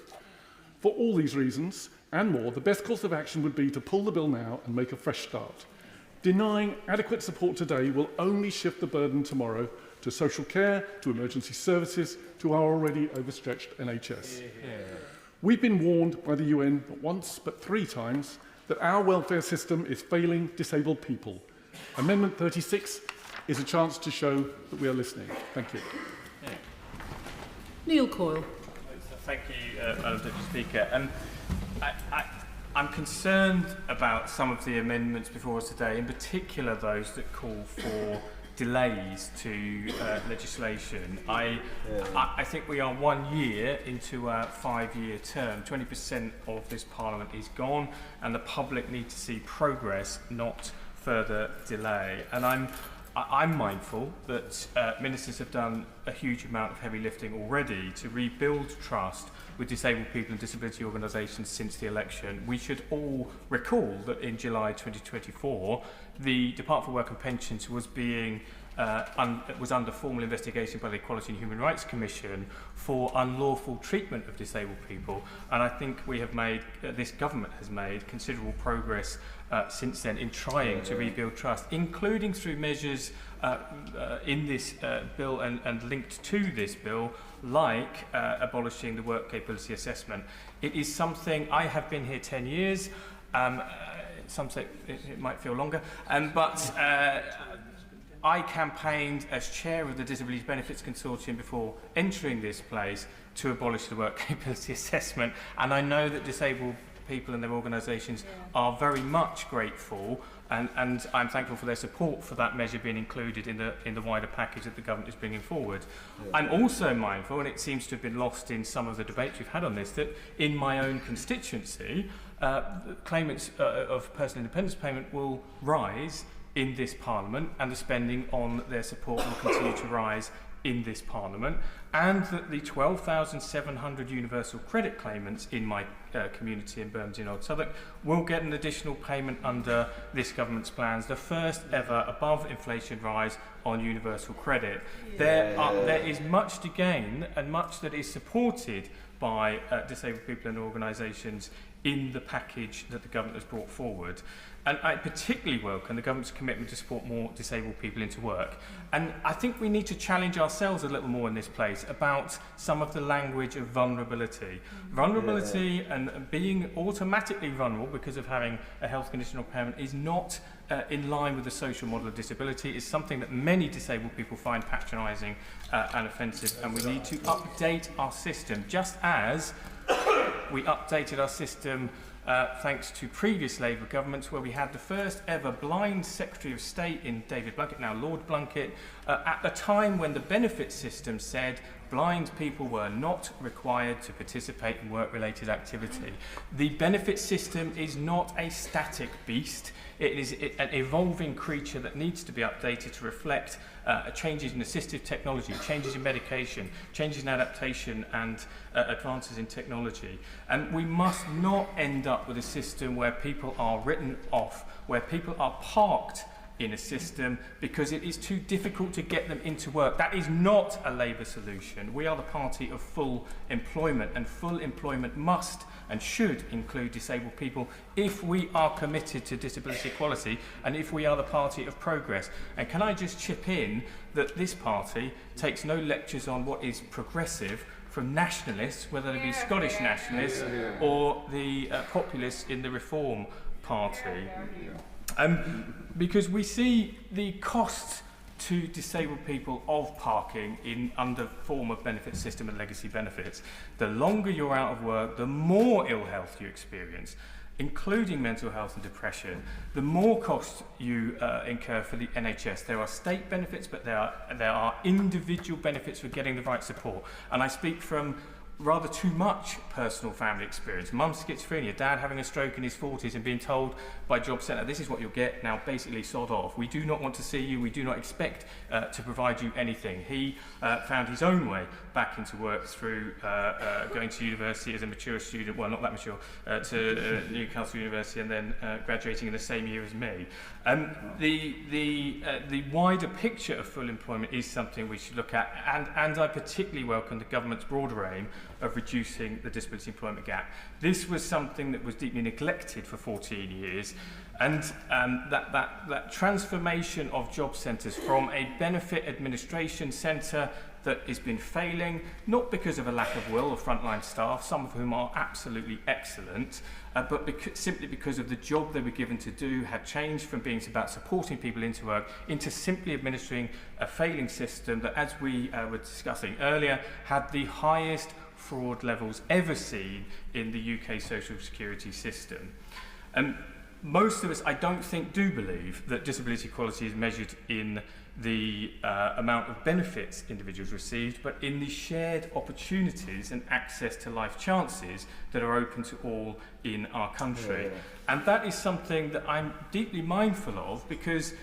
For all these reasons, and more, the best course of action would be to pull the bill now and make a fresh start. Denying adequate support today will only shift the burden tomorrow to social care, to emergency services, to our already overstretched NHS. We've been warned by the UN not once but 3 times that our welfare system is failing disabled people. Amendment 36 is a chance to show that we are listening. Thank you. Neil Coyle. Thank you, Madam Deputy Speaker. I'm concerned about some of the amendments before us today, in particular those that call for delays to legislation. I think we are 1 year into a 5-year term. 20% of this Parliament is gone, and the public need to see progress, not further delay. And I'm mindful that ministers have done a huge amount of heavy lifting already to rebuild trust with disabled people and disability organisations since the election. We should all recall that in July 2024, the Department for Work and Pensions was under formal investigation by the Equality and Human Rights Commission for unlawful treatment of disabled people. And I think we have made, this government has made considerable progress since then in trying to rebuild trust, including through measures in this bill and linked to this bill, like abolishing the work capability assessment. It is something, I have been here 10 years, some say it might feel longer, but I campaigned as chair of the Disability Benefits Consortium before entering this place to abolish the work capability assessment, and I know that disabled people and their organisations are very much grateful, and I'm thankful for their support for that measure being included in the wider package that the government is bringing forward. I'm also mindful, and it seems to have been lost in some of the debates we've had on this, that in my own constituency, claimants of personal independence payment will rise in this Parliament, and the spending on their support will continue to rise in this Parliament, and that the 12,700 universal credit claimants in my community in Bermondsey and Old Southwark will get an additional payment under this government's plans, the first ever above inflation rise on universal credit. There is much to gain and much that is supported by disabled people and organisations in the package that the government has brought forward. And I particularly welcome the government's commitment to support more disabled people into work. And I think we need to challenge ourselves a little more in this place about some of the language of vulnerability. Vulnerability and being automatically vulnerable because of having a health condition or impairment is not in line with the social model of disability. It's something that many disabled people find patronising and offensive, and we need to update our system, just as we updated our system thanks to previous Labour governments, where we had the first ever blind Secretary of State in David Blunkett, now Lord Blunkett, at the time when the benefit system said blind people were not required to participate in work-related activity. The benefit system is not a static beast. It is an evolving creature that needs to be updated to reflect changes in assistive technology, changes in medication, changes in adaptation and advances in technology. And we must not end up with a system where people are written off, where people are parked in a system because it is too difficult to get them into work. That is not a Labour solution. We are the party of full employment, and full employment must and should include disabled people if we are committed to disability equality and if we are the party of progress. And can I just chip in that this party takes no lectures on what is progressive from nationalists, whether they be Scottish nationalists or the populists in the Reform Party. Because we see the cost to disabled people of parking in under form of benefit system and legacy benefits. The longer you're out of work, the more ill health you experience, including mental health and depression, the more costs you incur for the NHS. There are state benefits, but there are individual benefits for getting the right support. And I speak from rather too much personal family experience. Mum's schizophrenia, dad having a stroke in his 40s and being told by Job Centre, this is what you'll get, now basically sod off. We do not want to see you, we do not expect to provide you anything. He found his own way back into work through going to university as a mature student, well not that mature, to Newcastle University and then graduating in the same year as me. The wider picture of full employment is something we should look at, and I particularly welcome the government's broader aim of reducing the disability employment gap. This was something that was deeply neglected for 14 years, and that transformation of job centres from a benefit administration centre that has been failing, not because of a lack of will of frontline staff, some of whom are absolutely excellent, but simply because of the job they were given to do had changed from being about supporting people into work into simply administering a failing system that, as we were discussing earlier, had the highest fraud levels ever seen in the UK social security system. Most of us, I don't think, do believe that disability equality is measured in the amount of benefits individuals received, but in the shared opportunities and access to life chances that are open to all in our country. And that is something that I'm deeply mindful of, because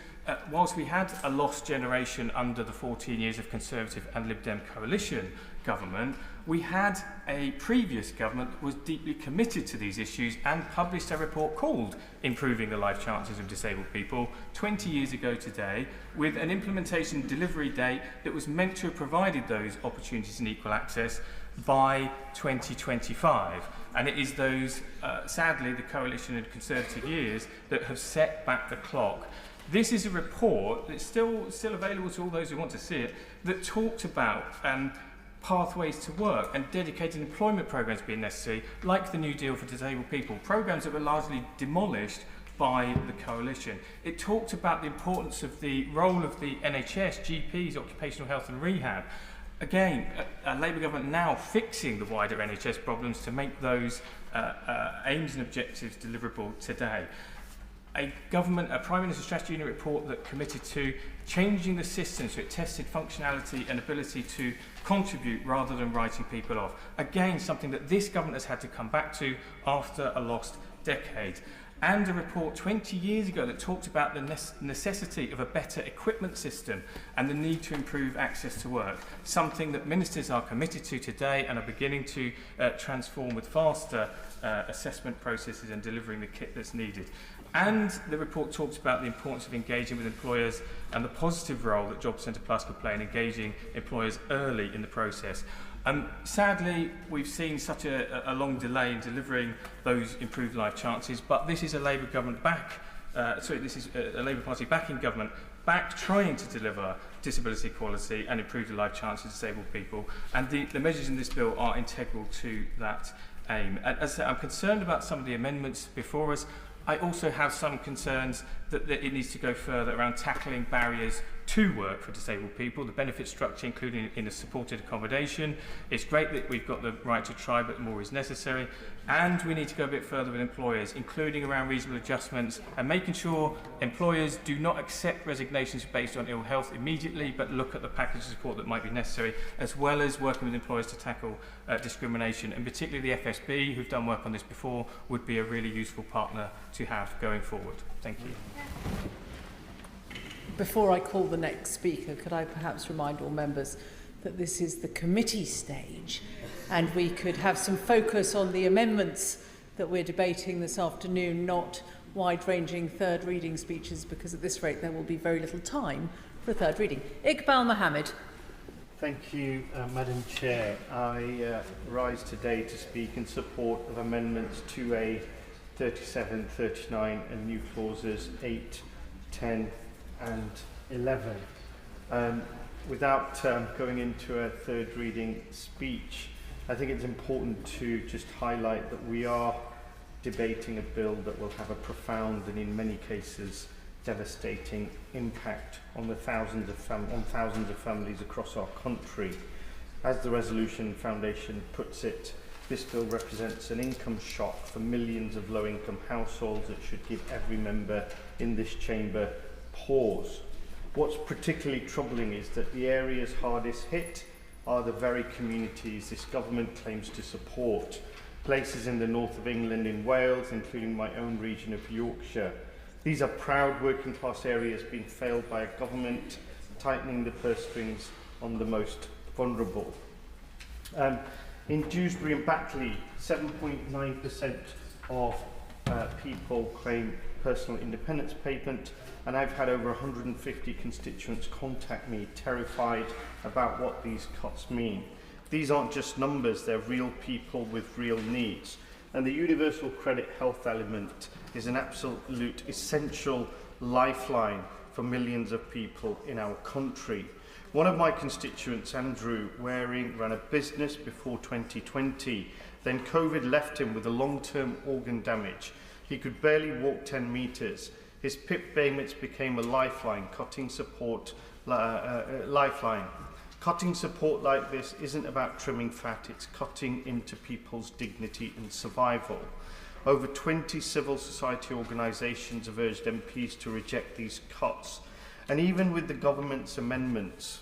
whilst we had a lost generation under the 14 years of Conservative and Lib Dem coalition government, we had a previous government that was deeply committed to these issues and published a report called Improving the Life Chances of Disabled People 20 years ago today, with an implementation delivery date that was meant to have provided those opportunities and equal access by 2025. And it is those, sadly, the coalition and Conservative years that have set back the clock. This is a report that's still available to all those who want to see it, that talked about pathways to work and dedicated employment programs being necessary, like the New Deal for Disabled People, programs that were largely demolished by the coalition. It talked about the importance of the role of the NHS, GPs, occupational health and rehab. Again, a Labour government now fixing the wider NHS problems to make those aims and objectives deliverable today. A Prime Minister's Strategy Unit report that committed to changing the system so it tested functionality and ability to contribute rather than writing people off. Again, something that this government has had to come back to after a lost decade. and a report 20 years ago that talked about the necessity of a better equipment system and the need to improve access to work, something that ministers are committed to today and are beginning to transform with faster assessment processes and delivering the kit that's needed. And the report talks about the importance of engaging with employers and the positive role that Job Centre Plus could play in engaging employers early in the process. Sadly, we've seen such a long delay in delivering those improved life chances, but this is a Labour government this is a Labour Party backing government trying to deliver disability equality and improve the life chances of disabled people, and the measures in this bill are integral to that aim. And as I say, I'm concerned about some of the amendments before us. I also have some concerns that it needs to go further around tackling barriers to work for disabled people, the benefit structure, including in a supported accommodation. It's great that we've got the right to try, but more is necessary. And we need to go a bit further with employers, including around reasonable adjustments and making sure employers do not accept resignations based on ill health immediately, but look at the package of support that might be necessary, as well as working with employers to tackle discrimination. And particularly the FSB, who've done work on this before, would be a really useful partner to have going forward. Thank you. Before I call the next speaker, could I perhaps remind all members that this is the committee stage and we could have some focus on the amendments that we're debating this afternoon, not wide-ranging third reading speeches, because at this rate there will be very little time for a third reading. Iqbal Mohammed. Thank you, Madam Chair. I rise today to speak in support of Amendments 2A, 37, 39 and new clauses 8, 10 and 11. Without going into a third reading speech, I think it's important to just highlight that we are debating a bill that will have a profound and in many cases devastating impact on thousands of families across our country. As the Resolution Foundation puts it, this bill represents an income shock for millions of low-income households that should give every member in this chamber pause. What's particularly troubling is that the areas hardest hit are the very communities this government claims to support. Places in the north of England, in Wales, including my own region of Yorkshire. These are proud working class areas being failed by a government tightening the purse strings on the most vulnerable. In Dewsbury and Batley, 7.9% of people claim personal independence payment, and I've had over 150 constituents contact me terrified about what these cuts mean. These aren't just numbers, they're real people with real needs. And the universal credit health element is an absolute essential lifeline for millions of people in our country. One of my constituents, Andrew Waring, ran a business before 2020. Then COVID left him with a long-term organ damage. He could barely walk 10 metres. His PIP payments became a lifeline, cutting support Cutting support like this isn't about trimming fat, it's cutting into people's dignity and survival. Over 20 civil society organisations have urged MPs to reject these cuts. And even with the government's amendments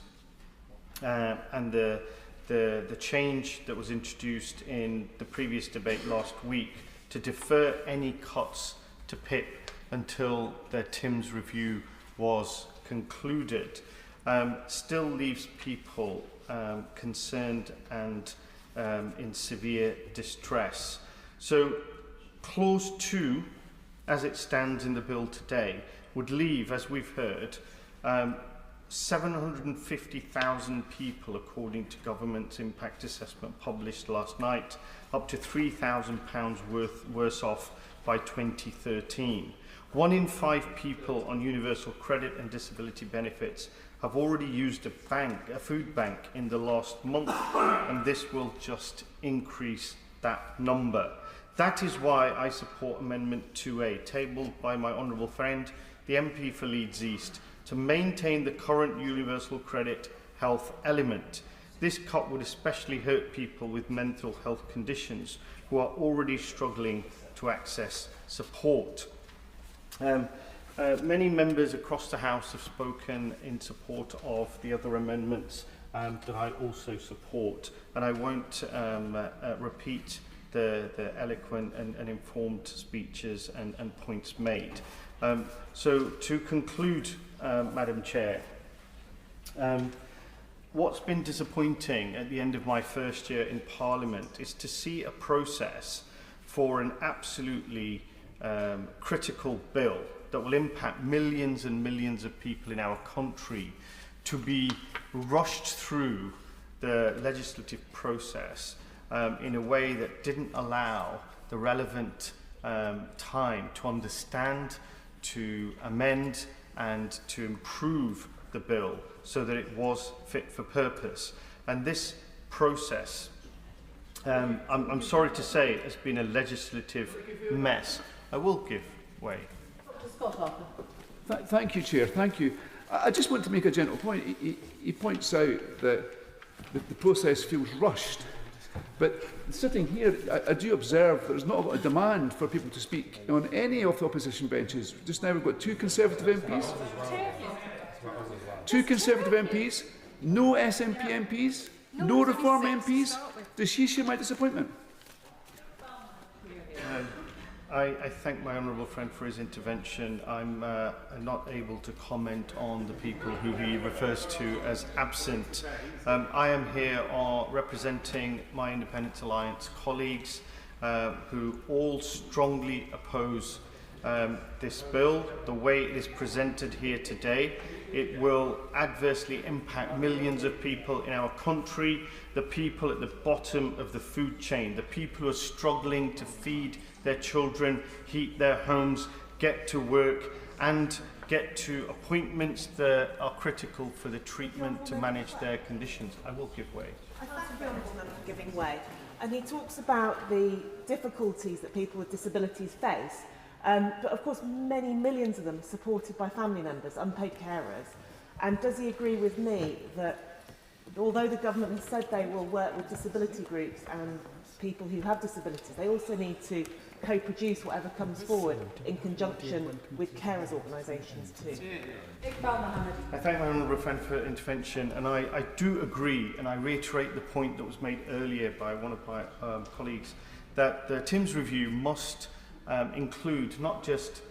and the change that was introduced in the previous debate last week to defer any cuts to PIP until their TIMS review was concluded, still leaves people concerned and in severe distress. So clause 2, as it stands in the bill today, would leave, as we've heard, 750,000 people, according to government's impact assessment published last night, up to £3,000 worse off by 2013. 1 in 5 people on universal credit and disability benefits have already used a food bank in the last month, and this will just increase that number. That is why I support Amendment 2A, tabled by my honourable friend, the MP for Leeds East, to maintain the current universal credit health element. This cut would especially hurt people with mental health conditions who are already struggling to access support. Many members across the House have spoken in support of the other amendments that I also support, and I won't repeat the eloquent and informed speeches and points made. So to conclude, Madam Chair, what's been disappointing at the end of my first year in Parliament is to see a process for an absolutely critical bill that will impact millions and millions of people in our country to be rushed through the legislative process in a way that didn't allow the relevant time to understand, to amend and to improve the bill so that it was fit for purpose. And this process, I'm sorry to say, has been a legislative mess. I will give way. Thank you, Chair. Thank you. I just want to make a gentle point. He points out that the process feels rushed. But sitting here, I do observe there's not a lot of demand for people to speak on any of the opposition benches. Just now we've got two Conservative MPs. Two Conservative MPs, no SNP MPs, no Reform MPs. Does she share my disappointment? I thank my honourable friend for his intervention. I'm not able to comment on the people who he refers to as absent. I am here representing my Independence Alliance colleagues who all strongly oppose this bill. The way it is presented here today, it will adversely impact millions of people in our country, the people at the bottom of the food chain, the people who are struggling to feed their children, heat their homes, get to work and get to appointments that are critical for the treatment to manage their conditions. I will give way. I thank the Honourable Member for giving way. And he talks about the difficulties that people with disabilities face. But of course, many millions of them are supported by family members, unpaid carers. And does he agree with me that although the government has said they will work with disability groups and people who have disabilities, they also need to co-produce whatever comes forward in conjunction with carers organisations too? I thank my honourable friend for intervention, and I do agree, and I reiterate the point that was made earlier by one of my colleagues, that the TIMS review must include not just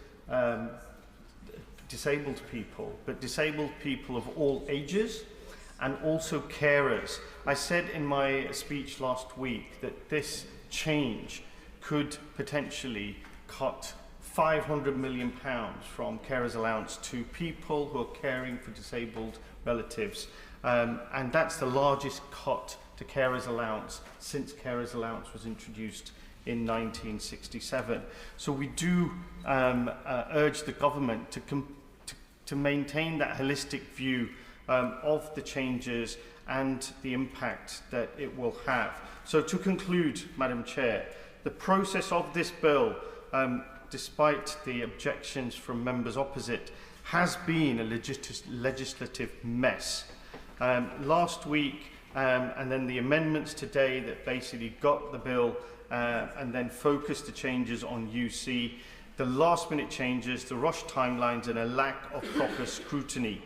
disabled people, but disabled people of all ages and also carers. I said in my speech last week that this change could potentially cut £500 million from carers allowance to people who are caring for disabled relatives. And that's the largest cut to carers allowance since carers allowance was introduced in 1967. So we do urge the government to maintain that holistic view of the changes and the impact that it will have. So to conclude, Madam Chair, the process of this bill, despite the objections from members opposite, has been a legislative mess. Last week, and then the amendments today that basically got the bill and then focused the changes on UC, the last-minute changes, the rush timelines, and a lack of proper scrutiny.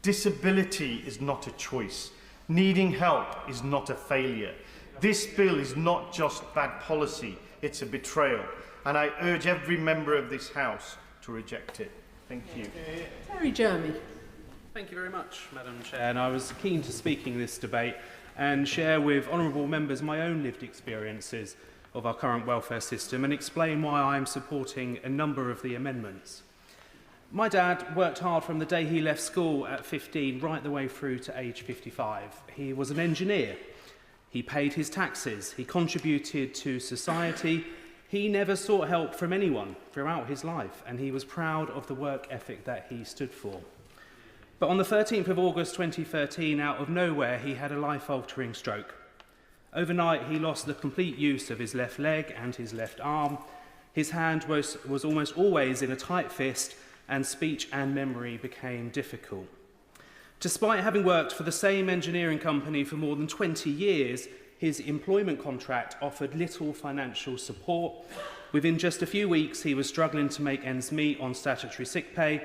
Disability is not a choice. Needing help is not a failure. This bill is not just bad policy, it's a betrayal. And I urge every member of this House to reject it. Thank you. Terry Jeremy. Thank you very much, Madam Chair. And I was keen to speak in this debate and share with honourable members my own lived experiences of our current welfare system and explain why I am supporting a number of the amendments. My dad worked hard from the day he left school at 15 right the way through to age 55. He was an engineer. He paid his taxes. He contributed to society. He never sought help from anyone throughout his life, and he was proud of the work ethic that he stood for. But on the 13th of August 2013, out of nowhere, he had a life-altering stroke. Overnight, he lost the complete use of his left leg and his left arm. His hand was almost always in a tight fist, and speech and memory became difficult. Despite having worked for the same engineering company for more than 20 years, his employment contract offered little financial support. Within just a few weeks, he was struggling to make ends meet on statutory sick pay.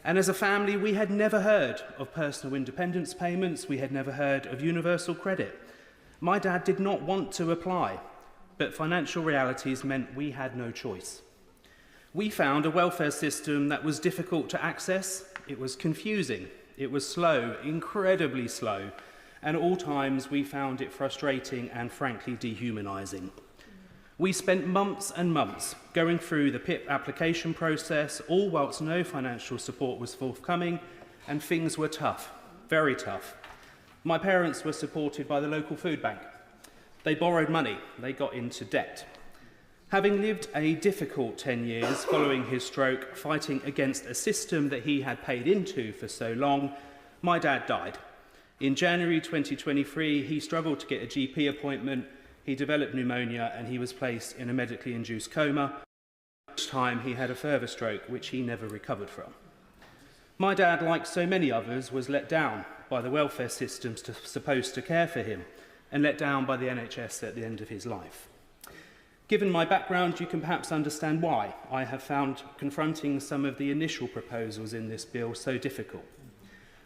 And as a family, we had never heard of personal independence payments. We had never heard of universal credit. My dad did not want to apply. but financial realities meant we had no choice. We found a welfare system that was difficult to access, it was confusing, it was slow, incredibly slow, and at all times we found it frustrating and frankly dehumanising. We spent months and months going through the PIP application process, all whilst no financial support was forthcoming, and things were tough, very tough. My parents were supported by the local food bank. They borrowed money, they got into debt. Having lived a difficult 10 years following his stroke, fighting against a system that he had paid into for so long, my dad died. In January 2023, he struggled to get a GP appointment, he developed pneumonia and he was placed in a medically induced coma. Each time he had a further stroke, which he never recovered from. My dad, like so many others, was let down by the welfare systems supposed to care for him, and let down by the NHS at the end of his life. Given my background, you can perhaps understand why I have found confronting some of the initial proposals in this bill so difficult.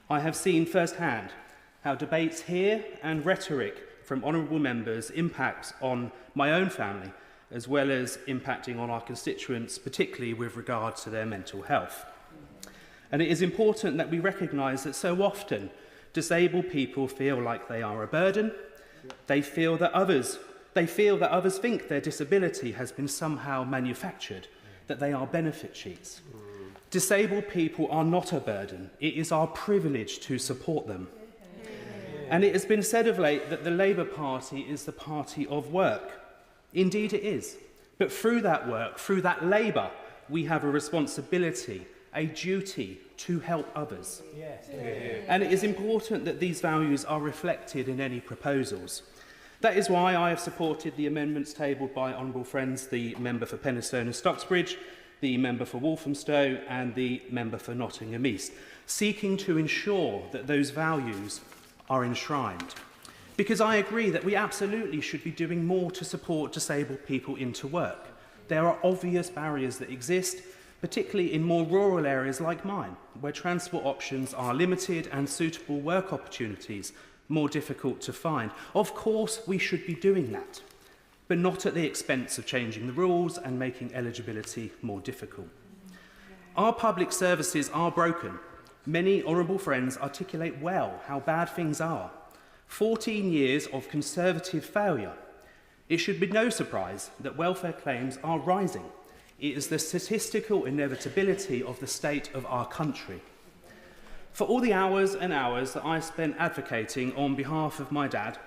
I have seen firsthand how debates here and rhetoric from honourable members impacts on my own family, as well as impacting on our constituents, particularly with regard to their mental health. And it is important that we recognise that so often disabled people feel like they are a burden. They feel that others think their disability has been somehow manufactured, that they are benefit sheets. Disabled people are not a burden. It is our privilege to support them. And it has been said of late that the Labour Party is the party of work. Indeed it is. But through that work, through that labour, we have a responsibility, a duty to help others. Yes. And it is important that these values are reflected in any proposals. That is why I have supported the amendments tabled by honourable friends, the member for Penistone and Stocksbridge, the member for Walthamstow and the member for Nottingham East, seeking to ensure that those values are enshrined. Because I agree that we absolutely should be doing more to support disabled people into work. There are obvious barriers that exist, particularly in more rural areas like mine, where transport options are limited and suitable work opportunities more difficult to find. Of course, we should be doing that, but not at the expense of changing the rules and making eligibility more difficult. Our public services are broken. Many honourable friends articulate well how bad things are. 14 years of Conservative failure. It should be no surprise that welfare claims are rising. It is the statistical inevitability of the state of our country. For all the hours and hours that I spent advocating on behalf of my dad,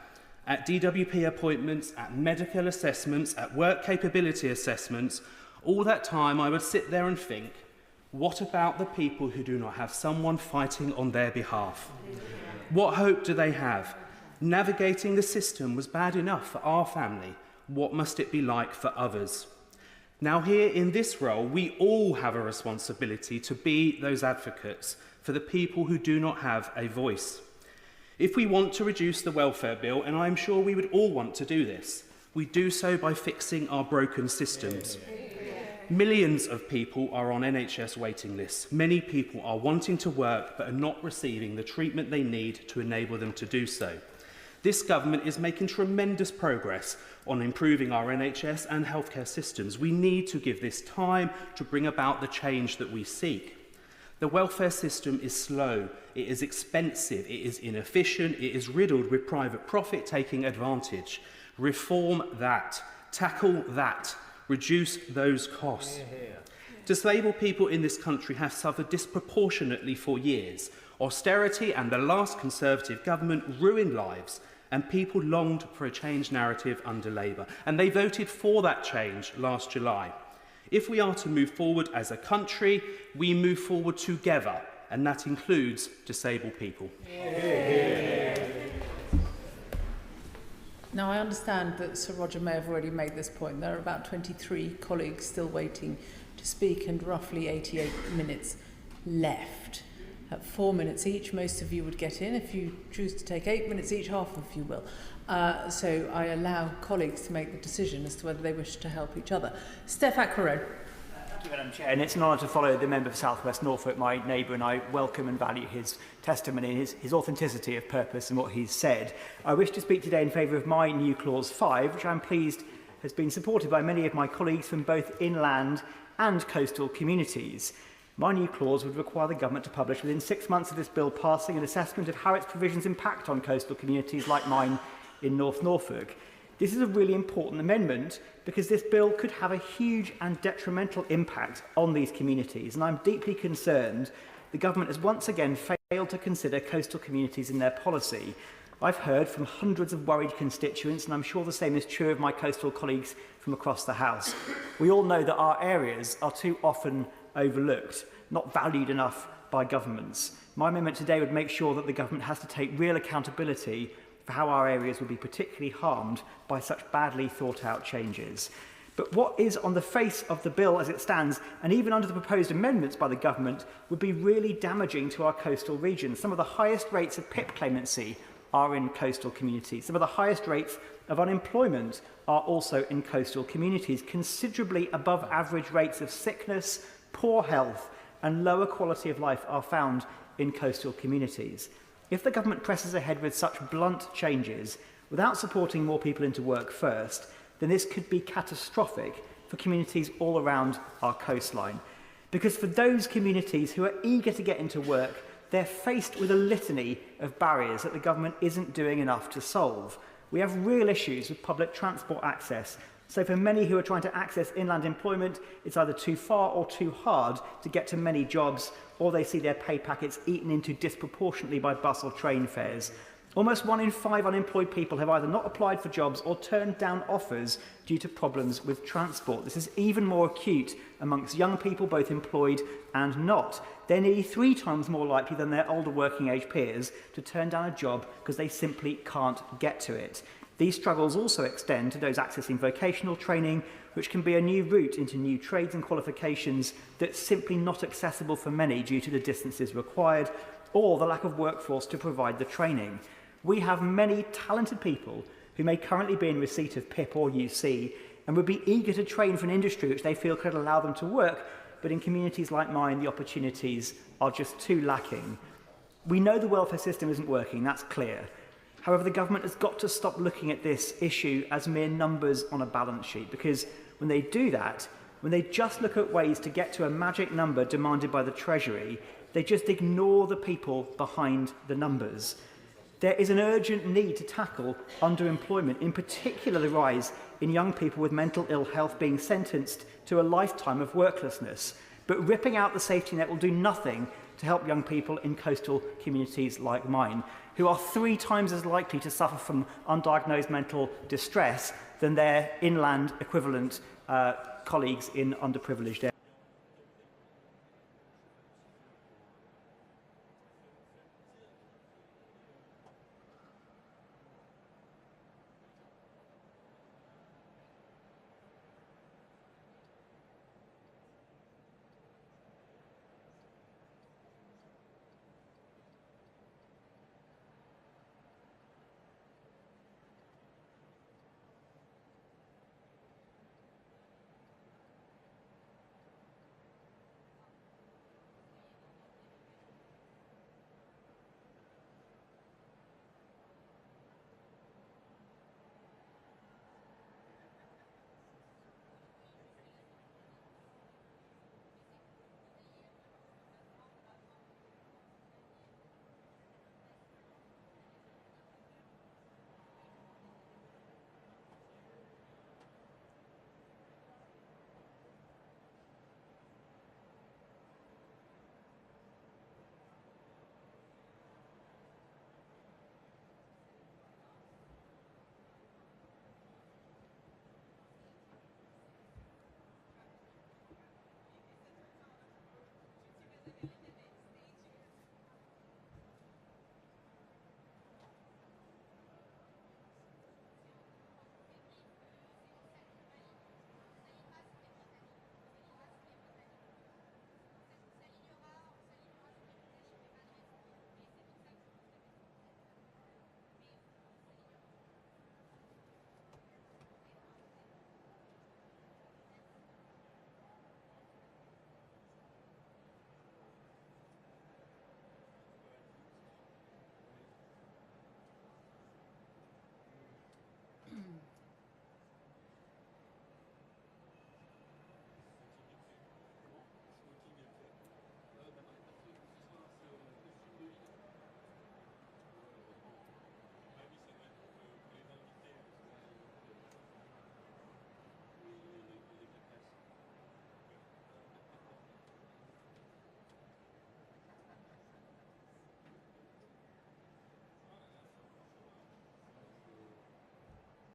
at DWP appointments, at medical assessments, at work capability assessments, all that time I would sit there and think, what about the people who do not have someone fighting on their behalf? What hope do they have? Navigating the system was bad enough for our family. What must it be like for others? Now here in this role, we all have a responsibility to be those advocates for the people who do not have a voice. If we want to reduce the welfare bill, and I'm sure we would all want to do this, we do so by fixing our broken systems. Millions of people are on NHS waiting lists. Many people are wanting to work but are not receiving the treatment they need to enable them to do so. This government is making tremendous progress on improving our NHS and healthcare systems. We need to give this time to bring about the change that we seek. The welfare system is slow, it is expensive, it is inefficient, it is riddled with private profit taking advantage. Reform that, tackle that, reduce those costs. Disabled people in this country have suffered disproportionately for years. Austerity and the last Conservative government ruined lives, and people longed for a change narrative under Labour, and they voted for that change last July. If we are to move forward as a country, we move forward together, and that includes disabled people. Now, I understand that Sir Roger may have already made this point. There are about 23 colleagues still waiting to speak and roughly 88 minutes left. At 4 minutes each, most of you would get in. If you choose to take 8 minutes each, half of you will. So I allow colleagues to make the decision as to whether they wish to help each other. Steph Ackrow. Thank you, Madam Chair. And it's an honour to follow the member for South West Norfolk, my neighbour, and I welcome and value his testimony, his authenticity of purpose and what he's said. I wish to speak today in favour of my new Clause 5, which I'm pleased has been supported by many of my colleagues from both inland and coastal communities. My new clause would require the government to publish within 6 months of this bill passing an assessment of how its provisions impact on coastal communities like mine in North Norfolk. This is a really important amendment because this bill could have a huge and detrimental impact on these communities, and I'm deeply concerned the government has once again failed to consider coastal communities in their policy. I've heard from hundreds of worried constituents, and I'm sure the same is true of my coastal colleagues from across the House. We all know that our areas are too often overlooked, not valued enough by governments. My amendment today would make sure that the government has to take real accountability for how our areas will be particularly harmed by such badly thought out changes. But what is on the face of the bill as it stands, and even under the proposed amendments by the government, would be really damaging to our coastal regions. Some of the highest rates of PIP claimancy are in coastal communities. Some of the highest rates of unemployment are also in coastal communities. Considerably above average rates of sickness, poor health and lower quality of life are found in coastal communities. If the government presses ahead with such blunt changes without supporting more people into work first, then this could be catastrophic for communities all around our coastline. Because for those communities who are eager to get into work, they're faced with a litany of barriers that the government isn't doing enough to solve. We have real issues with public transport access. So for many who are trying to access inland employment, it's either too far or too hard to get to many jobs, or they see their pay packets eaten into disproportionately by bus or train fares. Almost 1 in 5 unemployed people have either not applied for jobs or turned down offers due to problems with transport. This is even more acute amongst young people, both employed and not. They're nearly 3 times more likely than their older working age peers to turn down a job because they simply can't get to it. These struggles also extend to those accessing vocational training, which can be a new route into new trades and qualifications that's simply not accessible for many due to the distances required or the lack of workforce to provide the training. We have many talented people who may currently be in receipt of PIP or UC and would be eager to train for an industry which they feel could allow them to work, but in communities like mine, the opportunities are just too lacking. We know the welfare system isn't working, that's clear. However, the government has got to stop looking at this issue as mere numbers on a balance sheet, because when they do that, when they just look at ways to get to a magic number demanded by the Treasury, they just ignore the people behind the numbers. There is an urgent need to tackle underemployment, in particular the rise in young people with mental ill health being sentenced to a lifetime of worklessness. But ripping out the safety net will do nothing to help young people in coastal communities like mine, who are 3 times as likely to suffer from undiagnosed mental distress than their inland equivalent colleagues in underprivileged areas.